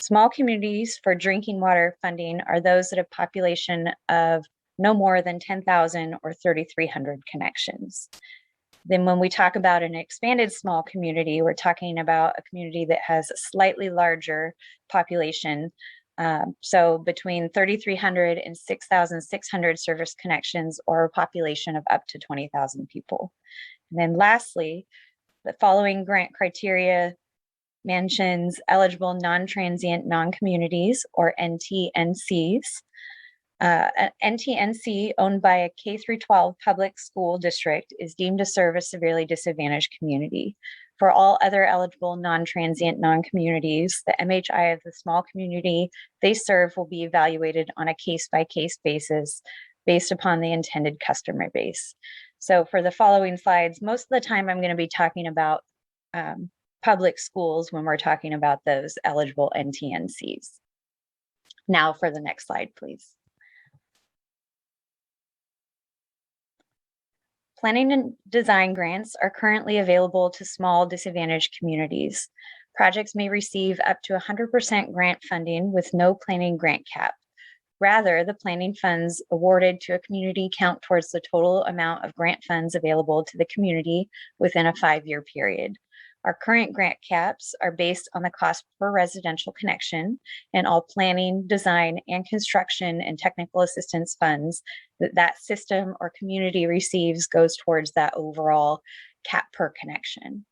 [SPEAKER 3] Small communities for drinking water funding are those that have a population of no more than 10,000 or 3,300 connections. Then when we talk about an expanded small community, we're talking about a community that has a slightly larger population. So between 3,300 and 6,600 service connections, or a population of up to 20,000 people. And then lastly, the following grant criteria mentions eligible non-transient non-communities, or NTNCs. An NTNC owned by a K-12 public school district is deemed to serve a severely disadvantaged community. For all other eligible non-transient non-communities, the MHI of the small community they serve will be evaluated on a case-by-case basis based upon the intended customer base. So for the following slides, most of the time I'm going to be talking about public schools when we're talking about those eligible NTNCs. Now for the next slide, please. Planning and design grants are currently available to small disadvantaged communities. Projects may receive up to 100% grant funding with no planning grant cap. Rather, the planning funds awarded to a community count towards the total amount of grant funds available to the community within a 5-year period. Our current grant caps are based on the cost per residential connection, and all planning, design, and construction and technical assistance funds that system or community receives goes towards that overall cap per connection.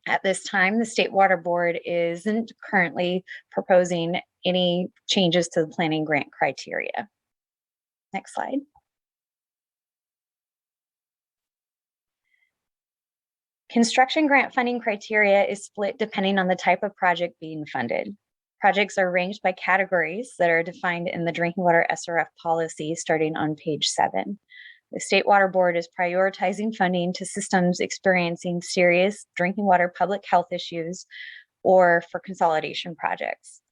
[SPEAKER 3] At this time, the State Water Board isn't currently proposing any changes to the planning grant criteria. Next slide. Construction grant funding criteria is split depending on the type of project being funded. Projects are arranged by categories that are defined in the drinking water SRF policy starting on page 7. The State Water Board is prioritizing funding to systems experiencing serious drinking water public health issues or for consolidation projects.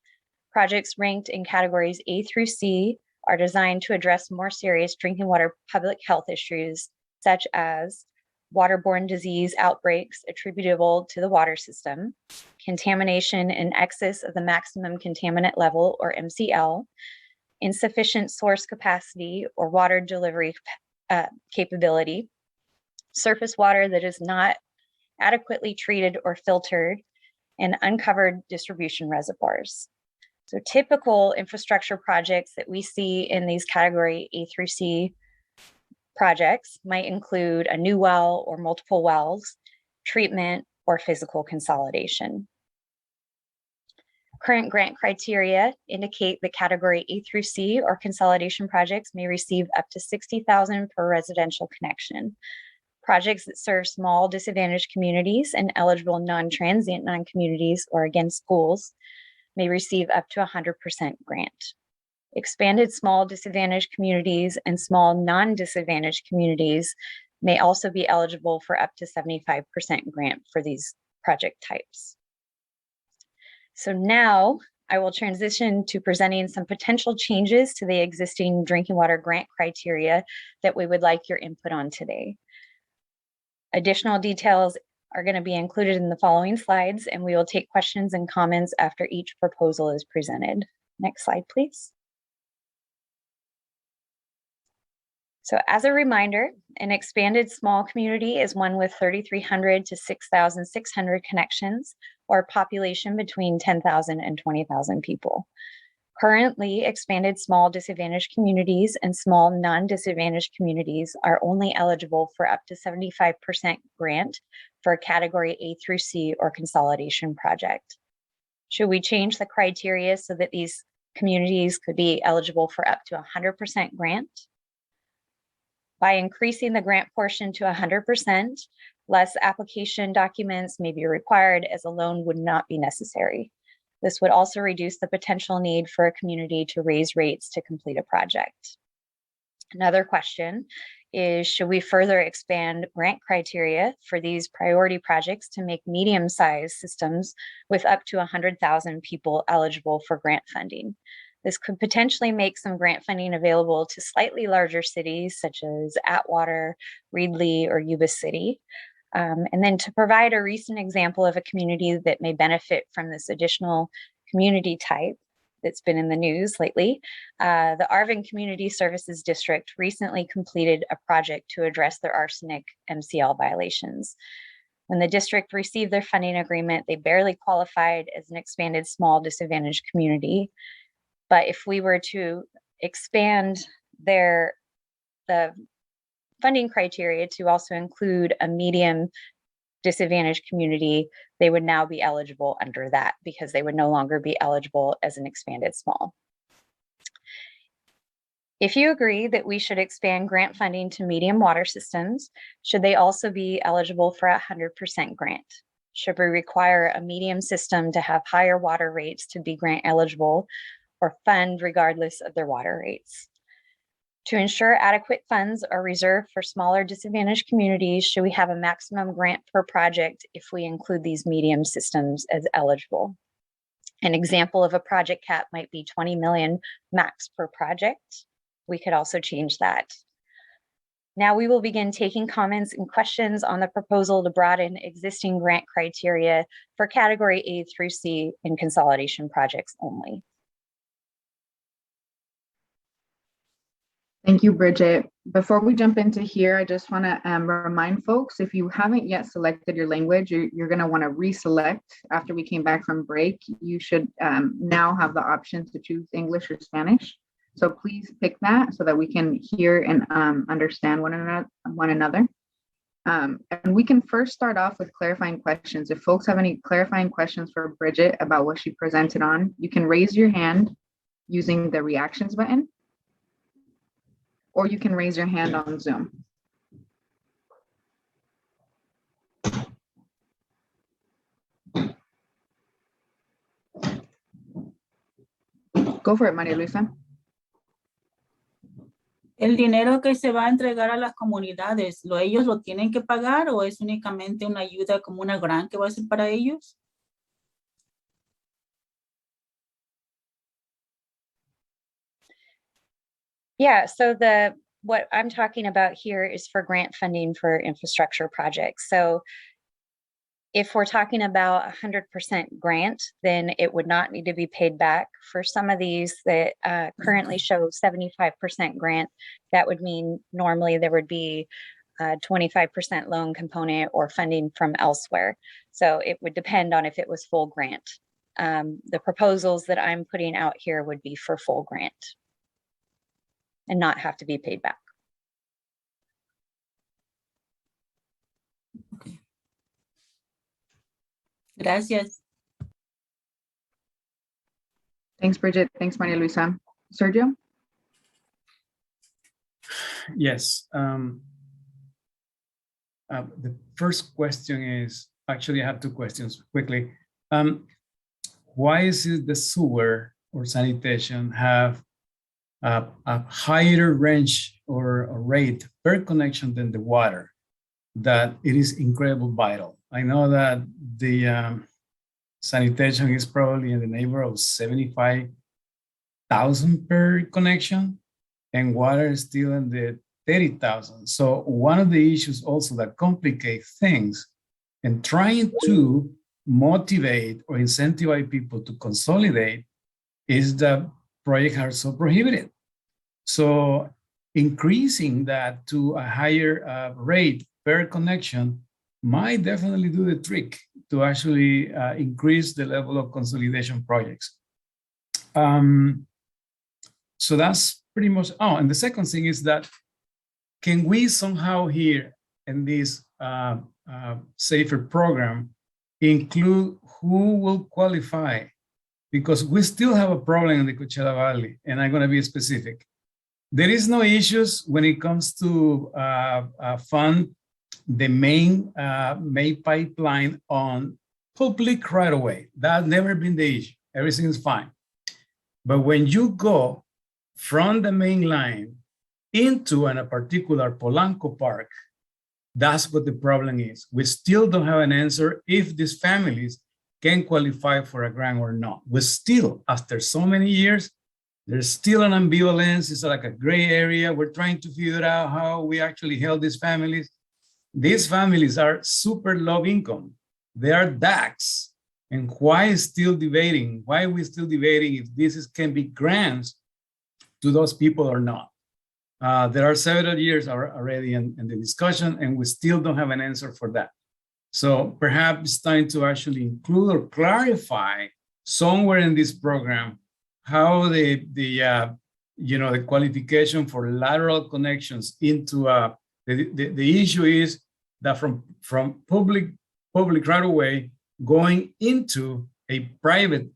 [SPEAKER 3] Projects ranked in categories A through C are designed to address more serious drinking water public health issues, such as waterborne disease outbreaks attributable to the water system, contamination in excess of the maximum contaminant level, or MCL, insufficient source capacity or water delivery capability, surface water that is not adequately treated or filtered, and uncovered distribution reservoirs. So typical infrastructure projects that we see in these category A through C projects might include a new well or multiple wells, treatment, or physical consolidation. Current grant criteria indicate that category A through C or consolidation projects may receive up to $60,000 per residential connection. Projects that serve small disadvantaged communities and eligible non-transient non-communities, or again schools, may receive up to 100% grant. Expanded small disadvantaged communities and small non-disadvantaged communities may also be eligible for up to 75% grant for these project types. So now I will transition to presenting some potential changes to the existing drinking water grant criteria that we would like your input on today. Additional details are going to be included in the following slides, and we will take questions and comments after each proposal is presented. Next slide, please. So as a reminder, an expanded small community is one with 3,300 to 6,600 connections, or a population between 10,000 and 20,000 people. Currently, expanded small disadvantaged communities and small non-disadvantaged communities are only eligible for up to 75% grant for a category A through C or consolidation project. Should we change the criteria so that these communities could be eligible for up to 100% grant? By increasing the grant portion to 100%, less application documents may be required as a loan would not be necessary. This would also reduce the potential need for a community to raise rates to complete a project. Another question is, should we further expand grant criteria for these priority projects to make medium-sized systems with up to 100,000 people eligible for grant funding? This could potentially make some grant funding available to slightly larger cities such as Atwater, Reedley, or Yuba City. And then to provide a recent example of a community that may benefit from this additional community type that's been in the news lately, the Arvin Community Services District recently completed a project to address their arsenic MCL violations. When the district received their funding agreement, they barely qualified as an expanded small disadvantaged community. But if we were to expand the funding criteria to also include a medium disadvantaged community, they would now be eligible under that because they would no longer be eligible as an expanded small. If you agree that we should expand grant funding to medium water systems, should they also be eligible for 100% grant? Should we require a medium system to have higher water rates to be grant eligible or fund regardless of their water rates? To ensure adequate funds are reserved for smaller disadvantaged communities, should we have a maximum grant per project if we include these medium systems as eligible? An example of a project cap might be 20 million max per project. We could also change that. Now we will begin taking comments and questions on the proposal to broaden existing grant criteria for category A through C in consolidation projects only.
[SPEAKER 1] Thank you, Bridget. Before we jump into here, I just want to remind folks, if you haven't yet selected your language, you're going to want to reselect after we came back from break. You should now have the option to choose English or Spanish. So please pick that so that we can hear and understand one another. And we can first start off with clarifying questions. If folks have any clarifying questions for Bridget about what she presented on, you can raise your hand using the reactions button, or you can raise your hand on Zoom. Go for it, María Luisa.
[SPEAKER 12] El dinero que se va a entregar a las comunidades, ¿ellos lo tienen que pagar o es únicamente una ayuda como una grant que va a ser para ellos?
[SPEAKER 3] Yeah, so what I'm talking about here is for grant funding for infrastructure projects. So if we're talking about 100% grant, then it would not need to be paid back. For some of these that currently show 75% grant, that would mean normally there would be a 25% loan component or funding from elsewhere. So it would depend on if it was full grant. The proposals that I'm putting out here would be for full grant and not have to be paid back.
[SPEAKER 12] Okay. Gracias.
[SPEAKER 1] Thanks, Bridget. Thanks, María Luisa. Sergio?
[SPEAKER 9] Yes. The first question is, actually I have two questions quickly. Why is it the sewer or sanitation have a higher range or a rate per connection than the water, that it is incredibly vital? I know that the sanitation is probably in the neighborhood of 75,000 per connection, and water is still in the 30,000. So one of the issues also that complicate things and trying to motivate or incentivize people to consolidate is that projects are so prohibited. So increasing that to a higher rate per connection might definitely do the trick to actually increase the level of consolidation projects. So that's pretty much, oh, and the second thing is that can we somehow here in this safer program include who will qualify? Because we still have a problem in the Coachella Valley, and I'm going to be specific. There is no issues when it comes to fund the main pipeline on public right away. That's never been the issue. Everything is fine. But when you go from the main line into a particular Polanco Park, that's what the problem is. We still don't have an answer if these families can qualify for a grant or not. We still, after so many years, there's still an ambivalence. It's like a gray area. We're trying to figure out how we actually help these families. These families are super low income. They are DACs. And why still debating? Why are we still debating if this can be grants to those people or not? There are several years already in the discussion, and we still don't have an answer for that. So perhaps it's time to actually include or clarify somewhere in this program how the qualification for lateral connections into the issue is that from public right away going into a private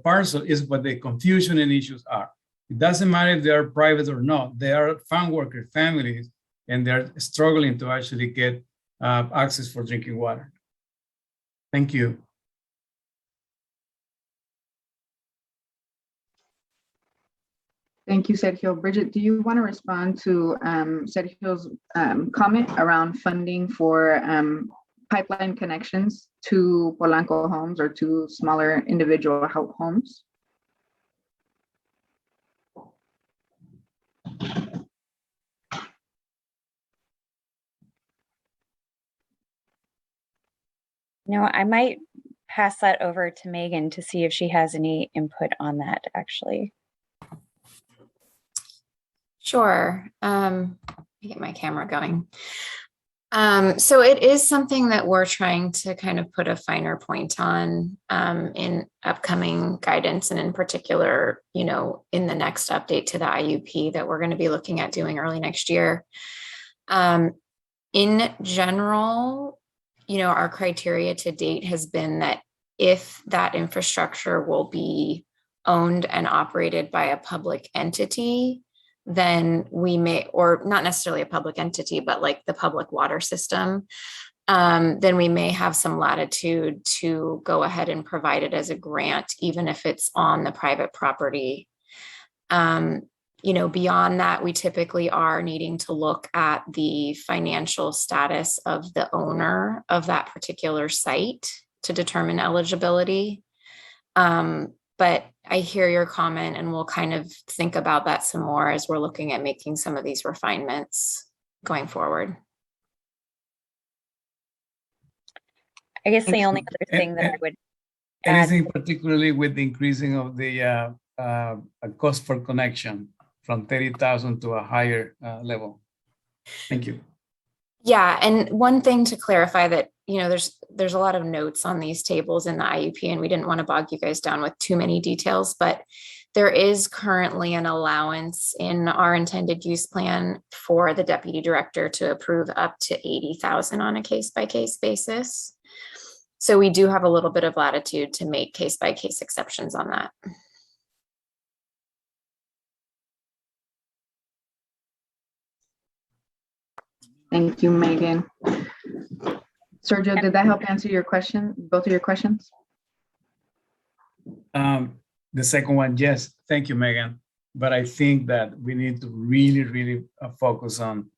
[SPEAKER 9] parcel is what the confusion and issues are. It doesn't matter if they are private or not. They are farm worker families, and they're struggling to actually get access for drinking water. Thank you.
[SPEAKER 1] Thank you, Sergio. Bridget, do you want to respond to Sergio's comment around funding for pipeline connections to Polanco homes or to smaller individual homes?
[SPEAKER 3] No, I might pass that over to Megan to see if she has any input on that, actually.
[SPEAKER 17] Sure. Let me get my camera going. So it is something that we're trying to kind of put a finer point on in upcoming guidance, and in particular, in the next update to the IUP that we're going to be looking at doing early next year. In general, our criteria to date has been that if that infrastructure will be owned and operated by a public entity, then we may, or not necessarily a public entity, but like the public water system, then we may have some latitude to go ahead and provide it as a grant, even if it's on the private property. Beyond that, we typically are needing to look at the financial status of the owner of that particular site to determine eligibility. But I hear your comment, and we'll kind of think about that some more as we're looking at making some of these refinements going forward.
[SPEAKER 3] I guess the only other thing that I would add.
[SPEAKER 9] Anything particularly with the increasing of the cost for connection from 30,000 to a higher level? Thank you.
[SPEAKER 17] Yeah, and one thing to clarify that, there's a lot of notes on these tables in the IUP, and we didn't want to bog you guys down with too many details, but there is currently an allowance in our intended use plan for the deputy director to approve up to 80,000 on a case-by-case basis. So we do have a little bit of latitude to make case-by-case exceptions on that.
[SPEAKER 1] Thank you, Megan. Sergio, did that help answer your question, both of your questions?
[SPEAKER 9] The second one, yes. Thank you, Megan. But I think that we need to really, really focus on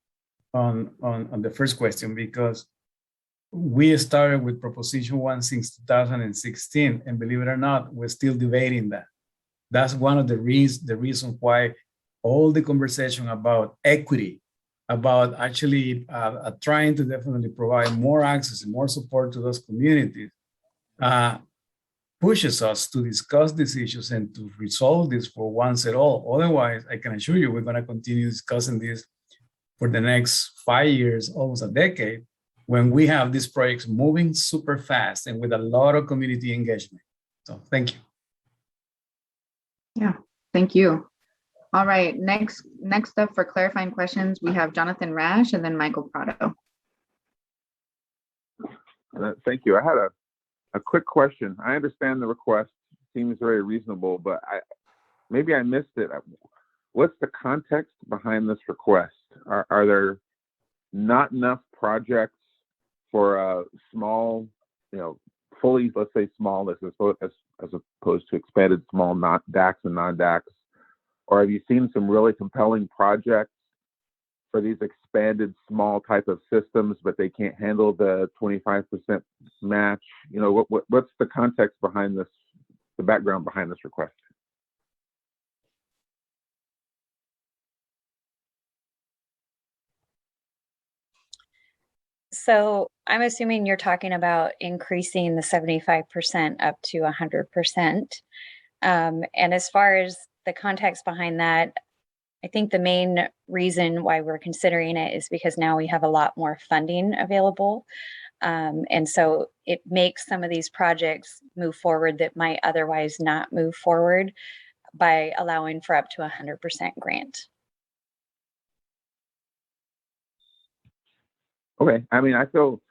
[SPEAKER 9] the first question, because we started with Proposition 1 since 2016, and believe it or not, we're still debating that. That's one of the reasons why all the conversation about equity about actually trying to definitely provide more access and more support to those communities pushes us to discuss these issues and to resolve this for once and all. Otherwise, I can assure you, we're going to continue discussing this for the next 5 years, almost a decade, when we have these projects moving super fast and with a lot of community engagement. So thank you.
[SPEAKER 1] Yeah, thank you. All right, next up for clarifying questions, we have Jonathan Rash and then Michael Prado.
[SPEAKER 19] Thank you. I had a quick question. I understand the request seems very reasonable, but maybe I missed it. What's the context behind this request? Are there not enough projects for a small, fully, let's say small, as opposed to expanded small, not DACs and non-DACs? Or have you seen some really compelling projects for these expanded small type of systems, but they can't handle the 25% match? What's the context behind this, the background behind this request?
[SPEAKER 3] So I'm assuming you're talking about increasing the 75% up to 100%. And as far as the context behind that, I think the main reason why we're considering it is because now we have a lot more funding available. And so it makes some of these projects move forward that might otherwise not move forward by allowing for up to 100% grant.
[SPEAKER 19] Okay, I mean, I feel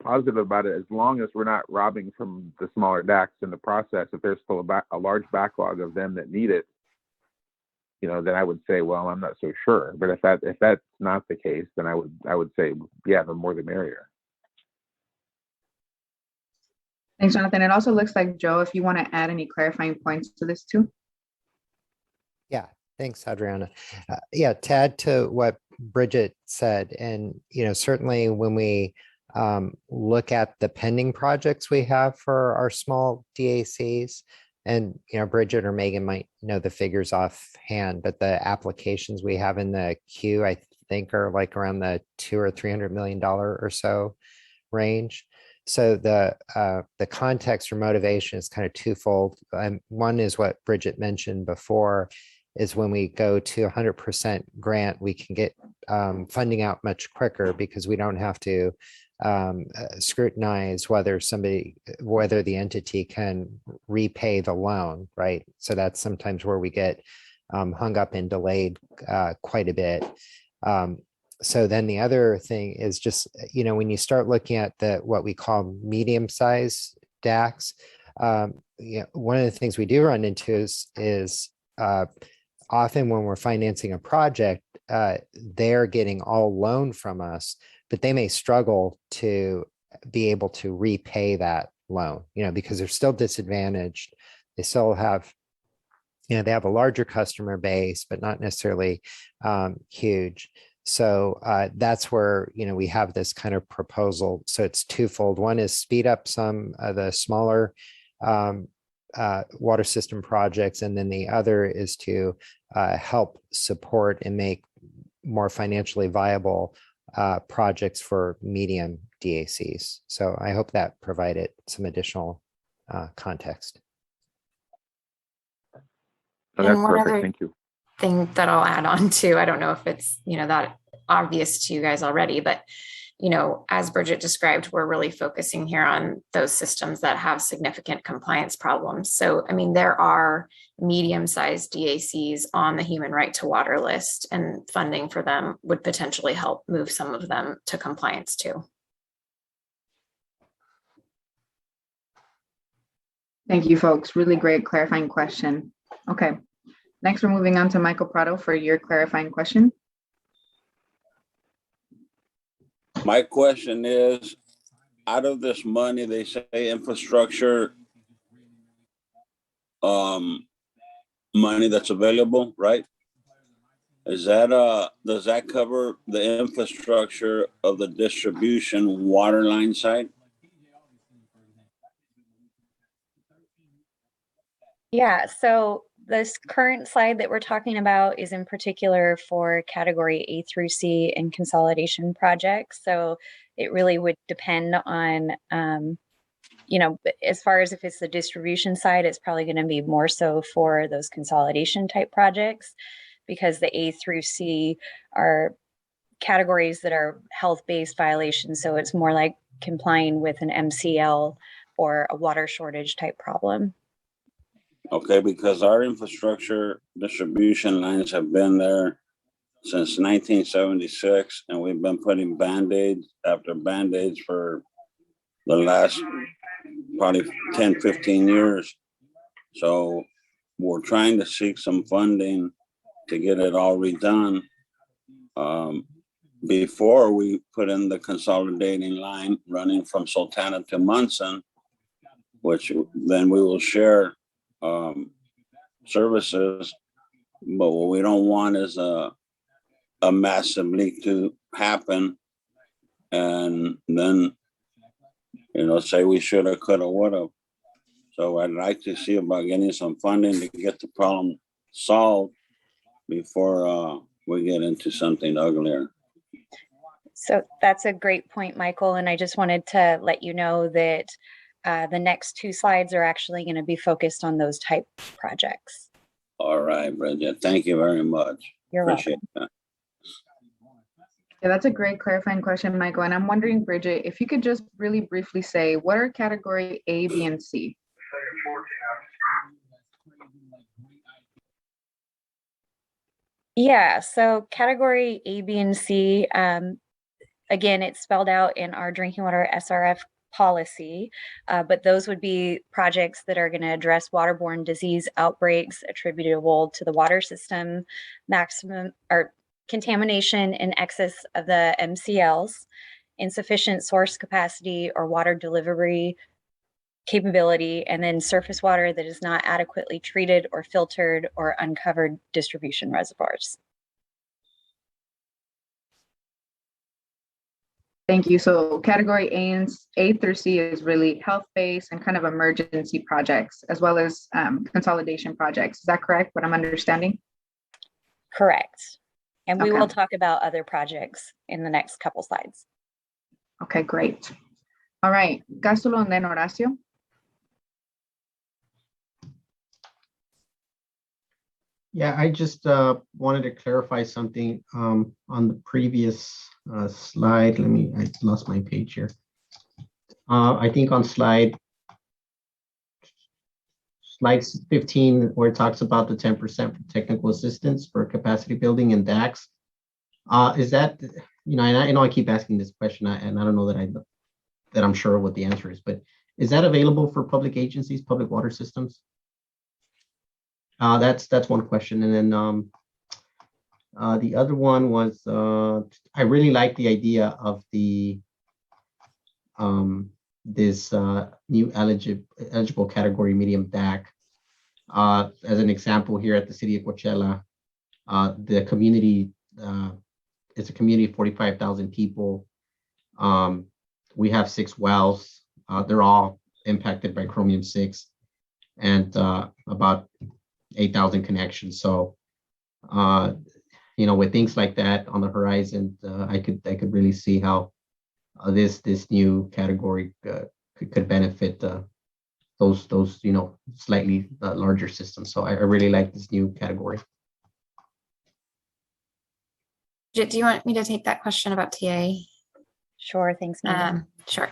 [SPEAKER 19] positive about it as long as we're not robbing from the smaller DACs in the process. If there's still a large backlog of them that need it, then I would say, well, I'm not so sure. But if that's not the case, then I would say, yeah, the more the merrier.
[SPEAKER 1] Thanks, Jonathan. It also looks like, Joe, if you want to add any clarifying points to this too.
[SPEAKER 21] Yeah, thanks, Adriana. Yeah, to add to what Bridget said, and certainly when we look at the pending projects we have for our small DACs, and Bridget or Megan might know the figures offhand, but the applications we have in the queue, I think, are like around the $200 or $300 million or so range. So the context or motivation is kind of twofold. One is what Bridget mentioned before, is when we go to 100% grant, we can get funding out much quicker because we don't have to scrutinize whether the entity can repay the loan, right? So that's sometimes where we get hung up and delayed quite a bit. So then the other thing is just, when you start looking at what we call medium-sized DACs, one of the things we do run into is often when we're financing a project, they're getting all loan from us, but they may struggle to be able to repay that loan, because they're still disadvantaged. They still have, they have a larger customer base, but not necessarily huge. So that's where, we have this kind of proposal. So it's twofold. One is speed up some of the smaller water system projects. And then the other is to help support and make more financially viable projects for medium DACs. So I hope that provided some additional context.
[SPEAKER 19] Oh, that's
[SPEAKER 17] And one
[SPEAKER 19] perfect.
[SPEAKER 17] other
[SPEAKER 19] Thank you.
[SPEAKER 17] thing that I'll add on to, I don't know if it's, that obvious to you guys already, but, as Bridget described, we're really focusing here on those systems that have significant compliance problems. So, there are medium-sized DACs on the human right to water list, and funding for them would potentially help move some of them to compliance too.
[SPEAKER 1] Thank you, folks. Really great clarifying question. Okay, next we're moving on to Michael Prado for your clarifying question.
[SPEAKER 2] My question is, out of this money, they say infrastructure money that's available, right? Is that does that cover the infrastructure of the distribution water line side?
[SPEAKER 3] Yeah, so this current slide that we're talking about is in particular for category A through C and consolidation projects. So it really would depend on, you know, as far as if it's the distribution side, it's probably going to be more so for those consolidation type projects, because the A through C are categories that are health-based violations. So it's more like complying with an MCL or a water shortage type problem.
[SPEAKER 2] Okay, because our infrastructure distribution lines have been there since 1976, and we've been putting Band-Aids after Band-Aids for the last probably 10, 15 years. So we're trying to seek some funding to get it all redone before we put in the consolidating line running from Sultana to Munson, which then we will share services. But what we don't want is a massive leak to happen, and then, you know, say we should have, could have, would have. So I'd like to see about getting some funding to get the problem solved before we get into something uglier.
[SPEAKER 3] So that's a great point, Michael. And I just wanted to let you know that the next two slides are actually going to be focused on those type projects.
[SPEAKER 2] All right, Bridget. Thank you very much.
[SPEAKER 3] You're
[SPEAKER 2] Appreciate that.
[SPEAKER 1] Yeah, that's a great clarifying question, Michael. And I'm wondering, Bridget, if you could just really briefly say, what are category A, B, and C?
[SPEAKER 3] Yeah, so category A, B, and C, again, it's spelled out in our drinking water SRF policy, but those would be projects that are going to address waterborne disease outbreaks attributable to the water system, maximum or contamination in excess of the MCLs, insufficient source capacity or water delivery capability, and then surface water that is not adequately treated or filtered or uncovered distribution reservoirs.
[SPEAKER 1] Thank you. So category A through C is really health-based and kind of emergency projects, as well as consolidation projects. Is that correct, what I'm understanding?
[SPEAKER 3] Correct. And we
[SPEAKER 1] Okay.
[SPEAKER 3] will talk about other projects in the next couple slides.
[SPEAKER 1] Okay, great. All right, Cástulo and then Horacio.
[SPEAKER 15] Yeah, I just wanted to clarify something on the previous slide. I lost my page here. I think on slide 15, where it talks about the 10% for technical assistance for capacity building and DAX. Is that, you know, and I know I keep asking this question, and I don't know that I'm sure what the answer is, but is that available for public agencies, public water systems? That's one question. And then the other one was, I really like the idea of the this new eligible category medium DAC. As an example, here at the city of Coachella, the community, it's a community of 45,000 people. We have 6 wells. They're all impacted by chromium-6 and about 8,000 connections. So, you know, with things like that on the horizon, I could really see how this new category could benefit those you know, slightly larger systems. So I really like this new category.
[SPEAKER 17] Do you want me to take that question about TA?
[SPEAKER 3] Sure, thanks, Megan.
[SPEAKER 17] Sure.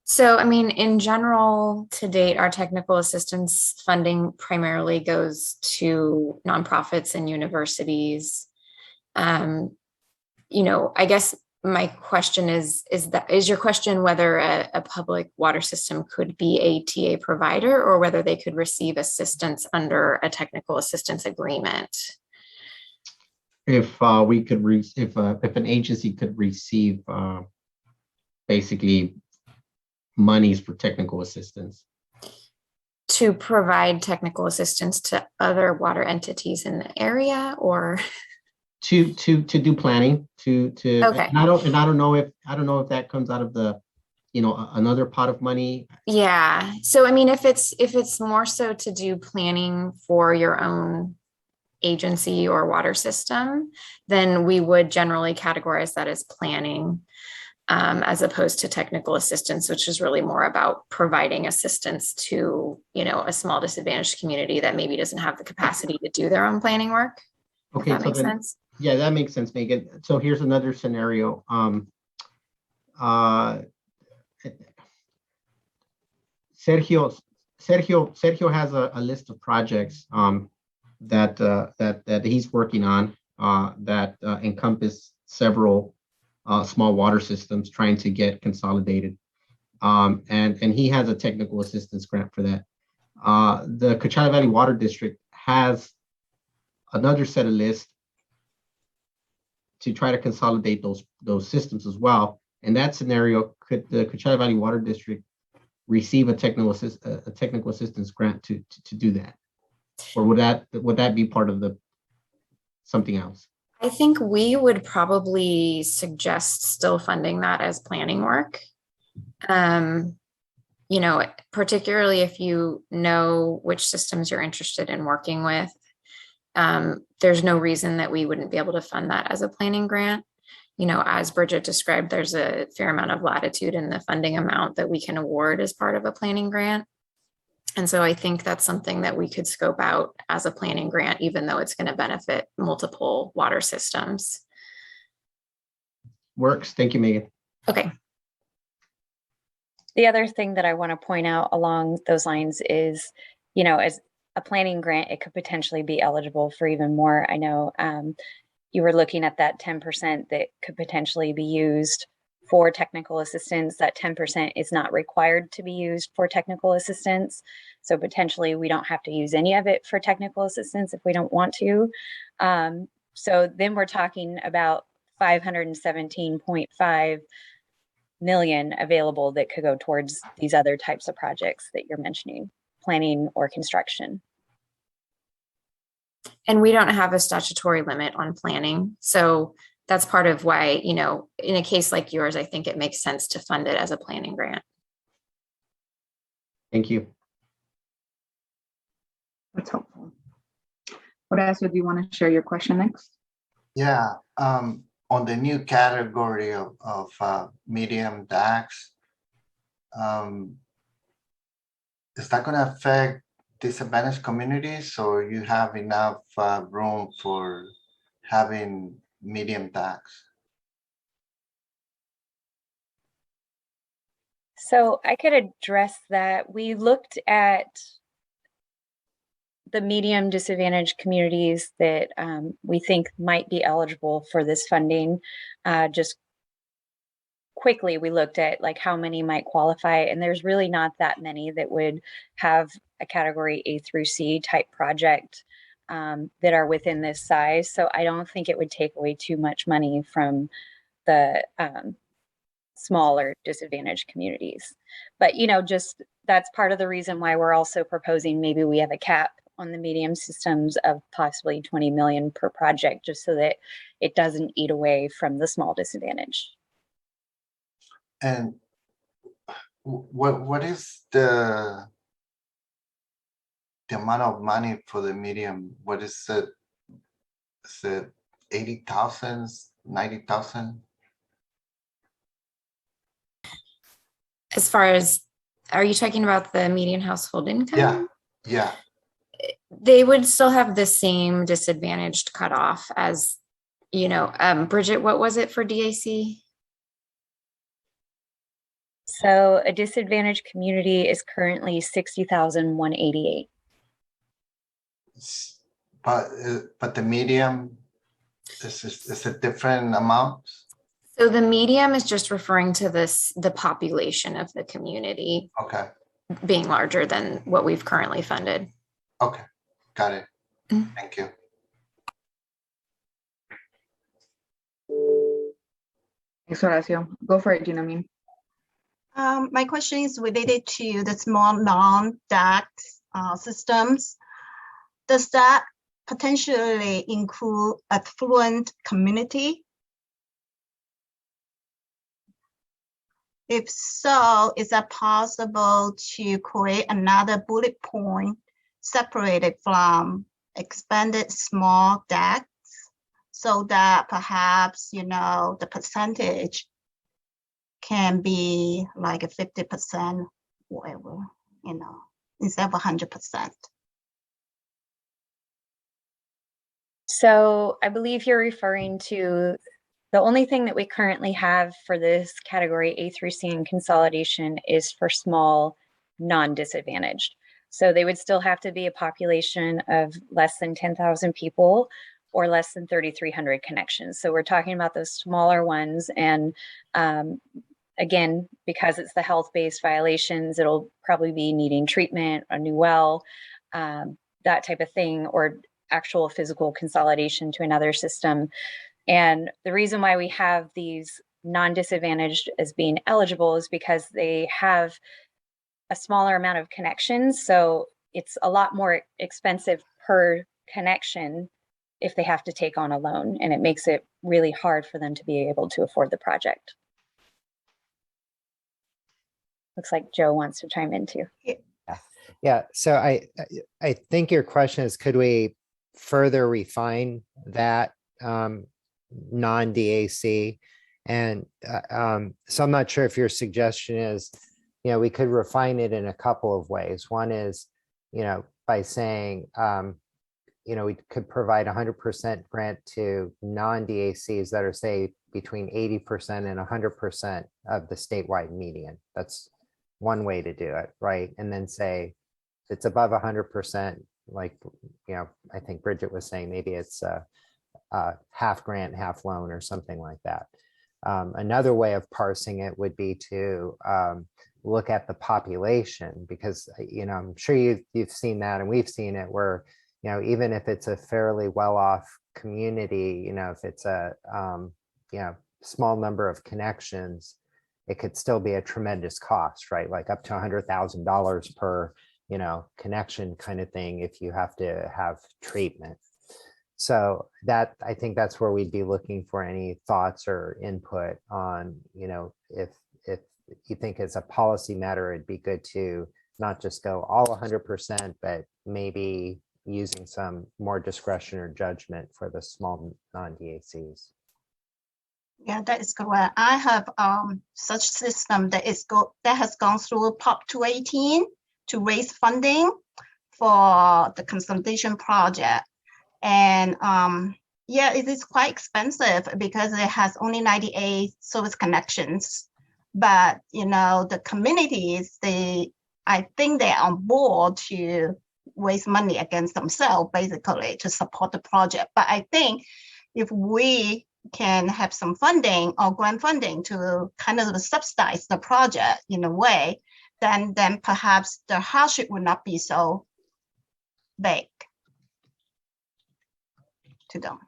[SPEAKER 17] So, I mean, in general, to date, our technical assistance funding primarily goes to nonprofits and universities. You know, I guess my question is your question whether a public water system could be a TA provider or whether they could receive assistance under a technical assistance agreement?
[SPEAKER 15] If we could if an agency could receive basically monies for technical assistance
[SPEAKER 17] to provide technical assistance to other water entities in the area, or
[SPEAKER 15] to do planning to
[SPEAKER 17] okay.
[SPEAKER 15] and I don't know if that comes out of the another pot of money?
[SPEAKER 17] Yeah. So I mean, if it's more so to do planning for your own agency or water system, then we would generally categorize that as planning, as opposed to technical assistance, which is really more about providing assistance to, a small disadvantaged community that maybe doesn't have the capacity to do their own planning work.
[SPEAKER 15] Okay,
[SPEAKER 17] if that makes sense.
[SPEAKER 15] Yeah, that makes sense, Megan. So here's another scenario. Sergio has a list of projects that he's working on that encompass several small water systems trying to get consolidated. And he has a technical assistance grant for that. The Coachella Valley Water District has another set of lists to try to consolidate those systems as well. In that scenario, could the Coachella Valley Water District receive a technical assistance grant to do that, or would that be part of something else?
[SPEAKER 17] I think we would probably suggest still funding that as planning work. Particularly if you know which systems you're interested in working with. There's no reason that we wouldn't be able to fund that as a planning grant. As Bridget described, there's a fair amount of latitude in the funding amount that we can award as part of a planning grant. And so I think that's something that we could scope out as a planning grant, even though it's going to benefit multiple water systems.
[SPEAKER 15] Works. Thank you, Megan.
[SPEAKER 17] Okay.
[SPEAKER 3] The other thing that I want to point out along those lines is, as a planning grant, it could potentially be eligible for even more. I know you were looking at that 10% that could potentially be used for technical assistance. That 10% is not required to be used for technical assistance. So potentially we don't have to use any of it for technical assistance if we don't want to. So then we're talking about 517.5 million available that could go towards these other types of projects that you're mentioning, planning or construction.
[SPEAKER 17] And we don't have a statutory limit on planning. So that's part of why, in a case like yours, I think it makes sense to fund it as a planning grant.
[SPEAKER 15] Thank you.
[SPEAKER 1] That's helpful. Horacio, do you want to share your question next?
[SPEAKER 5] Yeah, on the new category of medium DAX, is that going to affect disadvantaged communities, or you have enough room for having medium DAX?
[SPEAKER 3] So I could address that. We looked at the medium disadvantaged communities that we think might be eligible for this funding. Just quickly, we looked at like how many might qualify, and there's really not that many that would have a category A through C type project that are within this size. So I don't think it would take away too much money from the smaller disadvantaged communities. But just that's part of the reason why we're also proposing maybe we have a cap on the medium systems of possibly 20 million per project, just so that it doesn't eat away from the small disadvantage.
[SPEAKER 5] And what is the amount of money for the medium? What is it? Is it 80,000, 90,000?
[SPEAKER 17] As far as, are you talking about the median household income?
[SPEAKER 5] Yeah.
[SPEAKER 17] They would still have the same disadvantaged cutoff as, Bridget, what was it for DAC?
[SPEAKER 3] So a disadvantaged community is currently 60,188.
[SPEAKER 5] But the medium is a different amount?
[SPEAKER 17] So the medium is just referring to the population of the community.
[SPEAKER 5] Okay.
[SPEAKER 17] Being larger than what we've currently funded.
[SPEAKER 5] Okay, got it. Thank you.
[SPEAKER 1] Thanks, Horacio. Go for it, Gina.
[SPEAKER 16] My question is related to the small non-DAX systems. Does that potentially include affluent community? If so, is that possible to create another bullet point separated from expanded small decks so that perhaps, the percentage can be like a 50%, whatever, instead of 100%.
[SPEAKER 3] So I believe you're referring to the only thing that we currently have for this category A through C in consolidation is for small, non-disadvantaged. So they would still have to be a population of less than 10,000 people or less than 3,300 connections. So we're talking about those smaller ones. And again, because it's the health-based violations, it'll probably be needing treatment, a new well, that type of thing, or actual physical consolidation to another system. And the reason why we have these non-disadvantaged as being eligible is because they have a smaller amount of connections. So it's a lot more expensive per connection if they have to take on a loan, and it makes it really hard for them to be able to afford the project. Looks like Joe wants to chime in too.
[SPEAKER 21] Yeah, so I think your question is, could we further refine that non-DAC? And so I'm not sure if your suggestion is, we could refine it in a couple of ways. One is, by saying, we could provide 100% grant to non-DACs that are, say, between 80% and 100% of the statewide median. That's one way to do it, right? And then say, if it's above 100%, like, I think Bridget was saying, maybe it's half grant, half loan or something like that. Another way of parsing it would be to look at the population, because, I'm sure you've seen that, and we've seen it where, even if it's a fairly well-off community, if it's a, small number of connections, it could still be a tremendous cost, right? Like up to $100,000 per, connection kind of thing if you have to have treatment. So that, I think that's where we'd be looking for any thoughts or input on, if you think it's a policy matter, it'd be good to not just go all 100%, but maybe using some more discretion or judgment for the small non-DACs.
[SPEAKER 16] Yeah, that is correct. I have such system that has gone through Prop 218 to raise funding for the consolidation project. And yeah, it is quite expensive because it has only 98 service connections. But the communities, I think they're on board to raise money against themselves, basically, to support the project. But I think if we can have some funding or grant funding to kind of subsidize the project in a way, then perhaps the hardship would not be so big to them.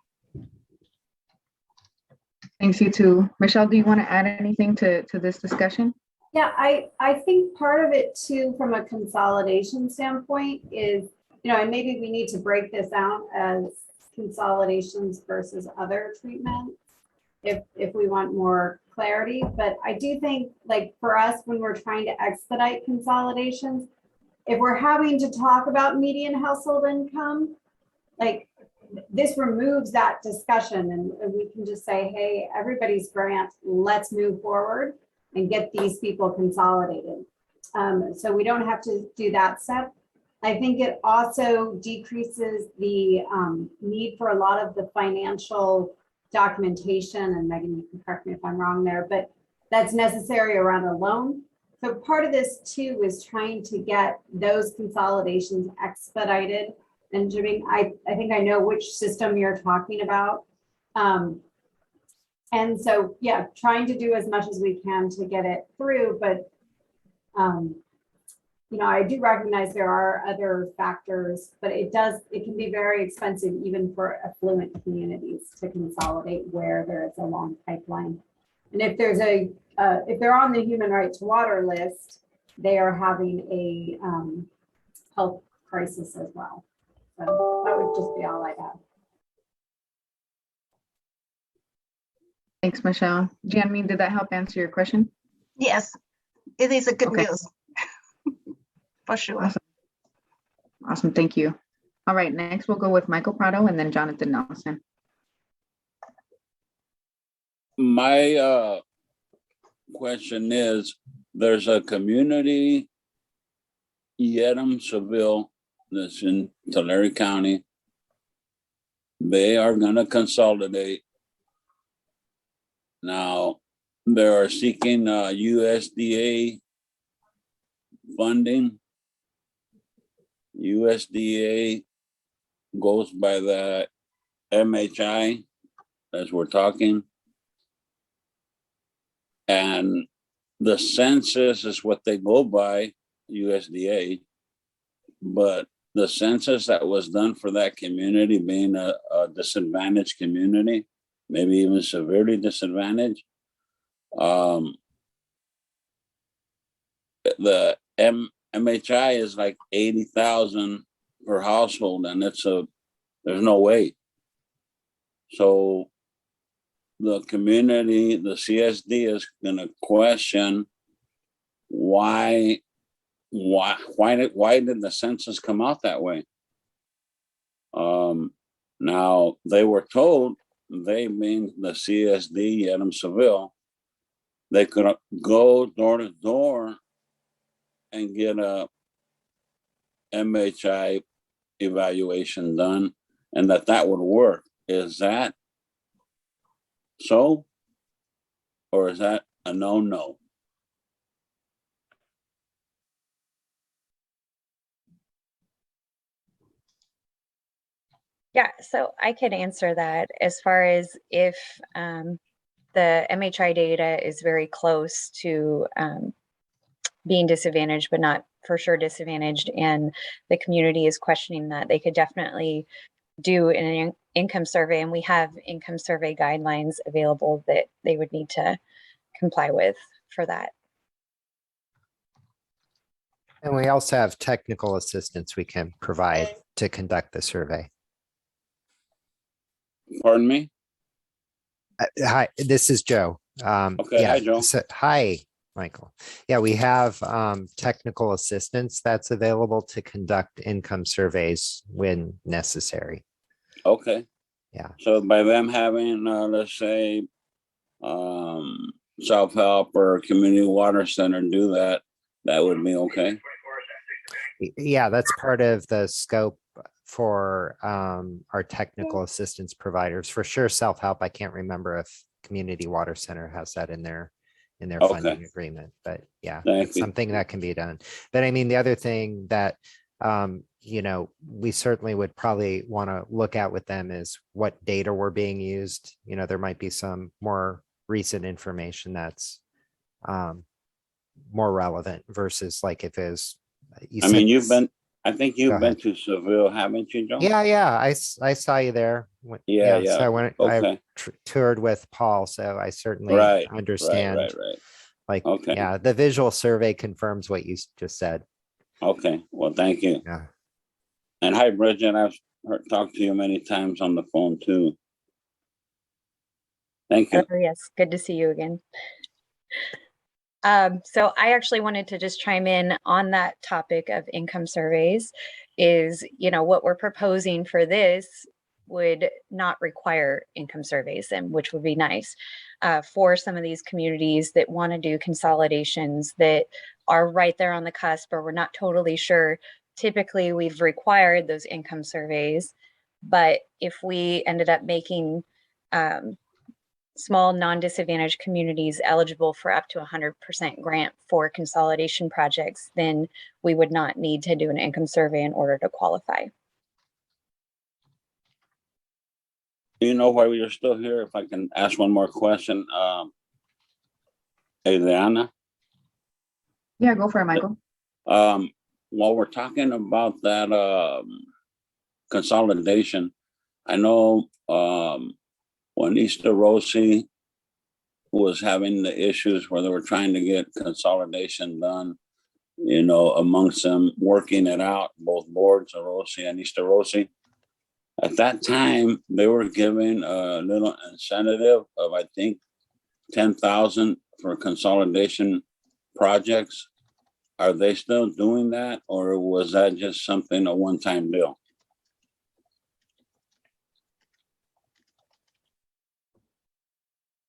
[SPEAKER 1] Thanks, you too. Michelle, do you want to add anything to this discussion?
[SPEAKER 20] Yeah, I think part of it too, from a consolidation standpoint is, and maybe we need to break this out as consolidations versus other treatments if we want more clarity. But I do think, like, for us, when we're trying to expedite consolidations, if we're having to talk about median household income, like, this removes that discussion, and we can just say, hey, everybody's grant, let's move forward and get these people consolidated. So we don't have to do that step. I think it also decreases the need for a lot of the financial documentation, and Megan, you can correct me if I'm wrong there, but that's necessary around a loan. So part of this too is trying to get those consolidations expedited. And Jimmy, I think I know which system you're talking about. And so, yeah, trying to do as much as we can to get it through, but I do recognize there are other factors, but it can be very expensive even for affluent communities to consolidate where there is a long pipeline. And if there's if they're on the human right to water list, they are having a health crisis as well. So that would just be all I have.
[SPEAKER 1] Thanks, Michelle. Jianmin, did that help answer your question?
[SPEAKER 16] Yes, it is a good
[SPEAKER 1] Okay.
[SPEAKER 16] news. For sure.
[SPEAKER 1] Awesome. Awesome, thank you. All right, next we'll go with Michael Prado and then Jonathan Nelson.
[SPEAKER 2] My question is, there's a community, Yedem Seville, that's in Tulare County. They are gonna consolidate. Now, they are seeking USDA funding. USDA goes by the MHI as we're talking. And the census is what they go by, USDA. But the census that was done for that community being a disadvantaged community, maybe even severely disadvantaged, the MHI is like 80,000 per household, and there's no way. So the community, the CSD is gonna question why did the census come out that way? Now they were told, they mean the CSD, Yedem Seville, they could go door to door and get a MHI evaluation done, and that would work. Is that so? Or is that a no-no?
[SPEAKER 3] Yeah, so I could answer that as far as if the MHI data is very close to being disadvantaged, but not for sure disadvantaged, and the community is questioning that, they could definitely do an income survey, and we have income survey guidelines available that they would need to comply with for that.
[SPEAKER 21] And we also have technical assistance we can provide to conduct the survey.
[SPEAKER 2] Pardon me?
[SPEAKER 21] Hi, this is Joe.
[SPEAKER 2] Okay,
[SPEAKER 21] yeah,
[SPEAKER 2] hi, Joe.
[SPEAKER 21] Hi, Michael. Yeah, we have technical assistance that's available to conduct income surveys when necessary.
[SPEAKER 2] Okay.
[SPEAKER 21] Yeah.
[SPEAKER 2] So by them having, let's say, self-help or community water center do that, that would be okay?
[SPEAKER 21] Yeah, that's part of the scope for our technical assistance providers. For sure, self-help, I can't remember if Community Water Center has that in their funding agreement, but yeah, it's something that can be done. But I mean, the other thing that you know, we certainly would probably want to look at with them is what data were being used. You know, there might be some more recent information that's more relevant versus like if it's.
[SPEAKER 2] I mean, I think you've been to Seville, haven't you, Joe?
[SPEAKER 21] Yeah, I saw you there.
[SPEAKER 2] Yeah.
[SPEAKER 21] So I went, I toured with Paul, so I certainly understand.
[SPEAKER 2] Right.
[SPEAKER 21] Like, yeah, the visual survey confirms what you just said.
[SPEAKER 2] Okay, well, thank you.
[SPEAKER 21] Yeah.
[SPEAKER 2] And hi, Bridget, I've talked to you many times on the phone too. Thank you.
[SPEAKER 3] Oh, yes, good to see you again. So I actually wanted to just chime in on that topic of income surveys is, you know, what we're proposing for this would not require income surveys, and which would be nice for some of these communities that want to do consolidations that are right there on the cusp, or we're not totally sure. Typically, we've required those income surveys, but if we ended up making small non-disadvantaged communities eligible for up to 100% grant for consolidation projects, then we would not need to do an income survey in order to qualify.
[SPEAKER 2] You know, while you're still here, if I can ask one more question, Adriana?
[SPEAKER 1] Yeah, go for it, Michael.
[SPEAKER 2] While we're talking about that consolidation, I know when Easter Rossi was having the issues where they were trying to get consolidation done, you know, amongst them, working it out, both boards, Rossi and Easter Rossi. At that time, they were giving a little incentive of, I think, 10,000 for consolidation projects, are they still doing that, or was that just something, a one-time deal?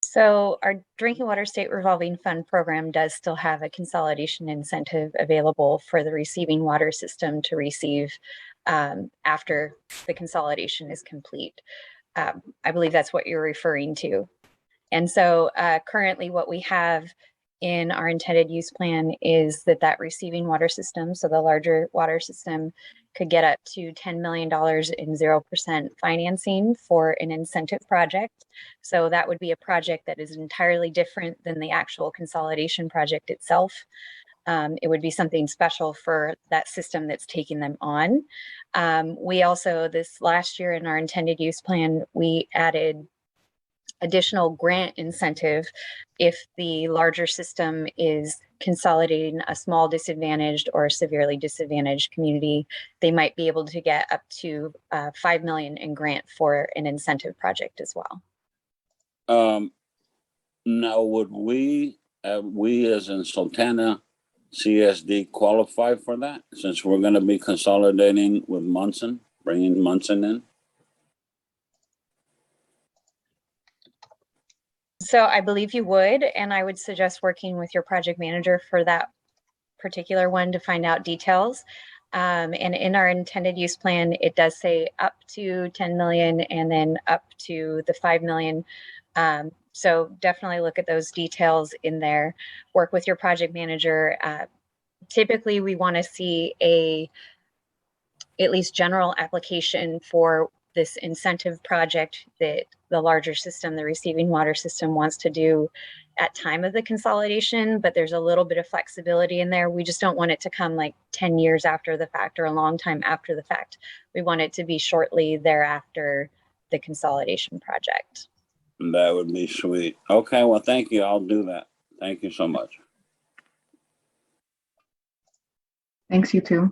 [SPEAKER 3] So our Drinking Water State Revolving Fund program does still have a consolidation incentive available for the receiving water system to receive after the consolidation is complete. I believe that's what you're referring to. And so currently what we have in our intended use plan is that receiving water system, so the larger water system, could get up to $10 million in 0% financing for an incentive project. So that would be a project that is entirely different than the actual consolidation project itself. It would be something special for that system that's taking them on. We also, this last year in our intended use plan, we added additional grant incentive if the larger system is consolidating a small disadvantaged or severely disadvantaged community. They might be able to get up to $5 million in grant for an incentive project as well.
[SPEAKER 2] Now, would we as in Sultana CSD qualify for that, since we're going to be consolidating with Munson, bringing Munson in?
[SPEAKER 3] So I believe you would, and I would suggest working with your project manager for that particular one to find out details. And in our intended use plan, it does say up to 10 million and then up to the 5 million. So definitely look at those details in there. Work with your project manager. Typically, we want to see at least general application for this incentive project that the larger system, the receiving water system, wants to do at time of the consolidation, but there's a little bit of flexibility in there. We just don't want it to come like 10 years after the fact or a long time after the fact. We want it to be shortly thereafter the consolidation project.
[SPEAKER 2] That would be sweet. Okay, well, thank you. I'll do that. Thank you so much.
[SPEAKER 1] Thanks, you too.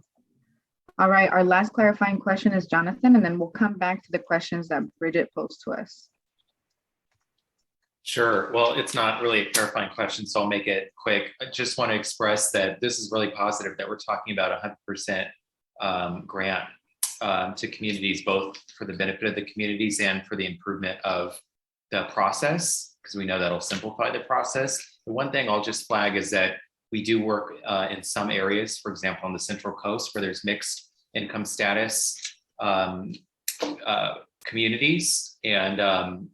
[SPEAKER 1] All right, our last clarifying question is Jonathan, and then we'll come back to the questions that Bridget posed to us.
[SPEAKER 6] Sure. Well, it's not really a clarifying question, so I'll make it quick. I just want to express that this is really positive that we're talking about 100% grant to communities, both for the benefit of the communities and for the improvement of the process, because we know that'll simplify the process. The one thing I'll just flag is that we do work in some areas, for example, on the Central Coast, where there's mixed income status communities. And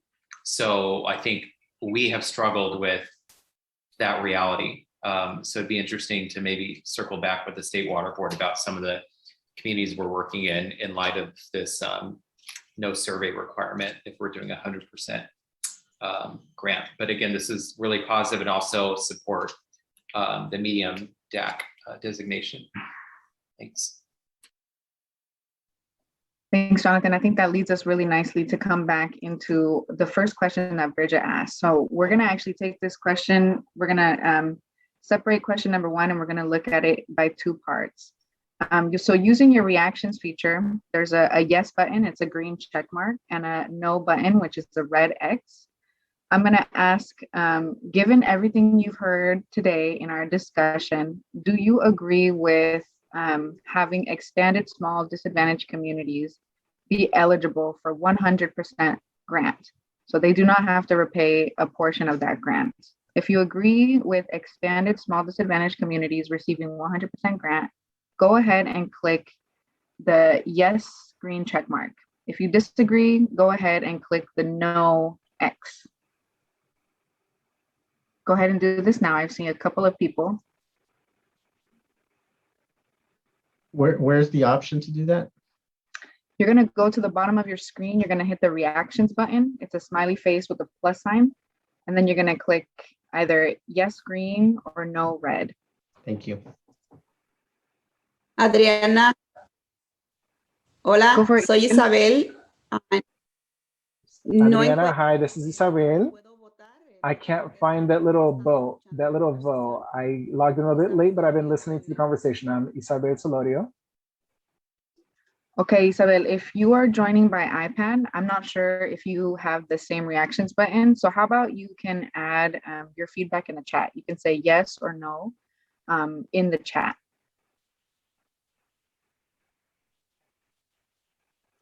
[SPEAKER 6] so I think we have struggled with that reality. So it'd be interesting to maybe circle back with the State Water Board about some of the communities we're working in light of this no survey requirement if we're doing 100% grant. But again, this is really positive and also support the medium DAC designation. Thanks.
[SPEAKER 1] Thanks, Jonathan. I think that leads us really nicely to come back into the first question that Bridget asked. So we're going to actually take this question, we're going to separate question number one, and we're going to look at it by two parts. So using your reactions feature, there's a yes button, it's a green check mark, and a no button, which is the red X. I'm going to ask, given everything you've heard today in our discussion, do you agree with having expanded small disadvantaged communities be eligible for 100% grant? So they do not have to repay a portion of that grant. If you agree with expanded small disadvantaged communities receiving 100% grant, go ahead and click the yes green check mark. If you disagree, go ahead and click the no X. Go ahead and do this now. I've seen a couple of people.
[SPEAKER 15] Where's the option to do that?
[SPEAKER 1] You're going to go to the bottom of your screen. You're going to hit the reactions button. It's a smiley face with a plus sign. And then you're going to click either yes green or no red.
[SPEAKER 15] Thank you.
[SPEAKER 7] Adriana. Hola, soy Isabel.
[SPEAKER 22] Adriana, hi, this is Isabel. I can't find that little bow. I logged in a little bit late, but I've been listening to the conversation. I'm Isabel Solorio.
[SPEAKER 1] Okay, Isabel, if you are joining by iPad, I'm not sure if you have the same reactions button. So how about you can add your feedback in the chat. You can say yes or no. in the chat.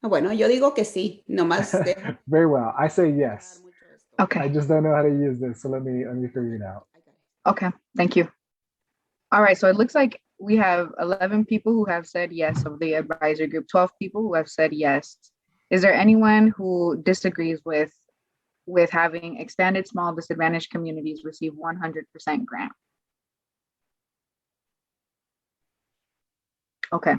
[SPEAKER 7] Bueno, yo digo que sí, nomás.
[SPEAKER 22] Very well. I say yes.
[SPEAKER 1] Okay.
[SPEAKER 22] I just don't know how to use this, so let me figure it out.
[SPEAKER 1] Okay, thank you. All right, so it looks like we have 11 people who have said yes of the advisory group, 12 people who have said yes. Is there anyone who disagrees with having expanded small disadvantaged communities receive 100% grant? Okay.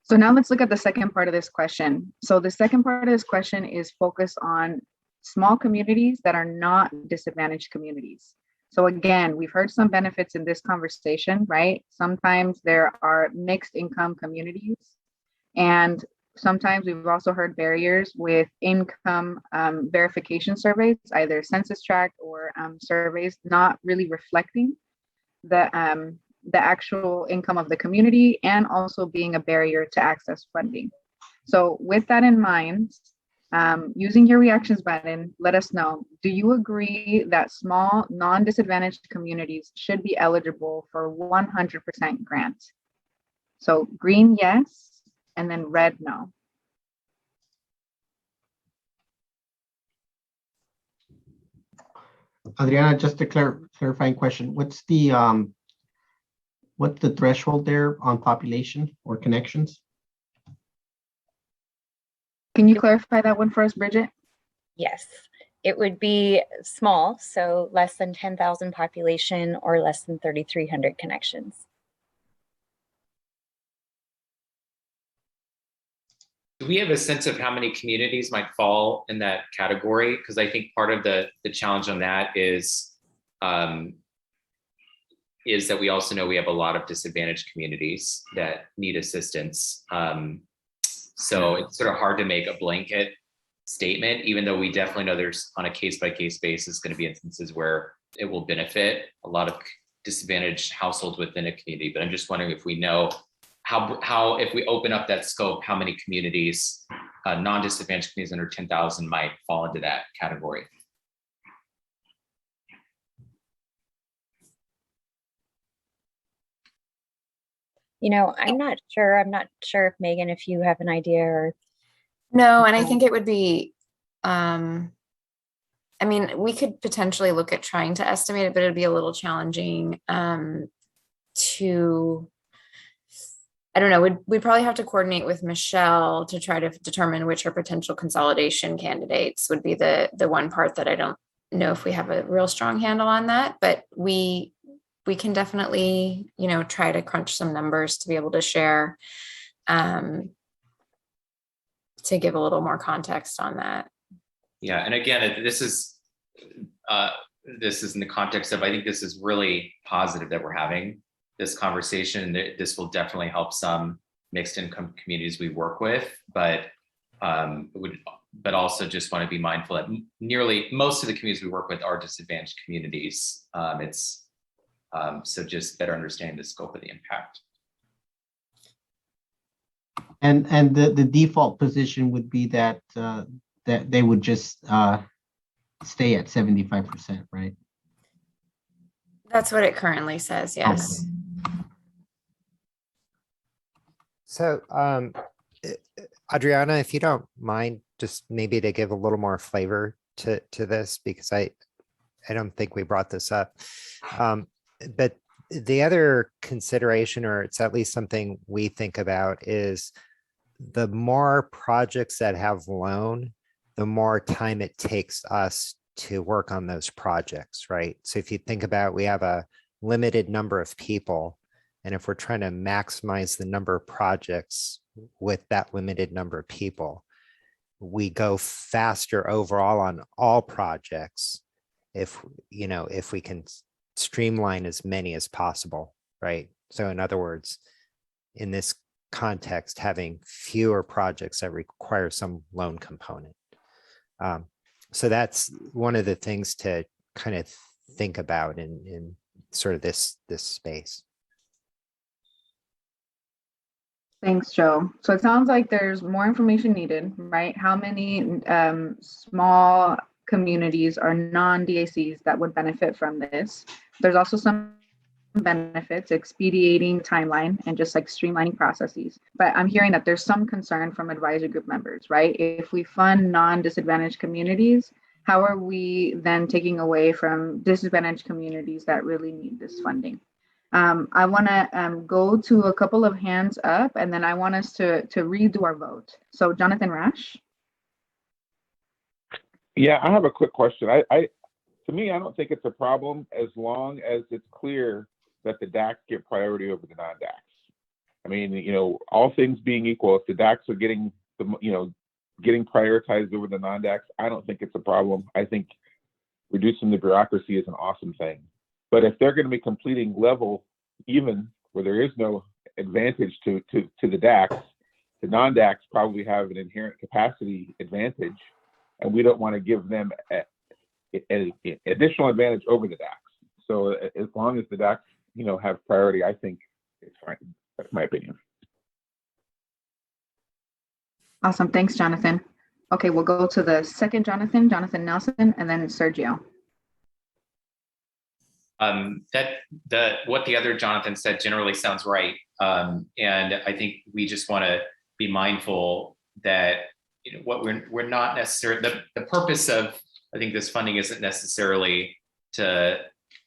[SPEAKER 1] So now let's look at the second part of this question. So the second part of this question is focused on small communities that are not disadvantaged communities. So again, we've heard some benefits in this conversation, right? Sometimes there are mixed income communities, and sometimes we've also heard barriers with income verification surveys, either census tract or surveys not really reflecting the actual income of the community, and also being a barrier to access funding. So with that in mind, using your reactions button, let us know, do you agree that small non-disadvantaged communities should be eligible for 100% grant? So green, yes, and then red, no.
[SPEAKER 15] Adriana, just a clarifying question. What's the threshold there on population or connections?
[SPEAKER 1] Can you clarify that one for us, Bridget?
[SPEAKER 3] Yes, it would be small, so less than 10,000 population or less than 3,300 connections.
[SPEAKER 6] Do we have a sense of how many communities might fall in that category? Because I think part of the challenge on that is that we also know we have a lot of disadvantaged communities that need assistance. So it's sort of hard to make a blanket statement, even though we definitely know there's on a case-by-case basis going to be instances where it will benefit a lot of disadvantaged households within a community. But I'm just wondering if we know how if we open up that scope, how many communities, non-disadvantaged communities under 10,000 might fall into that category.
[SPEAKER 3] You know, I'm not sure. I'm not sure if Megan, if you have an idea or.
[SPEAKER 17] No, and I think it would be, I mean, we could potentially look at trying to estimate it, but it'd be a little challenging to, I don't know, we'd probably have to coordinate with Michelle to try to determine which are potential consolidation candidates would be the one part that I don't know if we have a real strong handle on that, but we can definitely, you know, try to crunch some numbers to be able to share, to give a little more context on that.
[SPEAKER 6] Yeah, and again, this is in the context of, I think this is really positive that we're having this conversation. This will definitely help some mixed income communities we work with, but also just want to be mindful that nearly most of the communities we work with are disadvantaged communities. So just better understanding the scope of the impact.
[SPEAKER 15] And the default position would be that that they would just stay at 75%, right?
[SPEAKER 17] That's what it currently says, yes.
[SPEAKER 15] Okay.
[SPEAKER 21] So Adriana, if you don't mind, just maybe to give a little more flavor to this, because I don't think we brought this up. But the other consideration, or it's at least something we think about, is the more projects that have loan, the more time it takes us to work on those projects, right? So if you think about, we have a limited number of people, and if we're trying to maximize the number of projects with that limited number of people, we go faster overall on all projects if we can streamline as many as possible, right? So in other words, in this context, having fewer projects that require some loan component. So that's one of the things to kind of think about in sort of this space.
[SPEAKER 1] Thanks, Joe. So it sounds like there's more information needed, right? How many small communities or non-DACs that would benefit from this? There's also some benefits, expediting timeline and just like streamlining processes. But I'm hearing that there's some concern from advisory group members, right? If we fund non-disadvantaged communities, how are we then taking away from disadvantaged communities that really need this funding? I want to go to a couple of hands up, and then I want us to redo our vote. So Jonathan Rash.
[SPEAKER 19] Yeah, I have a quick question. To me, I don't think it's a problem as long as it's clear that the DACs get priority over the non-DACs. I mean, you know, all things being equal, if the DACs are getting getting prioritized over the non-DACs, I don't think it's a problem. I think reducing the bureaucracy is an awesome thing. But if they're going to be completing level even where there is no advantage to the DACs, the non-DACs probably have an inherent capacity advantage, and we don't want to give them an additional advantage over the DACs. So as long as the DACs, you know, have priority, I think it's fine. That's my opinion.
[SPEAKER 1] Awesome, thanks, Jonathan. Okay, we'll go to the second Jonathan Nelson, and then Sergio.
[SPEAKER 6] What the other Jonathan said generally sounds right. And I think we just want to be mindful that, you know, what we're not necessarily, the purpose of, I think, this funding isn't necessarily to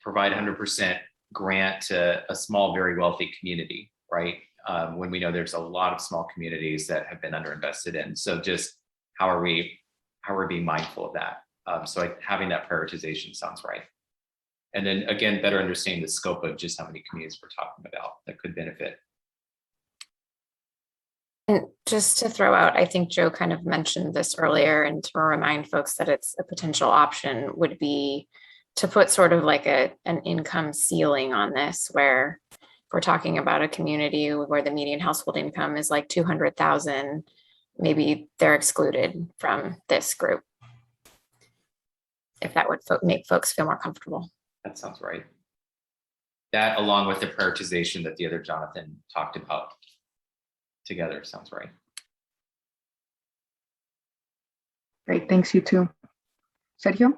[SPEAKER 6] provide 100% grant to a small, very wealthy community, right? When we know there's a lot of small communities that have been underinvested in. So just how are we being mindful of that? So having that prioritization sounds right. And then again, better understanding the scope of just how many communities we're talking about that could benefit.
[SPEAKER 17] And just to throw out, I think Joe kind of mentioned this earlier, and to remind folks that it's a potential option would be to put sort of like an income ceiling on this, where if we're talking about a community where the median household income is like 200,000, maybe they're excluded from this group. If that would make folks feel more comfortable.
[SPEAKER 6] That sounds right. That, along with the prioritization that the other Jonathan talked about together, sounds right.
[SPEAKER 1] Great, thanks, you too. Sergio?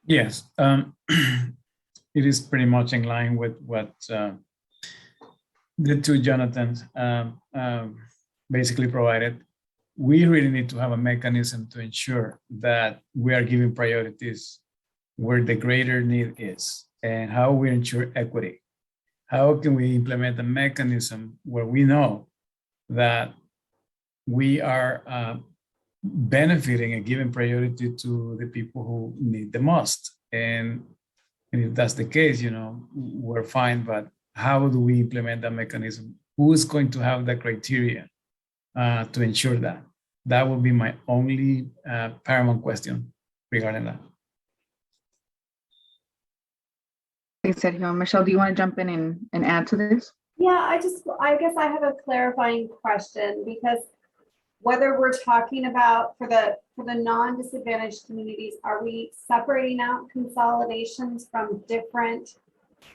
[SPEAKER 9] Yes, it is pretty much in line with what the two Jonathans basically provided. We really need to have a mechanism to ensure that we are giving priorities where the greater need is, and how we ensure equity. How can we implement a mechanism where we know that we are benefiting and giving priority to the people who need the most? And if that's the case, you know, we're fine, but how do we implement that mechanism? Who is going to have the criteria to ensure that? That would be my only paramount question regarding that.
[SPEAKER 1] Thanks, Sergio. Michelle, do you want to jump in and add to this?
[SPEAKER 20] Yeah, I guess I have a clarifying question, because whether we're talking about for the non-disadvantaged communities, are we separating out consolidations from different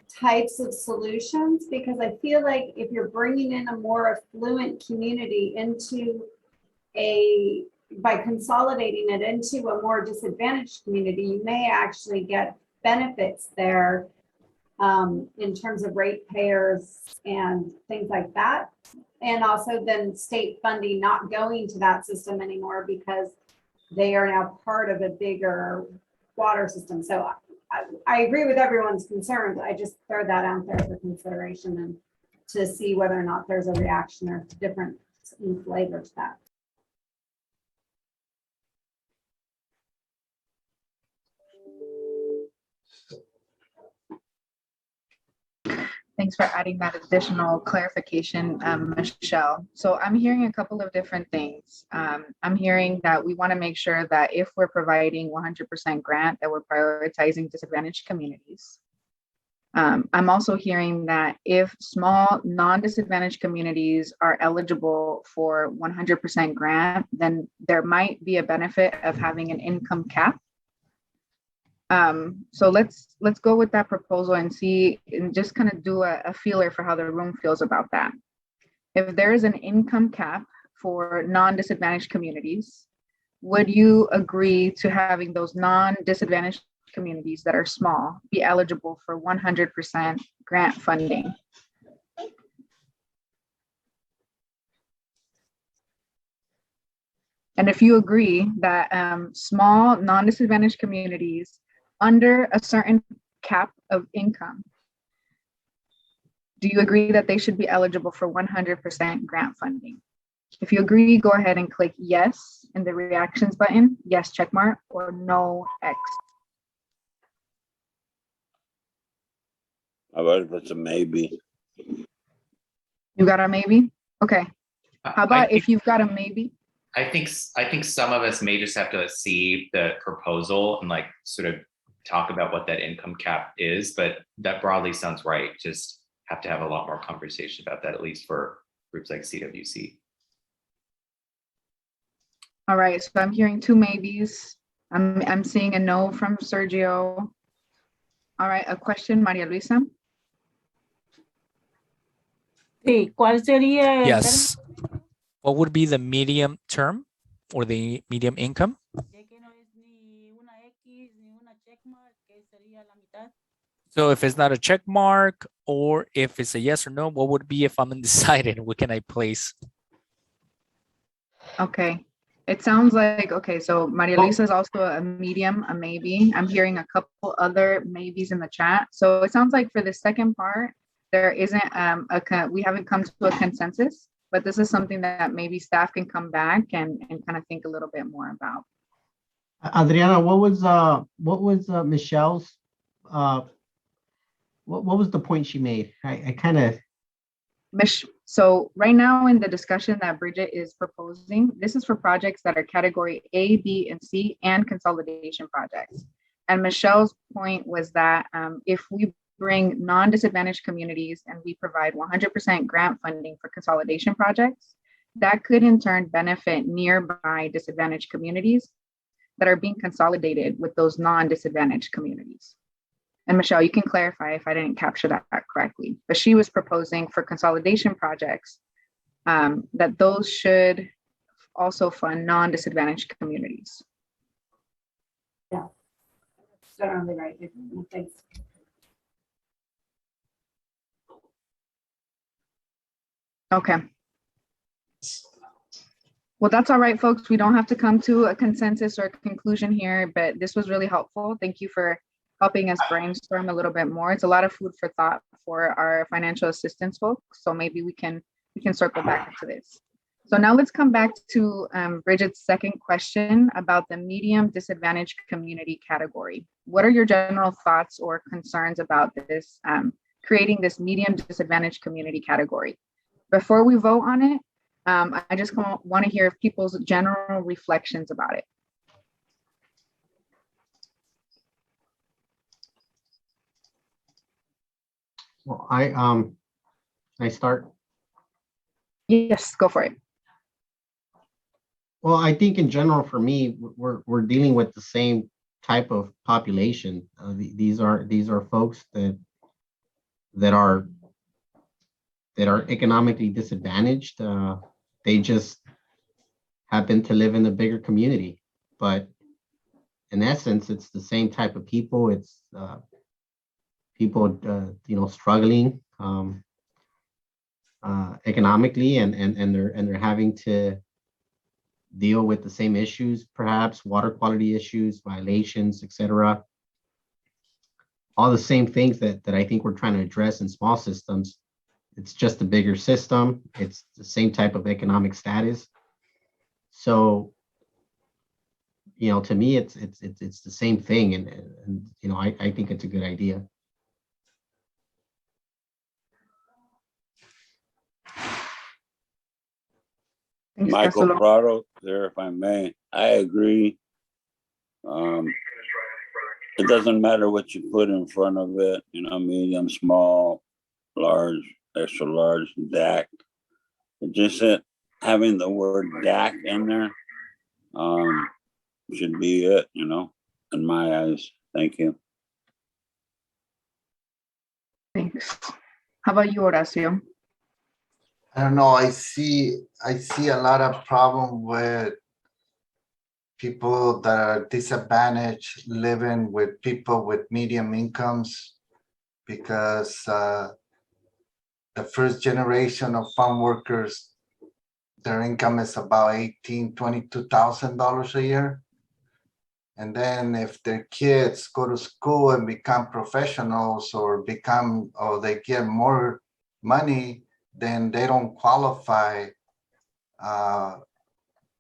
[SPEAKER 20] types of solutions? Because I feel like if you're bringing in a more affluent community by consolidating it into a more disadvantaged community, you may actually get benefits there in terms of ratepayers and things like that. And also then state funding not going to that system anymore because they are now part of a bigger water system. So I agree with everyone's concerns. I just throw that out there for consideration and to see whether or not there's a reaction or different flavor to that.
[SPEAKER 1] Thanks for adding that additional clarification, Michelle. So I'm hearing a couple of different things. I'm hearing that we want to make sure that if we're providing 100% grant, that we're prioritizing disadvantaged communities. I'm also hearing that if small non-disadvantaged communities are eligible for 100% grant, then there might be a benefit of having an income cap. So let's go with that proposal and see, and just kind of do a feeler for how the room feels about that. If there is an income cap for non-disadvantaged communities, would you agree to having those non-disadvantaged communities that are small be eligible for 100% grant funding? And if you agree that small non-disadvantaged communities under a certain cap of income, do you agree that they should be eligible for 100% grant funding? If you agree, go ahead and click yes in the reactions button, yes check mark, or no X.
[SPEAKER 2] How about if it's a maybe?
[SPEAKER 1] You got a maybe? Okay. How about if you've got a maybe?
[SPEAKER 6] I think some of us may just have to see the proposal and like sort of talk about what that income cap is, but that broadly sounds right. Just have to have a lot more conversation about that, at least for groups like CWC.
[SPEAKER 1] All right, so I'm hearing two maybes. I'm seeing a no from Sergio. All right, a question, Maria Luisa.
[SPEAKER 12] Sí, ¿cuál sería el
[SPEAKER 13] Yes. What would be the medium term or the medium income? So if it's not a check mark or if it's a yes or no, what would it be if I'm undecided? What can I place?
[SPEAKER 1] Okay, it sounds like, okay, so Maria Luisa is also a medium, a maybe. I'm hearing a couple other maybes in the chat. So it sounds like for the second part, there isn't we haven't come to a consensus, but this is something that maybe staff can come back and kind of think a little bit more about.
[SPEAKER 15] Adriana, what was Michelle's what was the point she made? I kind of.
[SPEAKER 1] So right now in the discussion that Bridget is proposing, this is for projects that are category A, B, and C and consolidation projects. And Michelle's point was that if we bring non-disadvantaged communities and we provide 100% grant funding for consolidation projects, that could in turn benefit nearby disadvantaged communities that are being consolidated with those non-disadvantaged communities. And Michelle, you can clarify if I didn't capture that correctly, but she was proposing for consolidation projects that those should also fund non-disadvantaged communities.
[SPEAKER 20] Yeah, certainly right. Thanks.
[SPEAKER 1] Okay. Well, that's all right, folks. We don't have to come to a consensus or a conclusion here, but this was really helpful. Thank you for helping us brainstorm a little bit more. It's a lot of food for thought for our financial assistance folks. So maybe we can circle back to this. So now let's come back to Bridget's second question about the medium disadvantaged community category. What are your general thoughts or concerns about this, creating this medium disadvantaged community category? Before we vote on it, I just want to hear people's general reflections about it.
[SPEAKER 15] Well, I start.
[SPEAKER 1] Yes, go for it.
[SPEAKER 15] Well, I think in general, for me, we're dealing with the same type of population. These are folks that are economically disadvantaged. They just happen to live in a bigger community, but in essence, it's the same type of people. It's people, struggling economically, and they're having to deal with the same issues, perhaps water quality issues, violations, etc. All the same things that I think we're trying to address in small systems. It's just a bigger system. It's the same type of economic status. So, to me, it's the same thing, and I think it's a good idea.
[SPEAKER 2] Michael Prado there, if I may. I agree. It doesn't matter what you put in front of it, medium, small, large, extra large, DAC. It just having the word DAC in there should be it, in my eyes. Thank you.
[SPEAKER 1] Thanks. How about you, Horacio?
[SPEAKER 5] I don't know. I see a lot of problem with people that are disadvantaged living with people with medium incomes, because the first generation of farm workers, their income is about $22,000 a year. And then if their kids go to school and become professionals or they get more money, then they don't qualify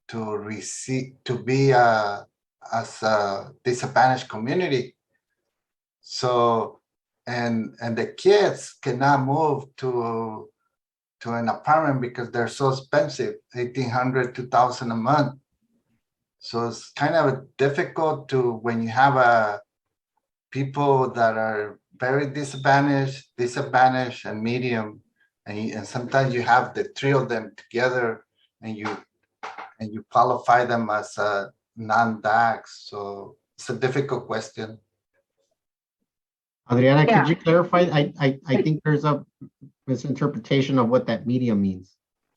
[SPEAKER 5] to be as a disadvantaged community. So, and the kids cannot move to an apartment because they're so expensive, $1,800, $2,000 a month. So it's kind of difficult when you have people that are very disadvantaged and medium, and sometimes you have the three of them together, and you qualify them as a non-DAX. So it's a difficult question.
[SPEAKER 15] Adriana,
[SPEAKER 1] Yeah.
[SPEAKER 15] could you clarify? I think there's a misinterpretation of what that medium means.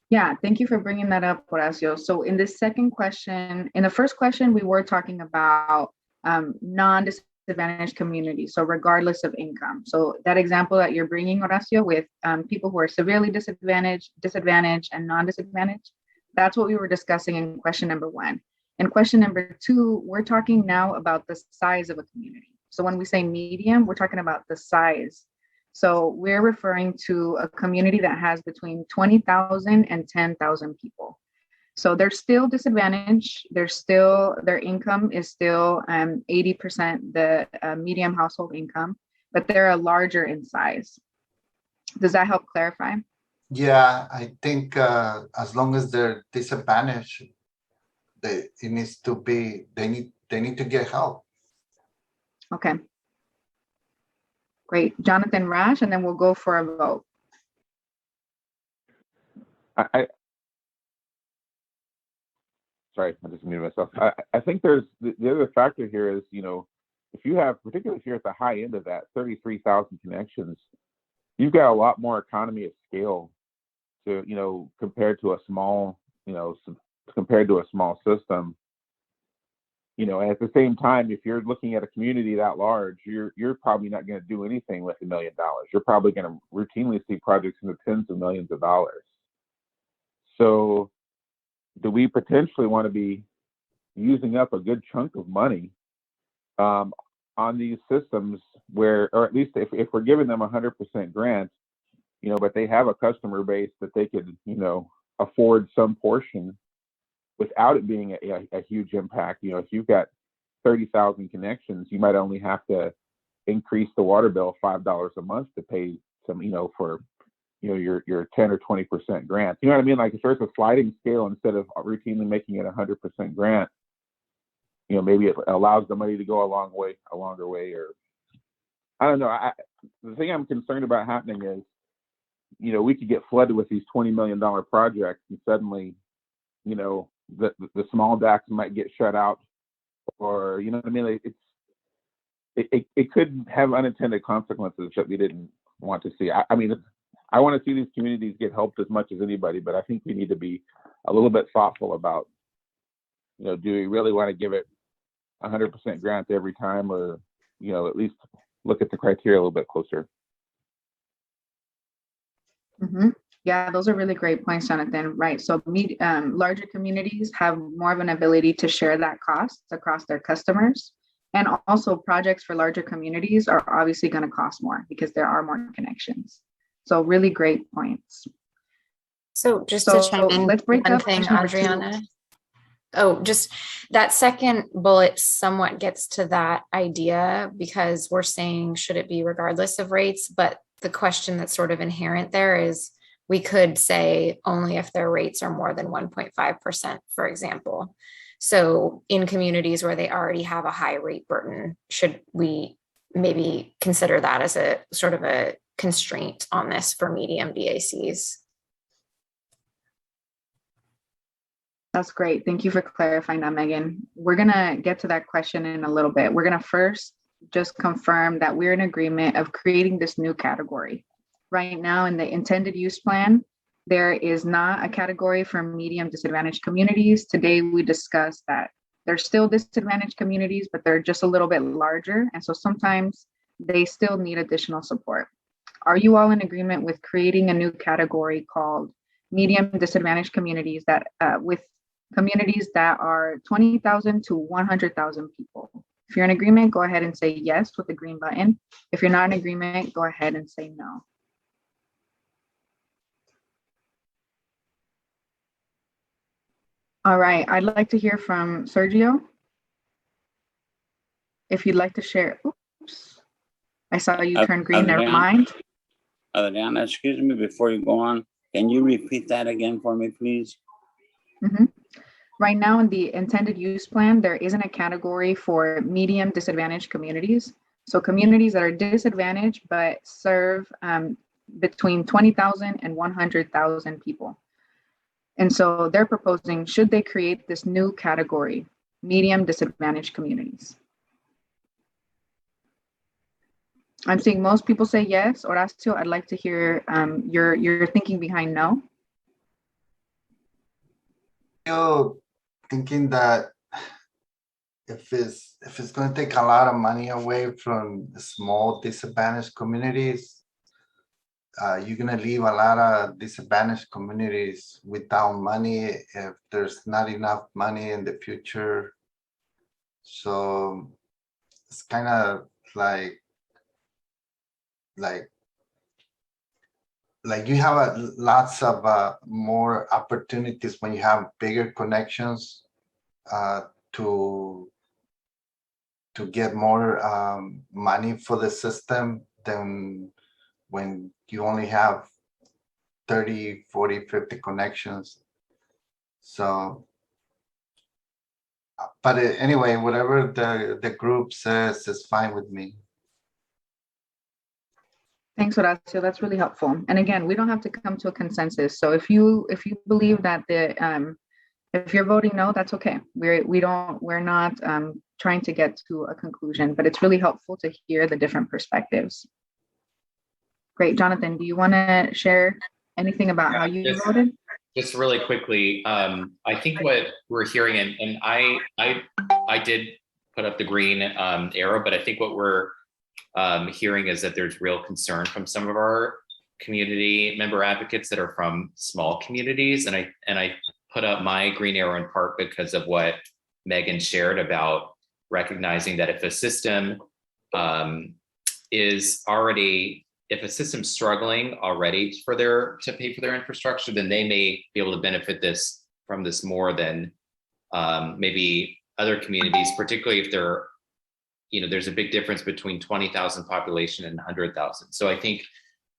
[SPEAKER 1] Yeah, thank you for bringing that up, Horacio. So in this second question, in the first question, we were talking about non-disadvantaged communities, so regardless of income. So that example that you're bringing, Horacio, with people who are severely disadvantaged, and non-disadvantaged, that's what we were discussing in question number 1. In question number 2, we're talking now about the size of a community. So when we say medium, we're talking about the size. So we're referring to a community that has between 20,000 and 10,000 people. So they're still disadvantaged. Their income is still 80% the medium household income, but they're larger in size. Does that help clarify?
[SPEAKER 5] Yeah, I think as long as they're disadvantaged, they need to get help.
[SPEAKER 1] Okay. Great. Jonathan Rash, and then we'll go for a vote.
[SPEAKER 19] Sorry, I just muted myself. I think there's the other factor here is, if you have, particularly if you're at the high end of that, 33,000 connections, you've got a lot more economy of scale to, compared to a small system. At the same time, if you're looking at a community that large, you're probably not going to do anything with $1 million. You're probably going to routinely see projects in the tens of millions of dollars. So do we potentially want to be using up a good chunk of money on these systems or at least if we're giving them 100% grant, but they have a customer base that they could, afford some portion without it being a huge impact. If you've got 30,000 connections, you might only have to increase the water bill $5 a month to pay some, for, your 10 or 20% grant. You know what I mean? Like if there's a sliding scale instead of routinely making it 100% grant, maybe it allows the money to go a longer way, or I don't know. The thing I'm concerned about happening is, we could get flooded with these $20 million projects, and suddenly, the small DACs might get shut out, or you know what I mean. It could have unintended consequences that we didn't want to see. I mean, I want to see these communities get helped as much as anybody, but I think we need to be a little bit thoughtful about, do we really want to give it 100% grant every time, or at least look at the criteria a little bit closer.
[SPEAKER 1] Mm-hmm. Yeah, those are really great points, Jonathan. Right. So larger communities have more of an ability to share that cost across their customers. And also projects for larger communities are obviously going to cost more because there are more connections. So really great points.
[SPEAKER 17] So just to chime in,
[SPEAKER 1] let's break
[SPEAKER 17] one
[SPEAKER 1] up
[SPEAKER 17] thing,
[SPEAKER 1] question number
[SPEAKER 17] Adriana.
[SPEAKER 1] 2.
[SPEAKER 17] Oh, just that second bullet somewhat gets to that idea, because we're saying, should it be regardless of rates? But the question that's sort of inherent there is, we could say only if their rates are more than 1.5%, for example. So in communities where they already have a high rate burden, should we maybe consider that as a sort of a constraint on this for medium DACs?
[SPEAKER 1] That's great. Thank you for clarifying that, Megan. We're going to get to that question in a little bit. We're going to first just confirm that we're in agreement of creating this new category. Right now in the intended use plan, there is not a category for medium disadvantaged communities. Today we discussed that They're still disadvantaged communities, but they're just a little bit larger. And so sometimes they still need additional support. Are you all in agreement with creating a new category called medium disadvantaged communities that with communities that are 20,000 to 100,000 people? If you're in agreement, go ahead and say yes with the green button. If you're not in agreement, go ahead and say no. All right, I'd like to hear from Sergio. If you'd like to share, oops, I saw you turn green, never mind.
[SPEAKER 2] Adriana, excuse me, before you go on, can you repeat that again for me, please?
[SPEAKER 1] Right now in the intended use plan, there isn't a category for medium disadvantaged communities. So communities that are disadvantaged but serve between 20,000 and 100,000 people. And so they're proposing, should they create this new category, medium disadvantaged communities? I'm seeing most people say yes. Horacio, I'd like to hear your thinking behind no.
[SPEAKER 5] Thinking that if it's going to take a lot of money away from the small disadvantaged communities, you're going to leave a lot of disadvantaged communities without money if there's not enough money in the future. So it's kind of like you have lots of more opportunities when you have bigger connections to get more money for the system than when you only have 30, 40, 50 connections. So, but anyway, whatever the group says is fine with me.
[SPEAKER 1] Thanks, Horacio. That's really helpful. And again, we don't have to come to a consensus. So if you believe that if you're voting no, that's okay. We're not trying to get to a conclusion, but it's really helpful to hear the different perspectives. Great, Jonathan, do you want to share anything about how you voted?
[SPEAKER 6] Just really quickly, I think what we're hearing, and I did put up the green arrow, but I think what we're hearing is that there's real concern from some of our community member advocates that are from small communities, and I put up my green arrow in part because of what Megan shared about recognizing that if a system if a system's struggling already to pay for their infrastructure, then they may be able to benefit from this more than maybe other communities, particularly if they're, there's a big difference between 20,000 population and 100,000. So I think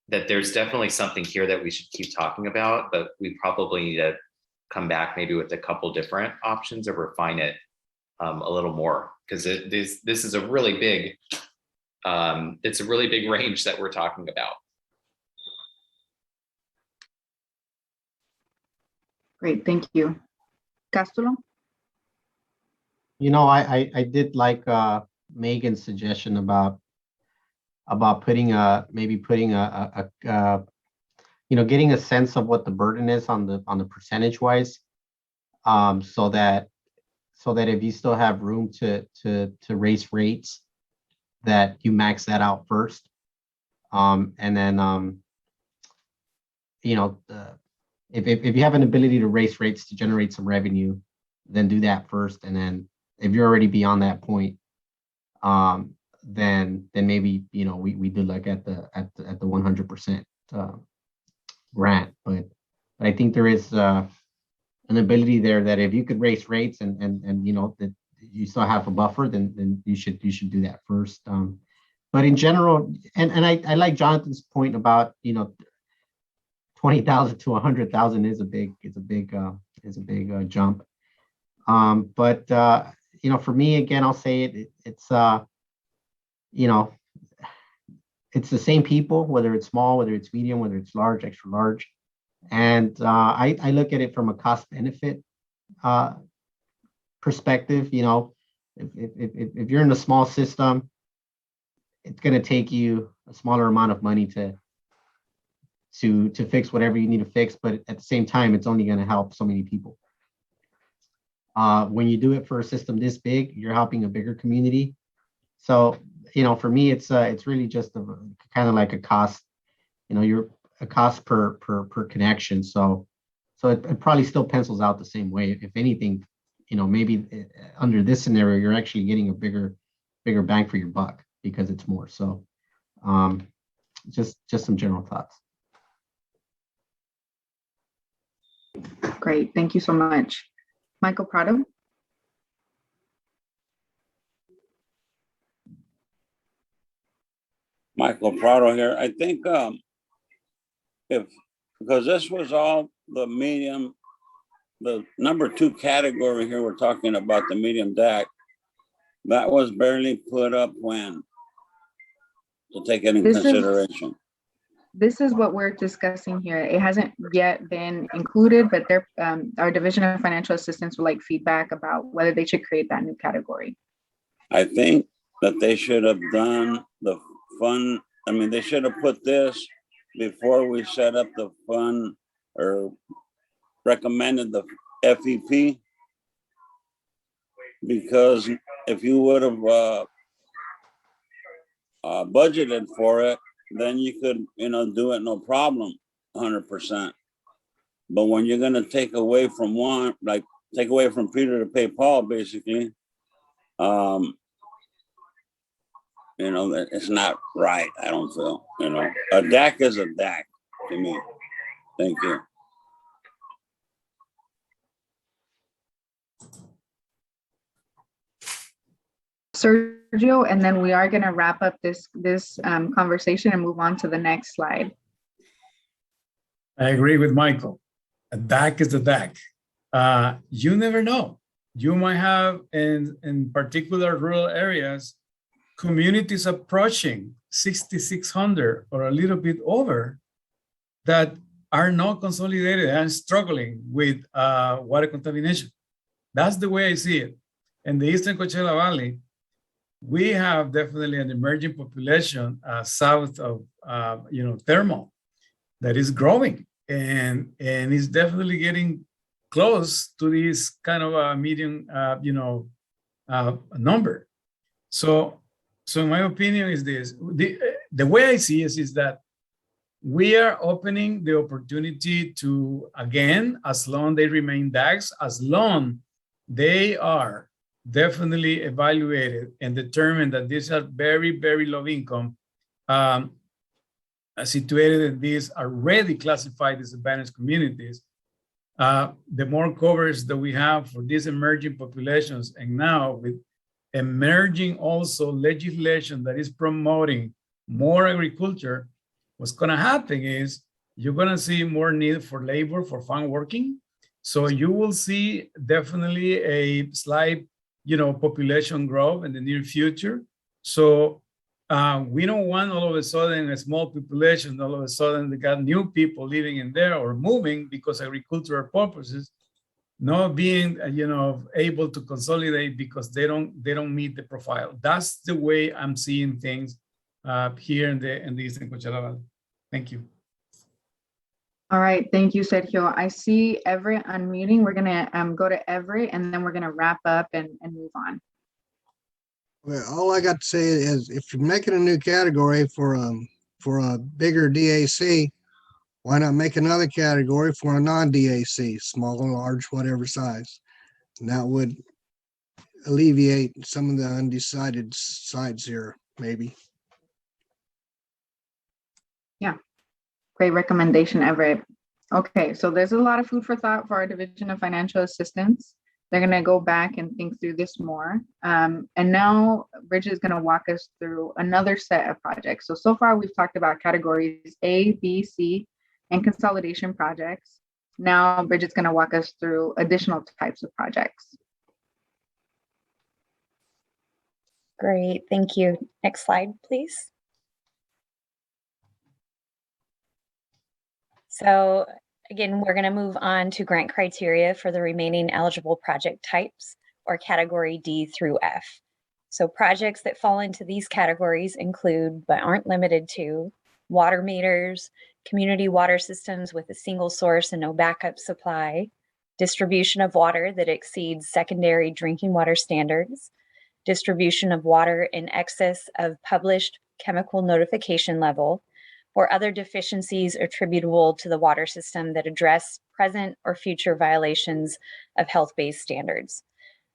[SPEAKER 6] that there's definitely something here that we should keep talking about, but we probably need to come back maybe with a couple different options or refine it a little more, because this is a really big, it's a really big range that we're talking about.
[SPEAKER 1] Great, thank you. Castelo?
[SPEAKER 15] I did like Megan's suggestion about putting getting a sense of what the burden is on the percentage wise, so that if you still have room to raise rates, that you max that out first, and then if you have an ability to raise rates to generate some revenue, then do that first, and then if you're already beyond that point, then maybe we do look at the 100% grant. But I think there is an ability there that if you could raise rates and that you still have a buffer, then you should do that first. But in general, and I like Jonathan's point about 20,000 to 100,000 is a big jump. But for me, again, I'll say it's the same people, whether it's small, whether it's medium, whether it's large, extra large. And I look at it from a cost benefit perspective. If you're in a small system, it's going to take you a smaller amount of money to fix whatever you need to fix, but at the same time, it's only going to help so many people. When you do it for a system this big, you're helping a bigger community. So, for me, it's really just kind of like a cost, you're a cost per connection. So it probably still pencils out the same way. If anything, maybe under this scenario, you're actually getting a bigger bang for your buck because it's more. So just some general thoughts.
[SPEAKER 1] Great, thank you so much. Michael Prado.
[SPEAKER 2] Michael Prado here. I think because this was all the medium, the number 2 category here, we're talking about the medium deck. That was barely put up when to take it in consideration.
[SPEAKER 1] This is what we're discussing here. It hasn't yet been included, but our Division of Financial Assistance would like feedback about whether they should create that new category.
[SPEAKER 2] I think that they should have done the fund. I mean, they should have put this before we set up the fund or recommended the FEP. Because if you would have budgeted for it, then you could, do it no problem, 100%. But when you're going to take away from one, like take away from Peter to pay Paul, basically, it's not right. I don't feel, a DAC is a DAC to me. Thank you.
[SPEAKER 1] Sergio, and then we are going to wrap up this conversation and move on to the next slide.
[SPEAKER 9] I agree with Michael. A DAC is a DAC. You never know. You might have in particular rural areas, communities approaching 6,600 or a little bit over that are not consolidated and struggling with water contamination. That's the way I see it. In the Eastern Coachella Valley, we have definitely an emerging population south of Thermal that is growing and is definitely getting close to this kind of a medium number. So in my opinion is this, the way I see it is that we are opening the opportunity to, again, as long they remain DACs, as long they are definitely evaluated and determined that these are very, very low income, situated in these already classified disadvantaged communities, the more coverage that we have for these emerging populations, and now with emerging also legislation that is promoting more agriculture, what's going to happen is you're going to see more need for labor for farm working. So you will see definitely a slight, population growth in the near future. So we don't want all of a sudden a small population, all of a sudden they got new people living in there or moving because agricultural purposes, not being, able to consolidate because they don't meet the profile. That's the way I'm seeing things here in the Eastern Coachella Valley. Thank you.
[SPEAKER 1] All right, thank you, Sergio. I see Everett unmuting. We're gonna go to Everett and then we're gonna wrap up and move on.
[SPEAKER 4] Well, all I got to say is if you're making a new category for a bigger DAC, why not make another category for a non-DAC, small or large, whatever size? And that would alleviate some of the undecided sides here, maybe.
[SPEAKER 1] Yeah, great recommendation, Everett. Okay, so there's a lot of food for thought for our Division of Financial Assistance. They're gonna go back and think through this more. And now Bridget is gonna walk us through another set of projects. So far we've talked about categories A, B, C, and consolidation projects. Now Bridget's gonna walk us through additional types of projects.
[SPEAKER 3] Great, thank you. Next slide, please. So again, we're going to move on to grant criteria for the remaining eligible project types, or category D through F. So projects that fall into these categories include, but aren't limited to, water meters, community water systems with a single source and no backup supply, distribution of water that exceeds secondary drinking water standards, distribution of water in excess of published chemical notification level, or other deficiencies attributable to the water system that address present or future violations of health-based standards.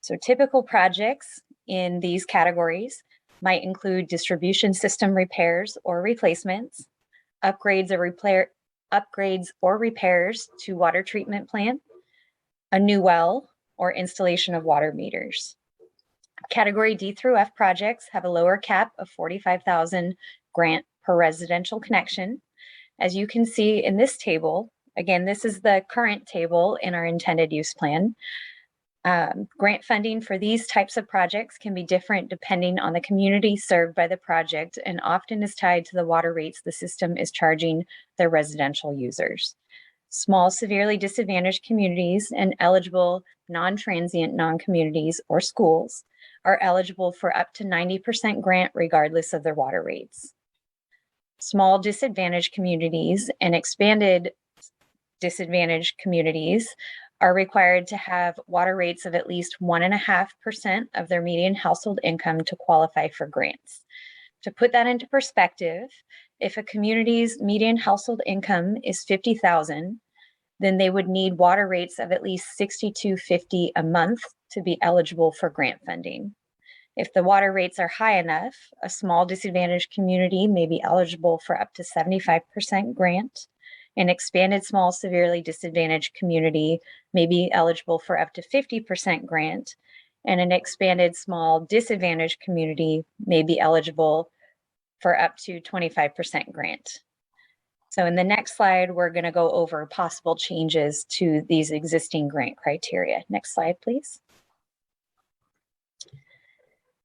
[SPEAKER 3] So typical projects in these categories might include distribution system repairs or replacements, upgrades or repairs to water treatment plant, a new well, or installation of water meters. Category D through F projects have a lower cap of 45,000 grant per residential connection. As you can see in this table, again, this is the current table in our intended use plan. Grant funding for these types of projects can be different depending on the community served by the project and often is tied to the water rates the system is charging their residential users. Small, severely disadvantaged communities and eligible non-transient non-communities or schools are eligible for up to 90% grant regardless of their water rates. Small disadvantaged communities and expanded disadvantaged communities are required to have water rates of at least 1.5% of their median household income to qualify for grants. To put that into perspective, if a community's median household income is $50,000, then they would need water rates of at least $62.50 a month to be eligible for grant funding. If the water rates are high enough, a small disadvantaged community may be eligible for up to 75% grant. An expanded small severely disadvantaged community may be eligible for up to 50% grant, and an expanded small disadvantaged community may be eligible for up to 25% grant. So in the next slide, we're going to go over possible changes to these existing grant criteria. Next slide, please.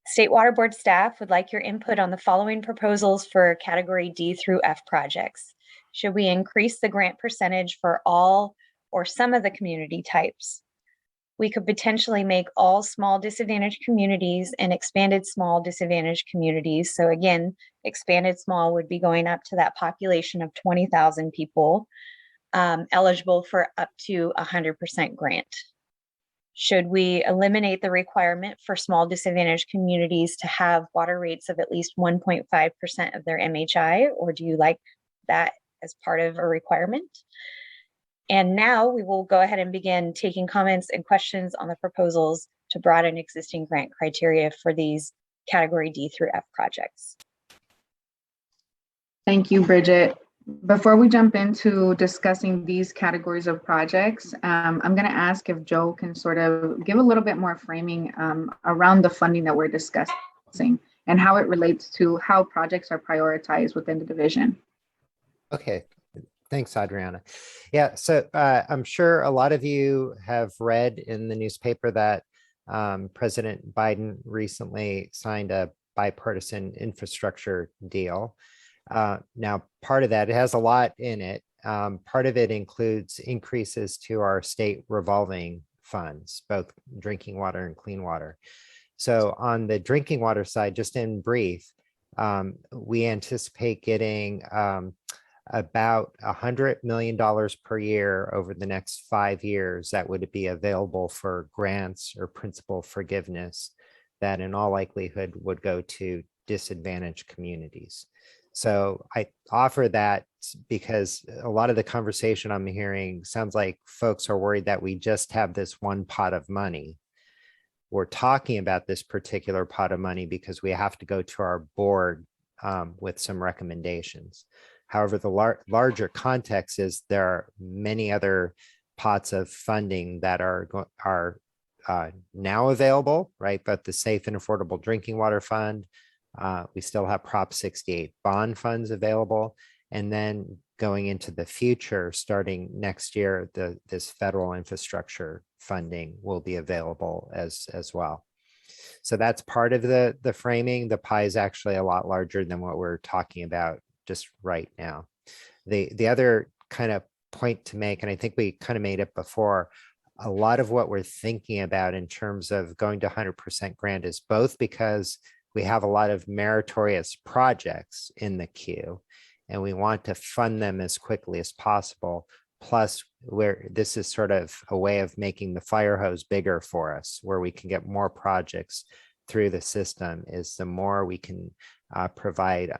[SPEAKER 3] State Water Board staff would like your input on the following proposals for category D through F projects. Should we increase the grant percentage for all or some of the community types? We could potentially make all small disadvantaged communities and expanded small disadvantaged communities. So again, expanded small would be going up to that population of 20,000 people eligible for up to 100% grant. Should we eliminate the requirement for small disadvantaged communities to have water rates of at least 1.5% of their MHI, or do you like that as part of a requirement? And now we will go ahead and begin taking comments and questions on the proposals to broaden existing grant criteria for these category D through F projects.
[SPEAKER 1] Thank you, Bridget. Before we jump into discussing these categories of projects, I'm going to ask if Joe can sort of give a little bit more framing around the funding that we're discussing and how it relates to how projects are prioritized within the division.
[SPEAKER 21] Okay, thanks, Adriana. Yeah, so I'm sure a lot of you have read in the newspaper that President Biden recently signed a bipartisan infrastructure deal. Now, part of that, it has a lot in it. Part of it includes increases to our state revolving funds, both drinking water and clean water. So on the drinking water side, just in brief, we anticipate getting about $100 million per year over the next 5 years that would be available for grants or principal forgiveness that in all likelihood would go to disadvantaged communities. So I offer that because a lot of the conversation I'm hearing sounds like folks are worried that we just have this one pot of money. We're talking about this particular pot of money because we have to go to our board with some recommendations. However, the larger context is there are many other pots of funding that are now available, right? But the Safe and Affordable Drinking Water Fund, we still have Prop 68 bond funds available. And then going into the future, starting next year, this federal infrastructure funding will be available as well. So that's part of the framing. The pie is actually a lot larger than what we're talking about just right now. The other kind of point to make, and I think we kind of made it before, a lot of what we're thinking about in terms of going to 100% grant is both because we have a lot of meritorious projects in the queue and we want to fund them as quickly as possible, Plus, where this is sort of a way of making the fire hose bigger for us, where we can get more projects through the system, is the more we can provide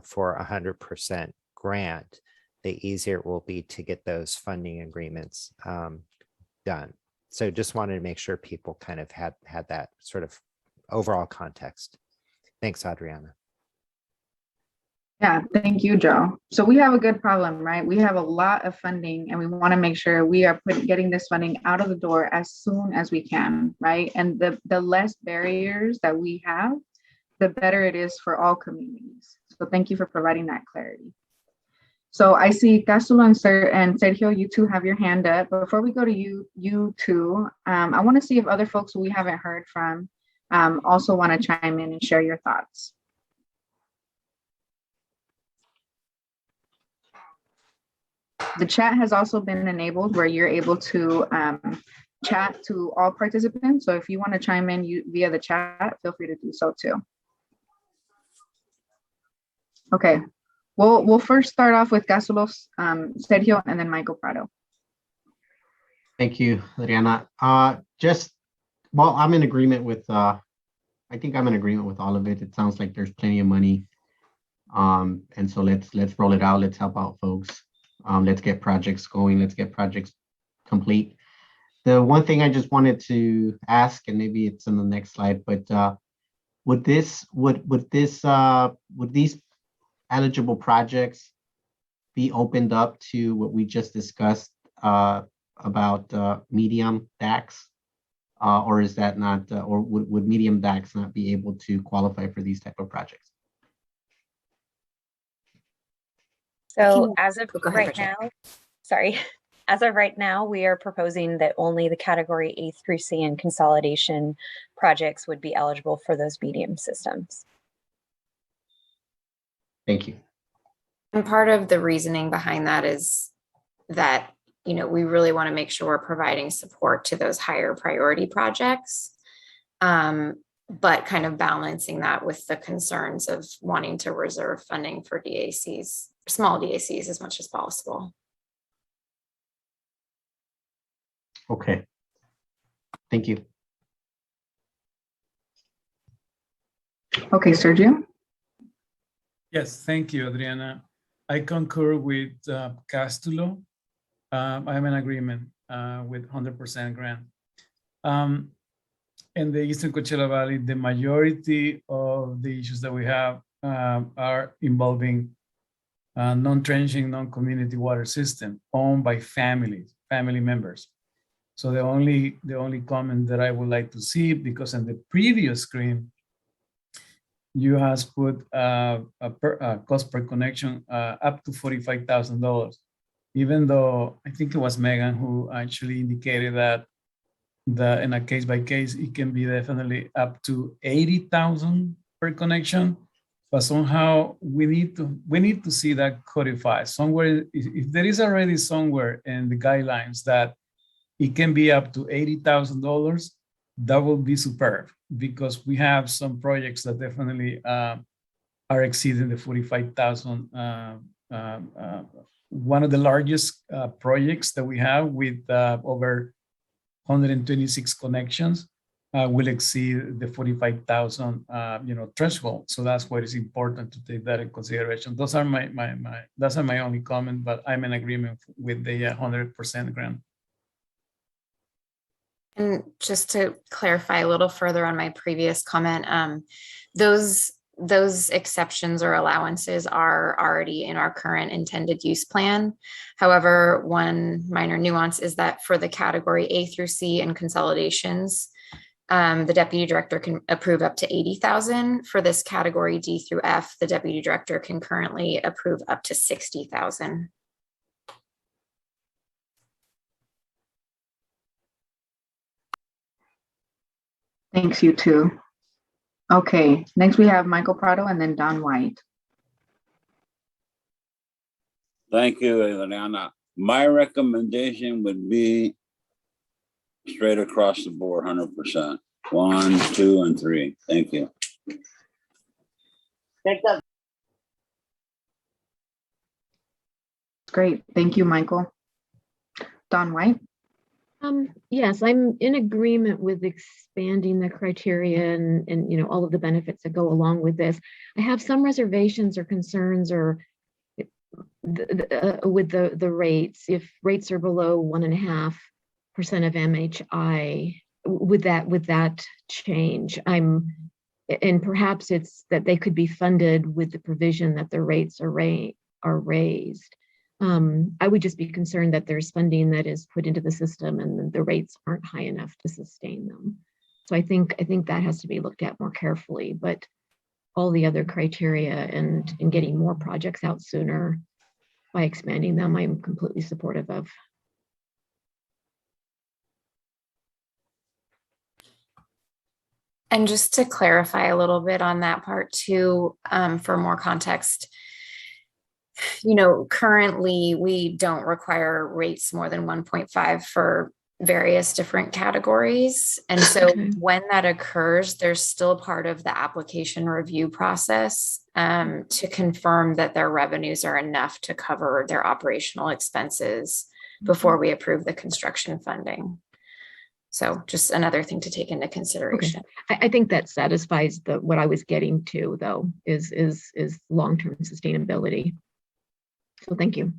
[SPEAKER 21] for 100% grant, the easier it will be to get those funding agreements done. So just wanted to make sure people kind of had that sort of overall context. Thanks, Adriana.
[SPEAKER 1] Yeah, thank you, Joe. So we have a good problem, right? We have a lot of funding and we want to make sure we are getting this funding out of the door as soon as we can, right? And the less barriers that we have, the better it is for all communities. So thank you for providing that clarity. So I see Cástulo and Sergio, you two have your hand up. Before we go to you two, I want to see if other folks we haven't heard from also want to chime in and share your thoughts. The chat has also been enabled where you're able to chat to all participants. So if you want to chime in via the chat, feel free to do so too. Okay, we'll first start off with Cástulo, Sergio, and then Michael Prado.
[SPEAKER 15] Thank you, Adriana. Well, I'm in agreement with, I think I'm in agreement with all of it. It sounds like there's plenty of money. And so let's roll it out. Let's help out folks. Let's get projects going. Let's get projects complete. The one thing I just wanted to ask, and maybe it's in the next slide, but would these eligible projects be opened up to what we just discussed about medium DACs, or is that not, or would medium DACs not be able to qualify for these type of projects?
[SPEAKER 3] So as of right now, as of right now, we are proposing that only the category A through C and consolidation projects would be eligible for those medium systems.
[SPEAKER 15] Thank you.
[SPEAKER 17] And part of the reasoning behind that is that, you know, we really want to make sure we're providing support to those higher priority projects, but kind of balancing that with the concerns of wanting to reserve funding for DACs, small DACs, as much as possible.
[SPEAKER 15] Okay. Thank you.
[SPEAKER 1] Okay, Sergio.
[SPEAKER 9] Yes, thank you, Adriana. I concur with Cástulo. I'm in agreement with 100% grant. In the Eastern Coachella Valley, the majority of the issues that we have are involving non-trenching, non-community water system owned by family members. So the only comment that I would like to see, because in the previous screen, you has put a cost per connection up to $45,000, even though I think it was Megan who actually indicated that in a case by case, it can be definitely up to 80,000 per connection. But somehow we need to see that codified somewhere. If there is already somewhere in the guidelines that it can be up to $80,000, that will be superb, because we have some projects that definitely are exceeding the 45,000. One of the largest projects that we have with over 126 connections will exceed the 45,000 threshold. So that's why it's important to take that in consideration. Those are my only comment, but I'm in agreement with the 100% grant.
[SPEAKER 17] And just to clarify a little further on my previous comment, those exceptions or allowances are already in our current intended use plan. However, one minor nuance is that for the category A through C and consolidations, the deputy director can approve up to 80,000. For this category D through F, the deputy director can currently approve up to 60,000.
[SPEAKER 1] Thanks, you two. Okay, next we have Michael Prado and then Don White.
[SPEAKER 2] Thank you, Adriana. My recommendation would be straight across the board, 100%. 1, 2, and 3. Thank you.
[SPEAKER 1] Great, thank you, Michael. Don White?
[SPEAKER 10] Yes, I'm in agreement with expanding the criteria and you know all of the benefits that go along with this. I have some reservations or concerns or with the rates. If rates are below 1.5% of MHI, with that change, and perhaps it's that they could be funded with the provision that the rates are raised. I would just be concerned that there's funding that is put into the system and the rates aren't high enough to sustain them. So I think that has to be looked at more carefully, but all the other criteria and getting more projects out sooner by expanding them, I'm completely supportive of.
[SPEAKER 17] And just to clarify a little bit on that part too, for more context, you know, currently we don't require rates more than 1.5 for various different categories. And so when that occurs, there's still part of the application review process to confirm that their revenues are enough to cover their operational expenses before we approve the construction funding. So just another thing to take into consideration.
[SPEAKER 10] I think that satisfies what I was getting to, though, is long-term sustainability. So thank you.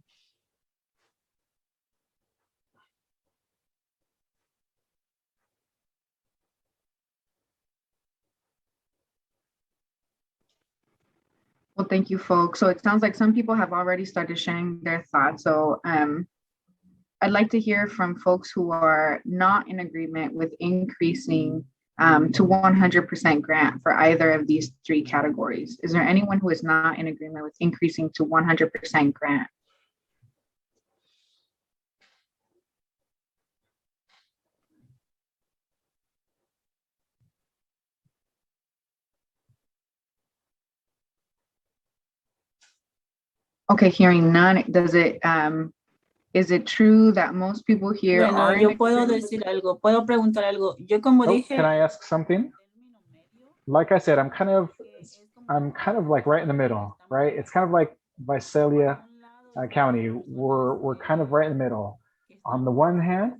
[SPEAKER 1] Well, thank you, folks. So it sounds like some people have already started sharing their thoughts. So I'd like to hear from folks who are not in agreement with increasing to 100% grant for either of these three categories. Is there anyone who is not in agreement with increasing to 100% grant? Okay, hearing none, is it true that most people here
[SPEAKER 12] Bueno,
[SPEAKER 1] are
[SPEAKER 12] yo
[SPEAKER 1] in
[SPEAKER 12] puedo
[SPEAKER 1] agreement?
[SPEAKER 12] decir algo, puedo preguntar algo. Yo como dije,
[SPEAKER 22] Can I ask something? Like I said, I'm kind of like right in the middle, right? It's kind of like Visalia County. We're kind of right in the middle. On the one hand,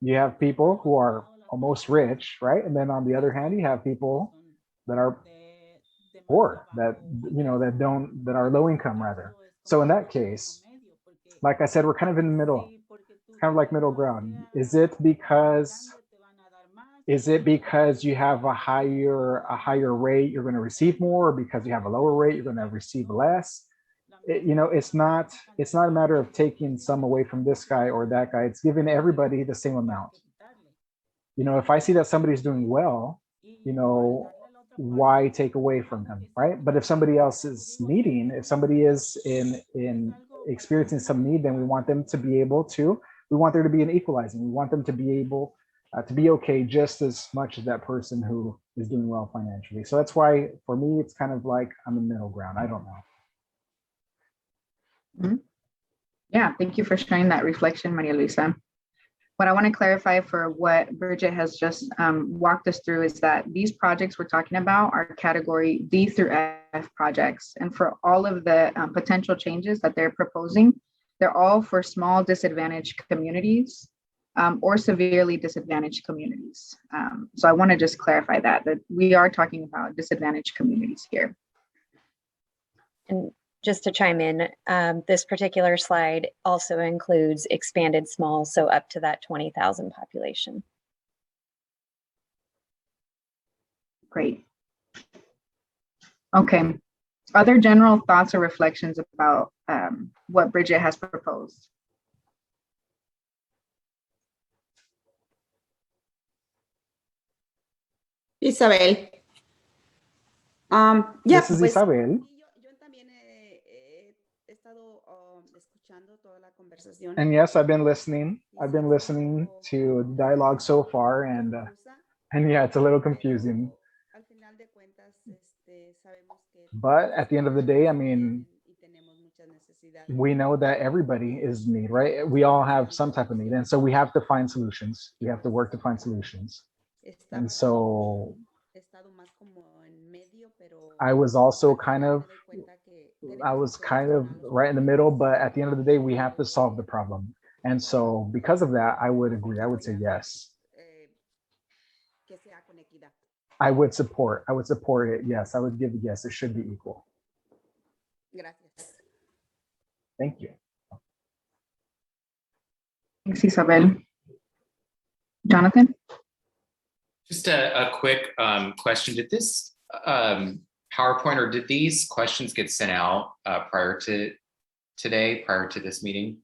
[SPEAKER 22] you have people who are almost rich, right? And then on the other hand, you have people that are poor, that that are low income rather. So in that case, like I said, we're kind of in the middle. It's kind of like middle ground. Is it because you have a higher rate, you're going to receive more, or because you have a lower rate, you're going to receive less? It's not a matter of taking some away from this guy or that guy. It's giving everybody the same amount. If I see that somebody's doing well, why take away from him, right? But if somebody else is needing, if somebody is in experiencing some need, then we want there to be an equalizing. We want them to be able to be okay just as much as that person who is doing well financially. So that's why for me, it's kind of like I'm in middle ground. I don't know.
[SPEAKER 1] Mm-hmm. Yeah, thank you for sharing that reflection, Maria Luisa. What I want to clarify for what Bridget has just walked us through is that these projects we're talking about are category D through F projects. And for all of the potential changes that they're proposing, they're all for small disadvantaged communities or severely disadvantaged communities. So I want to just clarify that we are talking about disadvantaged communities here.
[SPEAKER 3] And just to chime in, this particular slide also includes expanded small, so up to that 20,000 population.
[SPEAKER 1] Great. Okay. Other general thoughts or reflections about what Bridget has proposed?
[SPEAKER 7] Isabel.
[SPEAKER 22] This is Isabel. And yes, I've been listening. I've been listening to dialogue so far, and yeah, it's a little confusing. But at the end of the day, I mean, we know that everybody is in need, right? We all have some type of need, and so we have to find solutions. We have to work to find solutions. And so I was kind of right in the middle, but at the end of the day, we have to solve the problem. And so because of that, I would agree. I would say yes. I would support it. Yes, I would give a yes. It should be equal. Thank you.
[SPEAKER 1] Thanks, Isabel. Jonathan?
[SPEAKER 6] Just a quick question. Did this PowerPoint or did these questions get sent out prior to today, prior to this meeting?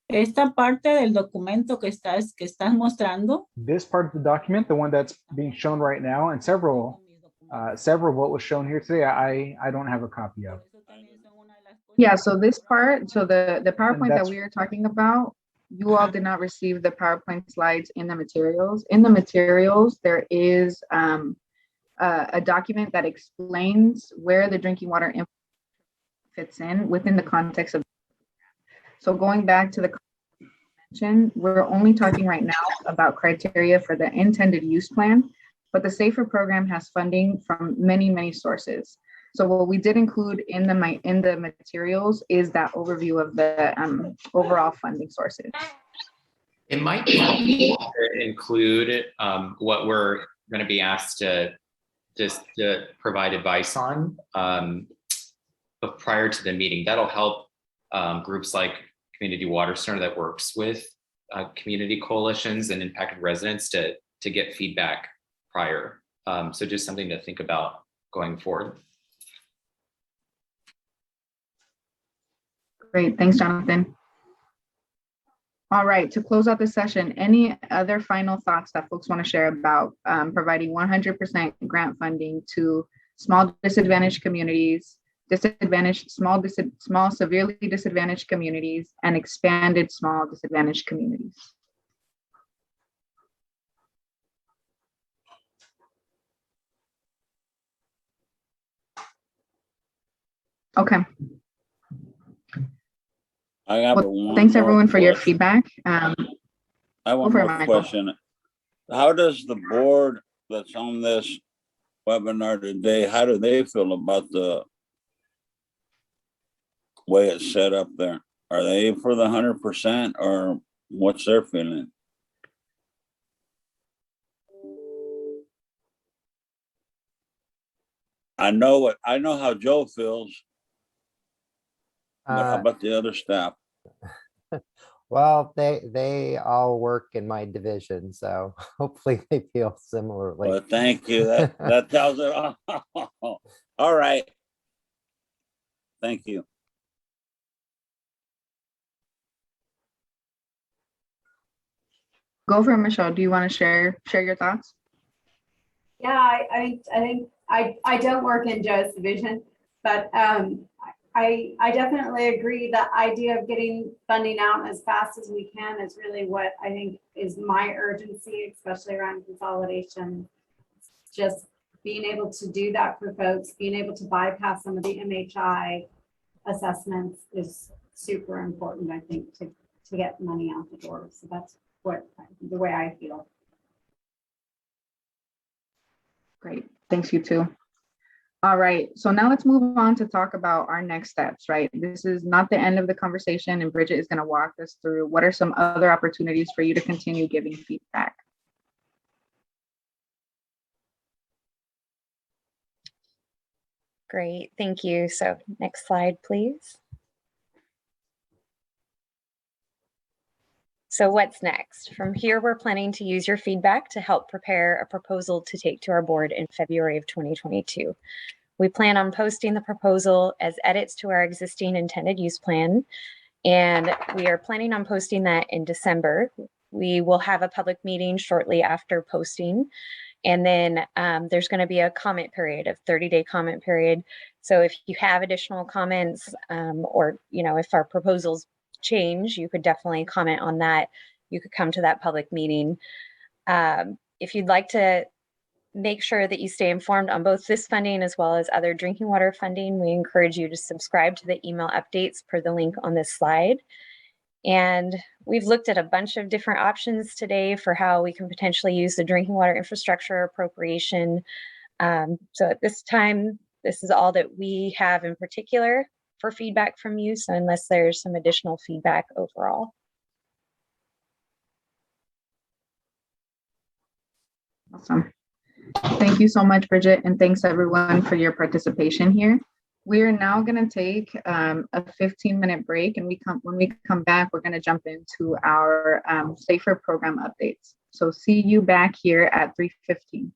[SPEAKER 12] Esta parte del documento que estás mostrando.
[SPEAKER 22] This part of the document, the one that's being shown right now, and several of what was shown here today, I don't have a copy of.
[SPEAKER 1] Yeah, so this part, so the PowerPoint that
[SPEAKER 22] that's-
[SPEAKER 1] we are talking about, you all did not receive the PowerPoint slides in the materials. In the materials, there is a document that explains where the drinking water fits in within the context of. So going back to the mention, we're only talking right now about criteria for the intended use plan, but the SAFER program has funding from many, many sources. So what we did include in the materials is that overview of the overall funding sources.
[SPEAKER 6] It might be helpful to include what we're going to be asked to provide advice on but prior to the meeting. That'll help groups like Community Water Center that works with community coalitions and impacted residents to get feedback prior. So just something to think about going forward.
[SPEAKER 1] Great, thanks, Jonathan. All right, to close out the session, any other final thoughts that folks want to share about providing 100% grant funding to small disadvantaged communities, small severely disadvantaged communities, and expanded small disadvantaged communities? Okay.
[SPEAKER 2] I have
[SPEAKER 1] Well,
[SPEAKER 2] one
[SPEAKER 1] thanks
[SPEAKER 2] more
[SPEAKER 1] everyone for your
[SPEAKER 2] question.
[SPEAKER 1] feedback.
[SPEAKER 2] I have one
[SPEAKER 1] over it,
[SPEAKER 2] more
[SPEAKER 1] Michael.
[SPEAKER 2] question. How does the board that's on this webinar today, how do they feel about the way it's set up there? Are they for the 100% or what's their feeling? I know how Joe feels. But how about the other staff?
[SPEAKER 21] Well, they all work in my division, so hopefully they feel similarly.
[SPEAKER 2] Well, thank you. That tells it all. All right. Thank you.
[SPEAKER 1] Go for it, Michelle. Do you want to share your thoughts?
[SPEAKER 20] Yeah, I think I don't work in Joe's division, but I definitely agree. The idea of getting funding out as fast as we can is really what I think is my urgency, especially around consolidation. Just being able to do that for folks, being able to bypass some of the MHI assessments is super important, I think, to get money out the door. So that's the way I feel.
[SPEAKER 1] Great, thanks, you too. All right, so now let's move on to talk about our next steps, right? This is not the end of the conversation, and Bridget is going to walk us through what are some other opportunities for you to continue giving feedback.
[SPEAKER 3] Great, thank you. So next slide, please. So what's next? From here, we're planning to use your feedback to help prepare a proposal to take to our board in February of 2022. We plan on posting the proposal as edits to our existing intended use plan, and we are planning on posting that in December. We will have a public meeting shortly after posting, and then there's going to be a comment period, a 30-day comment period. So if you have additional comments or if our proposals change, you could definitely comment on that. You could come to that public meeting. If you'd like to make sure that you stay informed on both this funding as well as other drinking water funding, we encourage you to subscribe to the email updates per the link on this slide. And we've looked at a bunch of different options today for how we can potentially use the drinking water infrastructure appropriation. So at this time, this is all that we have in particular for feedback from you. So unless there's some additional feedback overall.
[SPEAKER 1] Awesome. Thank you so much, Bridget, and thanks everyone for your participation here. We are now going to take a 15-minute break, and when we come back, we're going to jump into our SAFER program updates. So see you back here at 3:15.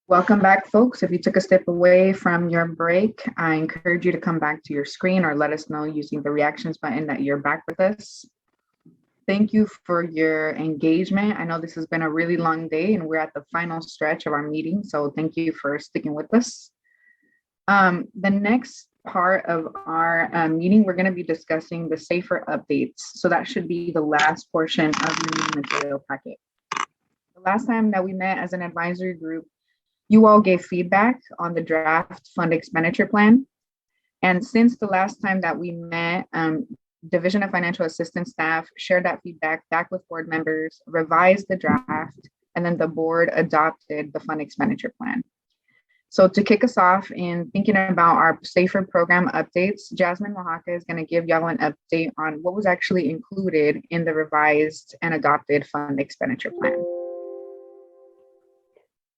[SPEAKER 1] Welcome back, folks. If you took a step away from your break, I encourage you to come back to your screen or let us know using the reactions button that you're back with us. Thank you for your engagement. I know this has been a really long day and we're at the final stretch of our meeting, so thank you for sticking with us. The next part of our meeting, we're going to be discussing the SAFER updates. So that should be the last portion of your meeting material packet. The last time that we met as an advisory group, you all gave feedback on the draft fund expenditure plan. And since the last time that we met, Division of Financial Assistance staff shared that feedback back with board members, revised the draft, and then the board adopted the fund expenditure plan. So to kick us off in thinking about our SAFER program updates, Jasmine Oaxaca is going to give y'all an update on what was actually included in the revised and adopted fund expenditure plan.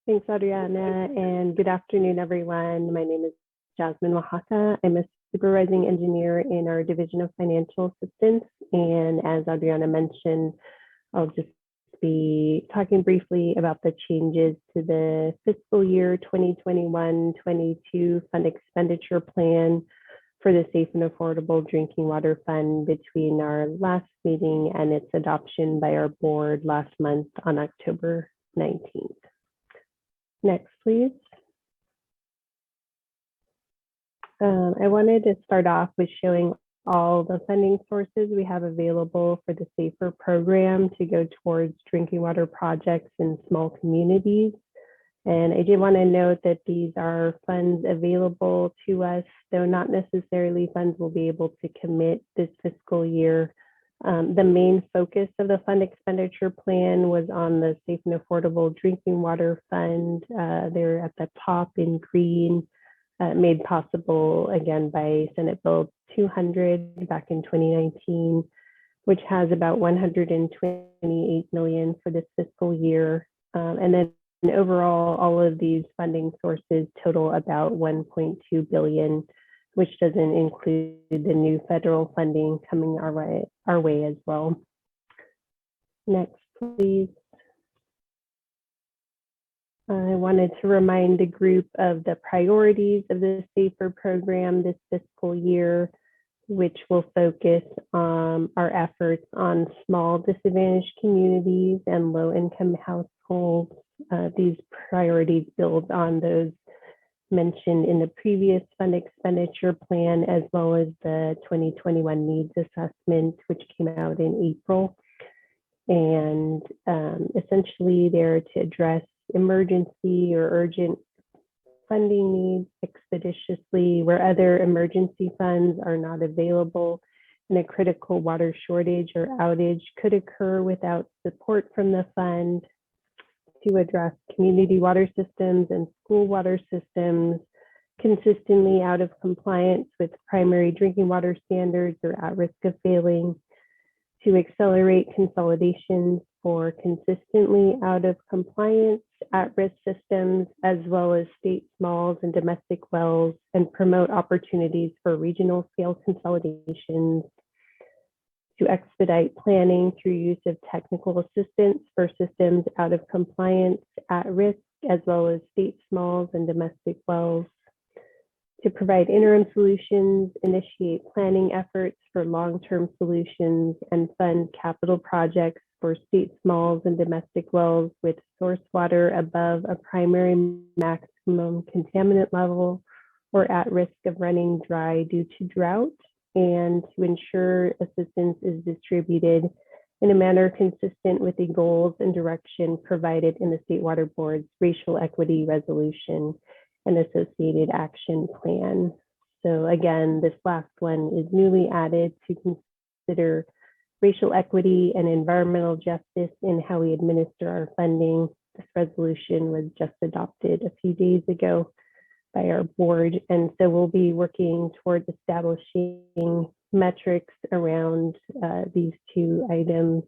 [SPEAKER 11] Thanks, Adriana, and good afternoon, everyone. My name is Jasmine Oaxaca. I'm a supervising engineer in our Division of Financial Assistance, and as Adriana mentioned, I'll just be talking briefly about the changes to the fiscal year 2021-22 fund expenditure plan for the Safe and Affordable Drinking Water Fund between our last meeting and its adoption by our board last month on October 19th. Next, please. I wanted to start off with showing all the funding sources we have available for the SAFER program to go towards drinking water projects in small communities. And I did want to note that these are funds available to us, though not necessarily funds we'll be able to commit this fiscal year. The main focus of the fund expenditure plan was on the Safe and Affordable Drinking Water Fund. They're at the top in green, made possible again by Senate Bill 200 back in 2019, which has about $128 million for this fiscal year. And then overall, all of these funding sources total about $1.2 billion, which doesn't include the new federal funding coming our way as well. Next, please. I wanted to remind the group of the priorities of the SAFER program this fiscal year, which will focus our efforts on small disadvantaged communities and low-income households. These priorities build on those mentioned in the previous fund expenditure plan, as well as the 2021 needs assessment, which came out in April. And essentially they're to address emergency or urgent funding needs expeditiously where other emergency funds are not available and a critical water shortage or outage could occur without support from the fund, to address community water systems and school water systems consistently out of compliance with primary drinking water standards or at risk of failing, to accelerate consolidations for consistently out of compliance at-risk systems, as well as state smalls and domestic wells, and promote opportunities for regional scale consolidations, to expedite planning through use of technical assistance for systems out of compliance at risk, as well as state smalls and domestic wells, to provide interim solutions, initiate planning efforts for long-term solutions, and fund capital projects for state smalls and domestic wells with source water above a primary maximum contaminant level or at risk of running dry due to drought, and to ensure assistance is distributed in a manner consistent with the goals and direction provided in the State Water Board's racial equity resolution and associated action plan. So again, this last one is newly added to consider racial equity and environmental justice in how we administer our funding. This resolution was just adopted a few days ago by our board. And so we'll be working towards establishing metrics around these two items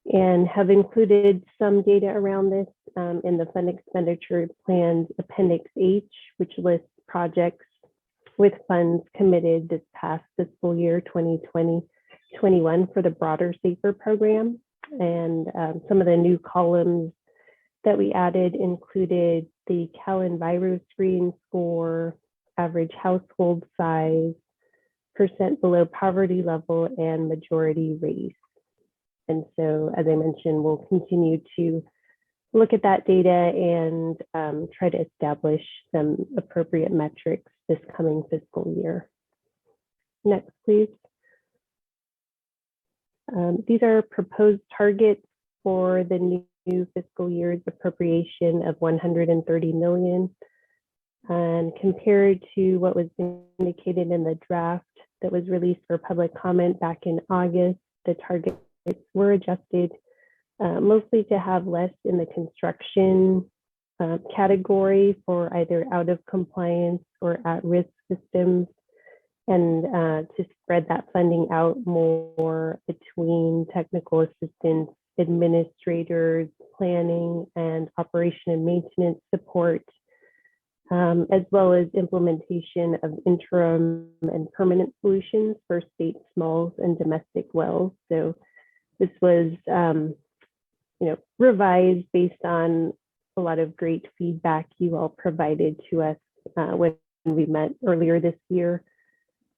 [SPEAKER 11] and have included some data around this in the fund expenditure plan's Appendix H, which lists projects with funds committed this past fiscal year 2020-21 for the broader SAFER program. And some of the new columns that we added included the CalEnviro screen score, average household size, percent below poverty level, and majority race. And so, as I mentioned, we'll continue to look at that data and try to establish some appropriate metrics this coming fiscal year. Next, please. These are proposed targets for the new fiscal year's appropriation of $130 million. And compared to what was indicated in the draft that was released for public comment back in August, the targets were adjusted mostly to have less in the construction category for either out of compliance or at-risk systems, and to spread that funding out more between technical assistance, administrators, planning, and operation and maintenance support, as well as implementation of interim and permanent solutions for state smalls and domestic wells. So this was revised based on a lot of great feedback you all provided to us when we met earlier this year.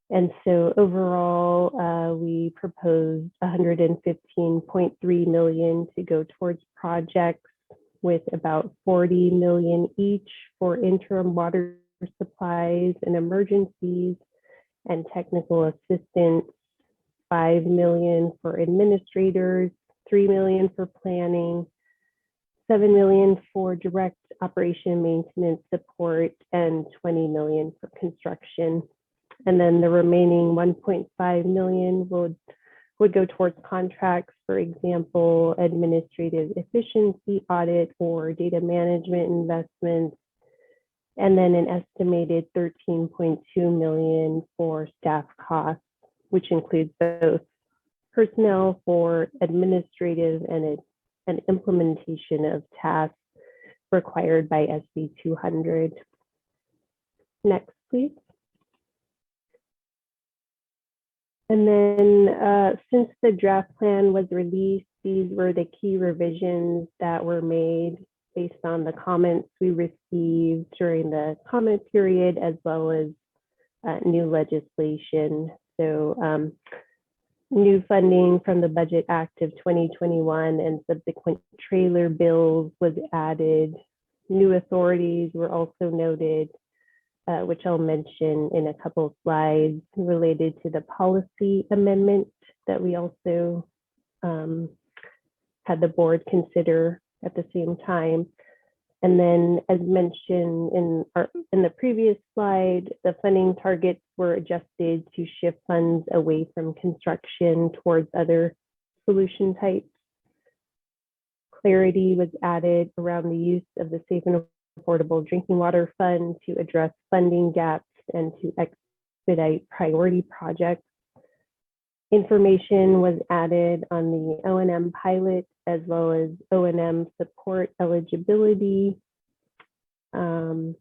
[SPEAKER 11] And so overall, we proposed $115.3 million to go towards projects, with about $40 million each for interim water supplies and emergencies and technical assistance, $5 million for administrators, $3 million for planning, $7 million for direct operation maintenance support, and $20 million for construction. And then the remaining $1.5 million would go towards contracts, for example, administrative efficiency audit or data management investments, and then an estimated $13.2 million for staff costs, which includes both personnel for administrative and implementation of tasks required by SB 200. Next, please. And then since the draft plan was released, these were the key revisions that were made based on the comments we received during the comment period, as well as new legislation. So new funding from the Budget Act of 2021 and subsequent trailer bills was added. New authorities were also noted, which I'll mention in a couple of slides, related to the policy amendment that we also had the board consider at the same time. And then, as mentioned in the previous slide, the funding targets were adjusted to shift funds away from construction towards other solution types. Clarity was added around the use of the Safe and Affordable Drinking Water Fund to address funding gaps and to expedite priority projects. Information was added on the O&M pilot, as well as O&M support eligibility. And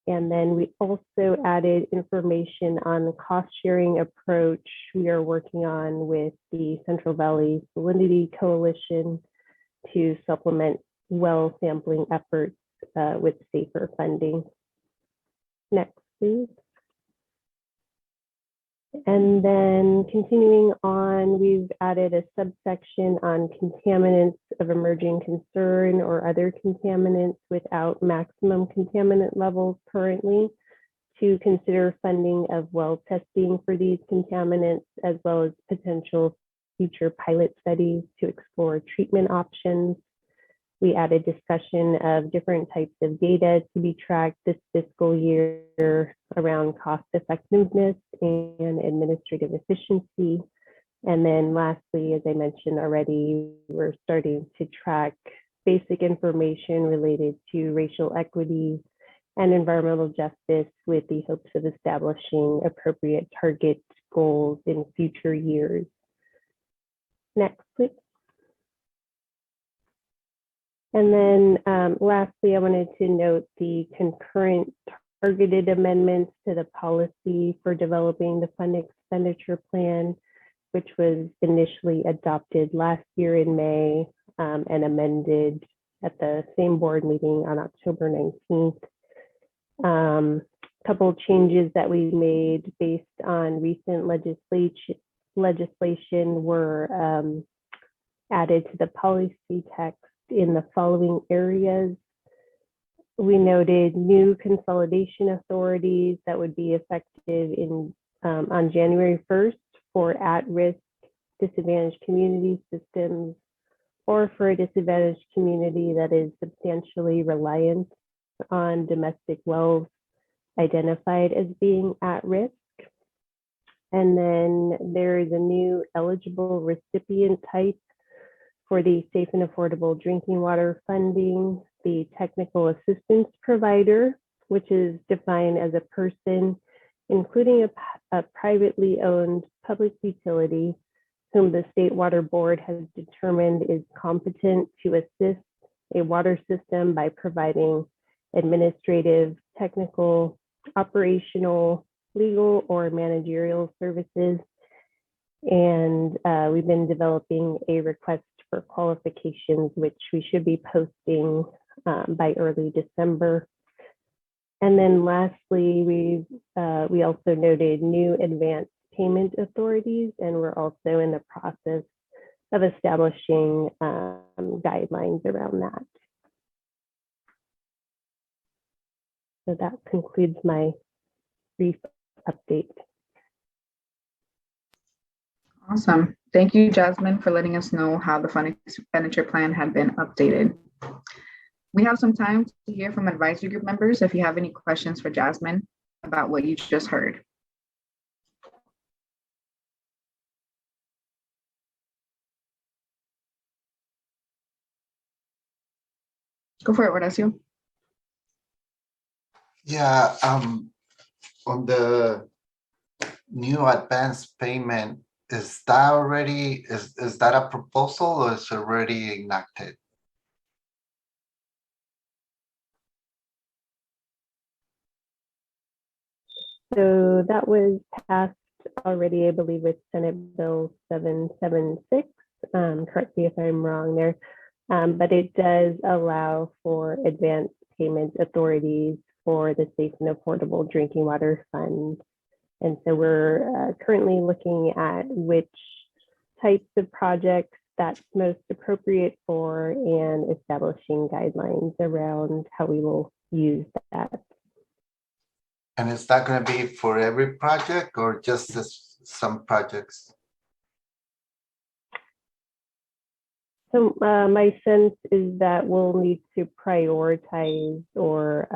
[SPEAKER 11] then we also added information on the cost sharing approach we are working on with the Central Valley Salinity Coalition to supplement well sampling efforts with safer funding. Next, please. And then continuing on, we've added a subsection on contaminants of emerging concern or other contaminants without maximum contaminant levels currently, to consider funding of well testing for these contaminants, as well as potential future pilot studies to explore treatment options. We added discussion of different types of data to be tracked this fiscal year around cost effectiveness and administrative efficiency. And then lastly, as I mentioned already, we're starting to track basic information related to racial equity and environmental justice, with the hopes of establishing appropriate target goals in future years. Next, please. And then lastly, I wanted to note the concurrent targeted amendments to the policy for developing the fund expenditure plan, which was initially adopted last year in May. and amended at the same board meeting on October 19th. Couple changes that we made based on recent legislation were added to the policy text in the following areas. We noted new consolidation authorities that would be effective on January 1st for at-risk disadvantaged community systems, or for a disadvantaged community that is substantially reliant on domestic wells identified as being at risk. And then there is a new eligible recipient type for the safe and affordable drinking water funding, the technical assistance provider, which is defined as a person, including a privately owned public utility, whom the State Water Board has determined is competent to assist a water system by providing administrative, technical, operational, legal, or managerial services. And we've been developing a request for qualifications, which we should be posting by early December. And then lastly, we also noted new advanced payment authorities, and we're also in the process of establishing guidelines around that. So that concludes my brief update.
[SPEAKER 1] Awesome. Thank you, Jasmine, for letting us know how the fund expenditure plan had been updated. We have some time to hear from advisory group members if you have any questions for Jasmine about what you just heard. Go for it, Horacio.
[SPEAKER 5] Yeah, on the new advance payment, is that already, is that a proposal or is it already enacted?
[SPEAKER 11] So that was passed already, I believe, with Senate Bill 776. Correct me if I'm wrong there, but it does allow for advanced payment authorities for the Safe and Affordable Drinking Water Fund. And so we're currently looking at which types of projects that's most appropriate for and establishing guidelines around how we will use that.
[SPEAKER 5] And is that going to be for every project or just some projects?
[SPEAKER 11] So my sense is that we'll need to prioritize or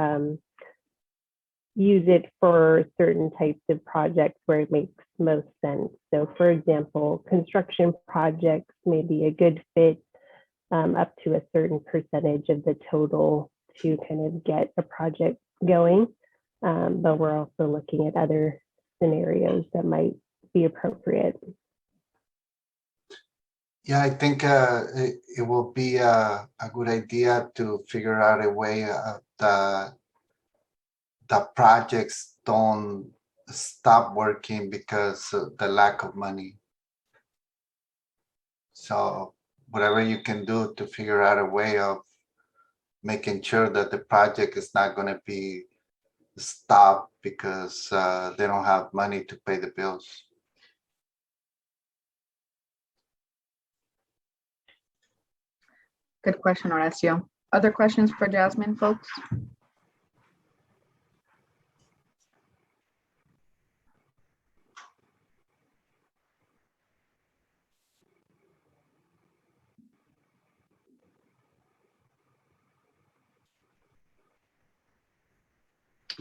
[SPEAKER 11] use it for certain types of projects where it makes most sense. So for example, construction projects may be a good fit up to a certain percentage of the total to kind of get a project going. But we're also looking at other scenarios that might be appropriate.
[SPEAKER 5] Yeah, I think it will be a good idea to figure out a way the projects don't stop working because of the lack of money. So whatever you can do to figure out a way of making sure that the project is not going to be stopped because they don't have money to pay the bills.
[SPEAKER 1] Good question, Horacio. Other questions for Jasmine, folks?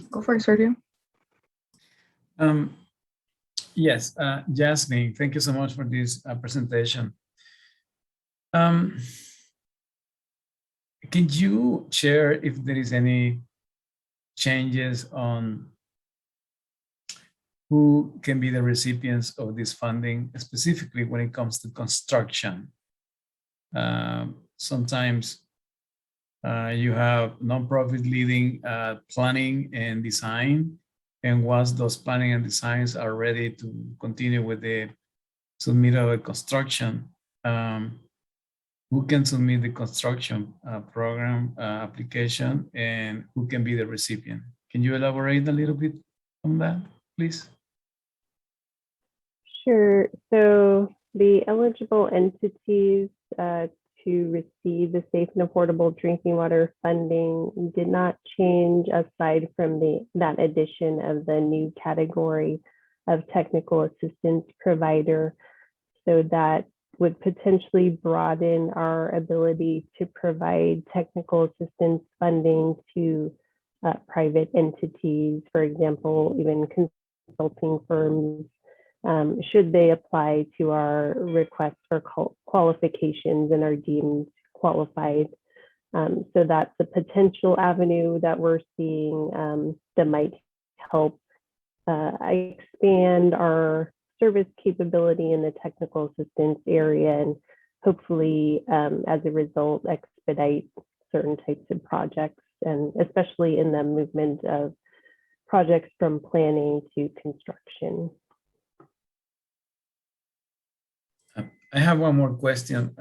[SPEAKER 1] Go for it, Sergio.
[SPEAKER 9] Yes, Jasmine, thank you so much for this presentation. Can you share if there is any changes on who can be the recipients of this funding, specifically when it comes to construction? Sometimes you have nonprofit leading planning and design, and once those planning and designs are ready to continue with the submittal of construction, who can submit the construction program application, and who can be the recipient. Can you elaborate a little bit on that, please?
[SPEAKER 11] Sure. So the eligible entities to receive the safe and affordable drinking water funding did not change aside from that addition of the new category of technical assistance provider. So that would potentially broaden our ability to provide technical assistance funding to private entities, for example, even consulting firms, should they apply to our request for qualifications and are deemed qualified. So that's a potential avenue that we're seeing that might help expand our service capability in the technical assistance area, and hopefully, as a result, expedite certain types of projects, and especially in the movement of projects from planning to construction.
[SPEAKER 9] I have one more question.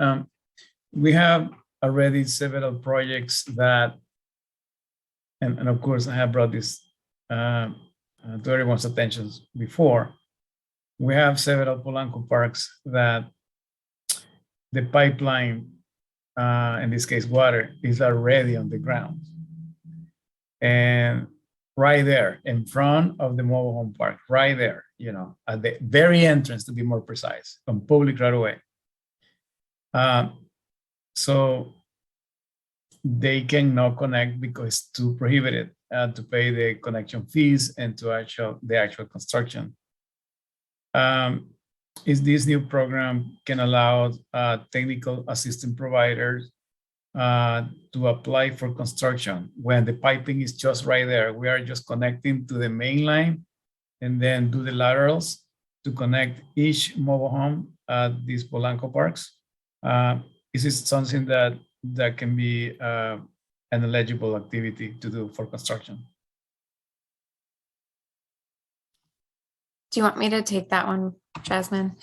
[SPEAKER 9] We have already several projects that, and of course I have brought this to everyone's attention before. We have several Polanco parks that the pipeline, in this case water, is already on the ground. And right there in front of the mobile home park, right there, you know, at the very entrance, to be more precise, on public right away. So they cannot connect because it's too prohibited to pay the connection fees and to the actual construction. Is this new program can allow technical assistant providers to apply for construction when the piping is just right there? We are just connecting to the main line and then do the laterals to connect each mobile home at these Polanco parks. Is this something that can be an eligible activity to do for construction?
[SPEAKER 17] Do you want me to take that one, Jasmine?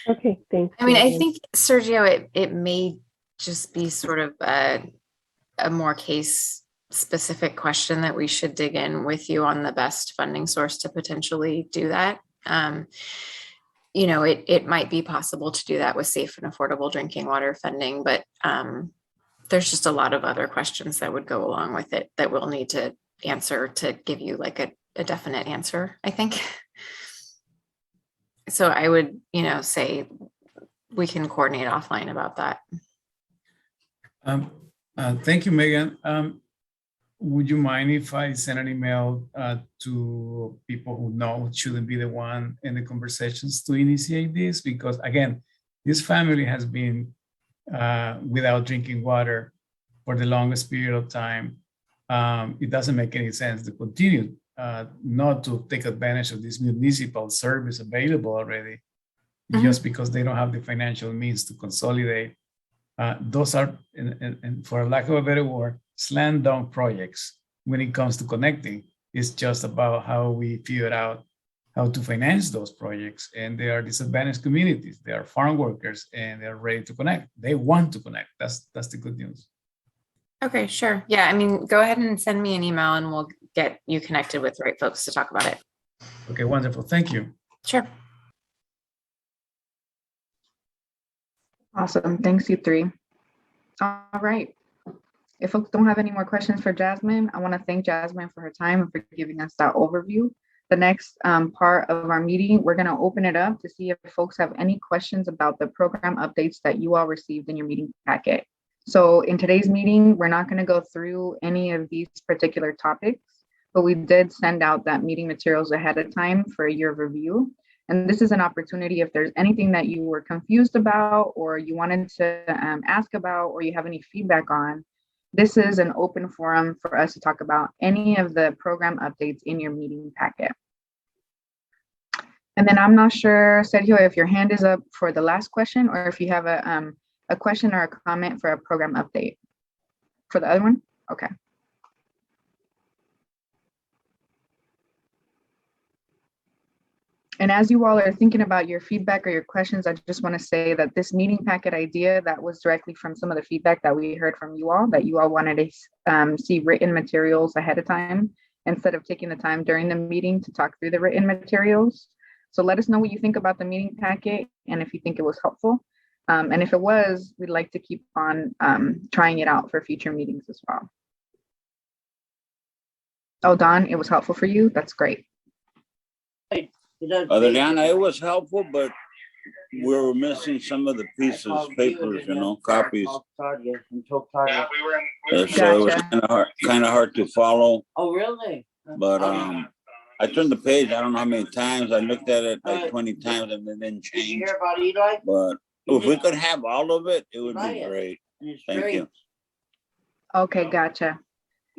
[SPEAKER 11] Okay, thanks.
[SPEAKER 17] I mean, I think, Sergio, it may just be sort of a more case specific question that we should dig in with you on the best funding source to potentially do that. You know, it might be possible to do that with safe and affordable drinking water funding, but there's just a lot of other questions that would go along with it that we'll need to answer to give you like a definite answer, I think. So I would, you know, say we can coordinate offline about that.
[SPEAKER 9] Thank you, Megan. Would you mind if I send an email to people who know shouldn't be the one in the conversations to initiate this? Because again, this family has been without drinking water for the longest period of time. It doesn't make any sense to continue not to take advantage of this municipal service available already, just because they don't have the financial means to consolidate. Those are, and for lack of a better word, slam dunk projects when it comes to connecting. It's just about how we figure out how to finance those projects. And they are disadvantaged communities. They are farm workers and they're ready to connect. They want to connect. That's the good news.
[SPEAKER 17] Okay, sure. Yeah, I mean, go ahead and send me an email and we'll get you connected with the right folks to talk about it.
[SPEAKER 9] Okay, wonderful. Thank you.
[SPEAKER 17] Sure.
[SPEAKER 1] Awesome. Thanks, you three. All right. If folks don't have any more questions for Jasmine, I want to thank Jasmine for her time and for giving us that overview. The next part of our meeting, we're going to open it up to see if folks have any questions about the program updates that you all received in your meeting packet. So in today's meeting, we're not going to go through any of these particular topics, but we did send out that meeting materials ahead of time for your review. And this is an opportunity if there's anything that you were confused about or you wanted to ask about or you have any feedback on, this is an open forum for us to talk about any of the program updates in your meeting packet. And then I'm not sure, Sergio, if your hand is up for the last question or if you have a question or a comment for a program update. For the other one? Okay. And as you all are thinking about your feedback or your questions, I just want to say that this meeting packet idea, that was directly from some of the feedback that we heard from you all, that you all wanted to see written materials ahead of time instead of taking the time during the meeting to talk through the written materials. So let us know what you think about the meeting packet and if you think it was helpful. And if it was, we'd like to keep on trying it out for future meetings as well. Oh, Don, it was helpful for you? That's great.
[SPEAKER 2] Adriana, it was helpful, but we were missing some of the pieces, papers, copies. So it was kind of hard to follow.
[SPEAKER 14] Oh, really?
[SPEAKER 2] But I turned the page, I don't know how many times. I looked at it like 20 times and it didn't change. But if we could have all of it, it would be great. Thank you.
[SPEAKER 1] Okay, gotcha.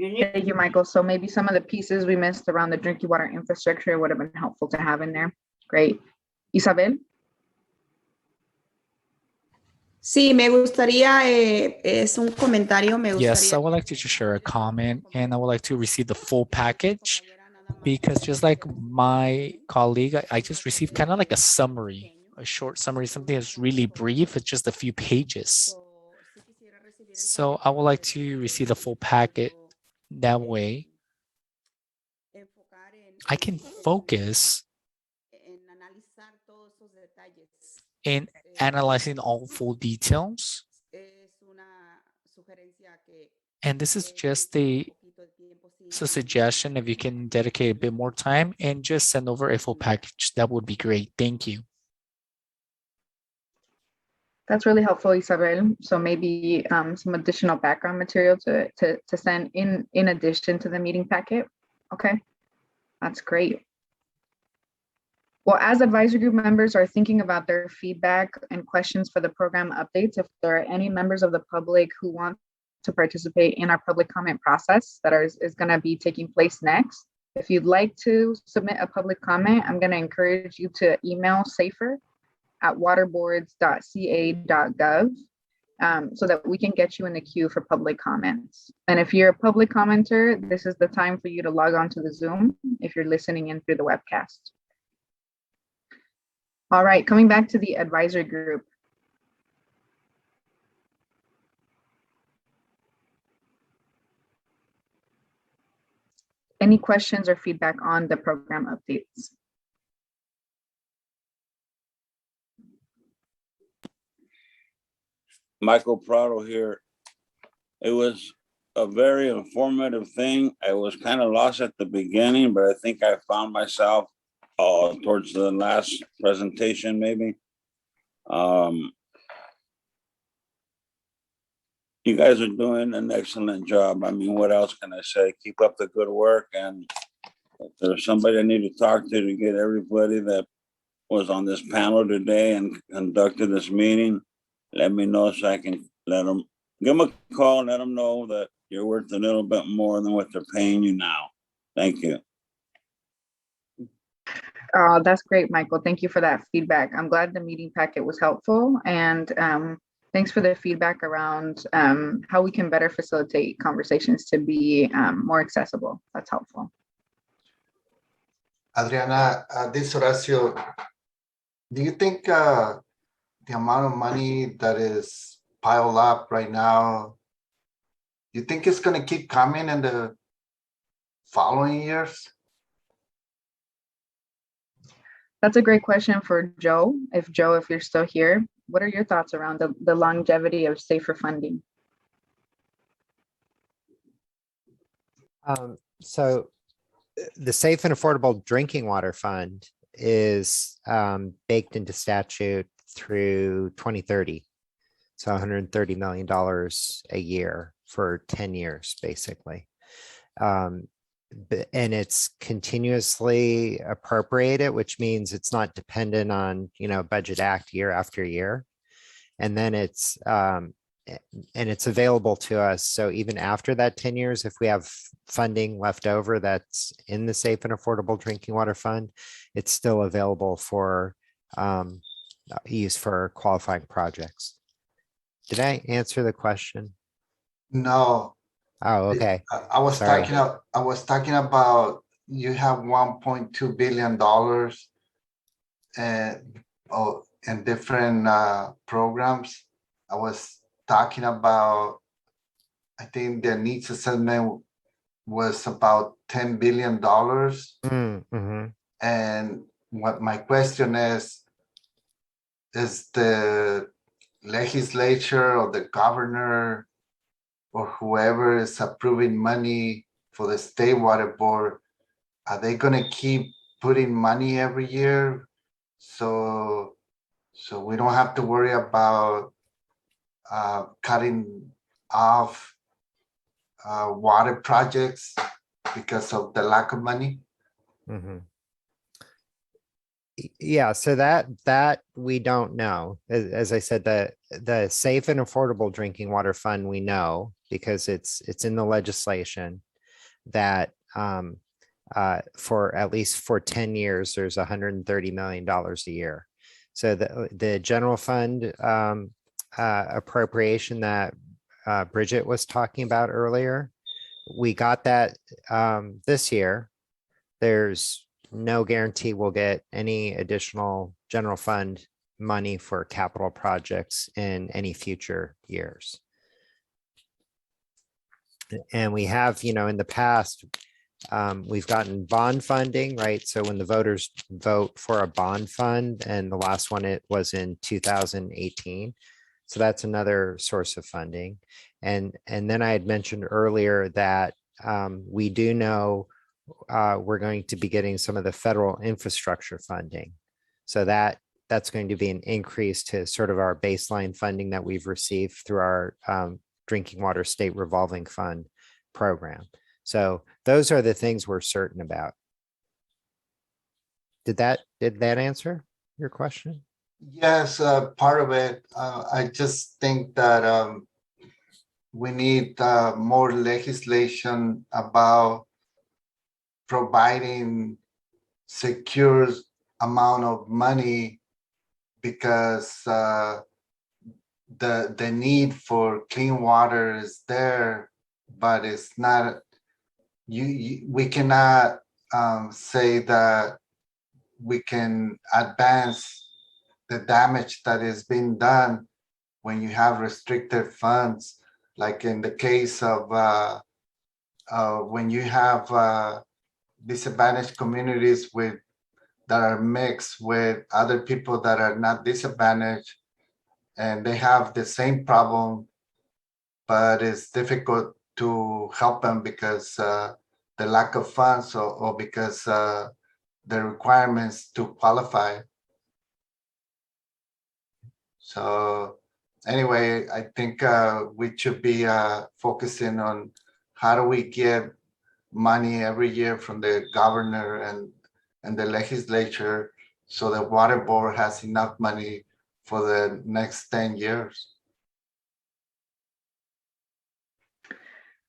[SPEAKER 1] Thank you, Michael. So maybe some of the pieces we missed around the drinking water infrastructure would have been helpful to have in there. Great. Isabel?
[SPEAKER 7] Sí, me gustaría, es un comentario, me gustaría.
[SPEAKER 13] Yes, I would like to just share a comment, and I would like to receive the full package, because just like my colleague, I just received kind of like a summary, a short summary, something that's really brief. It's just a few pages. So I would like to receive the full packet. That way I can focus in analyzing all full details. And this is just a suggestion. If you can dedicate a bit more time and just send over a full package, that would be great. Thank you.
[SPEAKER 1] That's really helpful, Isabel. So maybe some additional background material to send in addition to the meeting packet. Okay, that's great. Well, as advisory group members are thinking about their feedback and questions for the program updates, if there are any members of the public who want to participate in our public comment process that is going to be taking place next, if you'd like to submit a public comment, I'm going to encourage you to email safer@waterboards.ca.gov so that we can get you in the queue for public comments. And if you're a public commenter, this is the time for you to log on to the Zoom if you're listening in through the webcast. All right, coming back to the advisory group. Any questions or feedback on the program updates?
[SPEAKER 2] Michael Prado here. It was a very informative thing. I was kind of lost at the beginning, but I think I found myself towards the last presentation, maybe. You guys are doing an excellent job. I mean, what else can I say? Keep up the good work. And if there's somebody I need to talk to get everybody that was on this panel today and conducted this meeting, let me know so I can give them a call and let them know that you're worth a little bit more than what they're paying you now. Thank you.
[SPEAKER 1] That's great, Michael. Thank you for that feedback. I'm glad the meeting packet was helpful, and thanks for the feedback around how we can better facilitate conversations to be more accessible. That's helpful.
[SPEAKER 5] Adriana, this is Horacio. Do you think the amount of money that is piled up right now, you think it's going to keep coming in the following years?
[SPEAKER 1] That's a great question for Joe. If you're still here, what are your thoughts around the longevity of safer funding?
[SPEAKER 21] So the Safe and Affordable Drinking Water Fund is baked into statute through 2030. So $130 million a year for 10 years, basically. And it's continuously appropriated, which means it's not dependent on, Budget Act year after year. And then it's available to us. So even after that 10 years, if we have funding left over that's in the Safe and Affordable Drinking Water Fund, it's still available for use for qualifying projects. Did I answer the question?
[SPEAKER 5] No.
[SPEAKER 21] Oh, okay.
[SPEAKER 5] I was
[SPEAKER 21] Sorry.
[SPEAKER 5] talking about you have $1.2 billion and in different programs. I was talking about, I think the needs assessment was about $10 billion.
[SPEAKER 21] Mm-hmm.
[SPEAKER 5] And what my question is the legislature or the governor or whoever is approving money for the state water board, are they going to keep putting money every year? So we don't have to worry about cutting off water projects because of the lack of money?
[SPEAKER 21] Mm-hmm. Yeah, so that we don't know. As I said, the Safe and Affordable Drinking Water Fund, we know because it's in the legislation that for at least for 10 years, there's $130 million a year. So the general fund appropriation that Bridget was talking about earlier, we got that this year. There's no guarantee we'll get any additional general fund money for capital projects in any future years. And we have, in the past, we've gotten bond funding, right? So when the voters vote for a bond fund, and the last one, it was in 2018. So that's another source of funding. And then I had mentioned earlier that we do know we're going to be getting some of the federal infrastructure funding. So that's going to be an increase to sort of our baseline funding that we've received through our Drinking Water State Revolving Fund program. So those are the things we're certain about. Did that answer your question?
[SPEAKER 5] Yes, part of it. I just think that we need more legislation about providing secure amount of money, because the need for clean water is there, but it's not. We cannot say that we can advance the damage that is being done when you have restricted funds, like in the case of when you have disadvantaged communities that are mixed with other people that are not disadvantaged, and they have the same problem, but it's difficult to help them because the lack of funds or because the requirements to qualify. So anyway, I think we should be focusing on how do we get money every year from the governor and the legislature, so the water board has enough money for the next 10 years.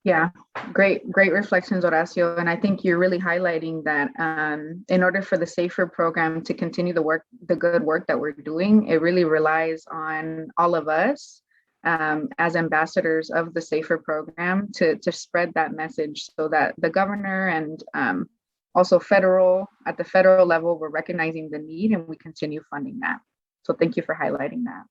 [SPEAKER 1] Yeah, great reflections, Horacio. And I think you're really highlighting that in order for the SAFER program to continue the good work that we're doing, it really relies on all of us as ambassadors of the SAFER program to spread that message, so that the governor and also at the federal level, we're recognizing the need and we continue funding that. So thank you for highlighting that.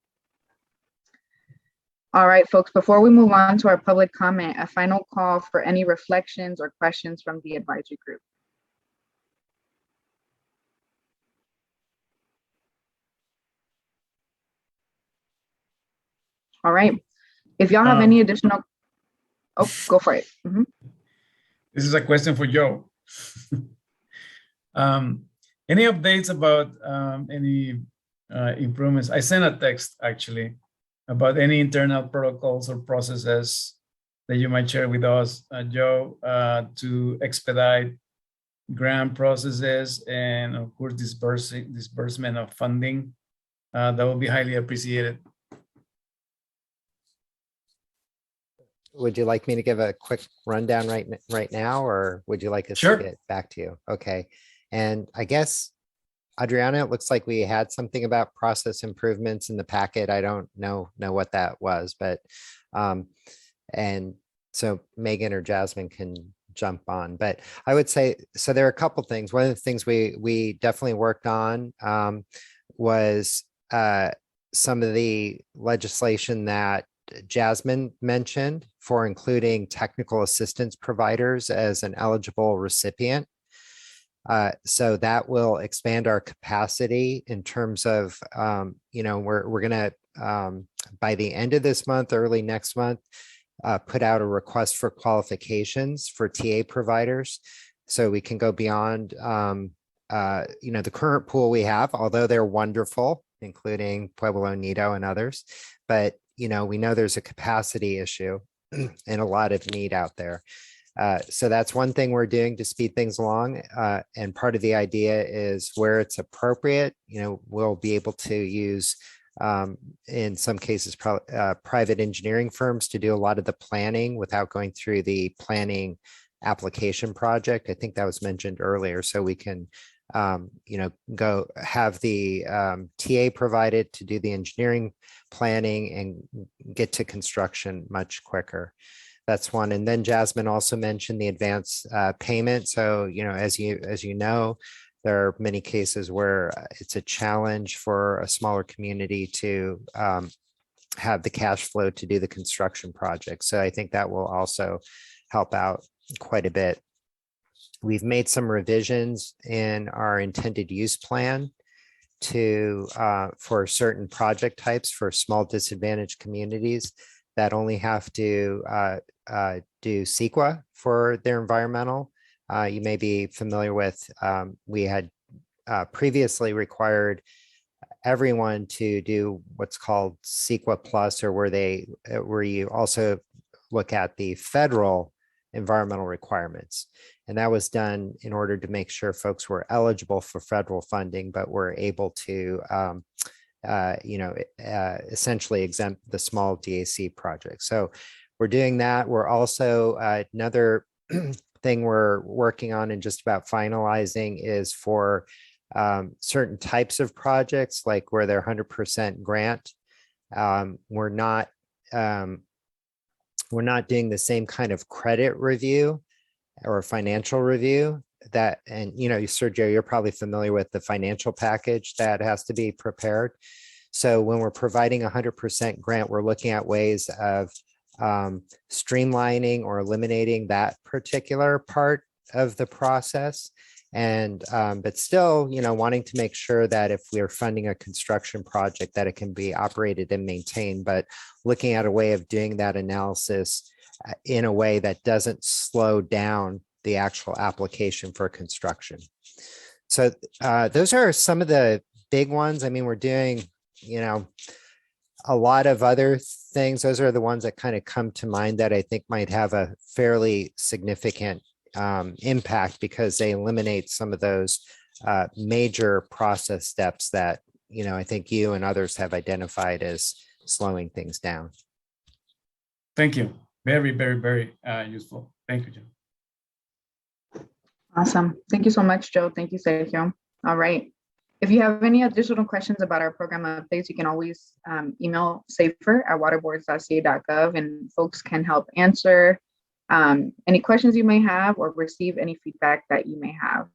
[SPEAKER 1] All right, folks, before we move on to our public comment, a final call for any reflections or questions from the advisory group. All right, if y'all have any additional, go for it. Mm-hmm.
[SPEAKER 9] This is a question for Joe. Any updates about any improvements? I sent a text actually about any internal protocols or processes that you might share with us, Joe, to expedite grant processes and of course disbursement of funding. That would be highly appreciated.
[SPEAKER 21] Would you like me to give a quick rundown right now, or would you like us
[SPEAKER 9] Sure.
[SPEAKER 21] to get back to you? Okay. And I guess, Adriana, it looks like we had something about process improvements in the packet. I don't know what that was, but and so Megan or Jasmine can jump on. But I would say, so there are a couple things. One of the things we definitely worked on was some of the legislation that Jasmine mentioned for including technical assistance providers as an eligible recipient. So that will expand our capacity in terms of, we're going to, by the end of this month, early next month, put out a request for qualifications for TA providers. So we can go beyond, the current pool we have, although they're wonderful, including Pueblo Nido and others. But, we know there's a capacity issue and a lot of need out there. So that's one thing we're doing to speed things along. And part of the idea is where it's appropriate, we'll be able to use, in some cases, private engineering firms to do a lot of the planning without going through the planning application project. I think that was mentioned earlier. So we can, go have the TA provided to do the engineering planning and get to construction much quicker. That's one. And then Jasmine also mentioned the advance payment. So, as you know, there are many cases where it's a challenge for a smaller community to have the cash flow to do the construction project. So I think that will also help out quite a bit. We've made some revisions in our intended use plan to for certain project types for small disadvantaged communities that only have to do CEQA for their environmental. You may be familiar with, we had previously required everyone to do what's called CEQA Plus, or where you also look at the federal environmental requirements. And that was done in order to make sure folks were eligible for federal funding, but were able to essentially exempt the small DAC projects. So we're doing that. We're also, another thing we're working on and just about finalizing is for certain types of projects, like where they're 100% grant. We're not doing the same kind of credit review or financial review that, and Sergio, you're probably familiar with the financial package that has to be prepared. So when we're providing 100% grant, we're looking at ways of streamlining or eliminating that particular part of the process. And but still, wanting to make sure that if we're funding a construction project, that it can be operated and maintained, but looking at a way of doing that analysis in a way that doesn't slow down the actual application for construction. So those are some of the big ones. I mean, we're doing, a lot of other things. Those are the ones that kind of come to mind that I think might have a fairly significant impact, because they eliminate some of those major process steps that, I think you and others have identified as slowing things down.
[SPEAKER 9] Thank you. Very, very, very useful. Thank you, Joe.
[SPEAKER 1] Awesome. Thank you so much, Joe. Thank you, Sergio. All right. If you have any additional questions about our program updates, you can always email safer@waterboards.ca.gov, and folks can help answer any questions you may have or receive any feedback that you may have.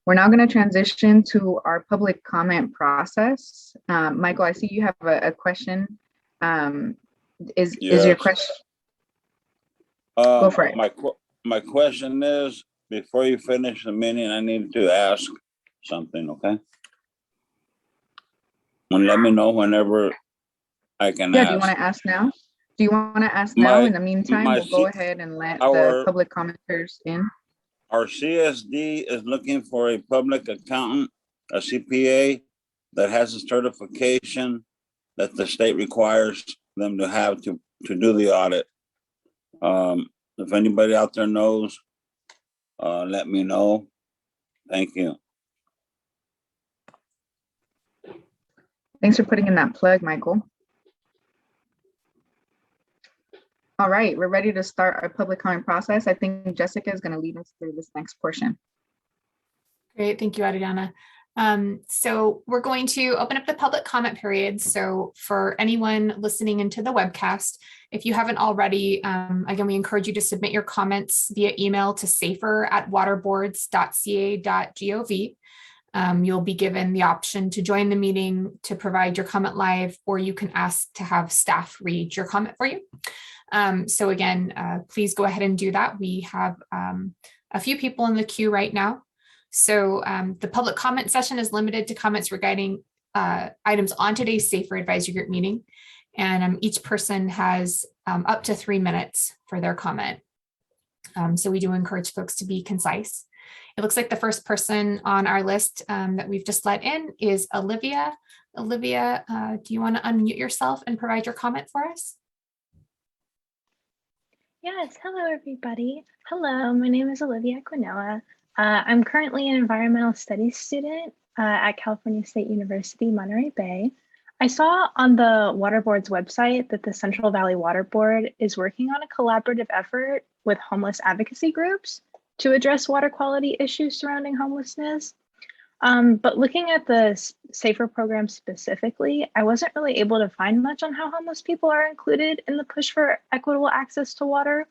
[SPEAKER 1] We're now going to transition to our public comment process. Michael, I see you have a question. Is your question? Go for it.
[SPEAKER 2] My question is, before you finish the meeting, I need to ask something, okay? And let me know whenever I can ask.
[SPEAKER 1] Do you want to ask now? Do you want to ask now? In the meantime, we'll go ahead and let the public commenters in.
[SPEAKER 2] Our CSD is looking for a public accountant, a CPA that has a certification that the state requires them to have to do the audit. If anybody out there knows, let me know. Thank you.
[SPEAKER 1] Thanks for putting in that plug, Michael. All right, we're ready to start our public comment process. I think Jessica is going to lead us through this next portion.
[SPEAKER 8] Great, thank you, Adriana. So we're going to open up the public comment period. So for anyone listening into the webcast, if you haven't already, again, we encourage you to submit your comments via email to safer@waterboards.ca.gov. You'll be given the option to join the meeting, to provide your comment live, or you can ask to have staff read your comment for you. So again, please go ahead and do that. We have a few people in the queue right now. So the public comment session is limited to comments regarding items on today's SAFER Advisory Group meeting. And each person has up to 3 minutes for their comment. So we do encourage folks to be concise. It looks like the first person on our list that we've just let in is Olivia. Olivia, do you want to unmute yourself and provide your comment for us?
[SPEAKER 14] Yes, hello everybody. Hello, my name is Olivia Quinoa. I'm currently an environmental studies student at California State University, Monterey Bay. I saw on the Water Board's website that the Central Valley Water Board is working on a collaborative effort with homeless advocacy groups to address water quality issues surrounding homelessness. But looking at the SAFER program specifically, I wasn't really able to find much on how homeless people are included in the push for equitable access to water.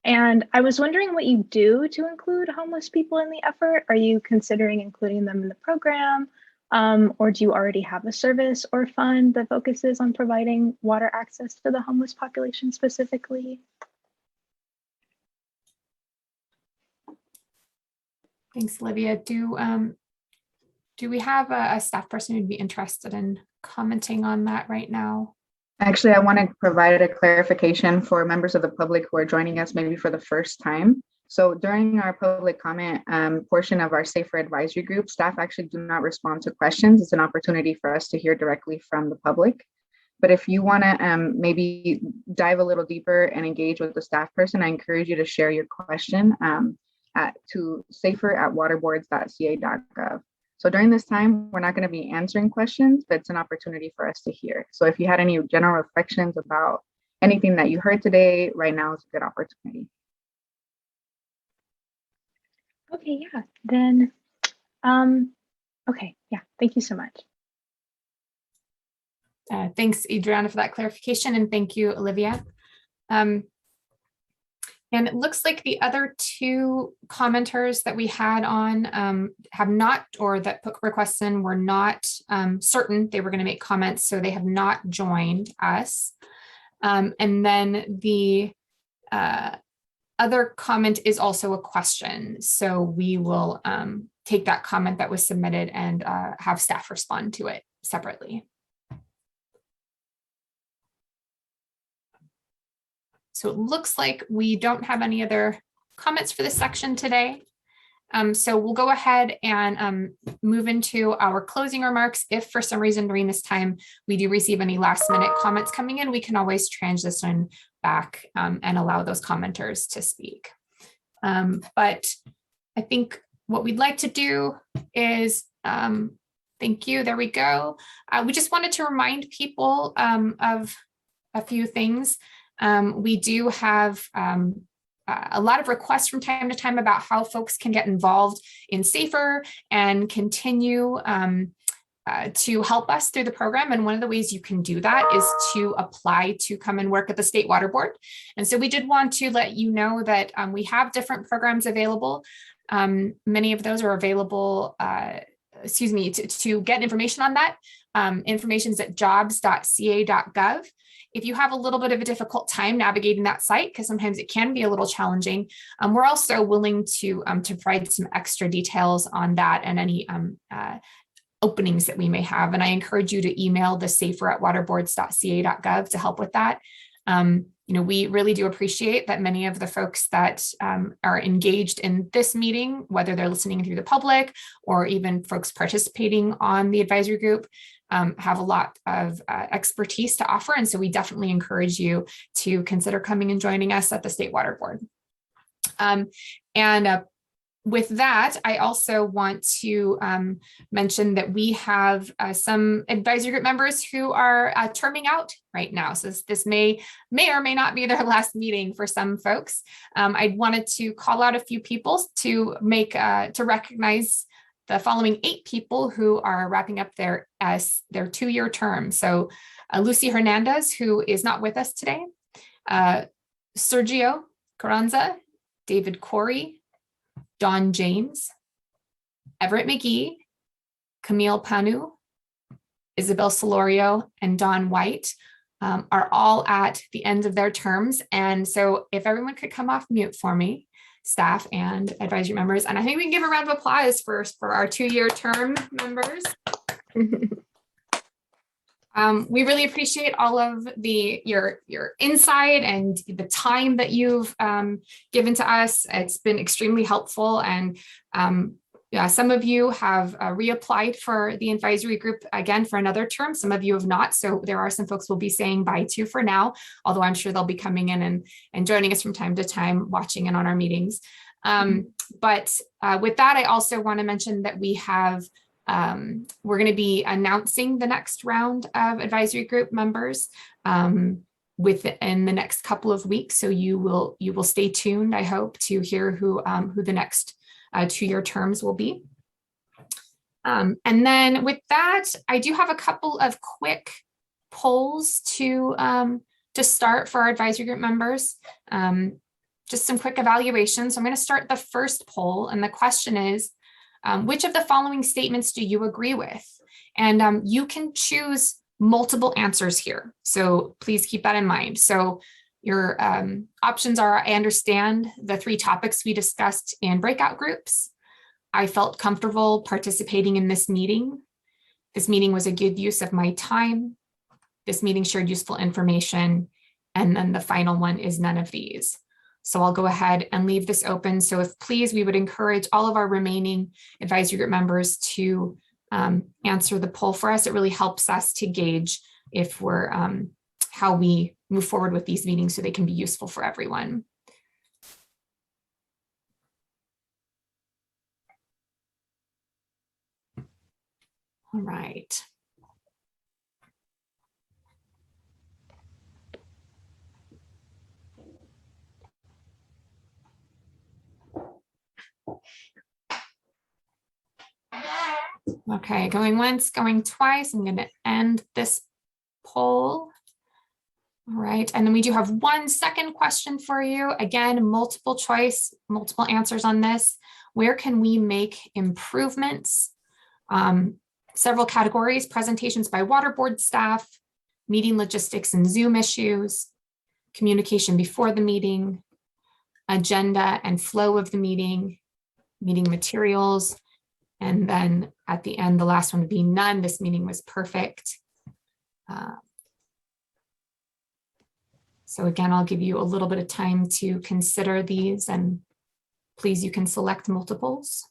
[SPEAKER 14] And I was wondering what you do to include homeless people in the effort. Are you considering including them in the program? Or do you already have a service or fund that focuses on providing water access to the homeless population specifically?
[SPEAKER 8] Thanks, Olivia. Do we have a staff person who'd be interested in commenting on that right now?
[SPEAKER 1] Actually, I want to provide a clarification for members of the public who are joining us maybe for the first time. So during our public comment portion of our SAFER Advisory Group, staff actually do not respond to questions. It's an opportunity for us to hear directly from the public. But if you want to maybe dive a little deeper and engage with the staff person, I encourage you to share your question to safer@waterboards.ca.gov. So during this time, we're not going to be answering questions, but it's an opportunity for us to hear. So if you had any general reflections about anything that you heard today, right now is a good opportunity.
[SPEAKER 14] Okay, yeah, then, okay, yeah, thank you so much.
[SPEAKER 8] Thanks, Adriana, for that clarification, and thank you, Olivia. And it looks like the other two commenters that we had on have not, or that put requests in were not certain they were going to make comments, so they have not joined us. And then the other comment is also a question. So we will take that comment that was submitted and have staff respond to it separately. So it looks like we don't have any other comments for this section today. So we'll go ahead and move into our closing remarks. If for some reason during this time we do receive any last minute comments coming in, we can always transition back and allow those commenters to speak. But I think what we'd like to do is, thank you, there we go. We just wanted to remind people of a few things. We do have a lot of requests from time to time about how folks can get involved in SAFER and continue to help us through the program. And one of the ways you can do that is to apply to come and work at the State Water Board. And so we did want to let you know that we have different programs available. Many of those are available, to get information on that. Information is at jobs.ca.gov. If you have a little bit of a difficult time navigating that site, because sometimes it can be a little challenging, we're also willing to provide some extra details on that and any openings that we may have. And I encourage you to email the safer@waterboards.ca.gov to help with that. We really do appreciate that many of the folks that are engaged in this meeting, whether they're listening through the public or even folks participating on the advisory group, have a lot of expertise to offer. And so we definitely encourage you to consider coming and joining us at the State Water Board. With that, I also want to mention that we have some advisory group members who are terming out right now. So this may or may not be their last meeting for some folks. I wanted to call out a few people to recognize the following 8 people who are wrapping up their 2-year term. So Lucy Hernandez, who is not with us today, Sergio Carranza, David Corey, Don James, Everett McGee, Camille Panu, Isabel Solorio, and Don White are all at the end of their terms. And so if everyone could come off mute for me, staff and advisory members, and I think we can give a round of applause for our 2-year term members. We really appreciate all of your insight and the time that you've given to us. It's been extremely helpful, and some of you have reapplied for the advisory group again for another term. Some of you have not, so there are some folks we'll be saying bye to for now, although I'm sure they'll be coming in and joining us from time to time, watching in on our meetings. But with that, I also want to mention that we have we're going to be announcing the next round of advisory group members within the next couple of weeks. So you will stay tuned, I hope, to hear who the next 2-year terms will be. And then with that, I do have a couple of quick polls to start for our advisory group members. Just some quick evaluations. So I'm going to start the first poll, and the question is, which of the following statements do you agree with? And you can choose multiple answers here, so please keep that in mind. So your options are: I understand the 3 topics we discussed in breakout groups. I felt comfortable participating in this meeting. This meeting was a good use of my time. This meeting shared useful information. And then the final one is none of these. So I'll go ahead and leave this open. So if please, we would encourage all of our remaining advisory group members to answer the poll for us. It really helps us to gauge if we're how we move forward with these meetings so they can be useful for everyone. All right. Okay, going once, going twice. I'm going to end this poll. All right, and then we do have 1 second question for you. Again, multiple choice, multiple answers on this. Where can we make improvements? Several categories: presentations by water board staff, meeting logistics and Zoom issues, communication before the meeting, agenda and flow of the meeting, meeting materials, and then at the end, the last one would be none. This meeting was perfect. So again, I'll give you a little bit of time to consider these, and please, you can select multiples.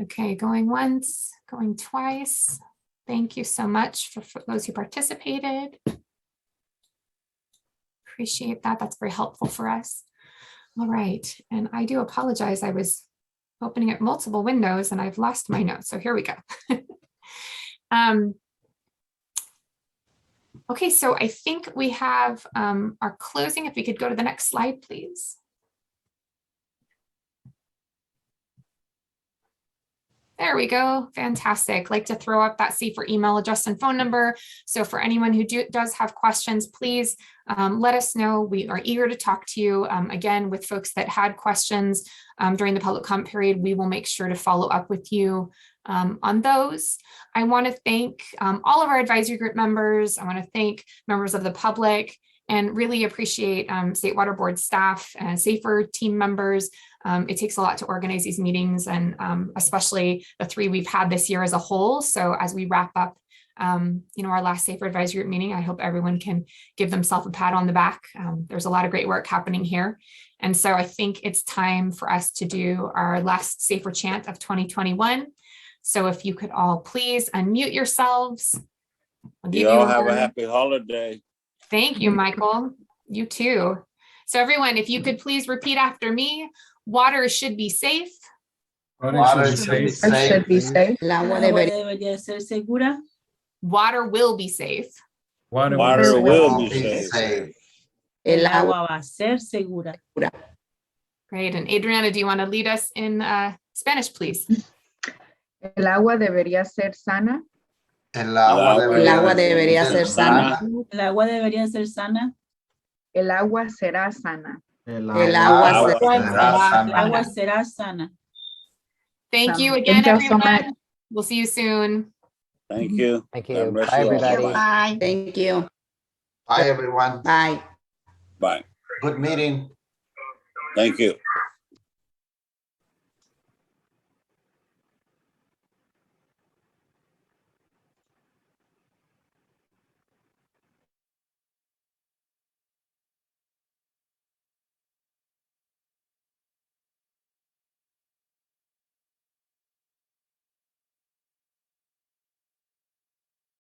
[SPEAKER 8] Okay, going once, going twice. Thank you so much for those who participated. Appreciate that. That's very helpful for us. All right, and I do apologize. I was opening up multiple windows and I've lost my notes. So here we go. Okay, so I think we have our closing. If we could go to the next slide, please. There we go. Fantastic. Like to throw up that safer email address and phone number. So for anyone who does have questions, please let us know. We are eager to talk to you. Again, with folks that had questions during the public comment period, we will make sure to follow up with you on those. I want to thank all of our advisory group members. I want to thank members of the public and really appreciate State Water Board staff and SAFER team members. It takes a lot to organize these meetings, and especially the 3 we've had this year as a whole. So as we wrap up, our last SAFER advisory group meeting, I hope everyone can give themselves a pat on the back. There's a lot of great work happening here. And so I think it's time for us to do our last SAFER chant of 2021. So if you could all please unmute yourselves.
[SPEAKER 2] You all have a happy holiday.
[SPEAKER 8] Thank you, Michael. You too. So everyone, if you could please repeat after me, water should be safe.
[SPEAKER 5] Water should be
[SPEAKER 1] Should be
[SPEAKER 5] safe.
[SPEAKER 1] safe.
[SPEAKER 7] El agua
[SPEAKER 12] El agua
[SPEAKER 7] debería
[SPEAKER 12] debería ser segura.
[SPEAKER 8] Water will be safe.
[SPEAKER 2] Water
[SPEAKER 1] will
[SPEAKER 2] will
[SPEAKER 5] Will
[SPEAKER 2] be
[SPEAKER 5] be
[SPEAKER 2] safe.
[SPEAKER 5] safe.
[SPEAKER 12] El
[SPEAKER 7] el agua
[SPEAKER 12] agua va a ser segura.
[SPEAKER 8] Great. And Adriana, do you want to lead us in Spanish, please?
[SPEAKER 1] El agua debería ser sana.
[SPEAKER 5] El agua
[SPEAKER 7] El agua debería ser sana.
[SPEAKER 12] El agua debería ser sana.
[SPEAKER 1] El agua será sana.
[SPEAKER 7] El agua
[SPEAKER 2] Agua
[SPEAKER 5] será
[SPEAKER 12] El agua
[SPEAKER 5] sana.
[SPEAKER 12] será sana.
[SPEAKER 8] Thank you
[SPEAKER 1] Thank
[SPEAKER 8] again,
[SPEAKER 1] you so
[SPEAKER 8] everyone.
[SPEAKER 1] much.
[SPEAKER 8] We'll see you soon.
[SPEAKER 2] Thank you.
[SPEAKER 21] Thank
[SPEAKER 2] God
[SPEAKER 21] you.
[SPEAKER 2] bless
[SPEAKER 21] Bye,
[SPEAKER 2] you all.
[SPEAKER 21] everybody.
[SPEAKER 7] Bye. Thank you.
[SPEAKER 5] Bye, everyone.
[SPEAKER 7] Bye.
[SPEAKER 2] Bye.
[SPEAKER 5] Good meeting.
[SPEAKER 2] Thank you.